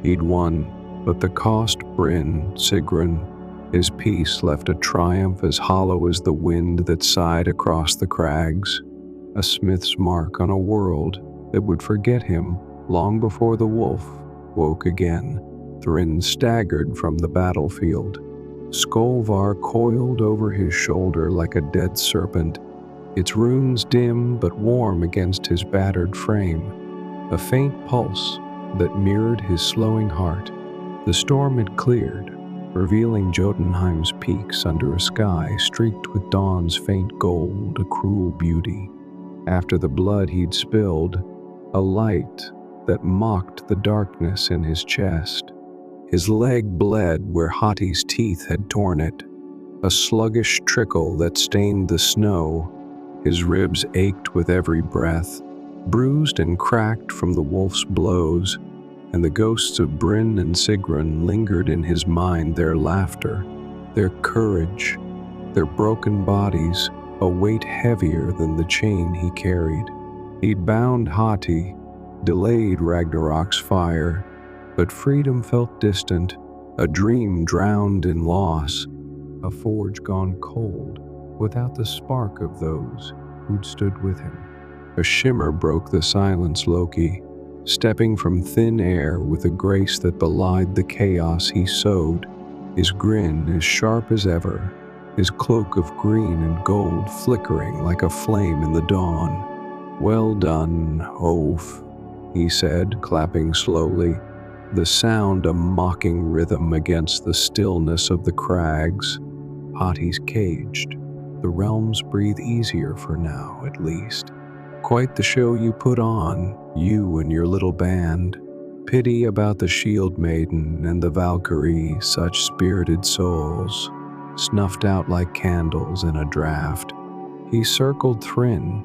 He'd won, but the cost Brynn, Sigrun, his peace left a triumph as hollow as the wind that sighed across the crags, a smith's mark on a world that would forget him long before the wolf woke again. Thryn staggered from the battlefield. Skolvar coiled over his shoulder like a dead serpent, its runes dim but warm against his battered frame, a faint pulse that mirrored his slowing heart. The storm had cleared, revealing Jotunheim's peaks under a sky streaked with dawn's faint gold, a cruel beauty. After the blood he'd spilled, a light that mocked the darkness in his chest. His leg bled where Hati's teeth had torn it, a sluggish trickle that stained the snow. His ribs ached with every breath, bruised and cracked from the wolf's blows, and the ghosts of Brynn and Sigrun lingered in his mind, their laughter, their courage, their broken bodies, a weight heavier than the chain he carried. He'd bound Hati, delayed Ragnarok's fire, but freedom felt distant, a dream drowned in loss, a forge gone cold without the spark of those who'd stood with him. A shimmer broke the silence, Loki, stepping from thin air with a grace that belied the chaos he sowed, his grin as sharp as ever, his cloak of green and gold flickering like a flame in the dawn. "Well done, oaf," he said, clapping slowly, the sound a mocking rhythm against the stillness of the crags. Hati's caged. The realms breathe easier for now, at least. Quite the show you put on, you and your little band. Pity about the shield maiden and the Valkyrie, such spirited souls, snuffed out like candles in a draft. He circled Thryn,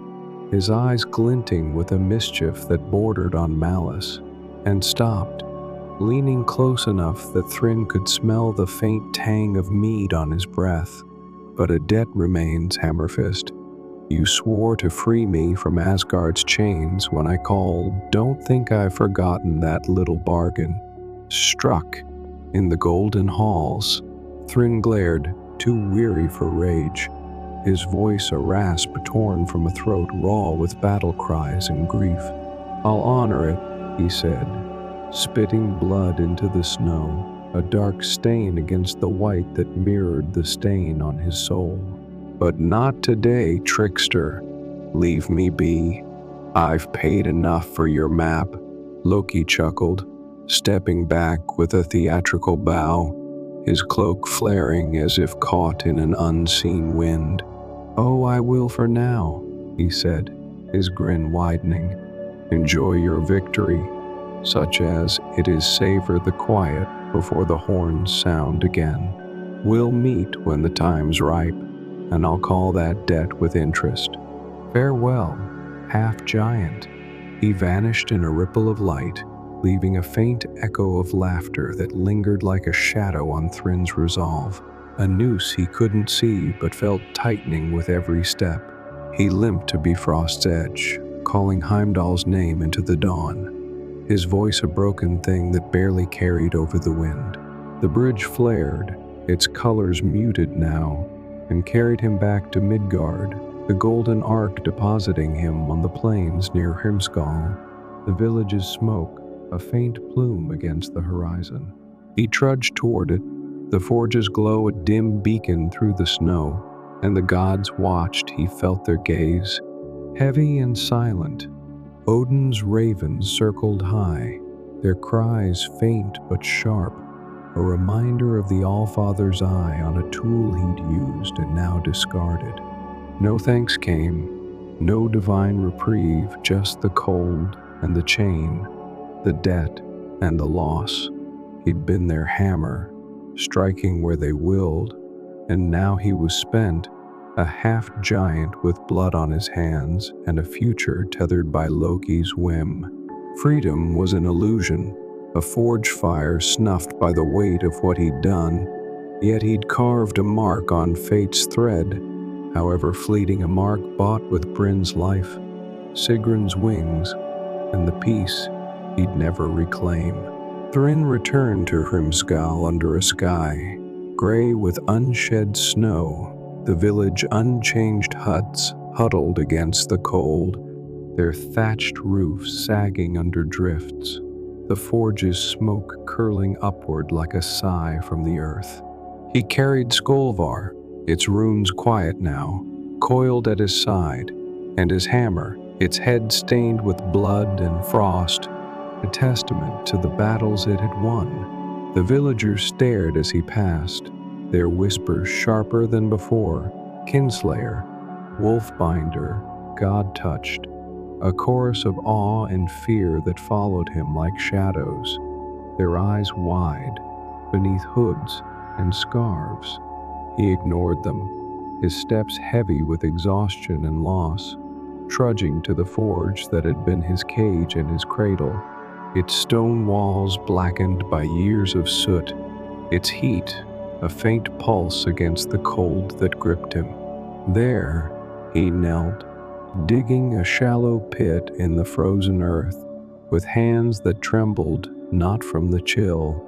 his eyes glinting with a mischief that bordered on malice, and stopped, leaning close enough that Thryn could smell the faint tang of mead on his breath. "But a debt remains, Hammerfist. You swore to free me from Asgard's chains when I called. Don't think I've forgotten that little bargain." Struck in the golden halls, Thryn glared, too weary for rage, his voice a rasp torn from a throat raw with battle cries and grief. "I'll honor it," he said, spitting blood into the snow, a dark stain against the white that mirrored the stain on his soul. "But not today, trickster. Leave me be. I've paid enough for your map," Loki chuckled, stepping back with a theatrical bow, his cloak flaring as if caught in an unseen wind. "Oh, I will for now," he said, his grin widening. "Enjoy your victory, such as it is savor the quiet before the horns sound again. We'll meet when the time's ripe." and I'll call that debt with interest. Farewell, half-giant." He vanished in a ripple of light, leaving a faint echo of laughter that lingered like a shadow on Thrin's resolve. A noose he couldn't see but felt tightening with every step. He limped to Bifrost's edge, calling Heimdall's name into the dawn, his voice a broken thing that barely carried over the wind. The bridge flared, its colors muted now, and carried him back to Midgard, the golden arc depositing him on the plains near Hrimskal, the village's smoke, a faint plume against the horizon. He trudged toward it, the forge's glow a dim beacon through the snow, and the gods watched. He felt their gaze, heavy and silent. Odin's ravens circled high, their cries faint but sharp, a reminder of the Allfather's eye on a tool he'd used and now discarded. No thanks came, no divine reprieve, just the cold and the chain, the debt and the loss. He'd been their hammer, striking where they willed, and now he was spent, a half-giant with blood on his hands and a future tethered by Loki's whim. Freedom was an illusion, a forge fire snuffed by the weight of what he'd done, yet he'd carved a mark on fate's thread, however fleeting a mark bought with Bryn's life, Sigrun's wings, and the peace he'd never reclaim. Thrin returned to Hrimskal under a sky, gray with unshed snow, the village unchanged huts huddled against the cold, their thatched roofs sagging under drifts, the forge's smoke curling upward like a sigh from the earth. He carried Skolvar, its runes quiet now, coiled at his side, and his hammer, its head stained with blood and frost, a testament to the battles it had won. The villagers stared as he passed, their whispers sharper than before. Kinslayer, Wolfbinder, God-touched, a chorus of awe and fear that followed him like shadows, their eyes wide, beneath hoods and scarves. He ignored them, his steps heavy with exhaustion and loss, trudging to the forge that had been his cage and his cradle, its stone walls blackened by years of soot, its heat a faint pulse against the cold that gripped him. There, he knelt, digging a shallow pit in the frozen earth, with hands that trembled not from the chill,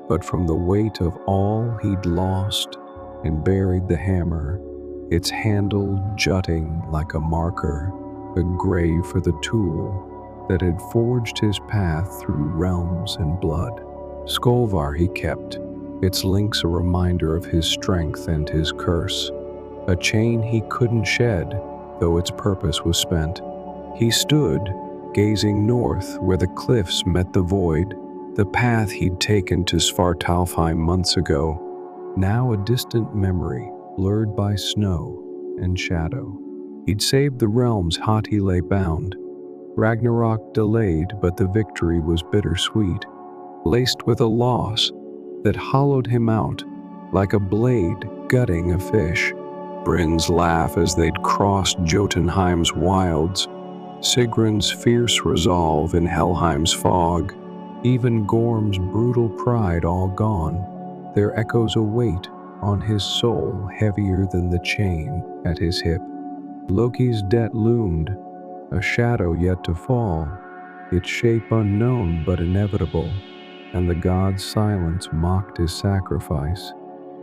but from the weight of all he'd lost, and buried the hammer, its handle jutting like a marker, a grave for the tool that had forged his path through realms and blood. Skolvar he kept, its links a reminder of his strength and his curse, a chain he couldn't shed, though its purpose was spent. He stood, gazing north where the cliffs met the void, the path he'd taken to Svartalfheim months ago, now a distant memory, blurred by snow and shadow. He'd saved the realms Hati lay bound. Ragnarok delayed, but the victory was bittersweet, laced with a loss that hollowed him out like a blade gutting a fish. Bryn's laugh as they'd crossed Jotunheim's wilds, Sigrun's fierce resolve in Helheim's fog, even Gorm's brutal pride all gone, their echoes a weight on his soul heavier than the chain at his hip. Loki's debt loomed, a shadow yet to fall, its shape unknown but inevitable, and the gods' silence mocked his sacrifice,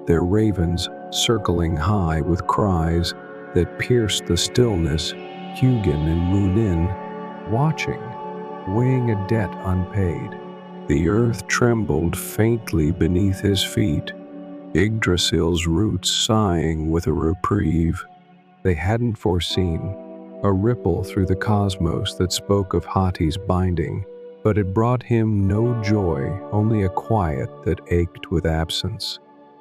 their ravens circling high with cries that pierced the stillness, Hugin and Munin, watching, weighing a debt unpaid. The earth trembled faintly beneath his feet, Yggdrasil's roots sighing with a reprieve they hadn't foreseen, a ripple through the cosmos that spoke of Hati's binding, but it brought him no joy, only a quiet that ached with absence.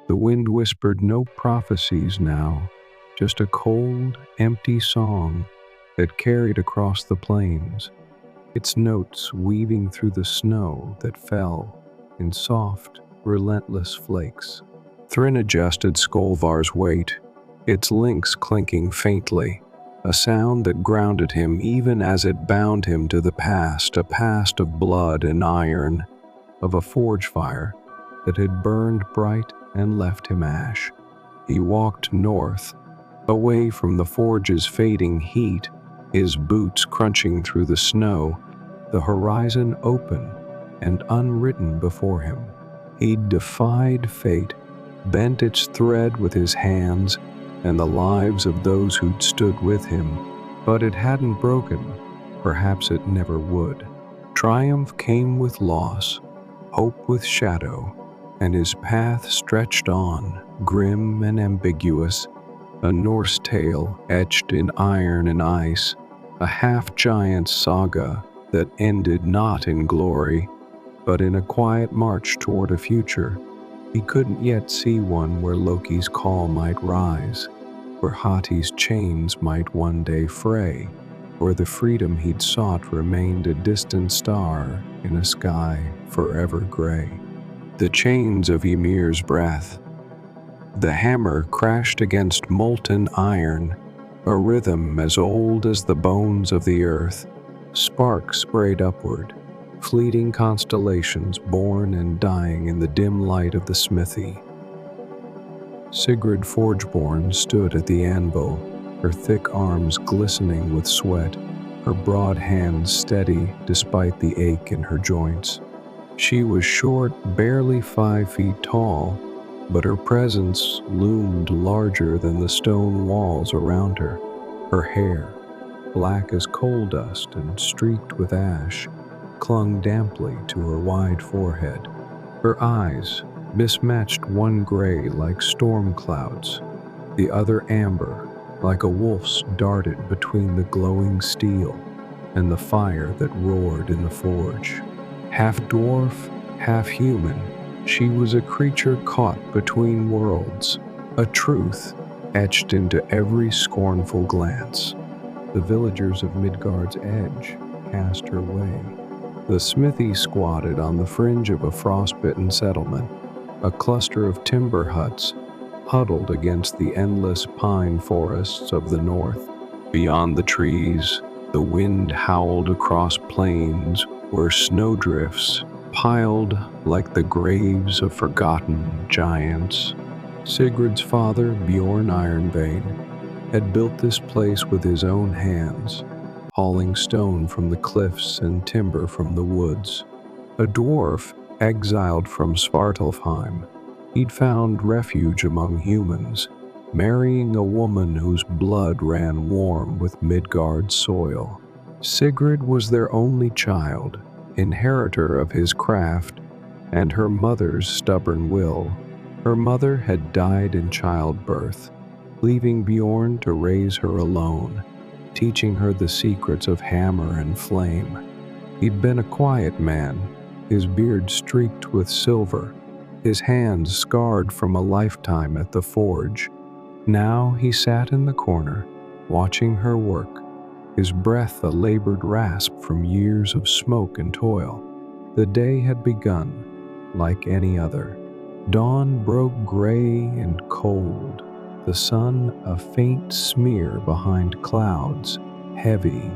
The wind whispered no prophecies now, just a cold, empty song that carried across the plains, its notes weaving through the snow that fell in soft, relentless flakes. Thrin adjusted Skolvar's weight, its links clinking faintly, a sound that grounded him even as it bound him to the past, a past of blood and iron, of a forge fire that had burned bright and left him ash. He walked north, away from the forge's fading heat, his boots crunching through the snow, the horizon open and unwritten before him. He defied fate, bent its thread with his hands and the lives of those who'd stood with him, but it hadn't broken. Perhaps it never would. Triumph came with loss, hope with shadow, and his path stretched on, grim and ambiguous, a Norse tale etched in iron and ice, a half-giant saga that ended not in glory, but in a quiet march toward a future. He couldn't yet see one where Loki's call might rise, where Hati's chains might one day fray, where the freedom he'd sought remained a distant star in a sky forever gray. The chains of Ymir's breath. The hammer crashed against molten iron, a rhythm as old as the bones of the earth. Sparks sprayed upward, fleeting constellations born and dying in the dim light of the smithy. Sigrid Forgeborn stood at the anvil, her thick arms glistening with sweat, her broad hands steady despite the ache in her joints. She was short, barely 5 feet tall, but her presence loomed larger than the stone walls around her. Her hair, black as coal dust and streaked with ash, clung damply to her wide forehead. Her eyes, mismatched, one gray like storm clouds, the other amber like a wolf's, darted between the glowing steel and the fire that roared in the forge. Half dwarf, half human, she was a creature caught between worlds, a truth etched into every scornful glance. The villagers of Midgard's edge cast her way. The smithy squatted on the fringe of a frostbitten settlement, a cluster of timber huts huddled against the endless pine forests of the north. Beyond the trees, the wind howled across plains where snowdrifts piled like the graves of forgotten giants. Sigurd's father, Bjorn Ironbane, had built this place with his own hands, hauling stone from the cliffs and timber from the woods. A dwarf exiled from Svartalfheim, he'd found refuge among humans, marrying a woman whose blood ran warm with Midgard's soil. Sigrid was their only child, inheritor of his craft and her mother's stubborn will. Her mother had died in childbirth, leaving Bjorn to raise her alone, teaching her the secrets of hammer and flame. He'd been a quiet man, his beard streaked with silver, his hands scarred from a lifetime at the forge. Now he sat in the corner, watching her work, his breath a labored rasp from years of smoke and toil. The day had begun, like any other. Dawn broke gray and cold, the sun a faint smear behind clouds, heavy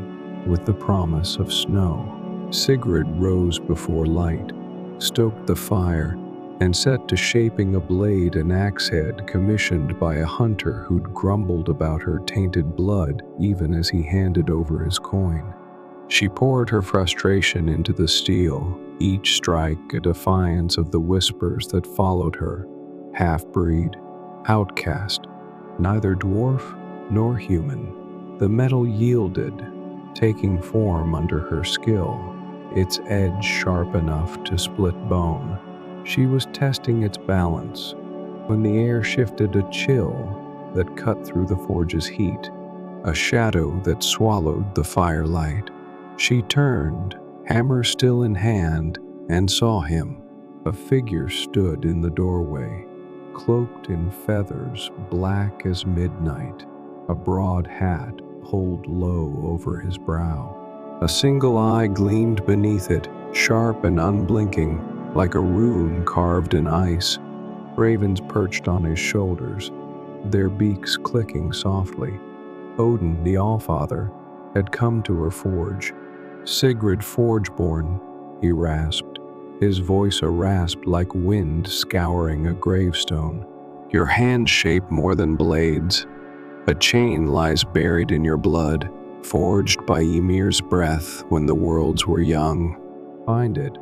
with the promise of snow. Sigrid rose before light, stoked the fire, and set to shaping a blade and axe head commissioned by a hunter who'd grumbled about her tainted blood even as he handed over his coin. She poured her frustration into the steel, each strike a defiance of the whispers that followed her. Half-breed, outcast, neither dwarf nor human. The metal yielded, taking form under her skill, its edge sharp enough to split bone. She was testing its balance when the air shifted, a chill that cut through the forge's heat, a shadow that swallowed the firelight. She turned, hammer still in hand, and saw him. A figure stood in the doorway, cloaked in feathers black as midnight, a broad hat pulled low over his brow. A single eye gleamed beneath it, sharp and unblinking, like a rune carved in ice. Ravens perched on his shoulders, their beaks clicking softly. Odin, the Allfather, had come to her forge. "Sigrid Forgeborn," he rasped, his voice a rasp like wind scouring a gravestone. "Your hands shape more than blades. A chain lies buried in your blood, forged by Ymir's breath when the worlds were young. Find it,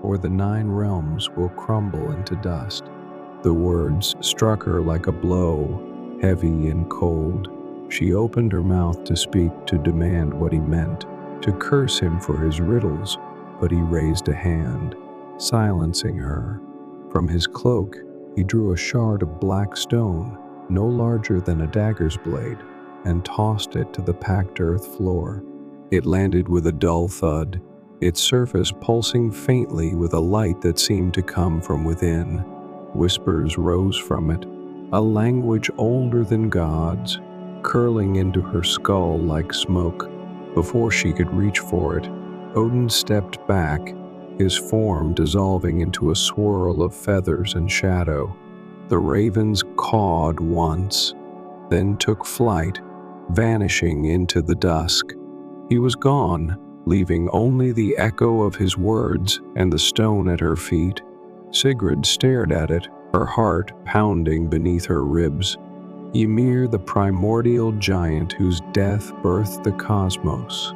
or the 9 realms will crumble into dust." The words struck her like a blow, heavy and cold. She opened her mouth to speak, to demand what he meant, to curse him for his riddles, but he raised a hand, silencing her. From his cloak, he drew a shard of black stone, no larger than a dagger's blade, and tossed it to the packed earth floor. It landed with a dull thud, its surface pulsing faintly with a light that seemed to come from within. Whispers rose from it, a language older than gods, curling into her skull like smoke. Before she could reach for it, Odin stepped back, his form dissolving into a swirl of feathers and shadow. The ravens cawed once, then took flight, vanishing into the dusk. He was gone, leaving only the echo of his words and the stone at her feet. Sigrid stared at it, her heart pounding beneath her ribs. Ymir, the primordial giant whose death birthed the cosmos.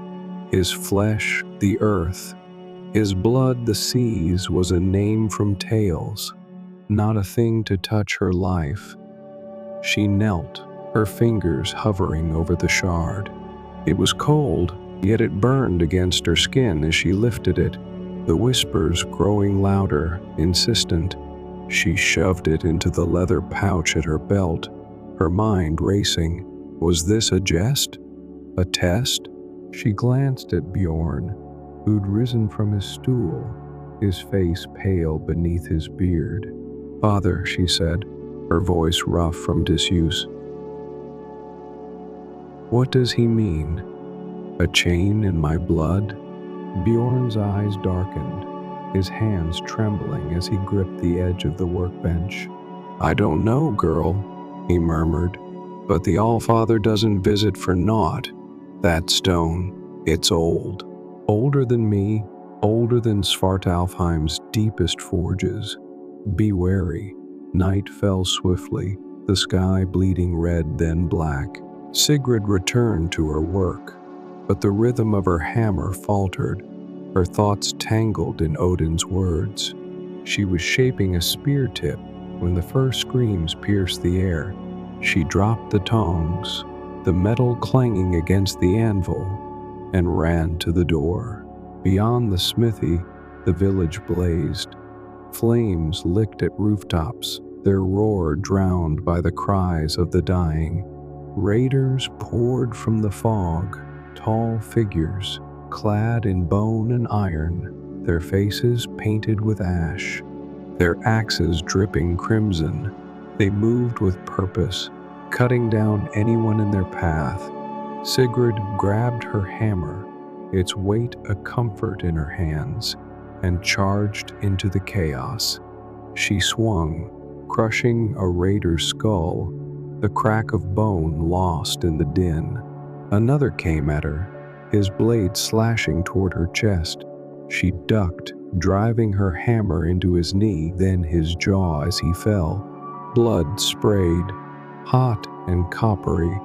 His flesh, the earth. His blood, the seas, was a name from tales, not a thing to touch her life. She knelt, her fingers hovering over the shard. It was cold, yet it burned against her skin as she lifted it, the whispers growing louder, insistent. She shoved it into the leather pouch at her belt, her mind racing. Was this a jest? A test? She glanced at Bjorn, who'd risen from his stool, his face pale beneath his beard. "Father," she said, her voice rough from disuse. "What does he mean? A chain in my blood?" Bjorn's eyes darkened, his hands trembling as he gripped the edge of the workbench. "I don't know, girl," he murmured, "but the Allfather doesn't visit for naught. That stone, it's old. Older than me, older than Svartalfheim's deepest forges. Be wary." Night fell swiftly, the sky bleeding red then black. Sigrid returned to her work, but the rhythm of her hammer faltered, her thoughts tangled in Odin's words. She was shaping a spear tip when the first screams pierced the air. She dropped the tongs, the metal clanging against the anvil, and ran to the door. Beyond the smithy, the village blazed. Flames licked at rooftops, their roar drowned by the cries of the dying. Raiders poured from the fog, tall figures, clad in bone and iron, their faces painted with ash, their axes dripping crimson. They moved with purpose, cutting down anyone in their path. Sigrid grabbed her hammer, its weight a comfort in her hands, and charged into the chaos. She swung, crushing a raider's skull, the crack of bone lost in the din. Another came at her, his blade slashing toward her chest. She ducked, driving her hammer into his knee, then his jaw as he fell. Blood sprayed, hot and coppery,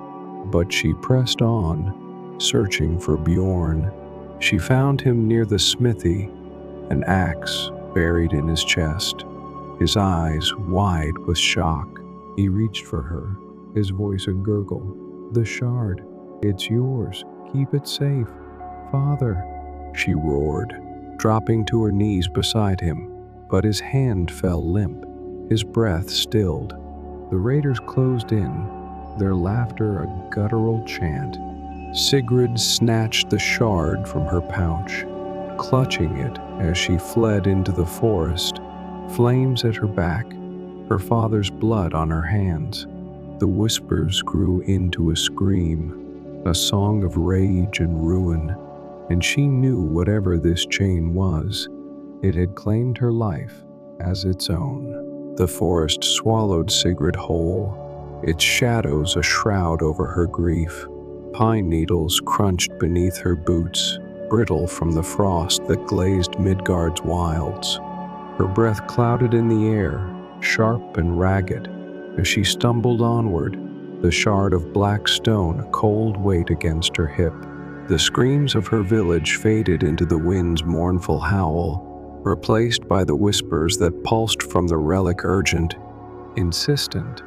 but she pressed on, searching for Bjorn. She found him near the smithy, an axe buried in his chest, his eyes wide with shock. He reached for her, his voice a gurgle. "The shard, it's yours. Keep it safe. Father," she roared, dropping to her knees beside him, but his hand fell limp, his breath stilled. The raiders closed in, their laughter a guttural chant. Sigrid snatched the shard from her pouch, clutching it as she fled into the forest, flames at her back, her father's blood on her hands. The whispers grew into a scream, a song of rage and ruin, and she knew whatever this chain was, it had claimed her life as its own. The forest swallowed Sigrid whole, its shadows a shroud over her grief. Pine needles crunched beneath her boots, brittle from the frost that glazed Midgard's wilds. Her breath clouded in the air, sharp and ragged. As she stumbled onward, the shard of black stone a cold weight against her hip. The screams of her village faded into the wind's mournful howl, replaced by the whispers that pulsed from the relic urgent, insistent,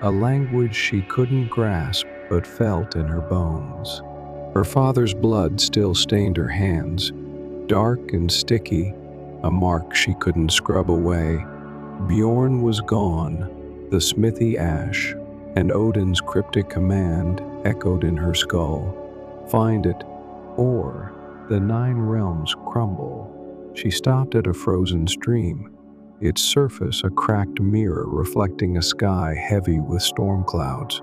a language she couldn't grasp but felt in her bones. Her father's blood still stained her hands, dark and sticky, a mark she couldn't scrub away. Bjorn was gone, the smithy ash, and Odin's cryptic command echoed in her skull. Find it, or the 9 realms crumble. She stopped at a frozen stream, its surface a cracked mirror reflecting a sky heavy with storm clouds.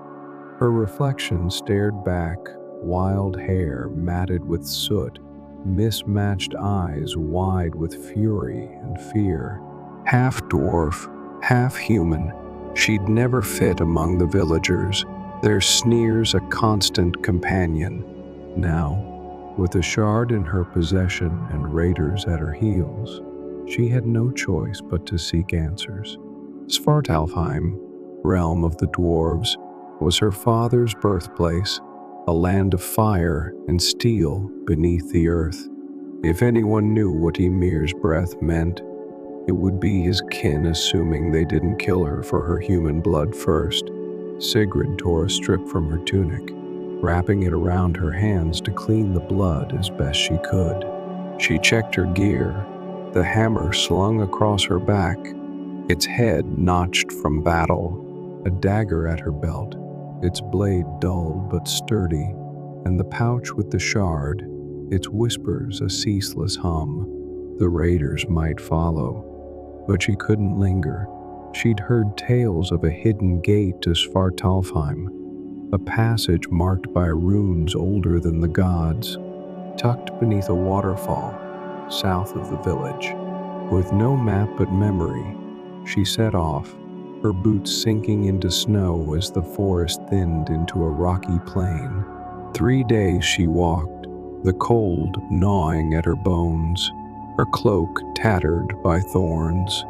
Her reflection stared back, wild hair matted with soot, mismatched eyes wide with fury and fear. Half dwarf, half human, she'd never fit among the villagers, their sneers a constant companion. Now, with a shard in her possession and raiders at her heels, she had no choice but to seek answers. Svartalfheim, realm of the dwarves, was her father's birthplace, a land of fire and steel beneath the earth. If anyone knew what Ymir's breath meant, it would be his kin, assuming they didn't kill her for her human blood first. Sigrid tore a strip from her tunic, wrapping it around her hands to clean the blood as best she could. She checked her gear, the hammer slung across her back, its head notched from battle, a dagger at her belt, its blade dull but sturdy, and the pouch with the shard, its whispers a ceaseless hum. The raiders might follow, but she couldn't linger. She'd heard tales of a hidden gate to Svartalfheim, a passage marked by runes older than the gods, tucked beneath a waterfall south of the village. With no map but memory, she set off, her boots sinking into snow as the forest thinned into a rocky plain. 3 days she walked, the cold gnawing at her bones, her cloak tattered by thorns.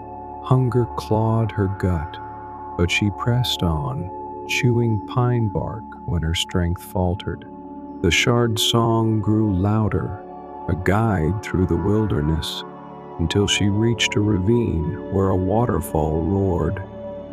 Hunger clawed her gut, but she pressed on, chewing pine bark when her strength faltered. The shard song grew louder, a guide through the wilderness, until she reached a ravine where a waterfall roared,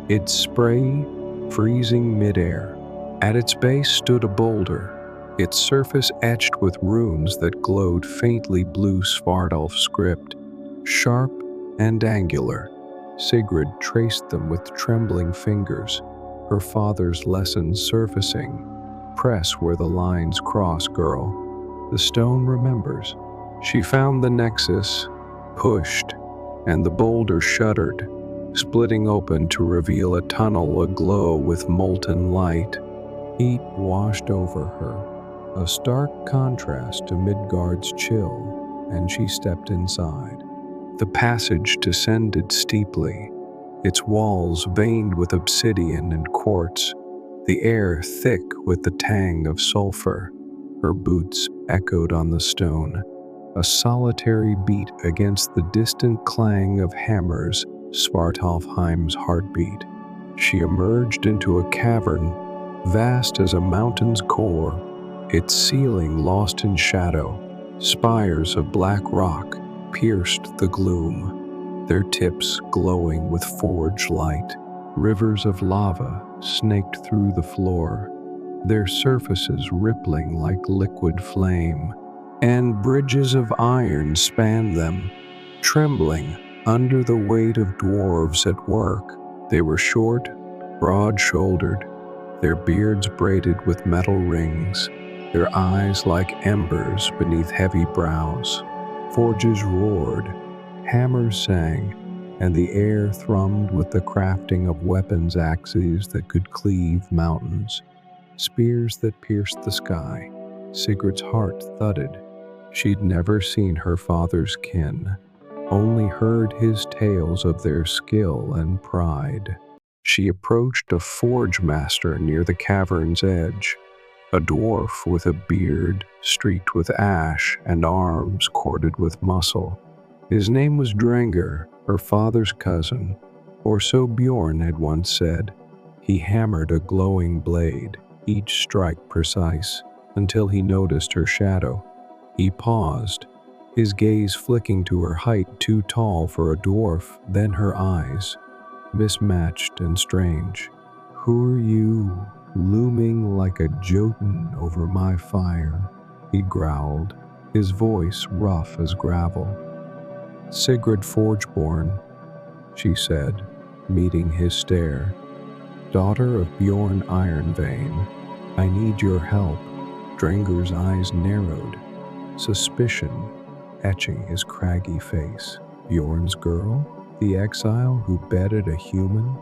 its spray freezing midair. At its base stood a boulder, its surface etched with runes that glowed faintly blue Svartalf script, sharp and angular. Sigrid traced them with trembling fingers, her father's lessons surfacing. Press where the lines cross, girl. The stone remembers. She found the nexus, pushed, and the boulder shuddered, splitting open to reveal a tunnel aglow with molten light. Heat washed over her, a stark contrast to Midgard's chill, and she stepped inside. The passage descended steeply, its walls veined with obsidian and quartz, the air thick with the tang of sulfur. Her boots echoed on the stone, a solitary beat against the distant clang of hammers, Svartalfheim's heartbeat. She emerged into a cavern, vast as a mountain's core, its ceiling lost in shadow. Spires of black rock pierced the gloom, their tips glowing with forge light. Rivers of lava snaked through the floor, their surfaces rippling like liquid flame, and bridges of iron spanned them, trembling under the weight of dwarves at work. They were short, broad-shouldered, their beards braided with metal rings, their eyes like embers beneath heavy brows. Forges roared, hammers sang, and the air thrummed with the crafting of weapons axes that could cleave mountains, spears that pierced the sky. Sigrid's heart thudded. She'd never seen her father's kin, only heard his tales of their skill and pride. She approached a forge master near the cavern's edge, a dwarf with a beard streaked with ash and arms corded with muscle. His name was Drengr, her father's cousin, or so Bjorn had once said. He hammered a glowing blade, each strike precise, until he noticed her shadow. He paused, his gaze flicking to her height too tall for a dwarf, then her eyes, mismatched and strange. "Who are you, looming like a Jotun over my fire?" he growled, his voice rough as gravel. "Sigrid Forgeborn," she said, meeting his stare. "Daughter of Bjorn Ironvein, I need your help." Drenger's eyes narrowed, suspicion etching his craggy face. "Bjorn's girl? The exile who bedded a human?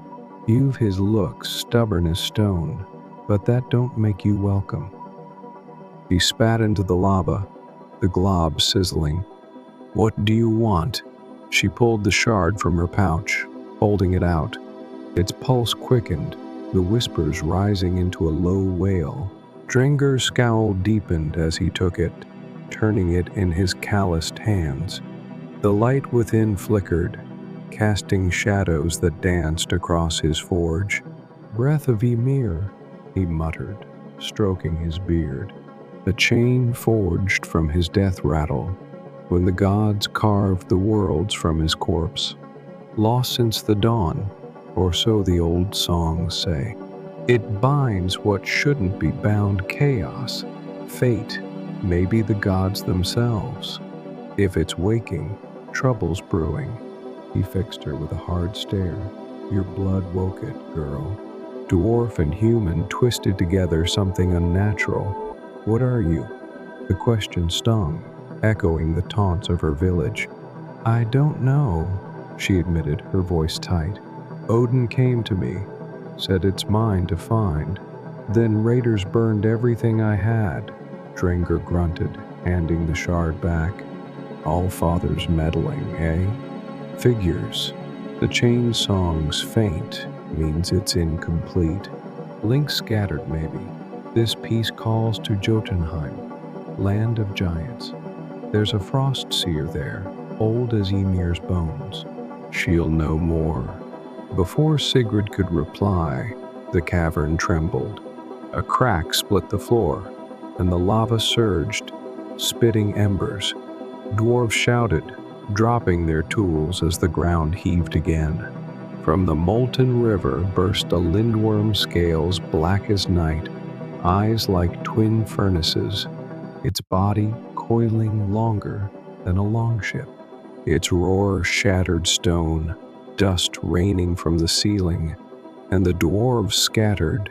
You've his looks stubborn as stone, but that don't make you welcome." He spat into the lava, the glob sizzling. "What do you want?" She pulled the shard from her pouch, holding it out. Its pulse quickened, the whispers rising into a low wail. Drenger's scowl deepened as he took it, turning it in his calloused hands. The light within flickered, casting shadows that danced across his forge. "Breath of Ymir," he muttered, stroking his beard. A chain forged from his death rattle, when the gods carved the worlds from his corpse. Lost since the dawn, or so the old songs say. It binds what shouldn't be bound: chaos, fate, maybe the gods themselves. If it's waking, trouble's brewing. He fixed her with a hard stare. "Your blood woke it, girl." Dwarf and human twisted together something unnatural. "What are you?" The question stung, echoing the taunts of her village. "I don't know," she admitted, her voice tight. "Odin came to me, said it's mine to find. Then raiders burned everything I had." Drengr grunted, handing the shard back. "All fathers meddling, eh?" "Figures. The chain song's faint means it's incomplete. Links scattered, maybe. This piece calls to Jotunheim, land of giants. There's a frost seer there, old as Ymir's bones. She'll know more." Before Sigrid could reply, the cavern trembled. A crack split the floor, and the lava surged, spitting embers. Dwarves shouted, dropping their tools as the ground heaved again. From the molten river burst a lindworm, scales black as night, eyes like twin furnaces, its body coiling longer than a longship. Its roar shattered stone, dust raining from the ceiling, and the dwarves scattered,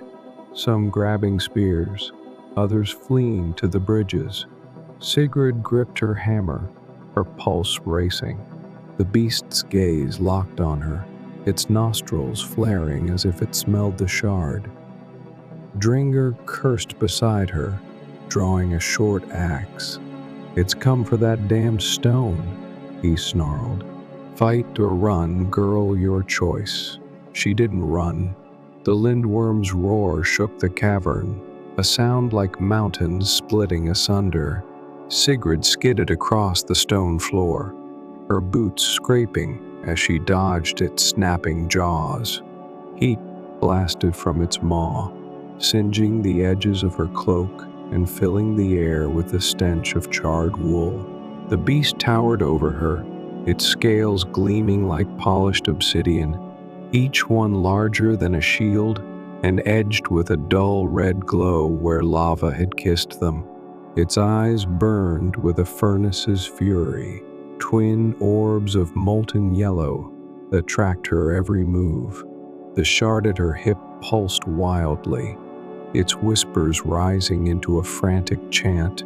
some grabbing spears, others fleeing to the bridges. Sigrid gripped her hammer, her pulse racing. The beast's gaze locked on her, its nostrils flaring as if it smelled the shard. Drengr cursed beside her, drawing a short axe. "It's come for that damned stone," he snarled. "Fight or run, girl, your choice." She didn't run. The lindworm's roar shook the cavern, a sound like mountains splitting asunder. Sigrid skidded across the stone floor, her boots scraping as she dodged its snapping jaws. Heat blasted from its maw, singeing the edges of her cloak and filling the air with the stench of charred wool. The beast towered over her, its scales gleaming like polished obsidian, each one larger than a shield and edged with a dull red glow where lava had kissed them. Its eyes burned with a furnace's fury, twin orbs of molten yellow that tracked her every move. The shard at her hip pulsed wildly, its whispers rising into a frantic chant,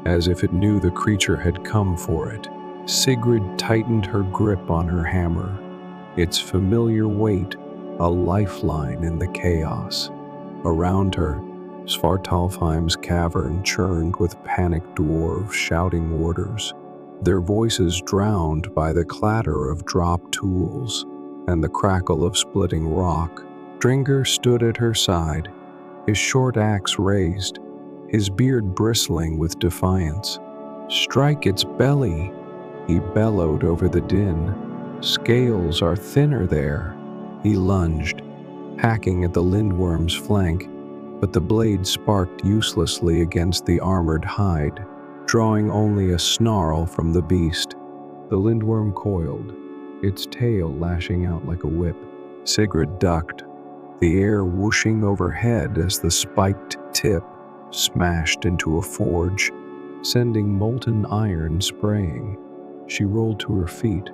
as if it knew the creature had come for it. Sigrid tightened her grip on her hammer, its familiar weight a lifeline in the chaos. Around her, Svartalfheim's cavern churned with panicked dwarves shouting orders, their voices drowned by the clatter of dropped tools and the crackle of splitting rock. Drengur stood at her side, his short axe raised, his beard bristling with defiance. "Strike its belly," he bellowed over the din. "Scales are thinner there." He lunged, hacking at the lindworm's flank, but the blade sparked uselessly against the armored hide, drawing only a snarl from the beast. The lindworm coiled, its tail lashing out like a whip. Sigrid ducked, the air whooshing overhead as the spiked tip smashed into a forge, sending molten iron spraying. She rolled to her feet,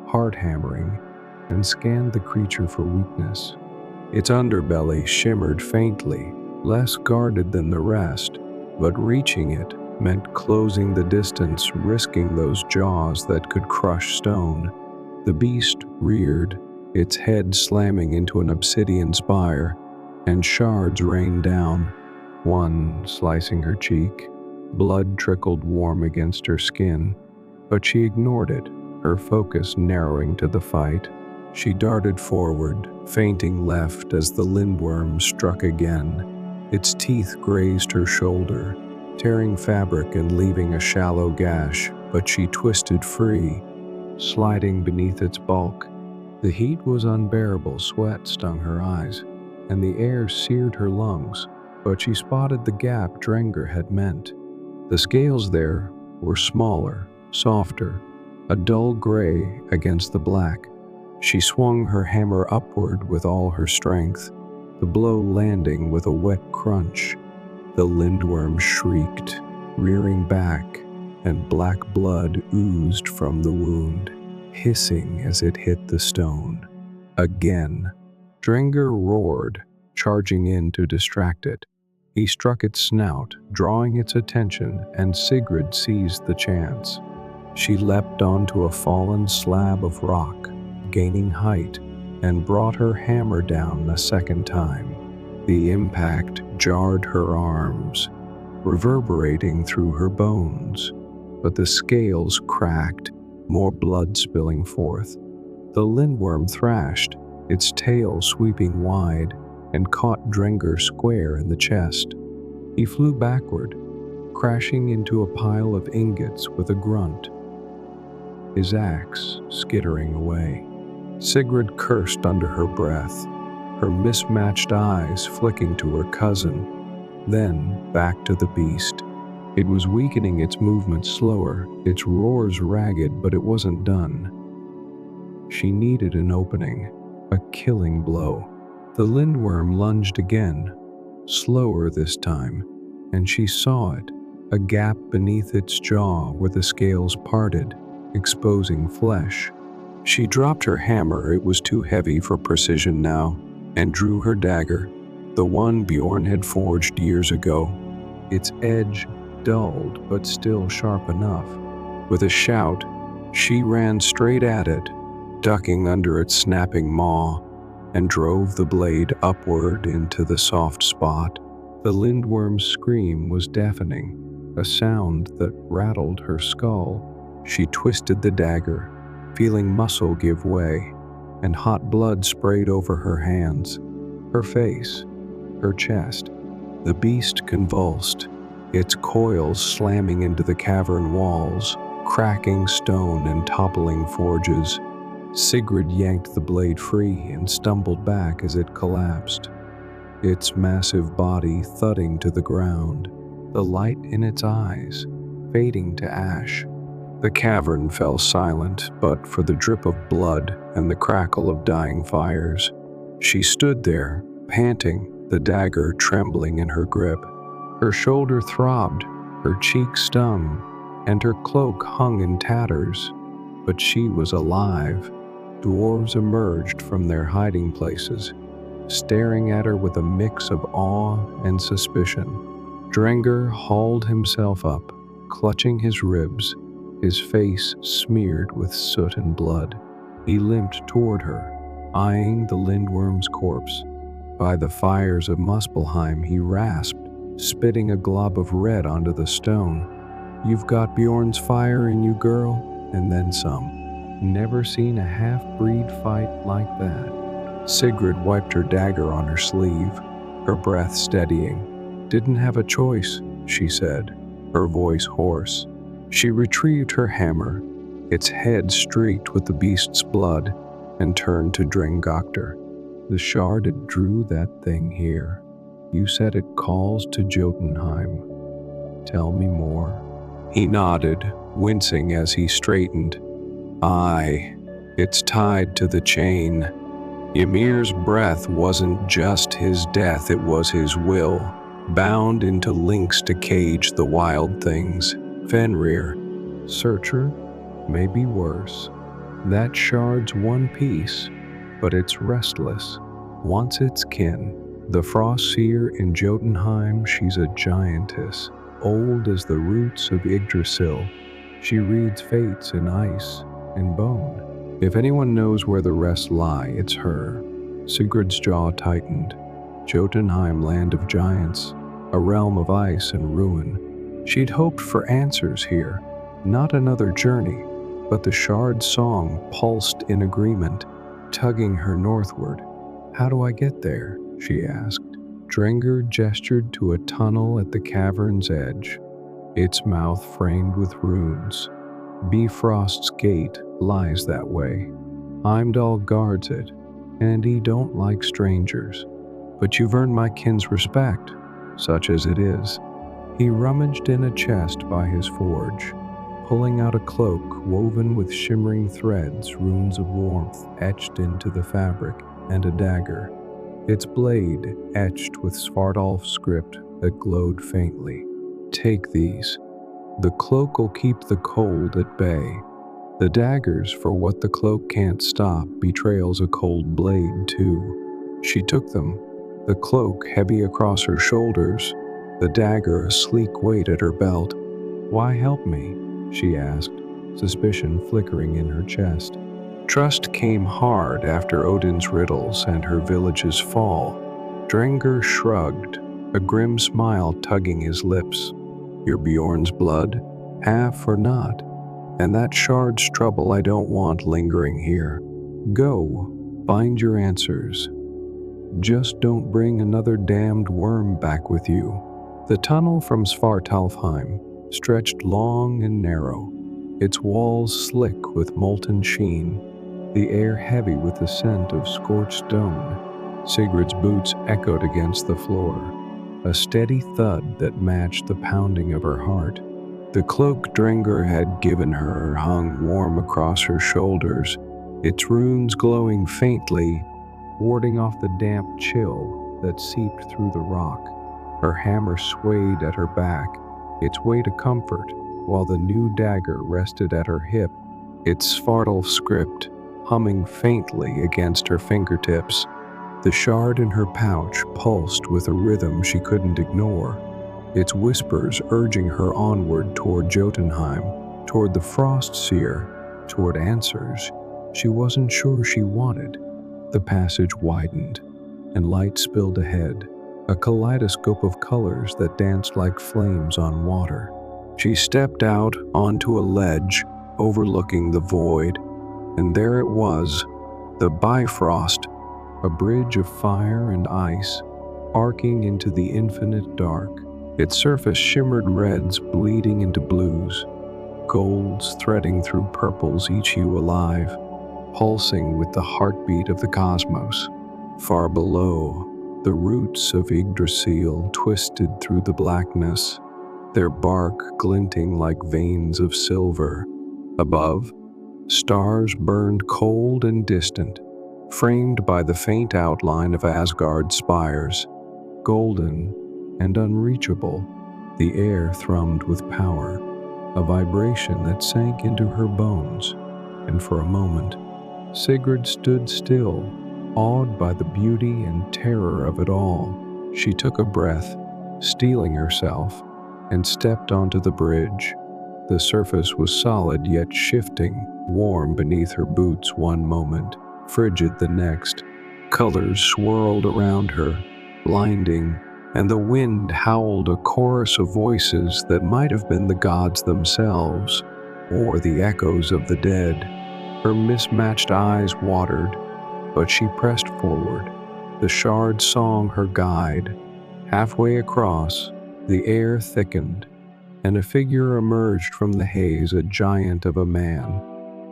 heart hammering, and scanned the creature for weakness. Its underbelly shimmered faintly, less guarded than the rest, but reaching it meant closing the distance, risking those jaws that could crush stone. The beast reared, its head slamming into an obsidian spire, and shards rained down, one slicing her cheek. Blood trickled warm against her skin, but she ignored it, her focus narrowing to the fight. She darted forward, feinting left as the lindworm struck again. Its teeth grazed her shoulder, tearing fabric and leaving a shallow gash, but she twisted free, sliding beneath its bulk. The heat was unbearable, sweat stung her eyes, and the air seared her lungs, but she spotted the gap Drengur had meant. The scales there were smaller, softer, a dull gray against the black. She swung her hammer upward with all her strength, the blow landing with a wet crunch. The lindworm shrieked, rearing back, and black blood oozed from the wound, hissing as it hit the stone. Again, Drengur roared, charging in to distract it. He struck its snout, drawing its attention, and Sigrid seized the chance. She leapt onto a fallen slab of rock, gaining height, and brought her hammer down a second time. The impact jarred her arms, reverberating through her bones, but the scales cracked, more blood spilling forth. The lindworm thrashed, its tail sweeping wide, and caught Drengur square in the chest. He flew backward, crashing into a pile of ingots with a grunt, his axe skittering away. Sigrid cursed under her breath, her mismatched eyes flicking to her cousin, then back to the beast. It was weakening, its movements slower, its roars ragged, but it wasn't done. She needed an opening, a killing blow. The lindworm lunged again, slower this time, and she saw it, a gap beneath its jaw where the scales parted, exposing flesh. She dropped her hammer, it was too heavy for precision now, and drew her dagger, the one Bjorn had forged years ago. Its edge dulled, but still sharp enough. With a shout, she ran straight at it, ducking under its snapping maw, and drove the blade upward into the soft spot. The lindworm's scream was deafening, a sound that rattled her skull. She twisted the dagger, feeling muscle give way, and hot blood sprayed over her hands, her face, her chest. The beast convulsed, its coils slamming into the cavern walls, cracking stone and toppling forges. Sigrid yanked the blade free and stumbled back as it collapsed, its massive body thudding to the ground, the light in its eyes fading to ash. The cavern fell silent, but for the drip of blood and the crackle of dying fires. She stood there, panting, the dagger trembling in her grip. Her shoulder throbbed, her cheek stung, and her cloak hung in tatters. But she was alive. Dwarves emerged from their hiding places, staring at her with a mix of awe and suspicion. Drengur hauled himself up, clutching his ribs, his face smeared with soot and blood. He limped toward her, eyeing the lindworm's corpse. By the fires of Muspelheim, he rasped, spitting a glob of red onto the stone. "You've got Bjorn's fire in you, girl, and then some. Never seen a half-breed fight like that." Sigrid wiped her dagger on her sleeve, her breath steadying. "Didn't have a choice," she said, her voice hoarse. She retrieved her hammer, its head streaked with the beast's blood, and turned to Drengokter. "The shard it drew that thing here. You said it calls to Jotunheim. Tell me more." He nodded, wincing as he straightened. "Aye, it's tied to the chain. Ymir's breath wasn't just his death, it was his will, bound into links to cage the wild things. Fenrir, Searcher, maybe worse. That shard's one piece, but it's restless, wants its kin. The frost seer in Jotunheim, she's a giantess, old as the roots of Yggdrasil. She reads fates in ice and bone. If anyone knows where the rest lie, it's her." Sigurd's jaw tightened. Jotunheim, land of giants, a realm of ice and ruin. She'd hoped for answers here, not another journey, but the shard's song pulsed in agreement, tugging her northward. "How do I get there?" she asked. Drengr gestured to a tunnel at the cavern's edge, its mouth framed with runes. Bifrost's gate lies that way. Heimdall guards it, and he don't like strangers. But you've earned my kin's respect, such as it is. He rummaged in a chest by his forge, pulling out a cloak woven with shimmering threads, runes of warmth etched into the fabric, and a dagger, its blade etched with Svartalf script that glowed faintly. "Take these. The cloak will keep the cold at bay. The dagger's for what the cloak can't stop, betrayal's a cold blade too." She took them, the cloak heavy across her shoulders, the dagger a sleek weight at her belt. "Why help me?" she asked, suspicion flickering in her chest. Trust came hard after Odin's riddles and her village's fall. Drengr shrugged, a grim smile tugging his lips. "You're Bjorn's blood, half or not, and that shard's trouble I don't want lingering here. Go, find your answers. Just don't bring another damned worm back with you." The tunnel from Svartalfheim stretched long and narrow, its walls slick with molten sheen, the air heavy with the scent of scorched stone. Sigrid's boots echoed against the floor, a steady thud that matched the pounding of her heart. The cloak Drengr had given her hung warm across her shoulders, its runes glowing faintly, warding off the damp chill that seeped through the rock. Her hammer swayed at her back, its weight a comfort, while the new dagger rested at her hip, its Svartalf script humming faintly against her fingertips. The shard in her pouch pulsed with a rhythm she couldn't ignore, its whispers urging her onward toward Jotunheim, toward the frost seer, toward answers she wasn't sure she wanted. The passage widened, and light spilled ahead, a kaleidoscope of colors that danced like flames on water. She stepped out onto a ledge overlooking the void, and there it was, the Bifrost, a bridge of fire and ice, arcing into the infinite dark. Its surface shimmered reds bleeding into blues, golds threading through purples, each hue alive, pulsing with the heartbeat of the cosmos. Far below, the roots of Yggdrasil twisted through the blackness, their bark glinting like veins of silver. Above, stars burned cold and distant, framed by the faint outline of Asgard's spires. Golden and unreachable, the air thrummed with power, a vibration that sank into her bones, and for a moment, Sigrid stood still, awed by the beauty and terror of it all. She took a breath, steeling herself, and stepped onto the bridge. The surface was solid yet shifting, warm beneath her boots one moment, frigid the next. Colors swirled around her, blinding, and the wind howled a chorus of voices that might have been the gods themselves, or the echoes of the dead. Her mismatched eyes watered, but she pressed forward, the shard song her guide. Halfway across, the air thickened, and a figure emerged from the haze, a giant of a man,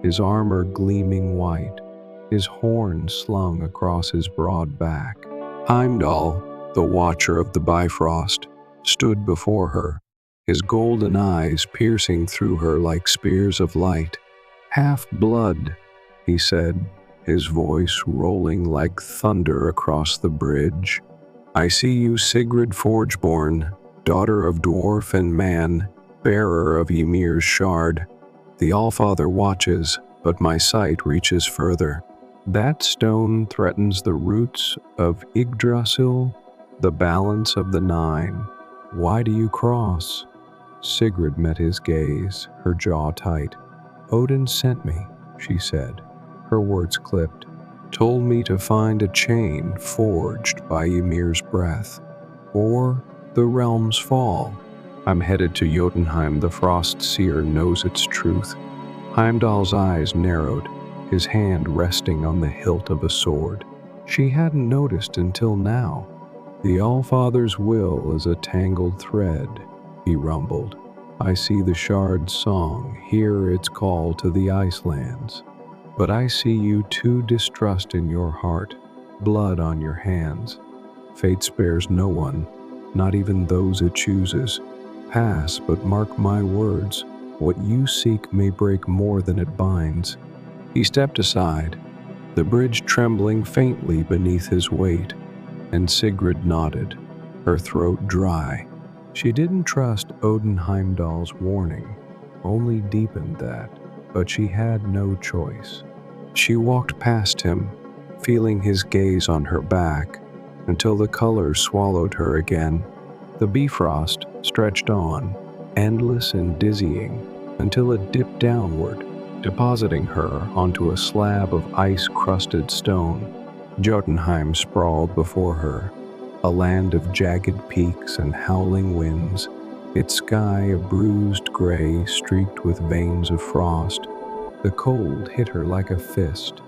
his armor gleaming white, his horns slung across his broad back. Heimdall, the watcher of the Bifrost, stood before her, his golden eyes piercing through her like spears of light. "Half-blood," he said, his voice rolling like thunder across the bridge. "I see you, Sigrid Forgeborn, daughter of dwarf and man, bearer of Ymir's shard. The Allfather watches, but my sight reaches further. That stone threatens the roots of Yggdrasil, the balance of the Nine. Why do you cross?" Sigrid met his gaze, her jaw tight. "Odin sent me," she said, her words clipped. "Told me to find a chain forged by Ymir's breath, or the realm's fall. I'm headed to Jotunheim, the Frost Seer knows its truth." Heimdall's eyes narrowed, his hand resting on the hilt of a sword. She hadn't noticed until now. "The Allfather's will is a tangled thread," he rumbled. "I see the shard's song, hear its call to the Icelands. But I see you too, distrust in your heart, blood on your hands. Fate spares no one, not even those it chooses. Pass, but mark my words, what you seek may break more than it binds." He stepped aside, the bridge trembling faintly beneath his weight, and Sigrid nodded, her throat dry. She didn't trust Odin Heimdall's warning, only deepened that, but she had no choice. She walked past him, feeling his gaze on her back, until the colors swallowed her again. The Bifrost stretched on, endless and dizzying, until it dipped downward, depositing her onto a slab of ice-crusted stone. Jotunheim sprawled before her, a land of jagged peaks and howling winds, its sky a bruised gray streaked with veins of frost. The cold hit her like a fist,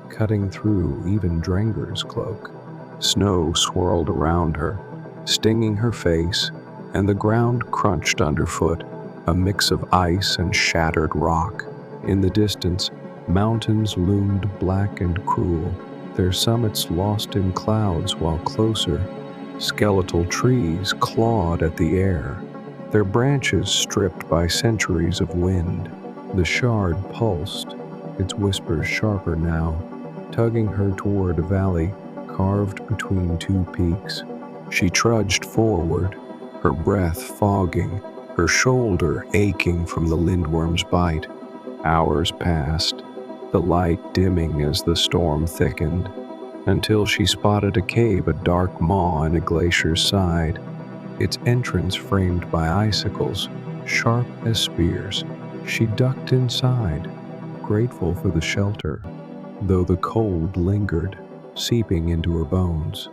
cutting through even Drenger's cloak. Snow swirled around her, stinging her face, and the ground crunched underfoot, a mix of ice and shattered rock. In the distance, mountains loomed black and cruel, their summits lost in clouds, while closer, skeletal trees clawed at the air, their branches stripped by centuries of wind. The shard pulsed, its whispers sharper now, tugging her toward a valley carved between two peaks. She trudged forward, her breath fogging, her shoulder aching from the lindworm's bite. Hours passed, the light dimming as the storm thickened, until she spotted a cave, a dark maw in a glacier's side, its entrance framed by icicles, sharp as spears. She ducked inside, grateful for the shelter, though the cold lingered, seeping into her bones.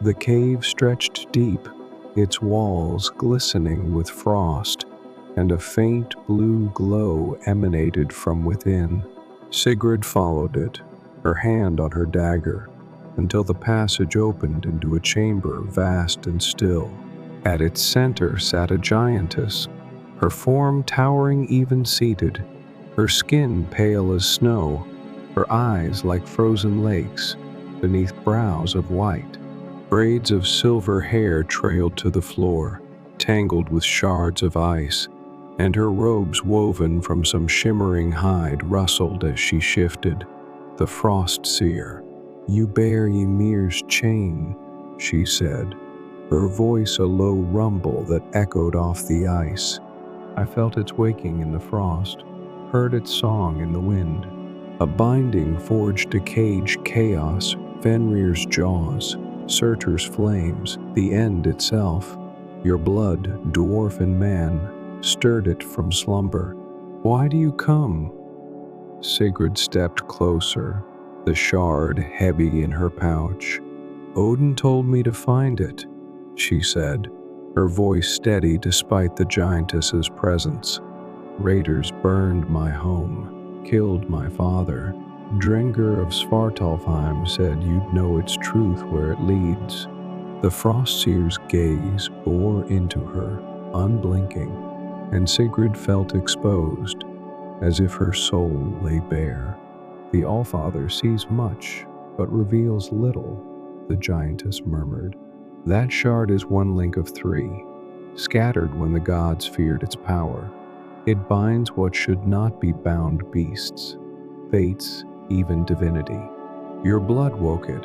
The cave stretched deep, its walls glistening with frost, and a faint blue glow emanated from within. Sigrid followed it, her hand on her dagger, until the passage opened into a chamber vast and still. At its center sat a giantess, her form towering even-seated, her skin pale as snow, her eyes like frozen lakes, beneath brows of white. Braids of silver hair trailed to the floor, tangled with shards of ice, and her robes woven from some shimmering hide rustled as she shifted. "The Frost Seer, you bear Ymir's chain," she said, her voice a low rumble that echoed off the ice. I felt its waking in the frost, heard its song in the wind. A binding forged to cage chaos, Fenrir's jaws, Surtur's flames, the end itself. Your blood, dwarf and man, stirred it from slumber. "Why do you come?" Sigrid stepped closer, the shard heavy in her pouch. "Odin told me to find it," she said, her voice steady despite the giantess's presence. "Raiders burned my home, killed my father, Drengur of Svartalfheim said you'd know its truth where it leads. The Frostseer's gaze bore into her, unblinking, and Sigrid felt exposed, as if her soul lay bare. The Allfather sees much, but reveals little, the giantess murmured. That shard is one link of three, scattered when the gods feared its power. It binds what should not be bound beasts, fates, even divinity. Your blood woke it,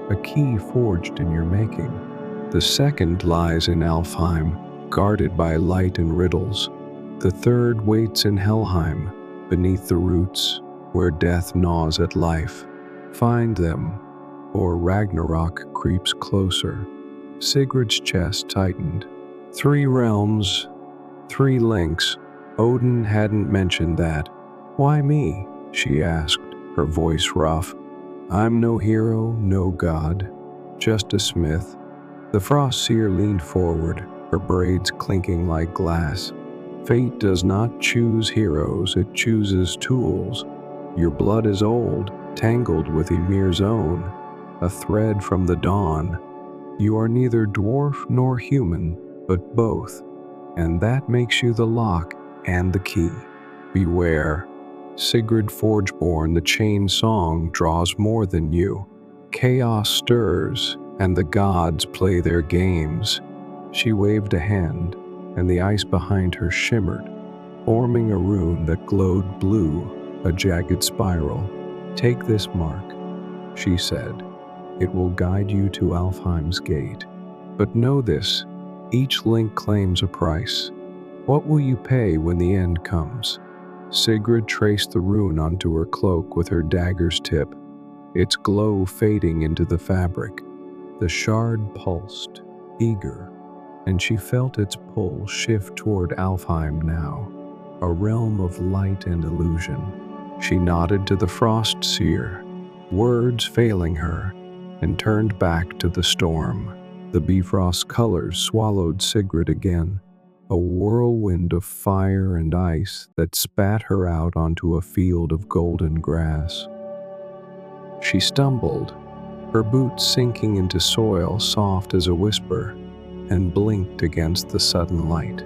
a key forged in your making. The second lies in Alfheim, guarded by light and riddles. The third waits in Helheim, beneath the roots, where death gnaws at life. Find them, or Ragnarok creeps closer. Sigrid's chest tightened. 3 realms, 3 links. Odin hadn't mentioned that. Why me? She asked, her voice rough. I'm no hero, no god, just a smith. The Frostseer leaned forward, her braids clinking like glass. Fate does not choose heroes, it chooses tools. Your blood is old, tangled with Ymir's own, a thread from the dawn. You are neither dwarf nor human, but both, and that makes you the lock and the key. Beware. Sigrid Forgeborn, the chain song draws more than you. Chaos stirs, and the gods play their games. She waved a hand, and the ice behind her shimmered, forming a rune that glowed blue, a jagged spiral. Take this mark, she said. It will guide you to Alfheim's gate. But know this, each link claims a price. What will you pay when the end comes? Sigrid traced the rune onto her cloak with her dagger's tip, its glow fading into the fabric. The shard pulsed, eager, and she felt its pull shift toward Alfheim now, a realm of light and illusion. She nodded to the Frostseer, words failing her, and turned back to the storm. The Bifrost colors swallowed Sigrid again, a whirlwind of fire and ice that spat her out onto a field of golden grass. She stumbled, her boots sinking into soil soft as a whisper, and blinked against the sudden light.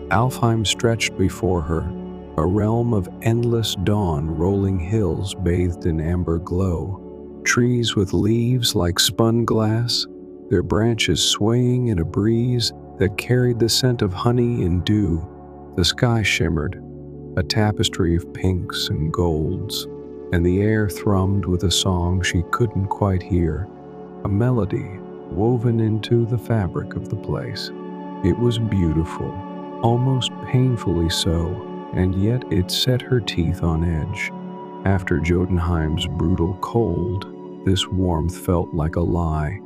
Alfheim stretched before her, a realm of endless dawn, rolling hills bathed in amber glow, trees with leaves like spun glass, their branches swaying in a breeze that carried the scent of honey and dew. The sky shimmered, a tapestry of pinks and golds, and the air thrummed with a song she couldn't quite hear, a melody woven into the fabric of the place. It was beautiful, almost painfully so, and yet it set her teeth on edge. After Jotunheim's brutal cold, this warmth felt like a lie.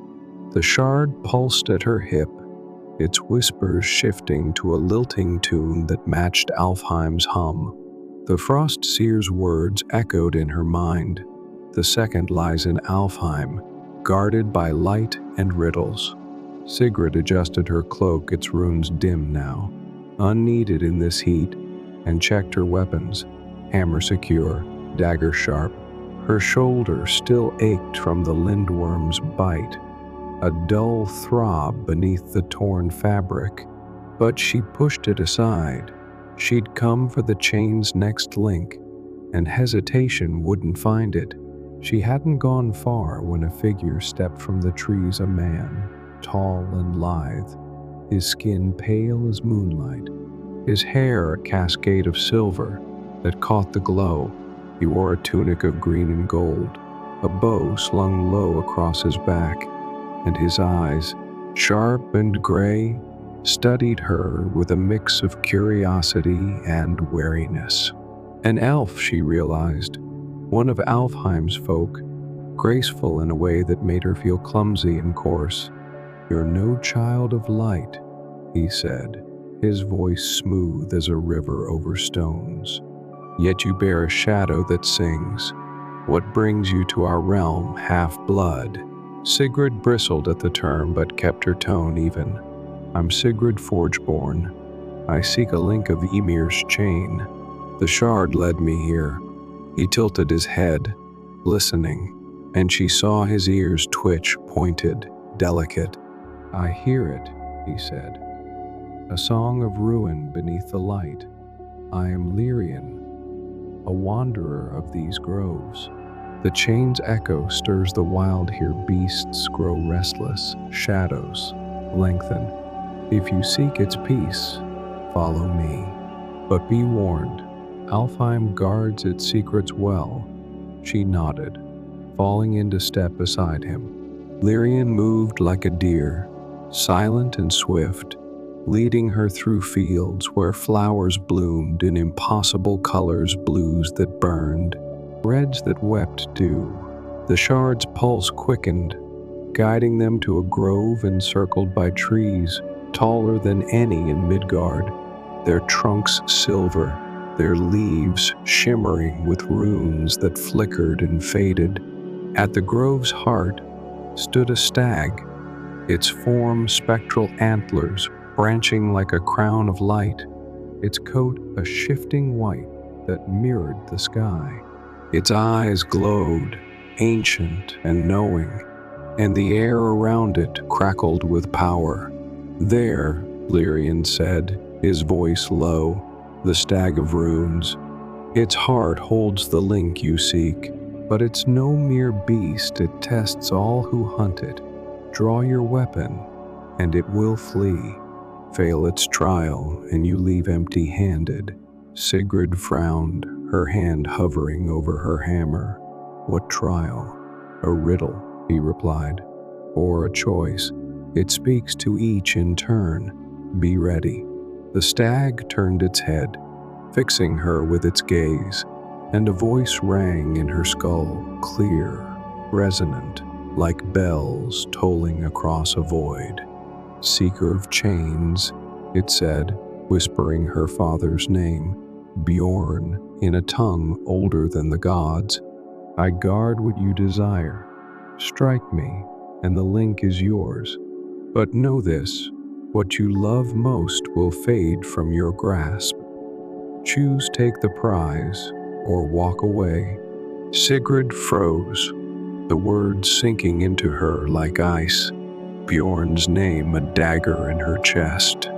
The shard pulsed at her hip, its whispers shifting to a lilting tune that matched Alfheim's hum. The Frostseer's words echoed in her mind. The second lies in Alfheim, guarded by light and riddles. Sigrid adjusted her cloak, its runes dim now, unneeded in this heat, and checked her weapons, hammer secure, dagger sharp. Her shoulder still ached from the lindworm's bite, a dull throb beneath the torn fabric, but she pushed it aside. She'd come for the chain's next link, and hesitation wouldn't find it. She hadn't gone far when a figure stepped from the trees, a man, tall and lithe, his skin pale as moonlight, his hair a cascade of silver that caught the glow. He wore a tunic of green and gold, a bow slung low across his back, and his eyes, sharp and gray, studied her with a mix of curiosity and wariness. An elf, she realized, one of Alfheim's folk, graceful in a way that made her feel clumsy and coarse. You're no child of light, he said, his voice smooth as a river over stones. Yet you bear a shadow that sings. What brings you to our realm, half-blood? Sigrid bristled at the term but kept her tone even. I'm Sigrid Forgeborn. I seek a link of Ymir's chain. The shard led me here. He tilted his head, listening, and she saw his ears twitch, pointed, delicate. "I hear it," he said, "a song of ruin beneath the light. I am Lyrian, a wanderer of these groves. The chain's echo stirs the wild here, beasts grow restless, shadows lengthen. If you seek its peace, follow me. But be warned, Alfheim guards its secrets well." She nodded, falling into step beside him. Lyrian moved like a deer, silent and swift, leading her through fields where flowers bloomed in impossible colors, blues that burned, reds that wept dew. The shard's pulse quickened, guiding them to a grove encircled by trees taller than any in Midgard, their trunks silver, their leaves shimmering with runes that flickered and faded. At the grove's heart stood a stag, its form spectral antlers branching like a crown of light, its coat a shifting white that mirrored the sky. Its eyes glowed, ancient and knowing, and the air around it crackled with power. "There," Lyrian said, his voice low, "the stag of runes. Its heart holds the link you seek, but it's no mere beast, it tests all who hunt it. Draw your weapon, and it will flee. Fail its trial, and you leave empty-handed." Sigrid frowned, her hand hovering over her hammer. "What trial?" "A riddle," he replied, "or a choice. It speaks to each in turn. Be ready." The stag turned its head, fixing her with its gaze, and a voice rang in her skull, clear, resonant, like bells tolling across a void. "Seeker of chains," it said, whispering her father's name, Bjorn, in a tongue older than the gods. "I guard what you desire. Strike me, and the link is yours. But know this, what you love most will fade from your grasp. Choose take the prize, or walk away." Sigrid froze, the words sinking into her like ice. Bjorn's name a dagger in her chest.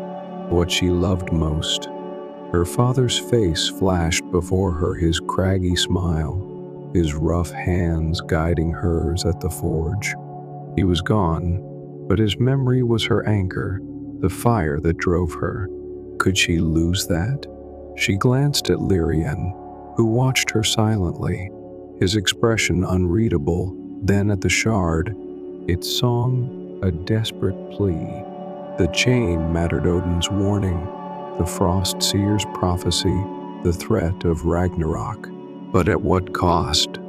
What she loved most. Her father's face flashed before her, his craggy smile, his rough hands guiding hers at the forge. He was gone, but his memory was her anchor, the fire that drove her. Could she lose that? She glanced at Lyrian, who watched her silently, his expression unreadable, then at the shard, its song a desperate plea. The chain mattered Odin's warning, the frost seer's prophecy, the threat of Ragnarok. But at what cost?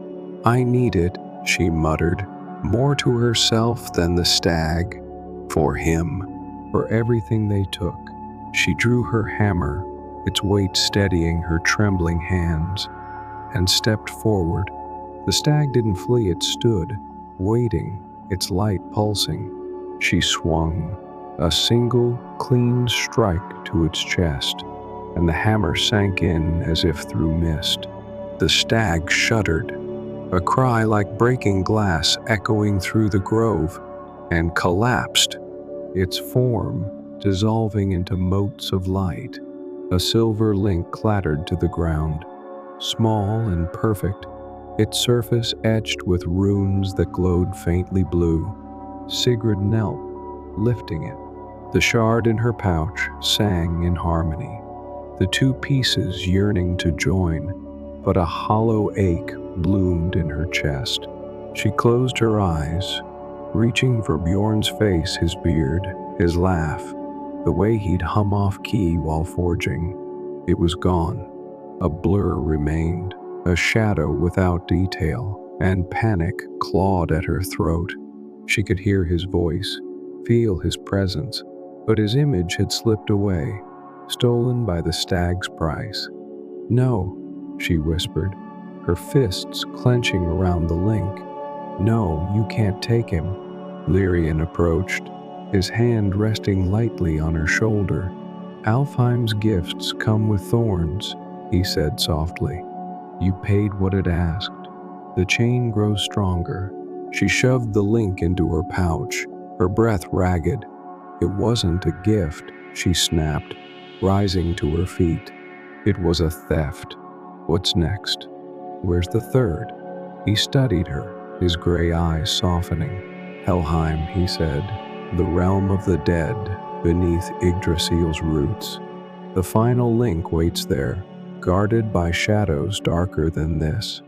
"I need it," she muttered, more to herself than the stag. For him, for everything they took. She drew her hammer, its weight steadying her trembling hands, and stepped forward. The stag didn't flee, it stood, waiting, its light pulsing. She swung, a single, clean strike to its chest, and the hammer sank in as if through mist. The stag shuddered, a cry like breaking glass echoing through the grove, and collapsed, its form dissolving into motes of light. A silver link clattered to the ground, small and perfect, its surface etched with runes that glowed faintly blue. Sigrid knelt, lifting it. The shard in her pouch sang in harmony, the two pieces yearning to join, but a hollow ache bloomed in her chest. She closed her eyes, reaching for Bjorn's face, his beard, his laugh, the way he'd hum off key while forging. It was gone. A blur remained, a shadow without detail, and panic clawed at her throat. She could hear his voice, feel his presence, but his image had slipped away, stolen by the stag's price. "No," she whispered, her fists clenching around the link. "No, you can't take him." Lyrian approached, his hand resting lightly on her shoulder. "Alfheim's gifts come with thorns," he said softly. "You paid what it asked. The chain grows stronger. She shoved the link into her pouch, her breath ragged. It wasn't a gift, she snapped, rising to her feet. It was a theft. What's next? Where's the third? He studied her, his gray eyes softening. Helheim, he said, the realm of the dead, beneath Yggdrasil's roots. The final link waits there, guarded by shadows darker than this.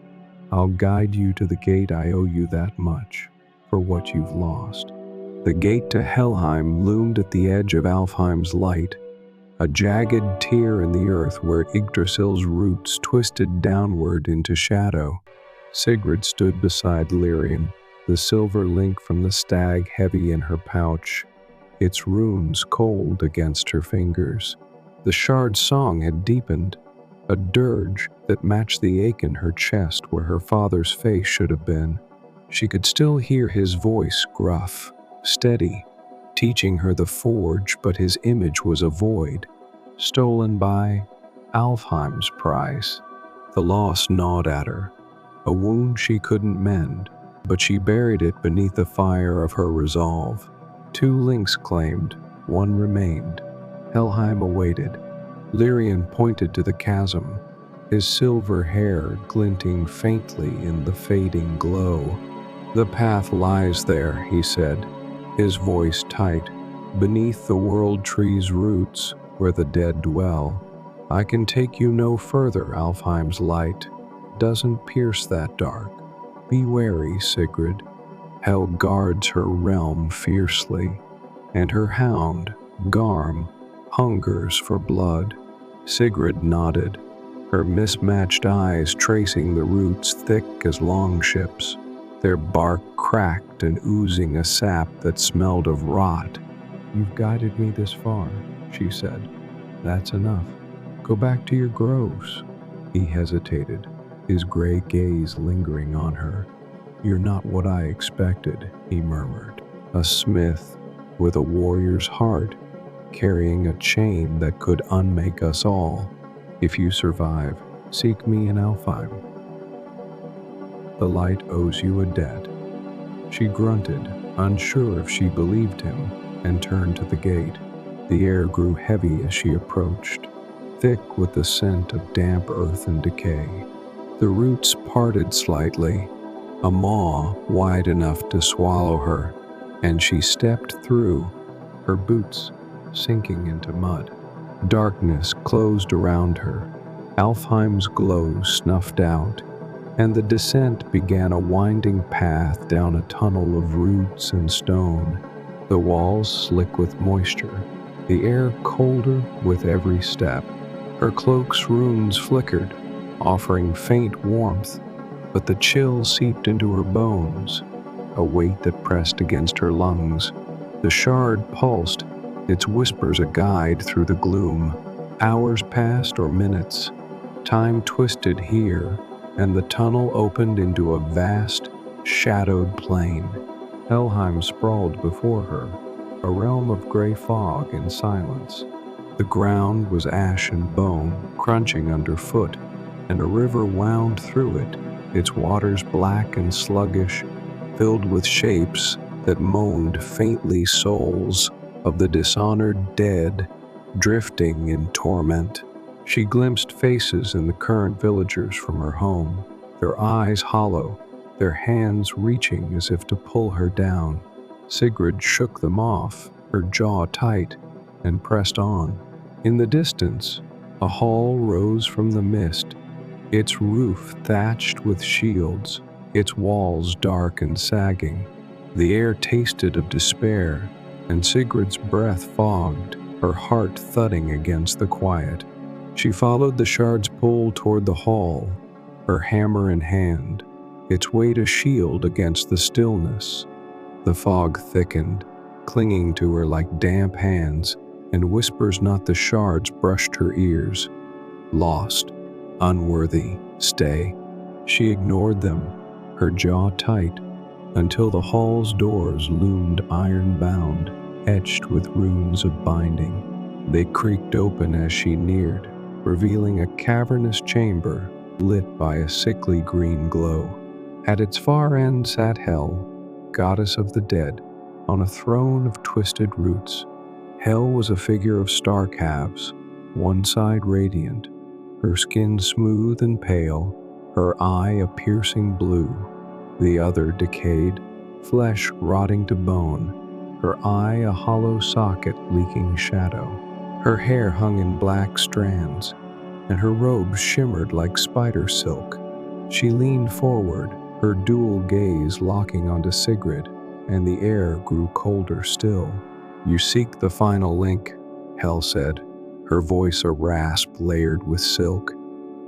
I'll guide you to the gate. I owe you that much, for what you've lost. The gate to Helheim loomed at the edge of Alfheim's light, a jagged tear in the earth where Yggdrasil's roots twisted downward into shadow. Sigrid stood beside Lyrien, the silver link from the stag heavy in her pouch, its runes cold against her fingers. The shard's song had deepened, a dirge that matched the ache in her chest where her father's face should have been. She could still hear his voice, gruff, steady, teaching her the forge, but his image was a void, stolen by Alfheim's price. The loss gnawed at her, a wound she couldn't mend, but she buried it beneath the fire of her resolve. 2 links claimed, 1 remained. Helheim awaited. Lyrien pointed to the chasm, his silver hair glinting faintly in the fading glow. The path lies there, he said, his voice tight, beneath the world tree's roots where the dead dwell. I can take you no further. Alfheim's light doesn't pierce that dark. Be wary, Sigrid. Hel guards her realm fiercely, and her hound, Garm, hungers for blood. Sigrid nodded, her mismatched eyes tracing the roots thick as longships, their bark cracked and oozing a sap that smelled of rot. You've guided me this far, she said. That's enough. Go back to your groves. He hesitated, his gray gaze lingering on her. You're not what I expected, he murmured. A smith with a warrior's heart, carrying a chain that could unmake us all. If you survive, seek me in Alfheim. The light owes you a debt. She grunted, unsure if she believed him, and turned to the gate. The air grew heavy as she approached, thick with the scent of damp earth and decay. The roots parted slightly, a maw wide enough to swallow her, and she stepped through, her boots sinking into mud. Darkness closed around her. Alfheim's glow snuffed out, and the descent began a winding path down a tunnel of roots and stone, the walls slick with moisture, the air colder with every step. Her cloak's runes flickered, offering faint warmth, but the chill seeped into her bones, a weight that pressed against her lungs. The shard pulsed, its whispers a guide through the gloom. Hours passed or minutes. Time twisted here, and the tunnel opened into a vast, shadowed plain. Helheim sprawled before her, a realm of gray fog and silence. The ground was ash and bone, crunching underfoot, and a river wound through it, its waters black and sluggish, filled with shapes that moaned faintly, souls of the dishonored dead, drifting in torment. She glimpsed faces in the current villagers from her home, their eyes hollow, their hands reaching as if to pull her down. Sigrid shook them off, her jaw tight, and pressed on. In the distance, a hall rose from the mist, its roof thatched with shields, its walls dark and sagging. The air tasted of despair, and Sigrid's breath fogged, her heart thudding against the quiet. She followed the shard's pull toward the hall, her hammer in hand, its weight a shield against the stillness. The fog thickened, clinging to her like damp hands, and whispers not the shards brushed her ears. Lost, unworthy, stay. She ignored them, her jaw tight, until the hall's doors loomed iron-bound, etched with runes of binding. They creaked open as she neared, revealing a cavernous chamber lit by a sickly green glow. At its far end sat Hel, goddess of the dead, on a throne of twisted roots. Hel was a figure of star calves, one side radiant, her skin smooth and pale, her eye a piercing blue, the other decayed, flesh rotting to bone, her eye a hollow socket leaking shadow. Her hair hung in black strands, and her robes shimmered like spider silk. She leaned forward, her dual gaze locking onto Sigrid, and the air grew colder still. "You seek the final link," Hel said, her voice a rasp layered with silk.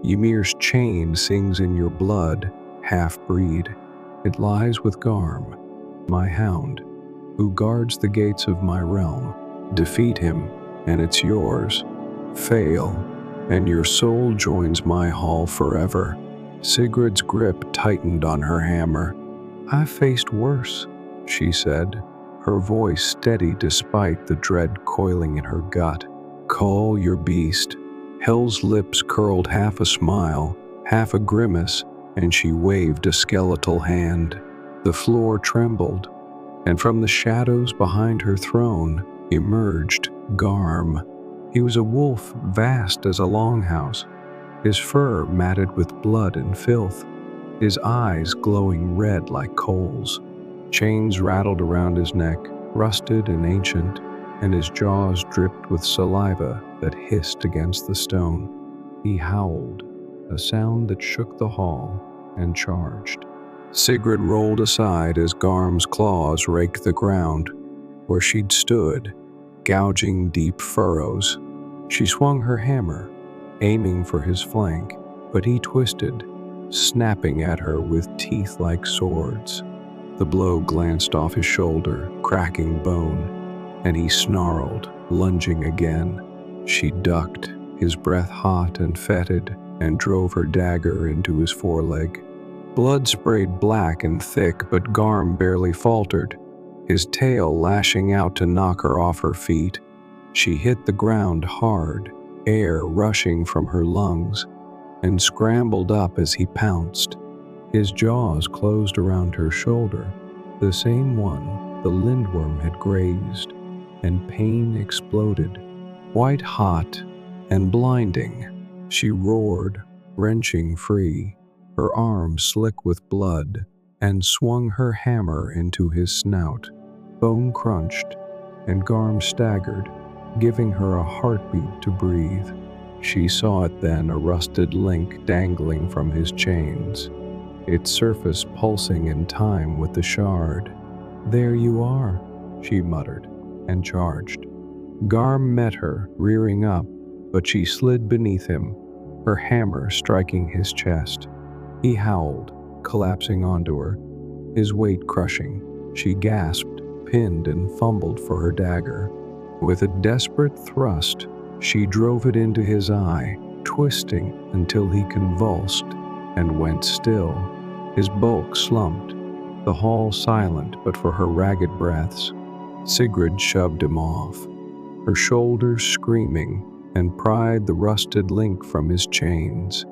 "Ymir's chain sings in your blood, half-breed. It lies with Garm, my hound, who guards the gates of my realm. Defeat him, and it's yours. Fail, and your soul joins my hall forever." Sigrid's grip tightened on her hammer. "I've faced worse," she said, her voice steady despite the dread coiling in her gut. "Call your beast." Hel's lips curled half a smile, half a grimace, and she waved a skeletal hand. The floor trembled, and from the shadows behind her throne emerged Garm. He was a wolf vast as a longhouse, his fur matted with blood and filth, his eyes glowing red like coals. Chains rattled around his neck, rusted and ancient, and his jaws dripped with saliva that hissed against the stone. He howled, a sound that shook the hall, and charged. Sigrid rolled aside as Garm's claws raked the ground, where she'd stood, gouging deep furrows. She swung her hammer, aiming for his flank, but he twisted, snapping at her with teeth like swords. The blow glanced off his shoulder, cracking bone, and he snarled, lunging again. She ducked, his breath hot and fetid, and drove her dagger into his foreleg. Blood sprayed black and thick, but Garm barely faltered, his tail lashing out to knock her off her feet. She hit the ground hard, air rushing from her lungs, and scrambled up as he pounced. His jaws closed around her shoulder, the same one the lindworm had grazed, and pain exploded, white hot and blinding. She roared, wrenching free, her arm slick with blood, and swung her hammer into his snout. Bone crunched, and Garm staggered, giving her a heartbeat to breathe. She saw it then, a rusted link dangling from his chains, its surface pulsing in time with the shard. "There you are," she muttered, and charged. Garm met her, rearing up, but she slid beneath him, her hammer striking his chest. He howled, collapsing onto her, his weight crushing. She gasped, pinned, and fumbled for her dagger. With a desperate thrust, she drove it into his eye, twisting until he convulsed and went still. His bulk slumped, the hall silent but for her ragged breaths. Sigrid shoved him off, her shoulders screaming, and pried the rusted link from his chains.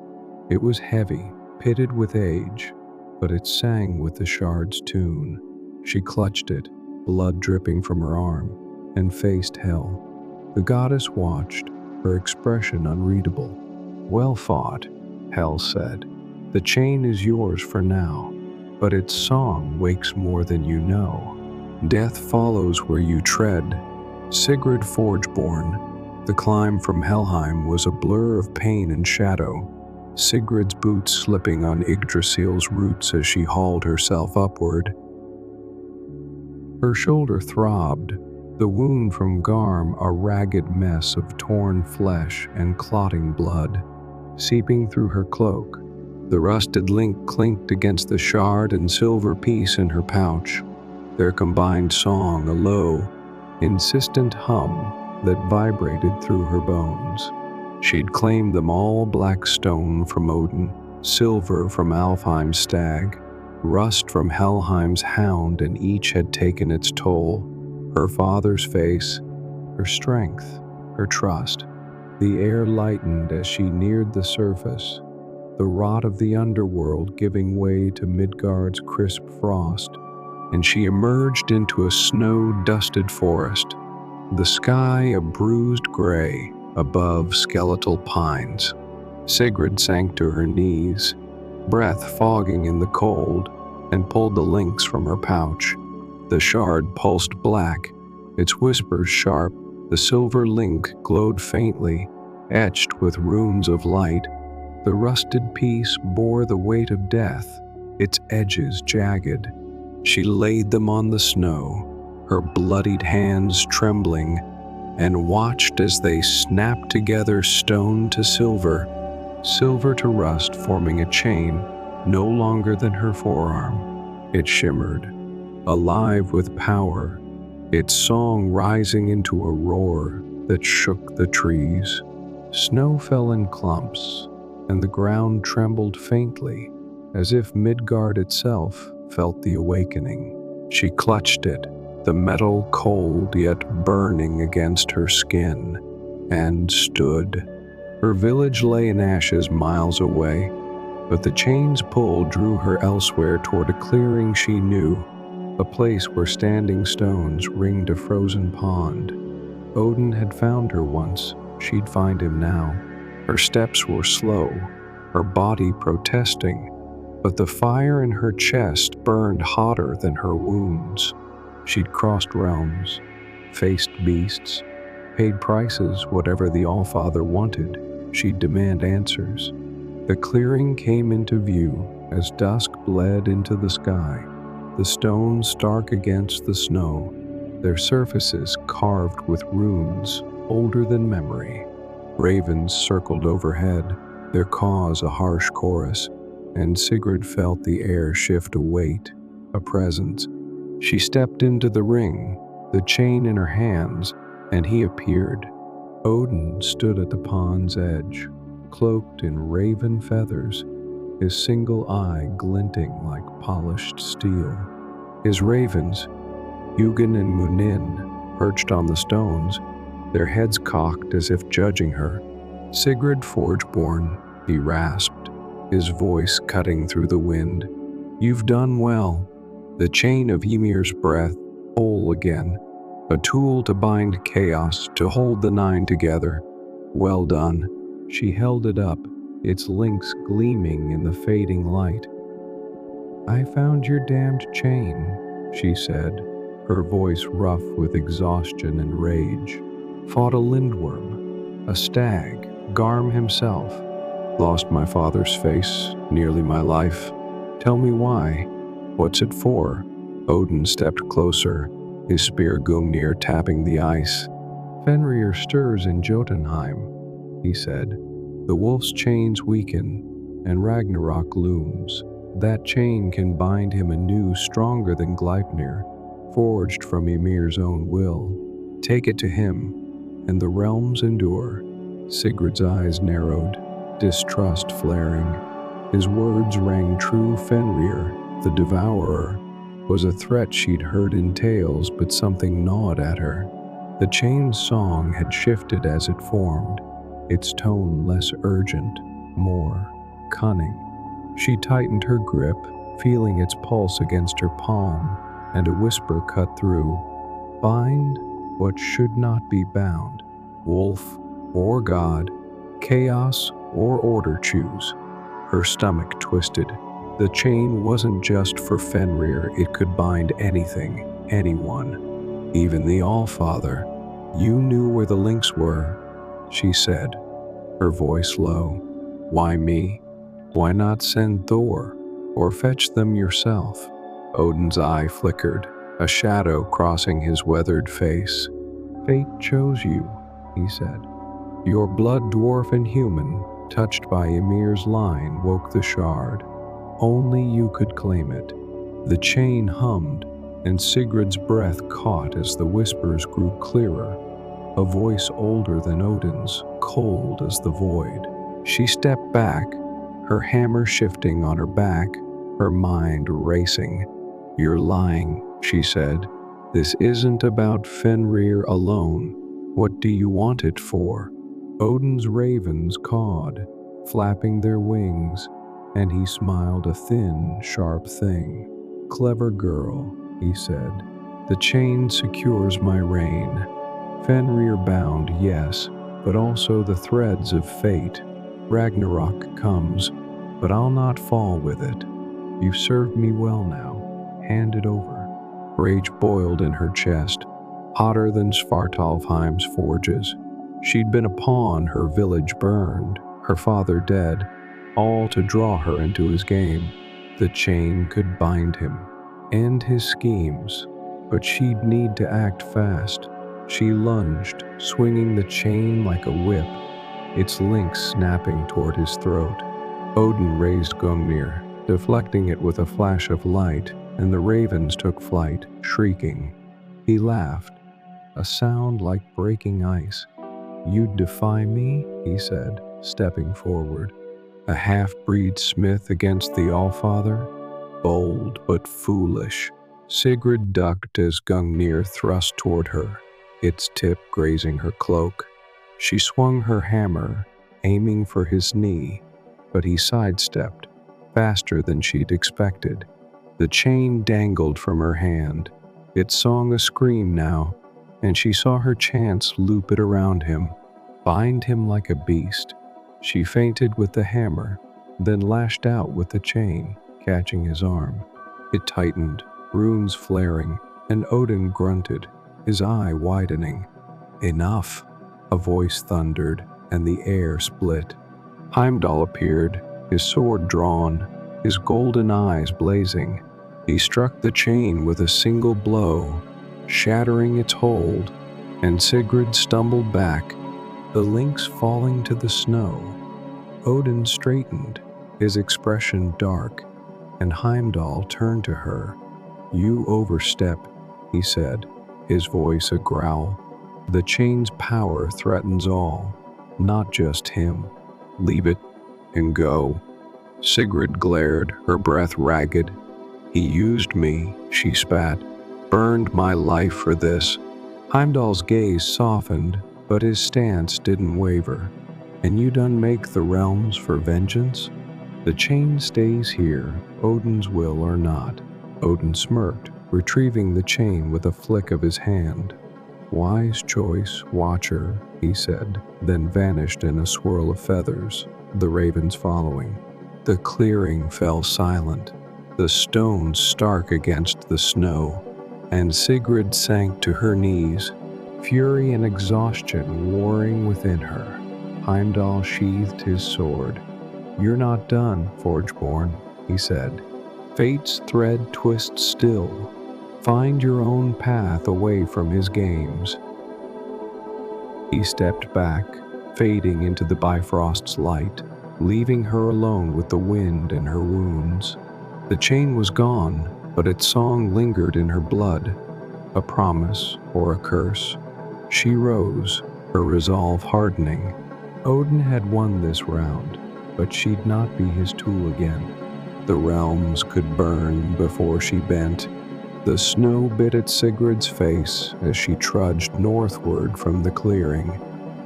It was heavy, pitted with age, but it sang with the shard's tune. She clutched it, blood dripping from her arm, and faced Hel. The goddess watched, her expression unreadable. "Well fought," Hel said. "The chain is yours for now, but its song wakes more than you know. Death follows where you tread." Sigrid Forgeborn. The climb from Helheim was a blur of pain and shadow, Sigrid's boots slipping on Yggdrasil's roots as she hauled herself upward. Her shoulder throbbed, the wound from Garm a ragged mess of torn flesh and clotting blood, seeping through her cloak. The rusted link clinked against the shard and silver piece in her pouch, their combined song a low, insistent hum that vibrated through her bones. She'd claimed them all: black stone from Odin, silver from Alfheim's stag, rust from Helheim's hound, and each had taken its toll. Her father's face, her strength, her trust. The air lightened as she neared the surface. the rot of the underworld giving way to Midgard's crisp frost, and she emerged into a snow-dusted forest, the sky a bruised gray above skeletal pines. Sigrid sank to her knees, breath fogging in the cold, and pulled the lynx from her pouch. The shard pulsed black, its whispers sharp. The silver link glowed faintly, etched with runes of light. The rusted piece bore the weight of death, its edges jagged. She laid them on the snow, her bloodied hands trembling, and watched as they snapped together, stone to silver to rust, forming a chain no longer than her forearm. It shimmered, alive with power, its song rising into a roar that shook the trees. Snow fell in clumps, and the ground trembled faintly, as if Midgard itself felt the awakening. She clutched it, the metal cold yet burning against her skin, and stood. Her village lay in ashes miles away, but the chain's pull drew her elsewhere toward a clearing she knew, a place where standing stones ringed a frozen pond. Odin had found her once, she'd find him now. Her steps were slow, her body protesting, but the fire in her chest burned hotter than her wounds. She'd crossed realms, faced beasts, paid prices whatever the Allfather wanted. She'd demand answers. The clearing came into view as dusk bled into the sky, the stones stark against the snow, their surfaces carved with runes older than memory. Ravens circled overhead, their caws a harsh chorus, and Sigrid felt the air shift a weight, a presence. She stepped into the ring, the chain in her hands, and he appeared. Odin stood at the pond's edge, cloaked in raven feathers, his single eye glinting like polished steel. His ravens, Hugin and Munin, perched on the stones, their heads cocked as if judging her. "Sigrid Forgeborn," he rasped, his voice cutting through the wind. "You've done well." The chain of Ymir's breath, whole again, a tool to bind chaos, to hold the nine together. "Well done." She held it up, its links gleaming in the fading light. "I found your damned chain," she said, her voice rough with exhaustion and rage. "Fought a lindworm, a stag, Garm himself. Lost my father's face, nearly my life. Tell me why. What's it for?" Odin stepped closer, his spear Gungnir tapping the ice. "Fenrir stirs in Jotunheim," he said. "The wolf's chains weaken, and Ragnarok looms. That chain can bind him anew, stronger than Gleipnir, forged from Ymir's own will. Take it to him, and the realms endure." Sigrid's eyes narrowed, distrust flaring. His words rang true. Fenrir, the devourer, was a threat she'd heard in tales, but something gnawed at her. The chain's song had shifted as it formed, its tone less urgent, more cunning. She tightened her grip, feeling its pulse against her palm, and a whisper cut through. "Bind what should not be bound. Wolf or God, chaos or order choose." Her stomach twisted. The chain wasn't just for Fenrir, it could bind anything, anyone, even the Allfather. "You knew where the links were," she said, her voice low. "Why me? Why not send Thor, or fetch them yourself?" Odin's eye flickered, a shadow crossing his weathered face. "Fate chose you," he said. "Your blood, dwarf and human, touched by Ymir's line, woke the shard. Only you could claim it." The chain hummed, and Sigrid's breath caught as the whispers grew clearer. A voice older than Odin's, cold as the void. She stepped back, her hammer shifting on her back, her mind racing. "You're lying," she said. "This isn't about Fenrir alone. What do you want it for?" Odin's ravens cawed. flapping their wings, and he smiled a thin, sharp thing. "Clever girl," he said. "The chain secures my reign. Fenrir bound, yes, but also the threads of fate. Ragnarok comes, but I'll not fall with it. You've served me well now. Hand it over." Rage boiled in her chest, hotter than Svartalfheim's forges. She'd been a pawn, her village burned, her father dead, all to draw her into his game. The chain could bind him, end his schemes, but she'd need to act fast. She lunged, swinging the chain like a whip, its links snapping toward his throat. Odin raised Gungnir, deflecting it with a flash of light, and the ravens took flight, shrieking. He laughed, a sound like breaking ice. "You'd defy me?" he said, stepping forward. "A half-breed smith against the Allfather? Bold but foolish." Sigrid ducked as Gungnir thrust toward her, its tip grazing her cloak. She swung her hammer, aiming for his knee, but he sidestepped, faster than she'd expected. The chain dangled from her hand. It sung a scream now, and she saw her chance loop it around him, bind him like a beast. She feinted with the hammer, then lashed out with the chain, catching his arm. It tightened, runes flaring, and Odin grunted, his eye widening. "Enough," a voice thundered, and the air split. Heimdall appeared, his sword drawn, his golden eyes blazing. He struck the chain with a single blow, shattering its hold, and Sigrid stumbled back, the links falling to the snow. Odin straightened, his expression dark, and Heimdall turned to her. "You overstep," he said, his voice a growl. "The chain's power threatens all, not just him. Leave it and go." Sigrid glared, her breath ragged. "He used me," she spat, "burned my life for this." Heimdall's gaze softened, but his stance didn't waver. "And you done make the realms for vengeance? The chain stays here, Odin's will or not." Odin smirked, retrieving the chain with a flick of his hand. "Wise choice, Watcher," he said, then vanished in a swirl of feathers, the ravens following. The clearing fell silent, the stones stark against the snow, and Sigrid sank to her knees, fury and exhaustion warring within her. Heimdall sheathed his sword. "You're not done, Forgeborn," he said. "Fate's thread twists still. Find your own path away from his games." He stepped back, fading into the Bifrost's light, leaving her alone with the wind and her wounds. The chain was gone, but its song lingered in her blood, a promise or a curse. She rose, her resolve hardening. Odin had won this round, but she'd not be his tool again. The realms could burn before she bent. The snow bit at Sigrid's face as she trudged northward from the clearing,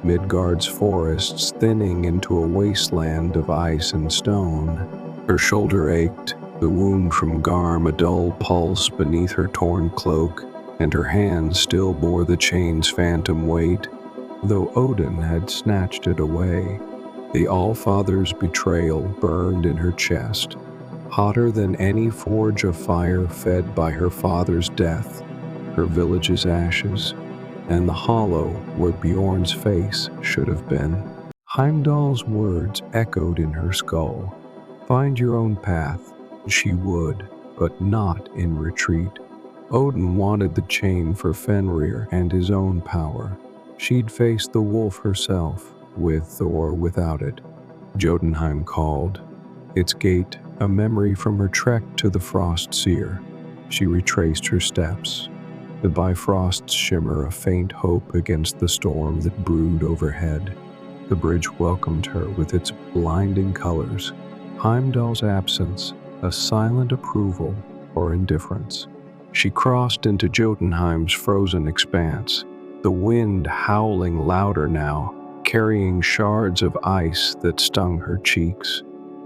Midgard's forests thinning into a wasteland of ice and stone. Her shoulder ached, the wound from Garm a dull pulse beneath her torn cloak, and her hands still bore the chain's phantom weight, though Odin had snatched it away. The Allfather's betrayal burned in her chest, hotter than any forge of fire fed by her father's death, her village's ashes, and the hollow where Bjorn's face should have been. Heimdall's words echoed in her skull. Find your own path. She would, but not in retreat. Odin wanted the chain for Fenrir and his own power. She'd face the wolf herself, with or without it. Jotunheim called, its gate a memory from her trek to the frost seer. She retraced her steps, the Bifrost's shimmer a faint hope against the storm that brewed overhead. The bridge welcomed her with its blinding colors, Heimdall's absence a silent approval or indifference. She crossed into Jotunheim's frozen expanse, the wind howling louder now, carrying shards of ice that stung her cheeks.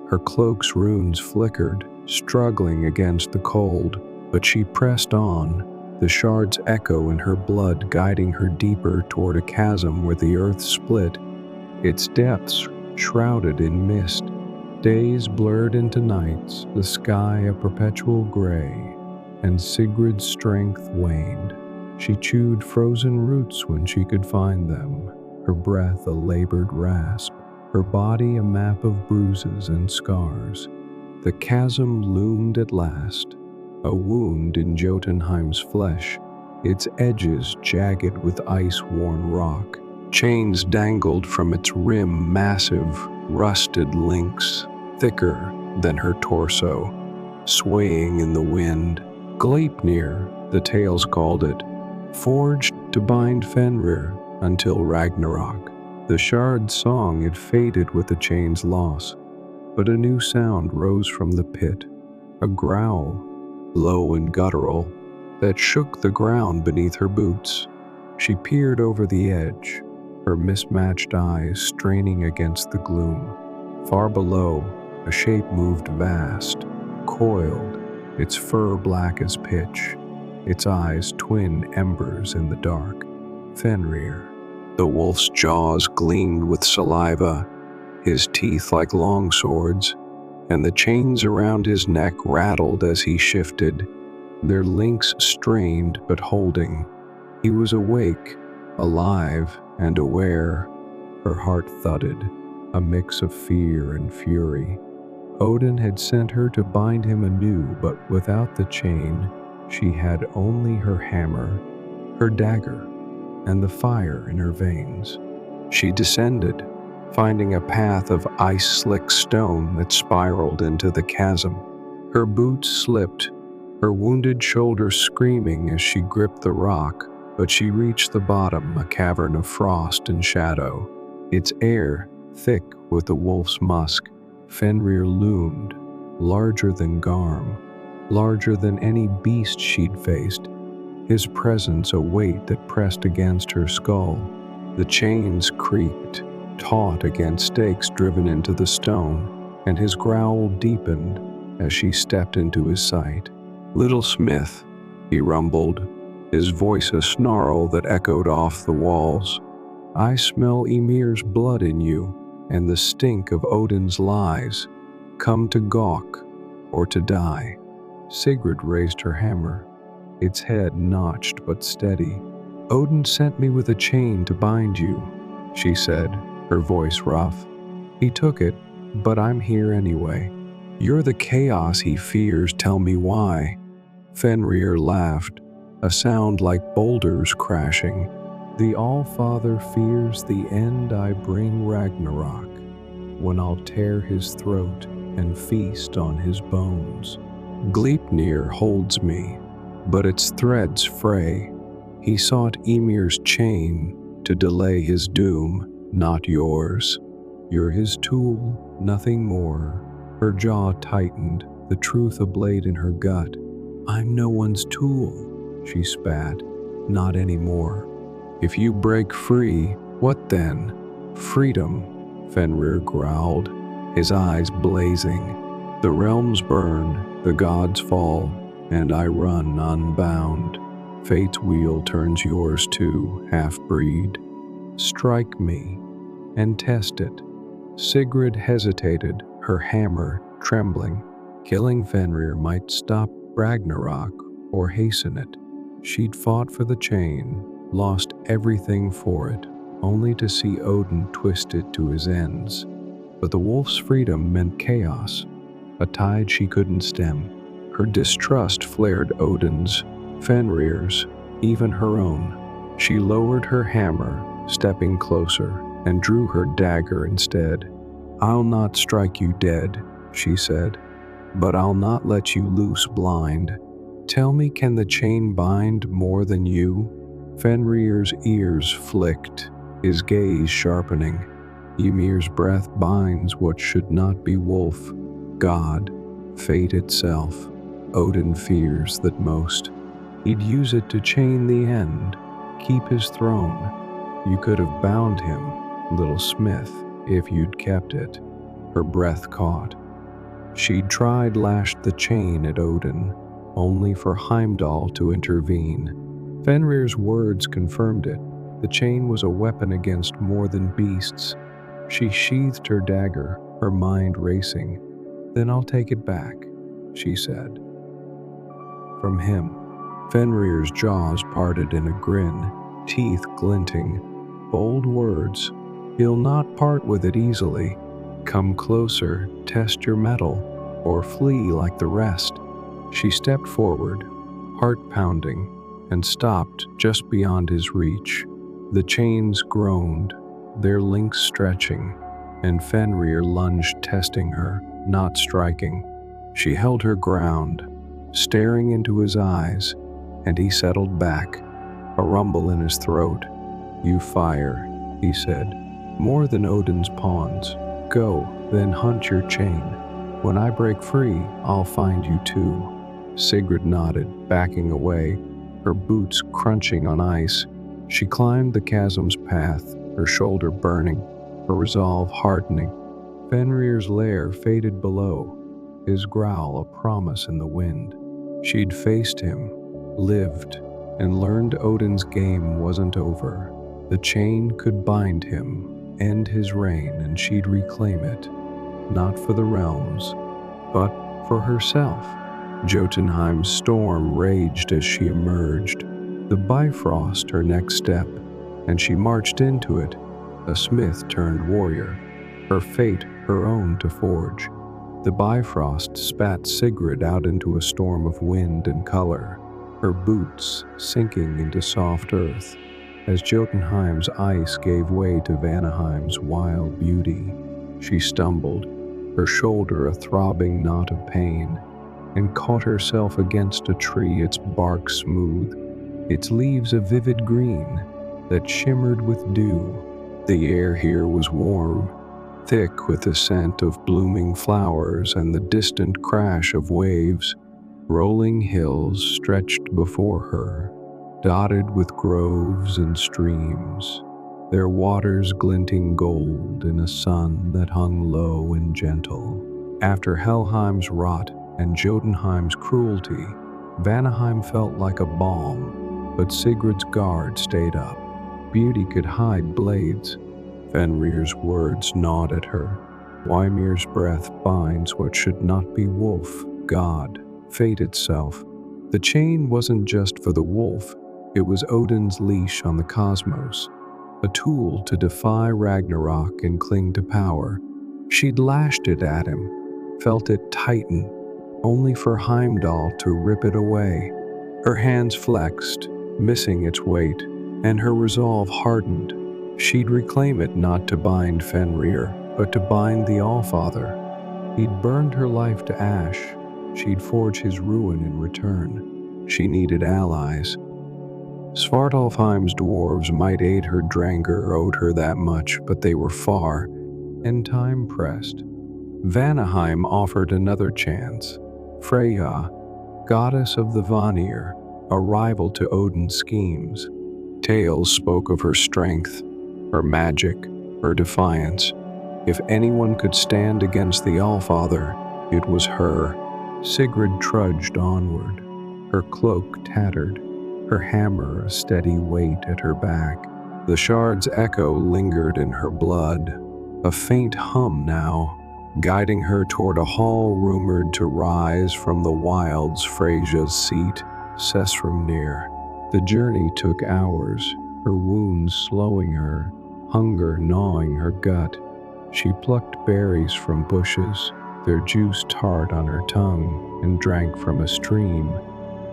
Her cloak's runes flickered, struggling against the cold, but she pressed on, the shards echo in her blood guiding her deeper toward a chasm where the earth split, its depths shrouded in mist. Days blurred into nights, the sky a perpetual gray, and Sigrid's strength waned. She chewed frozen roots when she could find them, her breath a labored rasp, her body a map of bruises and scars. The chasm loomed at last, a wound in Jotunheim's flesh, its edges jagged with ice-worn rock. Chains dangled from its rim, massive, rusted links, thicker than her torso, swaying in the wind. Gleipnir, the tales called it, forged to bind Fenrir until Ragnarok. The shard's song had faded with the chain's loss, but a new sound rose from the pit, a growl, low and guttural, that shook the ground beneath her boots. She peered over the edge, her mismatched eyes straining against the gloom. Far below, a shape moved vast, coiled, its fur black as pitch, its eyes twin embers in the dark. Fenrir. The wolf's jaws gleamed with saliva, his teeth like long swords, and the chains around his neck rattled as he shifted, their links strained but holding. He was awake, alive and aware. Her heart thudded, a mix of fear and fury. Odin had sent her to bind him anew, but without the chain, she had only her hammer, her dagger, and the fire in her veins. She descended, finding a path of ice-slick stone that spiraled into the chasm. Her boots slipped, her wounded shoulder screaming as she gripped the rock, but she reached the bottom, a cavern of frost and shadow. Its air thick with the wolf's musk. Fenrir loomed, larger than Garm, larger than any beast she'd faced, his presence a weight that pressed against her skull. The chains creaked, taut against stakes driven into the stone, and his growl deepened as she stepped into his sight. "Little Smith," he rumbled, his voice a snarl that echoed off the walls. "I smell Ymir's blood in you, and the stink of Odin's lies. Come to gawk, or to die." Sigrid raised her hammer, its head notched but steady. "Odin sent me with a chain to bind you," she said, her voice rough. "He took it, but I'm here anyway. You're the chaos he fears, tell me why." Fenrir laughed, a sound like boulders crashing. "The All-Father fears the end I bring Ragnarok, when I'll tear his throat and feast on his bones. Gleipnir holds me, but its threads fray. He sought Ymir's chain to delay his doom, not yours. You're his tool, nothing more." Her jaw tightened, the truth ablaze in her gut. "I'm no one's tool," she spat. "Not anymore. If you break free, what then?" "Freedom," Fenrir growled, his eyes blazing. "The realms burn, the gods fall, and I run unbound. Fate's wheel turns yours too, half-breed. Strike me, and test it." Sigrid hesitated, her hammer trembling. Killing Fenrir might stop Ragnarok or hasten it. She'd fought for the chain, lost everything for it, only to see Odin twist it to his ends. But the wolf's freedom meant chaos, a tide she couldn't stem. Her distrust flared Odin's, Fenrir's, even her own. She lowered her hammer, stepping closer, and drew her dagger instead. "I'll not strike you dead," she said, "but I'll not let you loose blind. Tell me, can the chain bind more than you?" Fenrir's ears flicked, his gaze sharpening. Ymir's breath binds what should not be wolf, God, fate itself. Odin fears that most. He'd use it to chain the end, keep his throne. You could have bound him, Little smith, if you'd kept it. Her breath caught. She'd tried lashed the chain at Odin, only for Heimdall to intervene. Fenrir's words confirmed it. The chain was a weapon against more than beasts. She sheathed her dagger, her mind racing. "Then I'll take it back," she said. From him, Fenrir's jaws parted in a grin, teeth glinting. Bold words. "He'll not part with it easily. Come closer, test your mettle, or flee like the rest." She stepped forward, heart pounding, and stopped just beyond his reach. The chains groaned, their links stretching, and Fenrir lunged, testing her, not striking. She held her ground, staring into his eyes, and he settled back, a rumble in his throat. "You fire," he said, "more than Odin's pawns. Go, then hunt your chain. When I break free, I'll find you too." Sigrid nodded, backing away, her boots crunching on ice. She climbed the chasm's path, her shoulder burning, her resolve hardening. Fenrir's lair faded below, his growl a promise in the wind. She'd faced him, lived, and learned Odin's game wasn't over. The chain could bind him, end his reign, and she'd reclaim it, not for the realms, but for herself. Jotunheim's storm raged as she emerged, the Bifrost her next step, and she marched into it, a smith turned warrior, her fate her own to forge. The Bifrost spat Sigrid out into a storm of wind and color, her boots sinking into soft earth, as Jotunheim's ice gave way to Vanaheim's wild beauty. She stumbled, her shoulder a throbbing knot of pain, and caught herself against a tree, its bark smooth, its leaves a vivid green that shimmered with dew. The air here was warm, thick with the scent of blooming flowers and the distant crash of waves. Rolling hills stretched before her, dotted with groves and streams, their waters glinting gold in a sun that hung low and gentle. After Helheim's rot and Jotunheim's cruelty, Vanaheim felt like a balm, but Sigrid's guard stayed up. Beauty could hide blades. Fenrir's words gnawed at her. Ymir's breath binds what should not be wolf, god, fate itself. The chain wasn't just for the wolf, it was Odin's leash on the cosmos, a tool to defy Ragnarok and cling to power. She'd lashed it at him, felt it tighten, only for Heimdall to rip it away. Her hands flexed, missing its weight, and her resolve hardened. She'd reclaim it not to bind Fenrir, but to bind the Allfather. He'd burned her life to ash. She'd forge his ruin in return. She needed allies. Svartalfheim's dwarves might aid her. Drangr owed her that much, but they were far, and time pressed. Vanaheim offered another chance. Freyja, goddess of the Vanir, a rival to Odin's schemes. Tales spoke of her strength, her magic, her defiance. If anyone could stand against the Allfather, it was her. Sigrid trudged onward, her cloak tattered, her hammer a steady weight at her back. The shard's echo lingered in her blood, a faint hum now, guiding her toward a hall rumored to rise from the wilds. Freyja's seat, Sesrumnir. The journey took hours, her wounds slowing her, hunger gnawing her gut. She plucked berries from bushes, their juice tart on her tongue, and drank from a stream,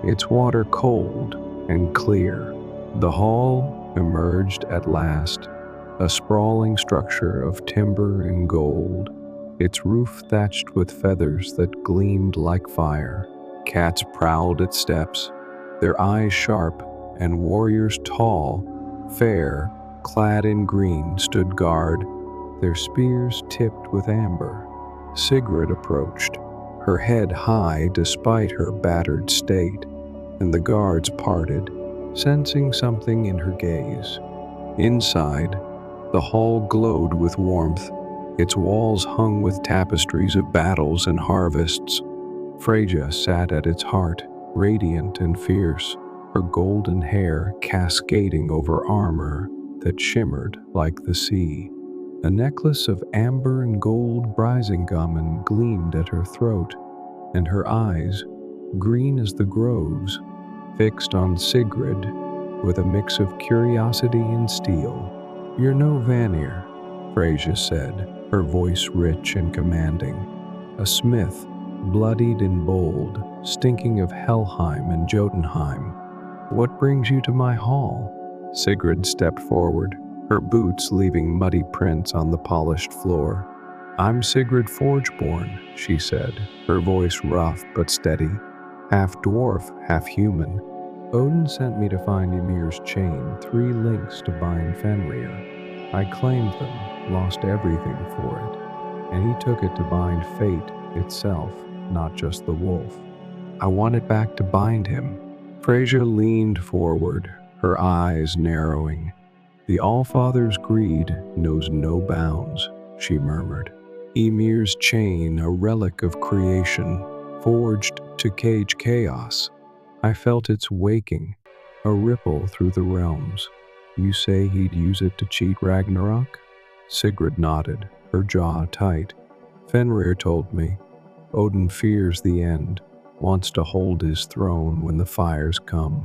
its water cold and clear. The hall emerged at last, a sprawling structure of timber and gold, its roof thatched with feathers that gleamed like fire. Cats prowled its steps, their eyes sharp, and warriors tall, fair, clad in green, stood guard, their spears tipped with amber. Sigrid approached, her head high despite her battered state, and the guards parted, sensing something in her gaze. Inside, The hall glowed with warmth, its walls hung with tapestries of battles and harvests. Freyja sat at its heart, radiant and fierce, her golden hair cascading over armor that shimmered like the sea. A necklace of amber and gold brisingamen gleamed at her throat, and her eyes, green as the groves, fixed on Sigrid with a mix of curiosity and steel. "You're no Vanir," Freyja said, her voice rich and commanding. "A smith, bloodied and bold, stinking of Helheim and Jotunheim. What brings you to my hall?" Sigrid stepped forward, her boots leaving muddy prints on the polished floor. "I'm Sigrid Forgeborn," she said, her voice rough but steady, half dwarf, half human. "Odin sent me to find Ymir's chain, 3 links to bind Fenrir. I claimed them, lost everything for it, and he took it to bind fate itself, not just the wolf. I want it back to bind him." Freyja leaned forward, her eyes narrowing. "The Allfather's greed knows no bounds," she murmured. "Ymir's chain, a relic of creation, forged to cage chaos. I felt its waking, a ripple through the realms. You say he'd use it to cheat Ragnarok?" Sigrid nodded, her jaw tight. "Fenrir told me. Odin fears the end, wants to hold his throne when the fires come.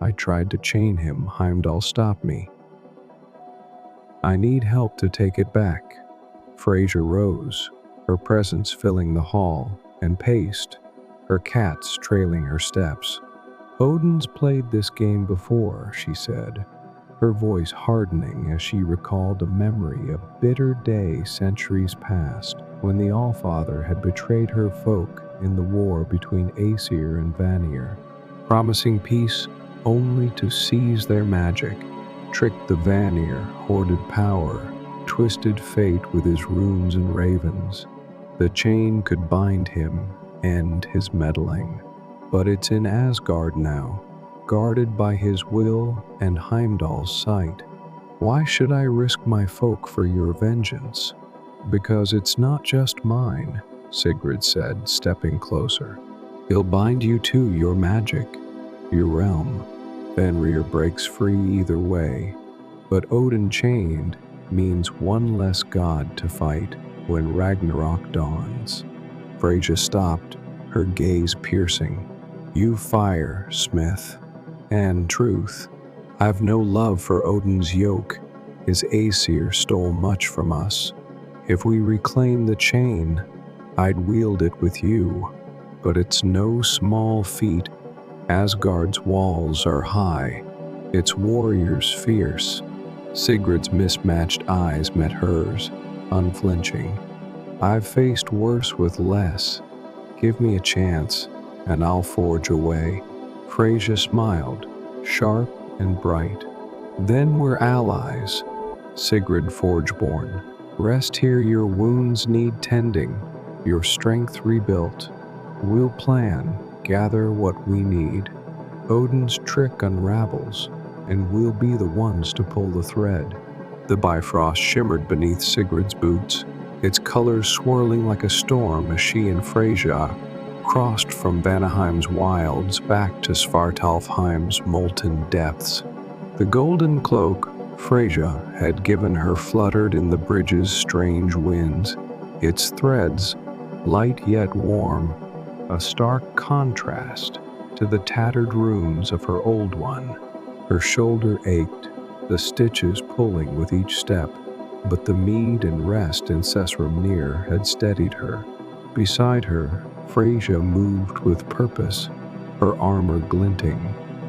I tried to chain him, Heimdall stopped me. I need help to take it back." Freyja rose, her presence filling the hall, and paced, her cats trailing her steps. "Odin's played this game before," she said, her voice hardening as she recalled a memory of a bitter day centuries past when the Allfather had betrayed her folk in the war between Aesir and Vanir, promising peace only to seize their magic, tricked the Vanir, hoarded power, twisted fate with his runes and ravens. The chain could bind him, end his meddling. But it's in Asgard now, guarded by his will and Heimdall's sight. Why should I risk my folk for your vengeance? Because it's not just mine, Sigrid said, stepping closer. He'll bind you to your magic, your realm. Fenrir breaks free either way, but Odin chained means one less god to fight when Ragnarok dawns. Freyja stopped, her gaze piercing. "You fire, Smith, and truth. I've no love for Odin's yoke. His Aesir stole much from us. If we reclaim the chain, I'd wield it with you. But it's no small feat. Asgard's walls are high, its warriors fierce." Sigrid's mismatched eyes met hers, unflinching. "I've faced worse with less. Give me a chance, and I'll forge a way." Freyja smiled, sharp and bright. "Then we're allies, Sigrid Forgeborn. Rest here, your wounds need tending, your strength rebuilt. We'll plan, gather what we need. Odin's trick unravels, and we'll be the ones to pull the thread." The Bifrost shimmered beneath Sigrid's boots, its colors swirling like a storm as she and Freyja crossed from Vanaheim's wilds back to Svartalfheim's molten depths. The golden cloak Freyja had given her fluttered in the bridge's strange winds, its threads, light yet warm, a stark contrast to the tattered runes of her old one. Her shoulder ached, the stitches pulling with each step, but the mead and rest in Sessrumnir had steadied her. Beside her, Freyja moved with purpose, her armor glinting,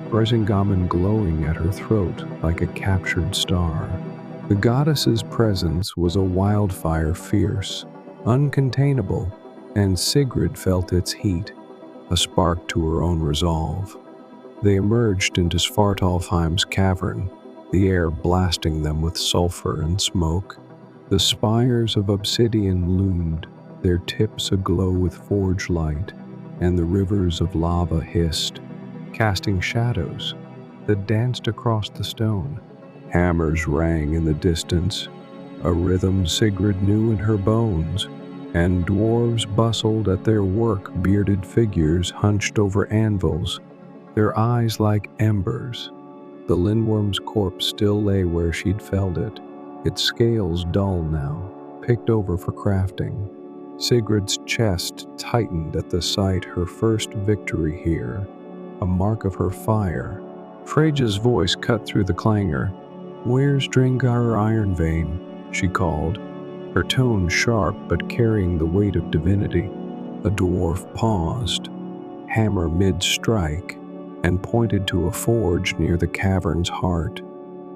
Brisingamen glowing at her throat like a captured star. The goddess's presence was a wildfire fierce, uncontainable, and Sigrid felt its heat, a spark to her own resolve. They emerged into Svartalfheim's cavern, the air blasting them with sulfur and smoke. The spires of obsidian loomed, their tips aglow with forge light, and the rivers of lava hissed, casting shadows that danced across the stone. Hammers rang in the distance, a rhythm Sigrid knew in her bones, and dwarves bustled at their work, bearded figures hunched over anvils, their eyes like embers. The lindworm's corpse still lay where she'd felled it, its scales dull now, picked over for crafting. Sigrid's chest tightened at the sight, her first victory here, a mark of her fire. Freyja's voice cut through the clangor. "Where's Dringar Ironvein?" she called, her tone sharp but carrying the weight of divinity. A dwarf paused, hammer mid-strike, and pointed to a forge near the cavern's heart,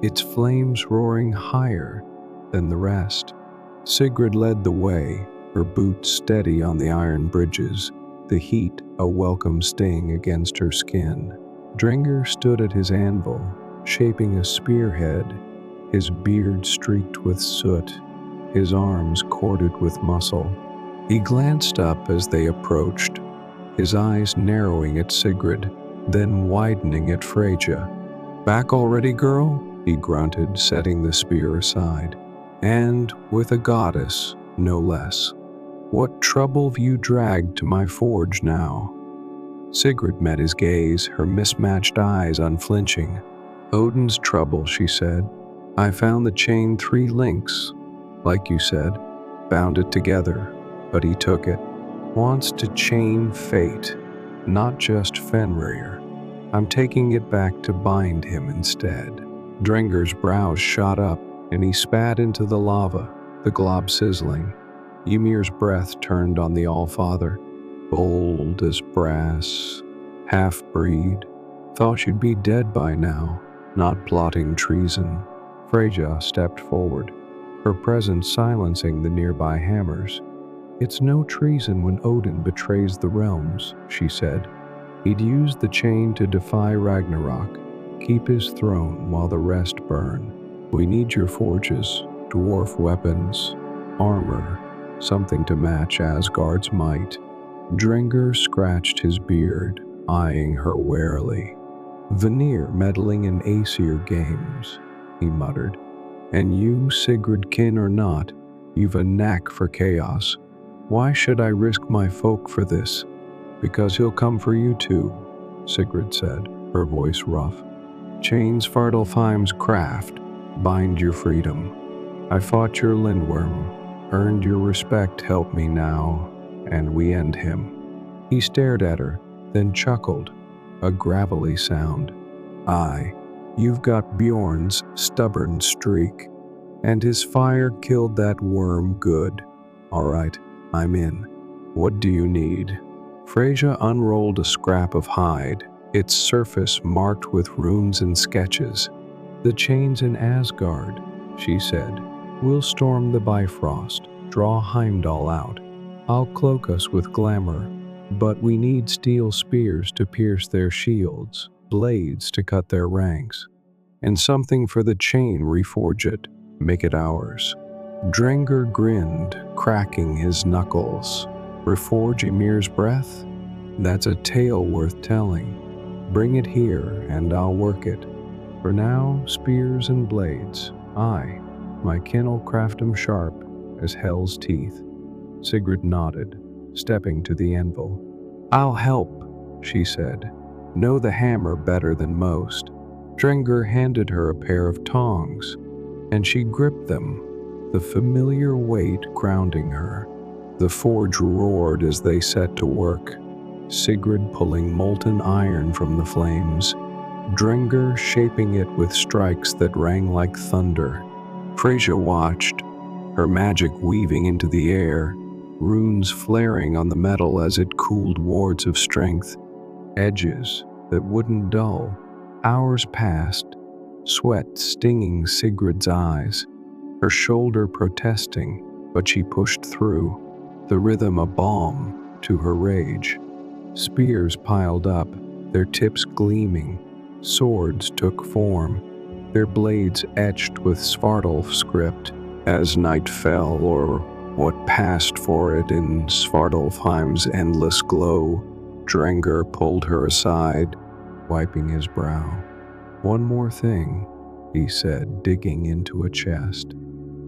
its flames roaring higher than the rest. Sigrid led the way, her boots steady on the iron bridges, the heat a welcome sting against her skin. Dringar stood at his anvil, shaping a spearhead, his beard streaked with soot, his arms corded with muscle. He glanced up as they approached, his eyes narrowing at Sigrid, then widening at Freyja. "Back already, girl?" he grunted, setting the spear aside. "And with a goddess, no less. What trouble have you dragged to my forge now?" Sigrid met his gaze, her mismatched eyes unflinching. "Odin's trouble," she said. "I found the chain 3 links, like you said, bound it together, but he took it. Wants to chain fate, not just Fenrir. I'm taking it back to bind him instead." Dringar's brows shot up, and he spat into the lava, the glob sizzling. Ymir's breath turned on the Allfather, bold as brass, half-breed. "Thought you'd be dead by now, not plotting treason." Freyja stepped forward, her presence silencing the nearby hammers. "It's no treason when Odin betrays the realms," she said. "He'd use the chain to defy Ragnarok, keep his throne while the rest burn. We need your forges, dwarf weapons, armor, something to match Asgard's might." Dringar scratched his beard, eyeing her warily. "Veneer meddling in Aesir games," he muttered. "And you, Sigrid kin or not, you've a knack for chaos. Why should I risk my folk for this?" "Because he'll come for you too," Sigrid said, her voice rough. "Chains Svartalfheim's craft, bind your freedom. I fought your lindworm, earned your respect, help me now, and we end him." He stared at her, then chuckled, a gravelly sound. "Aye, you've got Bjorn's stubborn streak, and his fire killed that worm good. All right, I'm in. What do you need?" Freyja unrolled a scrap of hide, its surface marked with runes and sketches. "The chain's in Asgard," she said. "We'll storm the Bifrost, draw Heimdall out. I'll cloak us with glamour, but we need steel spears to pierce their shields, blades to cut their ranks, and something for the chain, reforge it, make it ours." Drengar grinned, cracking his knuckles. "Reforge Ymir's breath? That's a tale worth telling. Bring it here, and I'll work it. For now, spears and blades. Aye, my kin'll craft 'em sharp as hell's teeth." Sigrid nodded, stepping to the anvil. "I'll help," she said. "Know the hammer better than most." Drengar handed her a pair of tongs, and she gripped them, the familiar weight grounding her. The forge roared as they set to work, Sigrid pulling molten iron from the flames, Drengar shaping it with strikes that rang like thunder. Freyja watched, her magic weaving into the air, runes flaring on the metal as it cooled wards of strength, edges that wouldn't dull. Hours passed, sweat stinging Sigrid's eyes, her shoulder protesting, but she pushed through, the rhythm a balm to her rage. Spears piled up, their tips gleaming. Swords took form, their blades etched with Svartalf script. As night fell, or what passed for it in Svartalfheim's endless glow, Drengar pulled her aside, wiping his brow. "One more thing," he said, digging into a chest.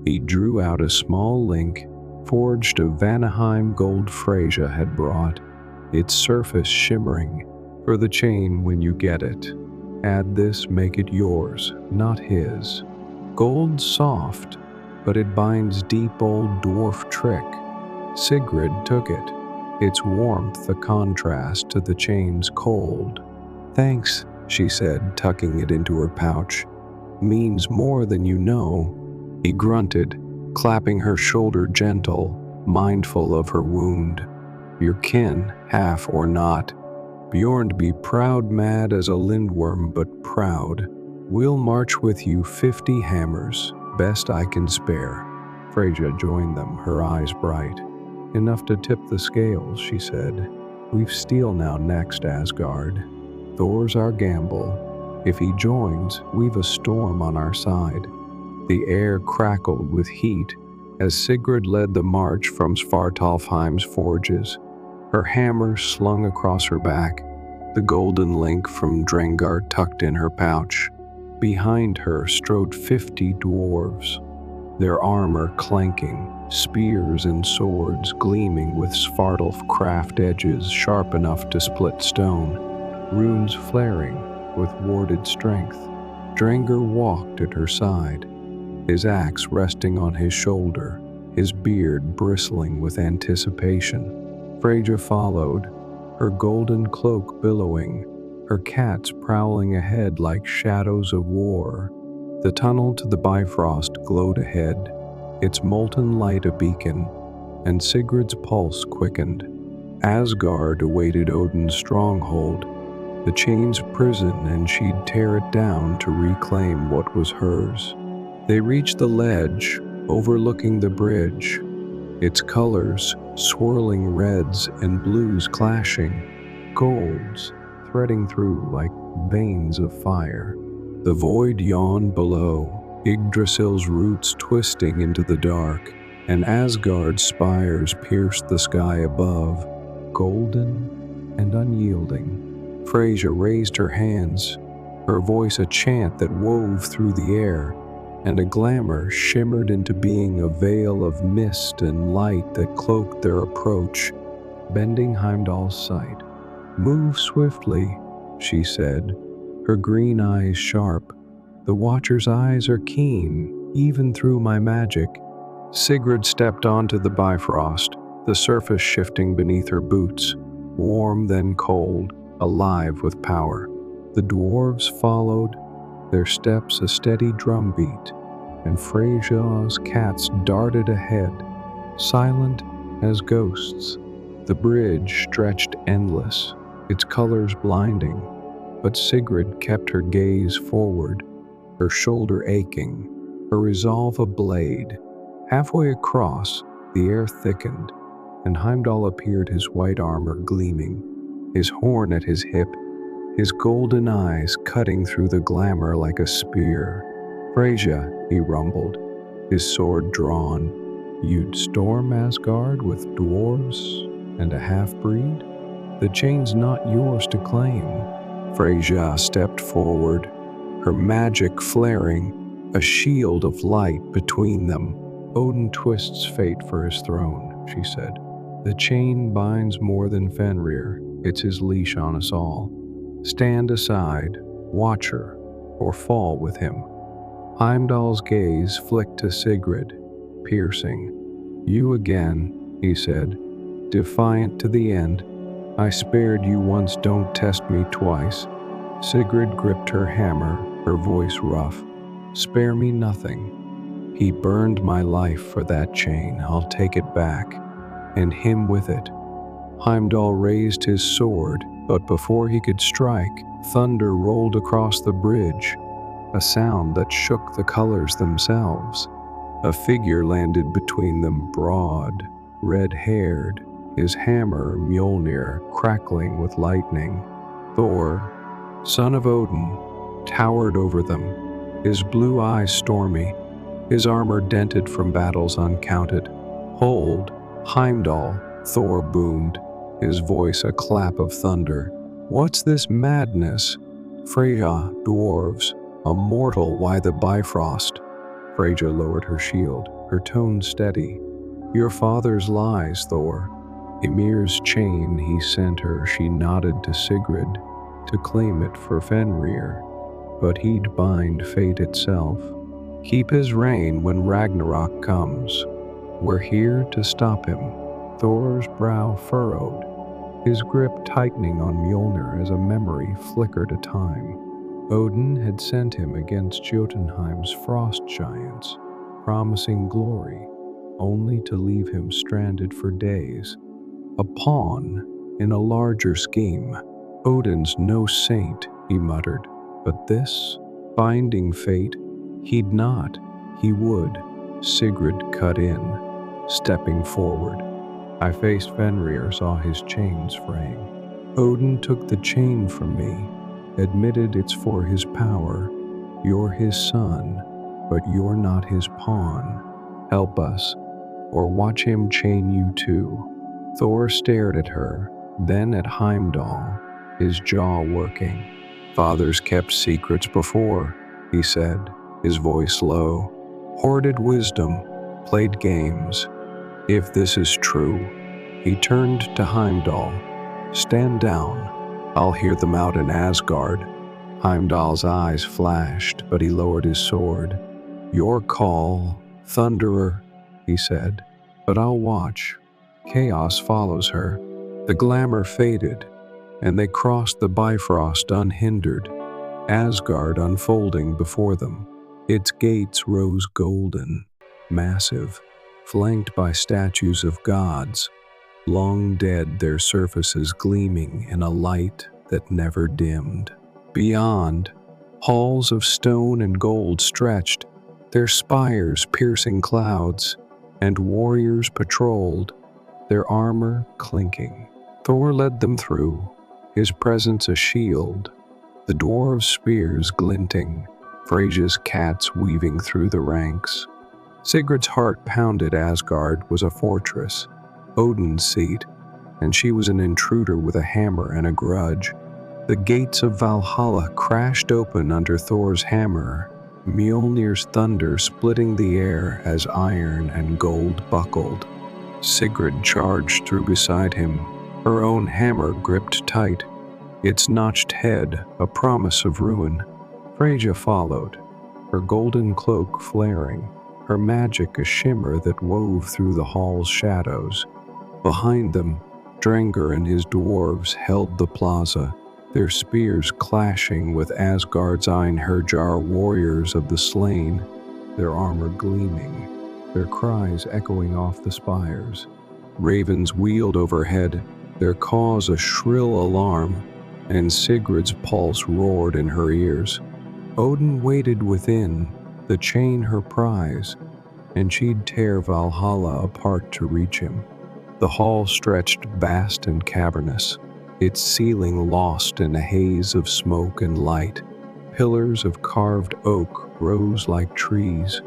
He drew out a small link, forged of Vanaheim gold Freyja had brought, its surface shimmering, for the chain when you get it. Add this, make it yours, not his. Gold soft, but it binds deep old dwarf trick. Sigrid took it, its warmth a contrast to the chain's cold. Thanks, she said, tucking it into her pouch. Means more than you know. He grunted, clapping her shoulder gentle, mindful of her wound. Your kin, half or not. Bjorn be proud mad as a lindworm, but proud. We'll march with you 50 hammers, best I can spare. Freyja joined them, her eyes bright. Enough to tip the scales, she said. We've steel now next, Asgard. Thor's our gamble. If he joins, we've a storm on our side. The air crackled with heat as Sigrid led the march from Svartalfheim's forges, her hammer slung across her back, the golden link from Drengar tucked in her pouch. Behind her strode 50 dwarves, their armor clanking, spears and swords gleaming with Svartalf craft edges sharp enough to split stone, runes flaring with warded strength. Drengar walked at her side, his axe resting on his shoulder, his beard bristling with anticipation. Freyja followed, her golden cloak billowing, her cats prowling ahead like shadows of war. The tunnel to the Bifrost glowed ahead, its molten light a beacon, and Sigrid's pulse quickened. Asgard awaited Odin's stronghold, the chain's prison, and she'd tear it down to reclaim what was hers. They reached the ledge, overlooking the bridge, its colors swirling reds and blues clashing, golds threading through like veins of fire. The void yawned below, Yggdrasil's roots twisting into the dark, and Asgard's spires pierced the sky above, golden and unyielding. Freyja raised her hands, her voice a chant that wove through the air, and a glamour shimmered into being, a veil of mist and light that cloaked their approach, bending Heimdall's sight. Move swiftly, she said, her green eyes sharp. The Watcher's eyes are keen, even through my magic. Sigrid stepped onto the Bifrost, the surface shifting beneath her boots, warm then cold, alive with power. The dwarves followed, their steps a steady drumbeat, and Freyja's cats darted ahead, silent as ghosts. The bridge stretched endless, its colors blinding, but Sigrid kept her gaze forward, her shoulder aching, her resolve a blade. Halfway across, the air thickened, and Heimdall appeared, his white armor gleaming, his horn at his hip, his golden eyes cutting through the glamour like a spear. Freyja, he rumbled, his sword drawn, you'd storm Asgard with dwarves and a half-breed? The chain's not yours to claim. Freyja stepped forward, her magic flaring, a shield of light between them. Odin twists fate for his throne, she said. The chain binds more than Fenrir, it's his leash on us all. Stand aside, Watcher, or fall with him. Heimdall's gaze flicked to Sigrid, piercing. You again, he said, defiant to the end. I spared you once, don't test me twice. Sigrid gripped her hammer, her voice rough. Spare me nothing. He burned my life for that chain, I'll take it back, and him with it. Heimdall raised his sword, but before he could strike, thunder rolled across the bridge, a sound that shook the colors themselves. A figure landed between them, broad, red-haired, his hammer, Mjolnir, crackling with lightning. Thor, son of Odin, towered over them, his blue eyes stormy, his armor dented from battles uncounted. Hold, Heimdall, Thor boomed, his voice a clap of thunder. What's this madness? Freyja, dwarves, a mortal, why the Bifrost? Freyja lowered her shield. her tone steady. "Your father's lies, Thor. Ymir's chain he sent her, she nodded to Sigrid, to claim it for Fenrir. But he'd bind fate itself. Keep his reign when Ragnarok comes. We're here to stop him." Thor's brow furrowed, his grip tightening on Mjolnir as a memory flickered a time. Odin had sent him against Jotunheim's frost giants, promising glory, only to leave him stranded for days. A pawn in a larger scheme. Odin's no saint, he muttered, but this, binding fate, he'd not, he would. Sigrid cut in, stepping forward. "I faced Fenrir, saw his chains fraying. Odin took the chain from me, admitted it's for his power. You're his son, but you're not his pawn. Help us, or watch him chain you too." Thor stared at her, then at Heimdall, his jaw working. "Fathers kept secrets before," he said, his voice low. "Hoarded wisdom, played games. If this is true," he turned to Heimdall. "Stand down. I'll hear them out in Asgard." Heimdall's eyes flashed, but he lowered his sword. "Your call, Thunderer," he said, "but I'll watch." Chaos follows her. The glamour faded, and they crossed the Bifrost unhindered, Asgard unfolding before them. Its gates rose golden, massive, flanked by statues of gods, long dead, their surfaces gleaming in a light that never dimmed. Beyond, halls of stone and gold stretched, their spires piercing clouds, and warriors patrolled, their armor clinking. Thor led them through, his presence a shield, the dwarves' spears glinting, Freyja's cats weaving through the ranks. Sigrid's heart pounded. Asgard was a fortress, Odin's seat, and she was an intruder with a hammer and a grudge. The gates of Valhalla crashed open under Thor's hammer, Mjolnir's thunder splitting the air as iron and gold buckled. Sigrid charged through beside him, her own hammer gripped tight, its notched head a promise of ruin. Freyja followed, her golden cloak flaring, her magic a shimmer that wove through the hall's shadows. Behind them, Drengr and his dwarves held the plaza, their spears clashing with Asgard's Einherjar warriors of the slain, their armor gleaming, their cries echoing off the spires. Ravens wheeled overhead, their caws a shrill alarm, and Sigrid's pulse roared in her ears. Odin waited within, the chain her prize, and she'd tear Valhalla apart to reach him. The hall stretched vast and cavernous, its ceiling lost in a haze of smoke and light. Pillars of carved oak rose like trees,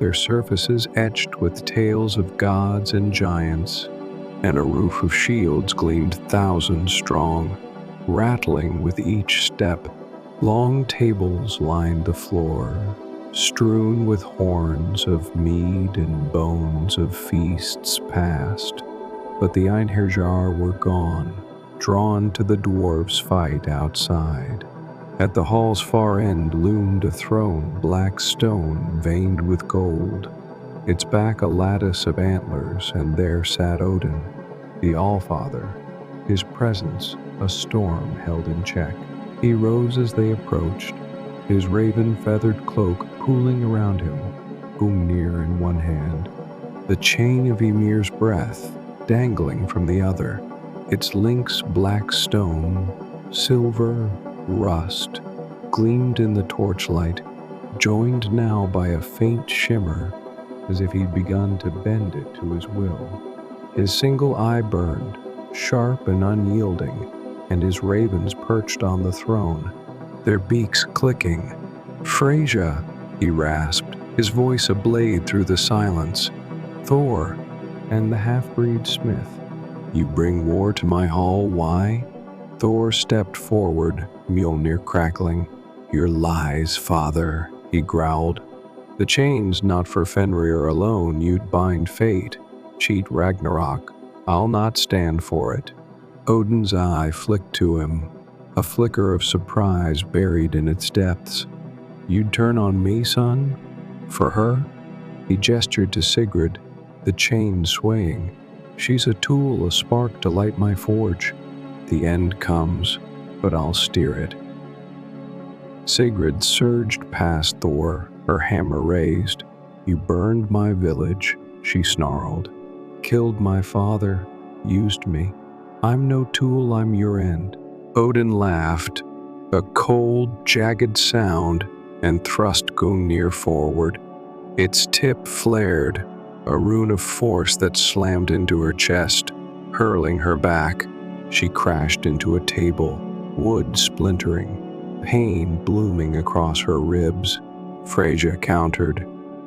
their surfaces etched with tales of gods and giants, and a roof of shields gleamed 1,000 strong, rattling with each step. Long tables lined the floor, strewn with horns of mead and bones of feasts past. But the Einherjar were gone, drawn to the dwarves' fight outside. At the hall's far end loomed a throne, black stone veined with gold, its back a lattice of antlers, and there sat Odin, the Allfather, his presence a storm held in check. He rose as they approached, his raven-feathered cloak cooling around him, Ymir in one hand, the chain of Ymir's breath dangling from the other, its links black stone, silver, rust, gleamed in the torchlight, joined now by a faint shimmer, as if he'd begun to bend it to his will. His single eye burned, sharp and unyielding, and his ravens perched on the throne, their beaks clicking. "Freyja," he rasped, his voice ablaze through the silence. "Thor, and the half-breed smith. You bring war to my hall, why?" Thor stepped forward, Mjolnir crackling. "Your lies, father," he growled. The chain's not for Fenrir alone, you'd bind fate, cheat Ragnarok. I'll not stand for it. Odin's eye flicked to him, a flicker of surprise buried in its depths. You'd turn on me, son? For her? He gestured to Sigrid, the chain swaying. She's a tool, a spark to light my forge. The end comes, but I'll steer it. Sigrid surged past Thor, her hammer raised. You burned my village, she snarled. Killed my father, used me. I'm no tool, I'm your end. Odin laughed, a cold, jagged sound, and thrust Gungnir forward. Its tip flared, a rune of force that slammed into her chest, hurling her back. She crashed into a table, wood splintering, pain blooming across her ribs. Freyja countered,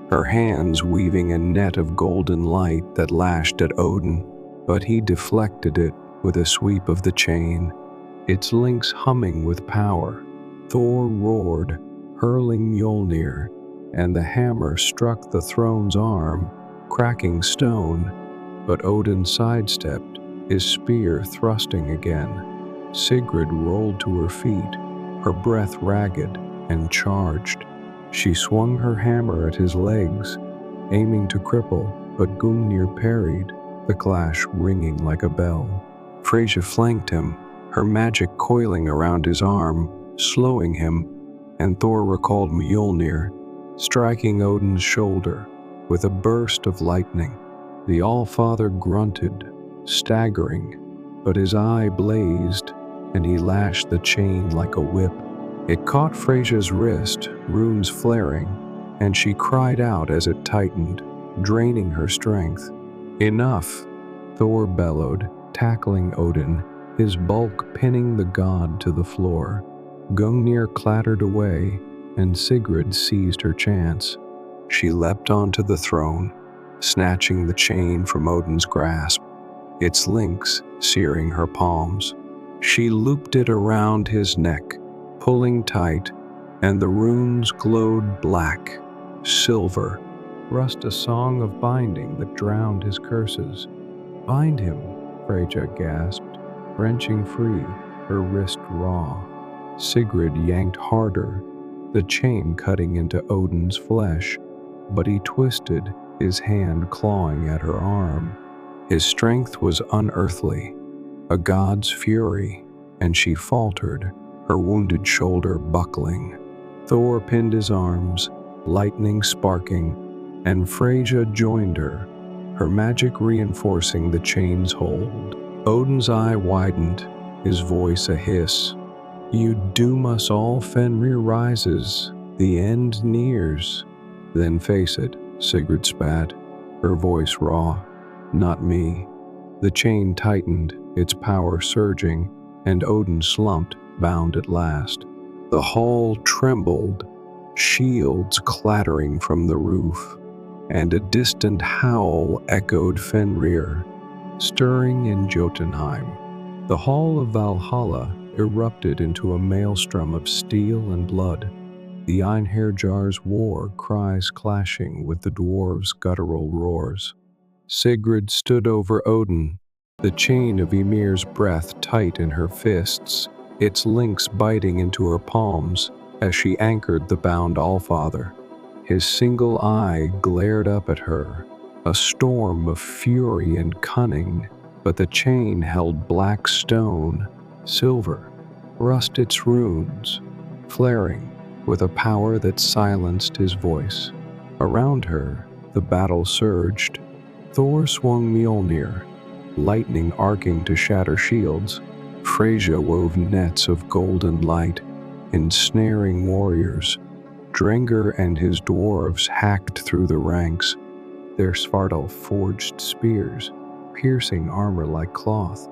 her hands weaving a net of golden light that lashed at Odin, but he deflected it with a sweep of the chain, its links humming with power. Thor roared, hurling Mjolnir, and the hammer struck the throne's arm, cracking stone, but Odin sidestepped, his spear thrusting again. Sigrid rolled to her feet, her breath ragged and charged. She swung her hammer at his legs, aiming to cripple, but Gungnir parried, the clash ringing like a bell. Freyja flanked him, her magic coiling around his arm, slowing him, and Thor recalled Mjolnir, striking Odin's shoulder with a burst of lightning. The Allfather grunted, staggering, but his eye blazed, and he lashed the chain like a whip. It caught Freyja's wrist, runes flaring, and she cried out as it tightened, draining her strength. Enough, Thor bellowed, tackling Odin, his bulk pinning the god to the floor. Gungnir clattered away, and Sigrid seized her chance. She leapt onto the throne, snatching the chain from Odin's grasp, its links searing her palms. She looped it around his neck, pulling tight, and the runes glowed black, silver, rust a song of binding that drowned his curses. Bind him, Freyja gasped, wrenching free, her wrist raw. Sigrid yanked harder, the chain cutting into Odin's flesh, but he twisted, his hand clawing at her arm. His strength was unearthly, a god's fury, and she faltered, her wounded shoulder buckling. Thor pinned his arms, lightning sparking, and Freyja joined her magic reinforcing the chain's hold. Odin's eye widened, his voice a hiss. You doom us all, Fenrir rises. The end nears. Then face it, Sigrid spat, her voice raw. Not me. The chain tightened, its power surging, and Odin slumped, bound at last. The hall trembled, shields clattering from the roof, and a distant howl echoed Fenrir, stirring in Jotunheim. The hall of Valhalla erupted into a maelstrom of steel and blood, the Einherjar's war cries clashing with the dwarves' guttural roars. Sigrid stood over Odin, the chain of Ymir's breath tight in her fists, its links biting into her palms as she anchored the bound Allfather. His single eye glared up at her, a storm of fury and cunning, but the chain held black stone, silver, rust its runes, flaring with a power that silenced his voice. Around her, the battle surged. Thor swung Mjolnir, lightning arcing to shatter shields. Freyja wove nets of golden light, ensnaring warriors. Drengr and his dwarves hacked through the ranks, their Svartalf forged spears, piercing armor like cloth.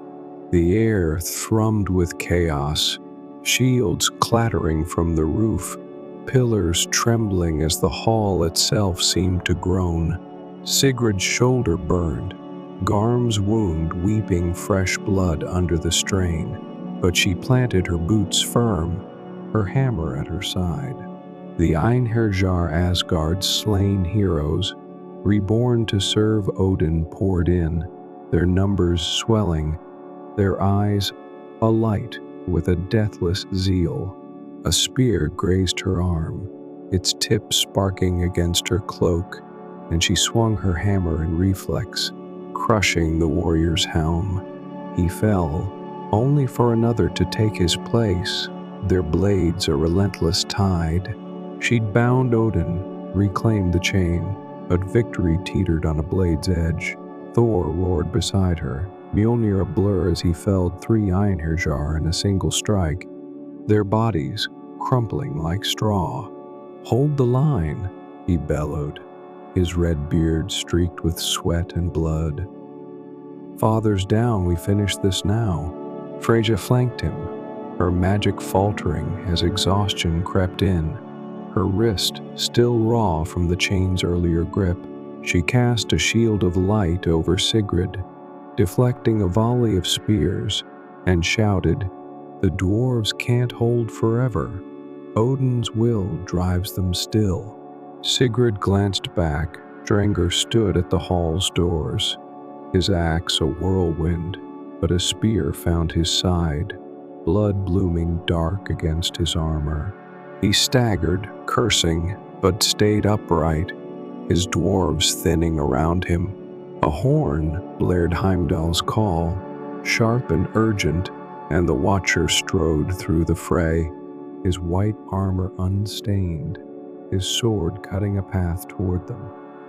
The air thrummed with chaos, shields clattering from the roof, pillars trembling as the hall itself seemed to groan. Sigrid's shoulder burned, Garm's wound weeping fresh blood under the strain, but she planted her boots firm, her hammer at her side. The Einherjar, Asgard's slain heroes, reborn to serve Odin, poured in, their numbers swelling, their eyes alight with a deathless zeal. A spear grazed her arm, its tip sparking against her cloak, and she swung her hammer in reflex, crushing the warrior's helm. He fell, only for another to take his place, their blades a relentless tide. She'd bound Odin, reclaimed the chain, but victory teetered on a blade's edge. Thor roared beside her, Mjolnir a blur as he felled 3 Einherjar in a single strike, their bodies crumpling like straw. "Hold the line," he bellowed, his red beard streaked with sweat and blood. "Father's down, we finish this now." Freyja flanked him, her magic faltering as exhaustion crept in. Her wrist still raw from the chain's earlier grip, she cast a shield of light over Sigrid, deflecting a volley of spears, and shouted, "The dwarves can't hold forever. Odin's will drives them still." Sigrid glanced back. Drengr stood at the hall's doors, his axe a whirlwind, but a spear found his side, blood blooming dark against his armor. He staggered, cursing, but stayed upright, his dwarves thinning around him. A horn blared Heimdall's call, sharp and urgent, and the Watcher strode through the fray, his white armor unstained, his sword cutting a path toward them.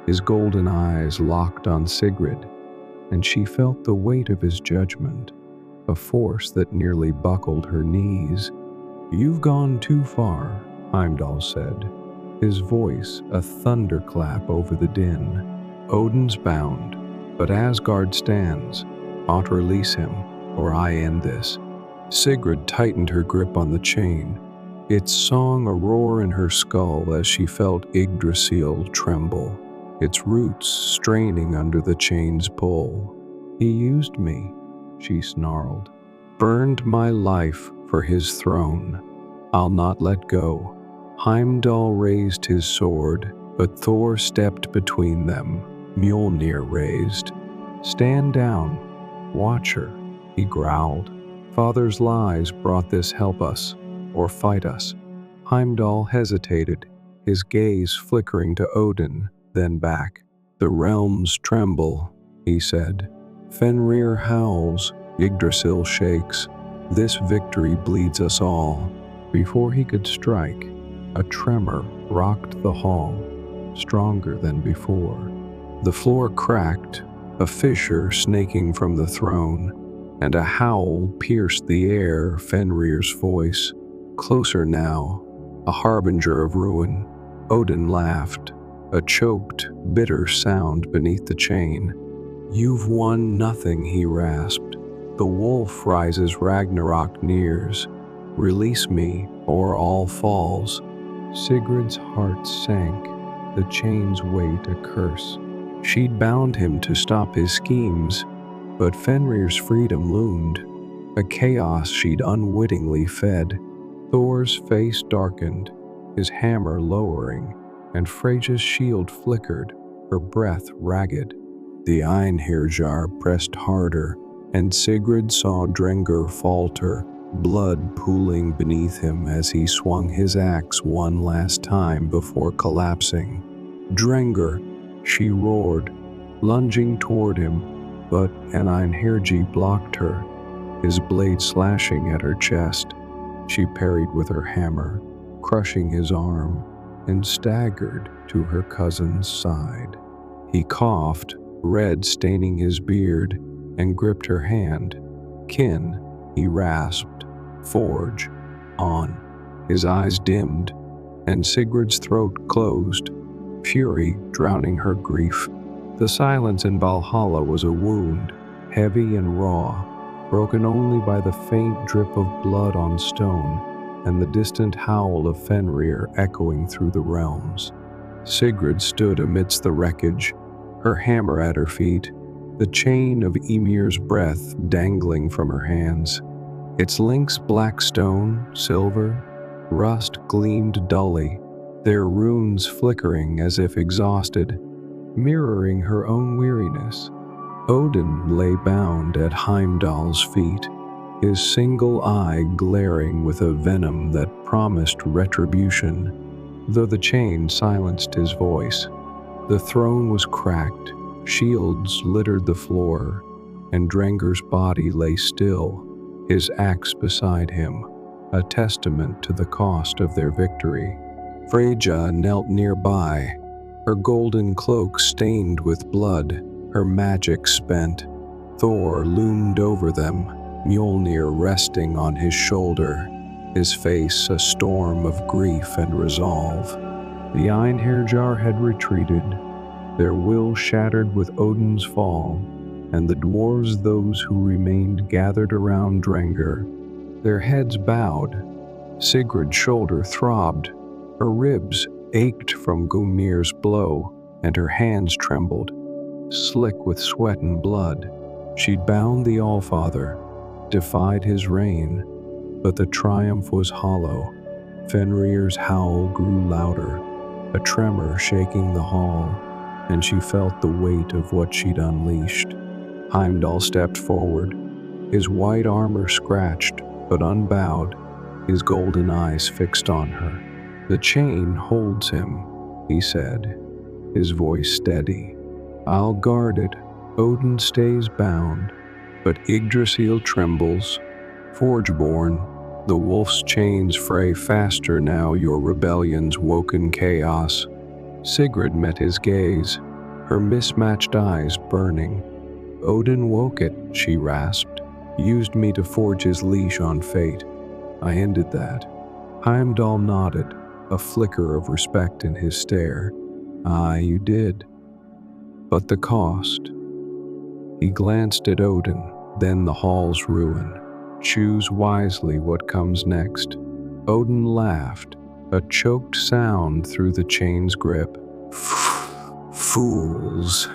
His golden eyes locked on Sigrid, and she felt the weight of his judgment, a force that nearly buckled her knees. "You've gone too far," Heimdall said, his voice a thunderclap over the din. "Odin's bound, but Asgard stands. Ought release him, or I end this." Sigrid tightened her grip on the chain, its song a roar in her skull as she felt Yggdrasil tremble, its roots straining under the chain's pull. "He used me," she snarled, "burned my life for his throne. I'll not let go." Heimdall raised his sword, but Thor stepped between them, Mjolnir raised. "Stand down, Watcher," he growled. "Father's lies brought this, help us, or fight us." Heimdall hesitated, his gaze flickering to Odin, then back. "The realms tremble," he said. "Fenrir howls, Yggdrasil shakes. This victory bleeds us all." Before he could strike, a tremor rocked the hall, stronger than before. The floor cracked, a fissure snaking from the throne, and a howl pierced the air, Fenrir's voice. Closer now, a harbinger of ruin. Odin laughed, a choked, bitter sound beneath the chain. "You've won nothing," he rasped. "The wolf rises, Ragnarok nears. Release me, or all falls." Sigrid's heart sank, the chain's weight a curse. She'd bound him to stop his schemes, but Fenrir's freedom loomed, a chaos she'd unwittingly fed. Thor's face darkened, his hammer lowering, and Freyja's shield flickered, her breath ragged. The Einherjar pressed harder, and Sigrid saw Drengr falter, blood pooling beneath him as he swung his axe one last time before collapsing. "Drengr!" she roared, lunging toward him, but an Einherji blocked her, his blade slashing at her chest. She parried with her hammer, crushing his arm, and staggered to her cousin's side. He coughed, red staining his beard, and gripped her hand. "Kin," he rasped, "forge, on." His eyes dimmed, and Sigrid's throat closed, fury drowning her grief. The silence in Valhalla was a wound, heavy and raw, broken only by the faint drip of blood on stone and the distant howl of Fenrir echoing through the realms. Sigrid stood amidst the wreckage, her hammer at her feet, the chain of Ymir's breath dangling from her hands. Its links black stone, silver, rust gleamed dully, their runes flickering as if exhausted, mirroring her own weariness. Odin lay bound at Heimdall's feet, his single eye glaring with a venom that promised retribution, though the chain silenced his voice. The throne was cracked, shields littered the floor, and Drenger's body lay still, his axe beside him, a testament to the cost of their victory. Freyja knelt nearby, her golden cloak stained with blood, her magic spent. Thor loomed over them, Mjolnir resting on his shoulder, his face a storm of grief and resolve. The Einherjar had retreated, their will shattered with Odin's fall, and the dwarves, those who remained, gathered around Drenger, their heads bowed. Sigrid's shoulder throbbed, her ribs ached from Gymir's blow, and her hands trembled, slick with sweat and blood. She'd bound the Allfather, defied his reign, but the triumph was hollow. Fenrir's howl grew louder, a tremor shaking the hall, and she felt the weight of what she'd unleashed. Heimdall stepped forward, his white armor scratched but unbowed, his golden eyes fixed on her. "The chain holds him," he said, his voice steady. "I'll guard it. Odin stays bound, but Yggdrasil trembles. Forgeborn, the wolf's chains fray faster now your rebellion's woken chaos." Sigrid met his gaze, her mismatched eyes burning. "Odin woke it," she rasped, "used me to forge his leash on fate. I ended that." Heimdall nodded, a flicker of respect in his stare. "Ah, you did. But the cost." He glanced at Odin, then the hall's ruin. "Choose wisely what comes next." Odin laughed, a choked sound through the chain's grip. "Fools,"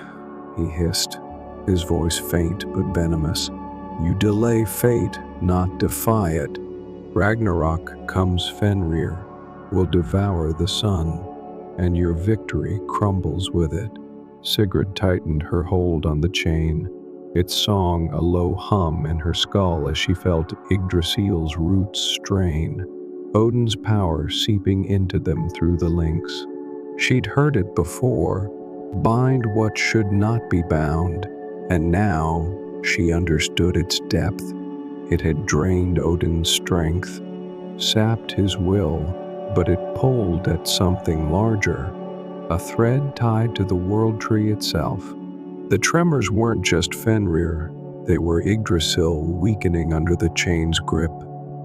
he hissed, his voice faint but venomous. "You delay fate, not defy it. Ragnarok comes Fenrir, will devour the sun, and your victory crumbles with it." Sigrid tightened her hold on the chain, its song a low hum in her skull as she felt Yggdrasil's roots strain, Odin's power seeping into them through the links. She'd heard it before, bind what should not be bound, and now she understood its depth. It had drained Odin's strength, sapped his will, but it pulled at something larger, a thread tied to the world tree itself. The tremors weren't just Fenrir, they were Yggdrasil weakening under the chain's grip.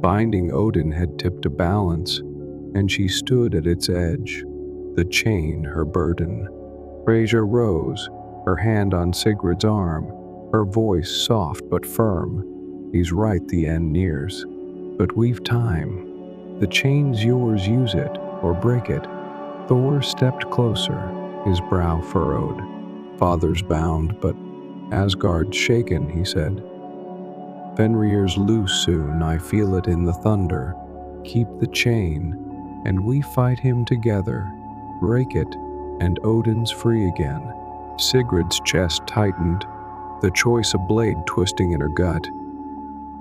Binding Odin had tipped a balance, and she stood at its edge, the chain her burden. Freyja rose, her hand on Sigrid's arm, her voice soft but firm. "He's right, the end nears. But we've time. The chain's yours, use it, or break it." Thor stepped closer, his brow furrowed. "Father's bound, but Asgard's shaken," he said. "Fenrir's loose soon, I feel it in the thunder. Keep the chain, and we fight him together. Break it, and Odin's free again." Sigrid's chest tightened, the choice a blade twisting in her gut.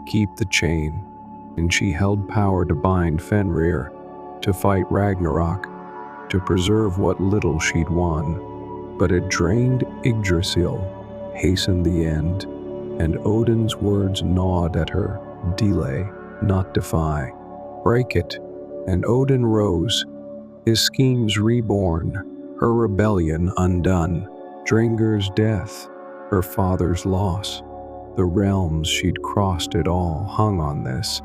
Keep the chain, and she held power to bind Fenrir, to fight Ragnarok, to preserve what little she'd won. But it drained Yggdrasil, hastened the end, and Odin's words gnawed at her. "Delay, not defy. Break it." And Odin rose, his schemes reborn, her rebellion undone. Drenger's death, her father's loss. The realms she'd crossed it all hung on this,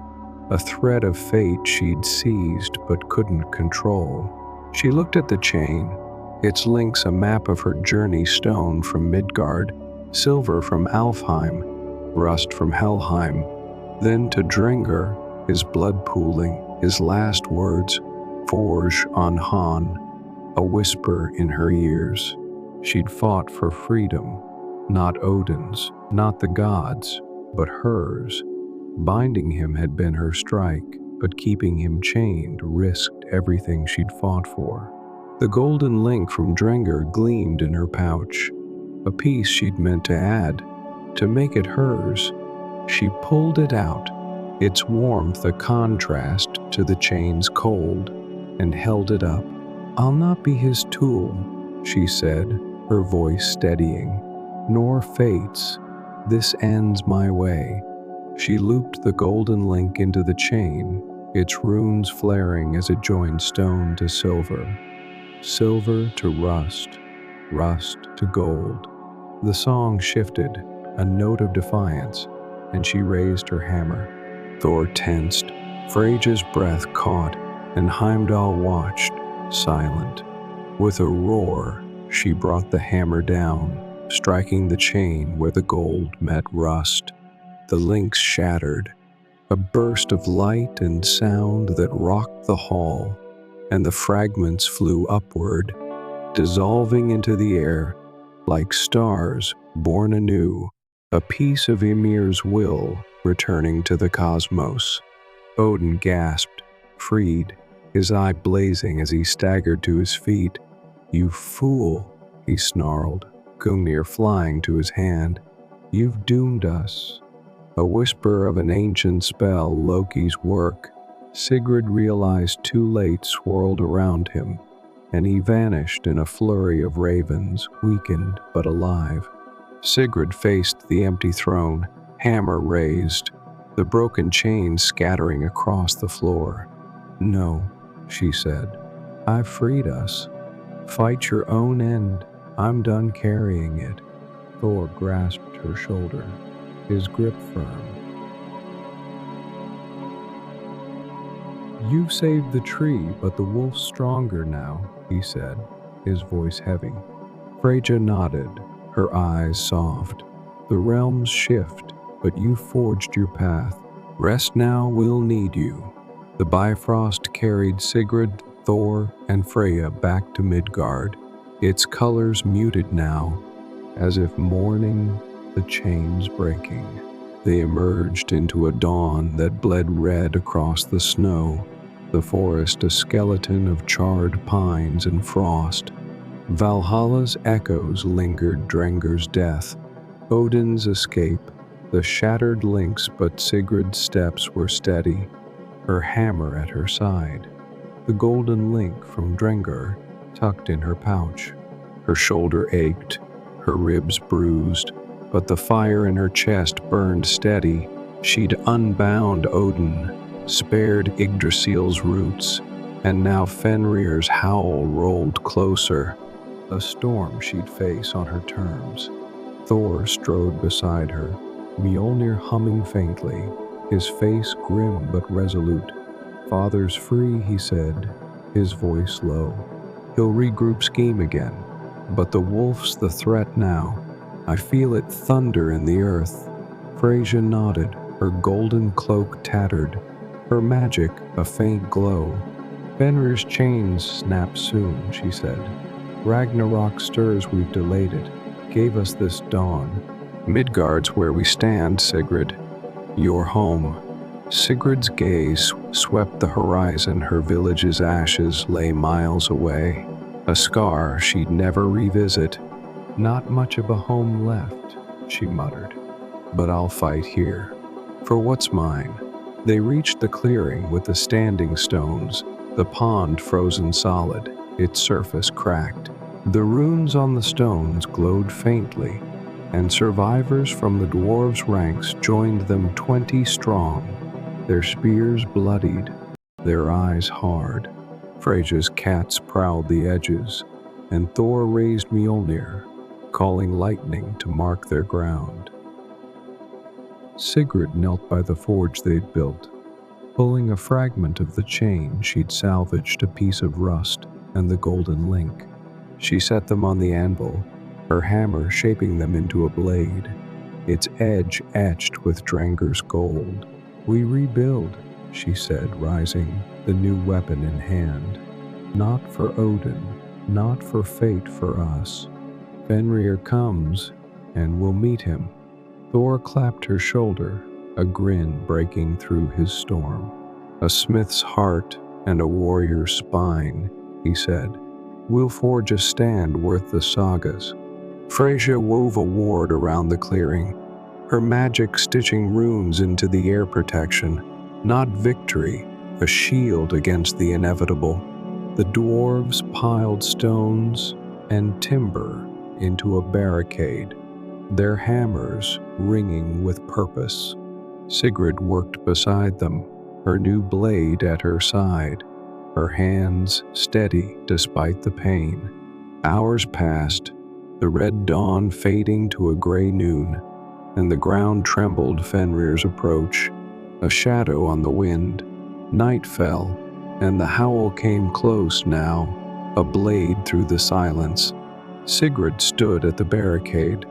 a thread of fate she'd seized but couldn't control. She looked at the chain, its links a map of her journey, stone from Midgard, silver from Alfheim, rust from Helheim, then to Drenger, his blood pooling, his last words, forge on Han, a whisper in her ears. She'd fought for freedom, not Odin's, not the gods', but hers. Binding him had been her strike, but keeping him chained risked everything she'd fought for. The golden link from Drengr gleamed in her pouch, a piece she'd meant to add, to make it hers. She pulled it out, its warmth a contrast to the chain's cold, and held it up. "I'll not be his tool," she said, her voice steadying, "nor fate's. This ends my way." She looped the golden link into the chain, its runes flaring as it joined stone to silver, silver to rust, rust to gold. The song shifted, a note of defiance, and she raised her hammer. Thor tensed, Freyja's breath caught, and Heimdall watched, silent. With a roar, she brought the hammer down, striking the chain where the gold met rust. The links shattered, a burst of light and sound that rocked the hall, and the fragments flew upward, dissolving into the air like stars born anew, a piece of Ymir's will returning to the cosmos. Odin gasped, freed, his eye blazing as he staggered to his feet. "You fool," he snarled, Gungnir flying to his hand. "You've doomed us." A whisper of an ancient spell, Loki's work, Sigurd realized too late, swirled around him, and he vanished in a flurry of ravens, weakened but alive. Sigurd faced the empty throne, hammer raised, the broken chain scattering across the floor. "No," she said, "I've freed us. Fight your own end. I'm done carrying it." Thor grasped her shoulder, his grip firm. "You've saved the tree, but the wolf's stronger now," he said, his voice heavy. Freyja nodded, her eyes soft. "The realms shift, but you forged your path. Rest now, we'll need you." The Bifrost carried Sigurd, Thor, and Freya back to Midgard, its colors muted now, as if mourning the chains breaking. They emerged into a dawn that bled red across the snow, the forest a skeleton of charred pines and frost. Valhalla's echoes lingered Drengr's death, Odin's escape, the shattered links, but Sigurd's steps were steady, her hammer at her side, the golden link from Drengr tucked in her pouch. Her shoulder ached, her ribs bruised, but the fire in her chest burned steady. She'd unbound Odin, spared Yggdrasil's roots, and now Fenrir's howl rolled closer, a storm she'd face on her terms. Thor strode beside her, Mjolnir humming faintly, his face grim but resolute. "Father's free," he said, his voice low. "He'll regroup, scheme again, but the wolf's the threat now. I feel it thunder in the earth." Freyja nodded, her golden cloak tattered, her magic a faint glow. "Fenrir's chains snap soon," she said. "Ragnarok stirs, we've delayed it. Gave us this dawn. Midgard's where we stand, Sigurd. Your home." Sigurd's gaze swept the horizon, her village's ashes lay miles away, a scar she'd never revisit. "Not much of a home left," she muttered, "but I'll fight here for what's mine." They reached the clearing with the standing stones, the pond frozen solid, its surface cracked. The runes on the stones glowed faintly, and survivors from the dwarves' ranks joined them 20 strong, their spears bloodied, their eyes hard. Freyja's cats prowled the edges, and Thor raised Mjolnir, calling lightning to mark their ground. Sigurd knelt by the forge they'd built, pulling a fragment of the chain she'd salvaged, a piece of rust and the golden link. She set them on the anvil, her hammer shaping them into a blade, its edge etched with Drengr's gold. "We rebuild," she said, rising, the new weapon in hand. "Not for Odin, not for fate, for us. Fenrir comes, and we'll meet him." Thor clapped her shoulder, a grin breaking through his storm. "A smith's heart and a warrior's spine," he said. "We'll forge a stand worth the sagas." Freyja wove a ward around the clearing, her magic stitching runes into the air protection, not victory, a shield against the inevitable. The dwarves piled stones and timber into a barricade, their hammers ringing with purpose. Sigrid worked beside them, her new blade at her side, her hands steady despite the pain. Hours passed, the red dawn fading to a gray noon, and the ground trembled Fenrir's approach, a shadow on the wind. Night fell, and the howl came close now, a blade through the silence. Sigrid stood at the barricade,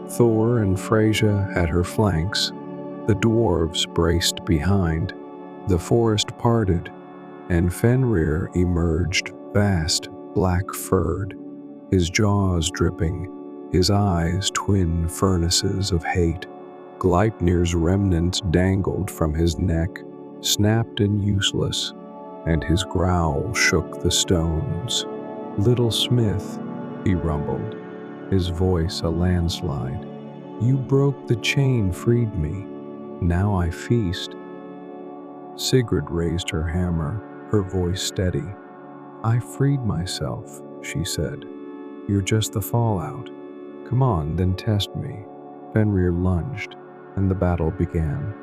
Thor and Freyja at her flanks. The dwarves braced behind. The forest parted, and Fenrir emerged, vast, black-furred, his jaws dripping, his eyes twin furnaces of hate. Gleipnir's remnants dangled from his neck, snapped and useless, and his growl shook the stones. "Little Smith," he rumbled, his voice a landslide. "You broke the chain, freed me. Now I feast." Sigrid raised her hammer, her voice steady. "I freed myself," she said. "You're just the fallout. Come on, then test me." Fenrir lunged, and the battle began.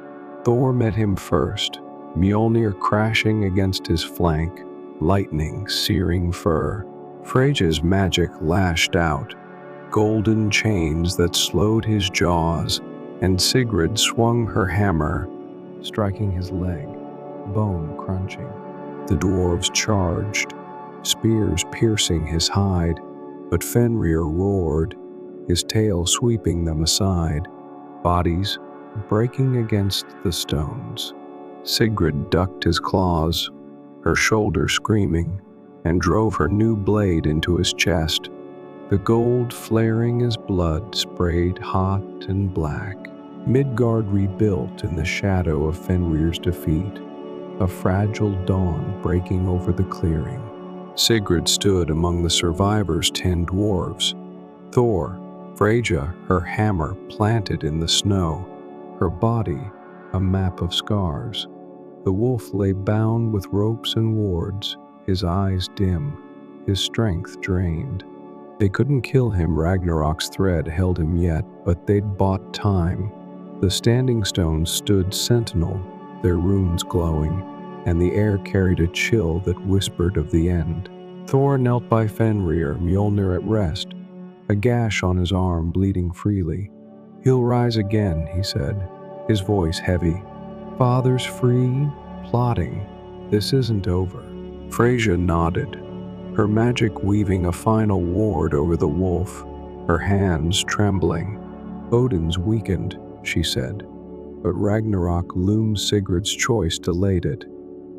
Thor met him first, Mjolnir crashing against his flank, lightning searing fur. Freyja's magic lashed out, golden chains that slowed his jaws, and Sigrid swung her hammer, striking his leg, bone crunching. The dwarves charged, spears piercing his hide, but Fenrir roared, his tail sweeping them aside, bodies breaking against the stones. Sigrid ducked his claws, her shoulder screaming, and drove her new blade into his chest. The gold flaring as blood sprayed hot and black. Midgard rebuilt in the shadow of Fenrir's defeat, a fragile dawn breaking over the clearing. Sigrid stood among the survivors' 10 dwarves. Thor, Freyja, her hammer planted in the snow, her body a map of scars. The wolf lay bound with ropes and wards, his eyes dim, his strength drained. They couldn't kill him, Ragnarok's thread held him yet, but they'd bought time. The standing stones stood sentinel, their runes glowing, and the air carried a chill that whispered of the end. Thor knelt by Fenrir, Mjolnir at rest, a gash on his arm bleeding freely. "He'll rise again," he said, his voice heavy. "Father's free, plotting. This isn't over." Freyja nodded, her magic weaving a final ward over the wolf, her hands trembling. "Odin's weakened," she said, but Ragnarok loomed. Sigrid's choice delayed it,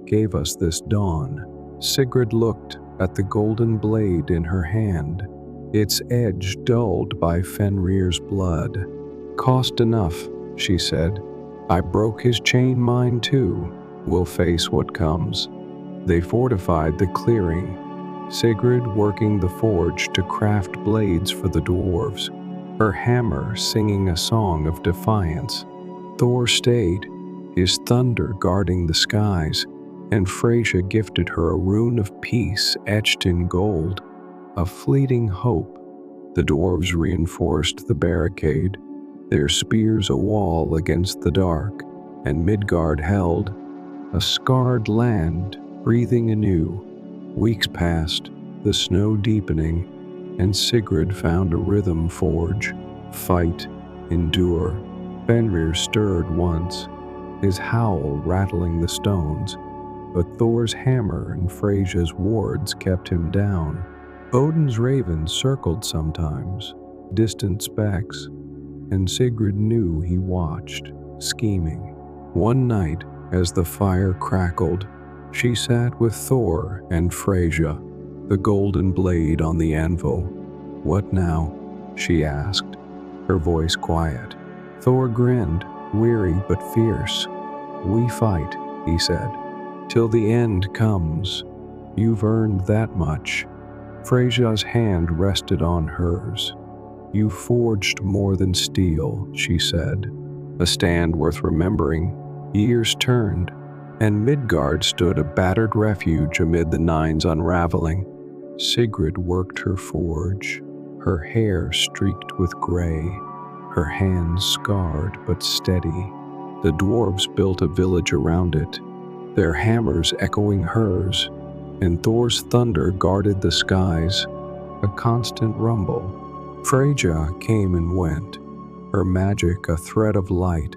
gave us this dawn. Sigrid looked at the golden blade in her hand, its edge dulled by Fenrir's blood. "Cost enough," she said. "I broke his chain, mine too. We'll face what comes." They fortified the clearing, Sigrid working the forge to craft blades for the dwarves, her hammer singing a song of defiance. Thor stayed, his thunder guarding the skies, and Freyja gifted her a rune of peace etched in gold, a fleeting hope. The dwarves reinforced the barricade, their spears a wall against the dark, and Midgard held, a scarred land breathing anew. Weeks passed, the snow deepening, and Sigrid found a rhythm forge. Fight, endure. Fenrir stirred once, his howl rattling the stones, but Thor's hammer and Freyja's wards kept him down. Odin's ravens circled sometimes, distant specks, and Sigrid knew he watched, scheming. One night, as the fire crackled, she sat with Thor and Freyja, the golden blade on the anvil. "What now?" she asked, her voice quiet. Thor grinned, weary but fierce. "We fight," he said. till the end comes. You've earned that much." Freyja's hand rested on hers. "You forged more than steel," she said. A stand worth remembering. Years turned, and Midgard stood a battered refuge amid the Nine's unraveling. Sigrid worked her forge, her hair streaked with gray, her hands scarred but steady. The dwarves built a village around it, their hammers echoing hers, and Thor's thunder guarded the skies, a constant rumble. Freyja came and went, her magic a thread of light,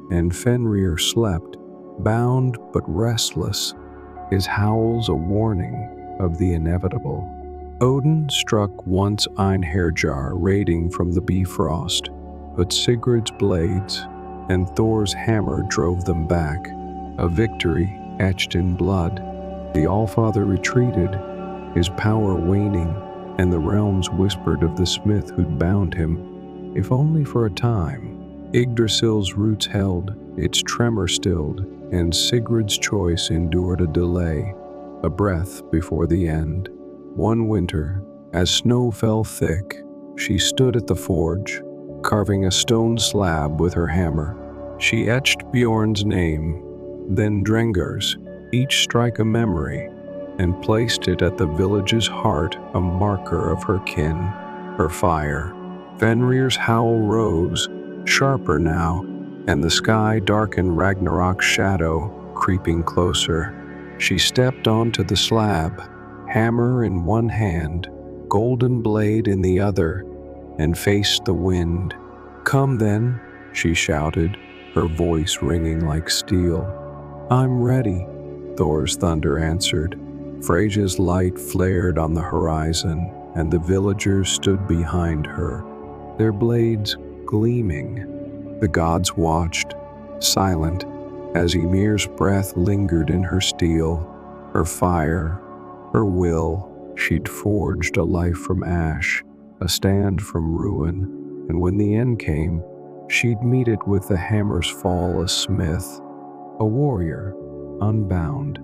and Fenrir slept, bound but restless, his howls a warning of the inevitable. Odin struck once Einherjar raiding from the Bifrost, but Sigrid's blades and Thor's hammer drove them back, a victory etched in blood. The Allfather retreated, his power waning, and the realms whispered of the smith who'd bound him, if only for a time. Yggdrasil's roots held, its tremor stilled, and Sigrid's choice endured a delay, a breath before the end. One winter, as snow fell thick, she stood at the forge, carving a stone slab with her hammer. She etched Bjorn's name, then Drengar's, each strike a memory, and placed it at the village's heart, a marker of her kin, her fire. Fenrir's howl rose, sharper now, and the sky darkened Ragnarok's shadow, creeping closer. She stepped onto the slab, hammer in one hand, golden blade in the other, and faced the wind. "Come then," she shouted, her voice ringing like steel. "I'm ready," Thor's thunder answered. Freyja's light flared on the horizon, and the villagers stood behind her, their blades gleaming. The gods watched, silent, as Ymir's breath lingered in her steel, her fire, her will. She'd forged a life from ash, a stand from ruin, and when the end came, she'd meet it with the hammer's fall, a smith, a warrior, unbound.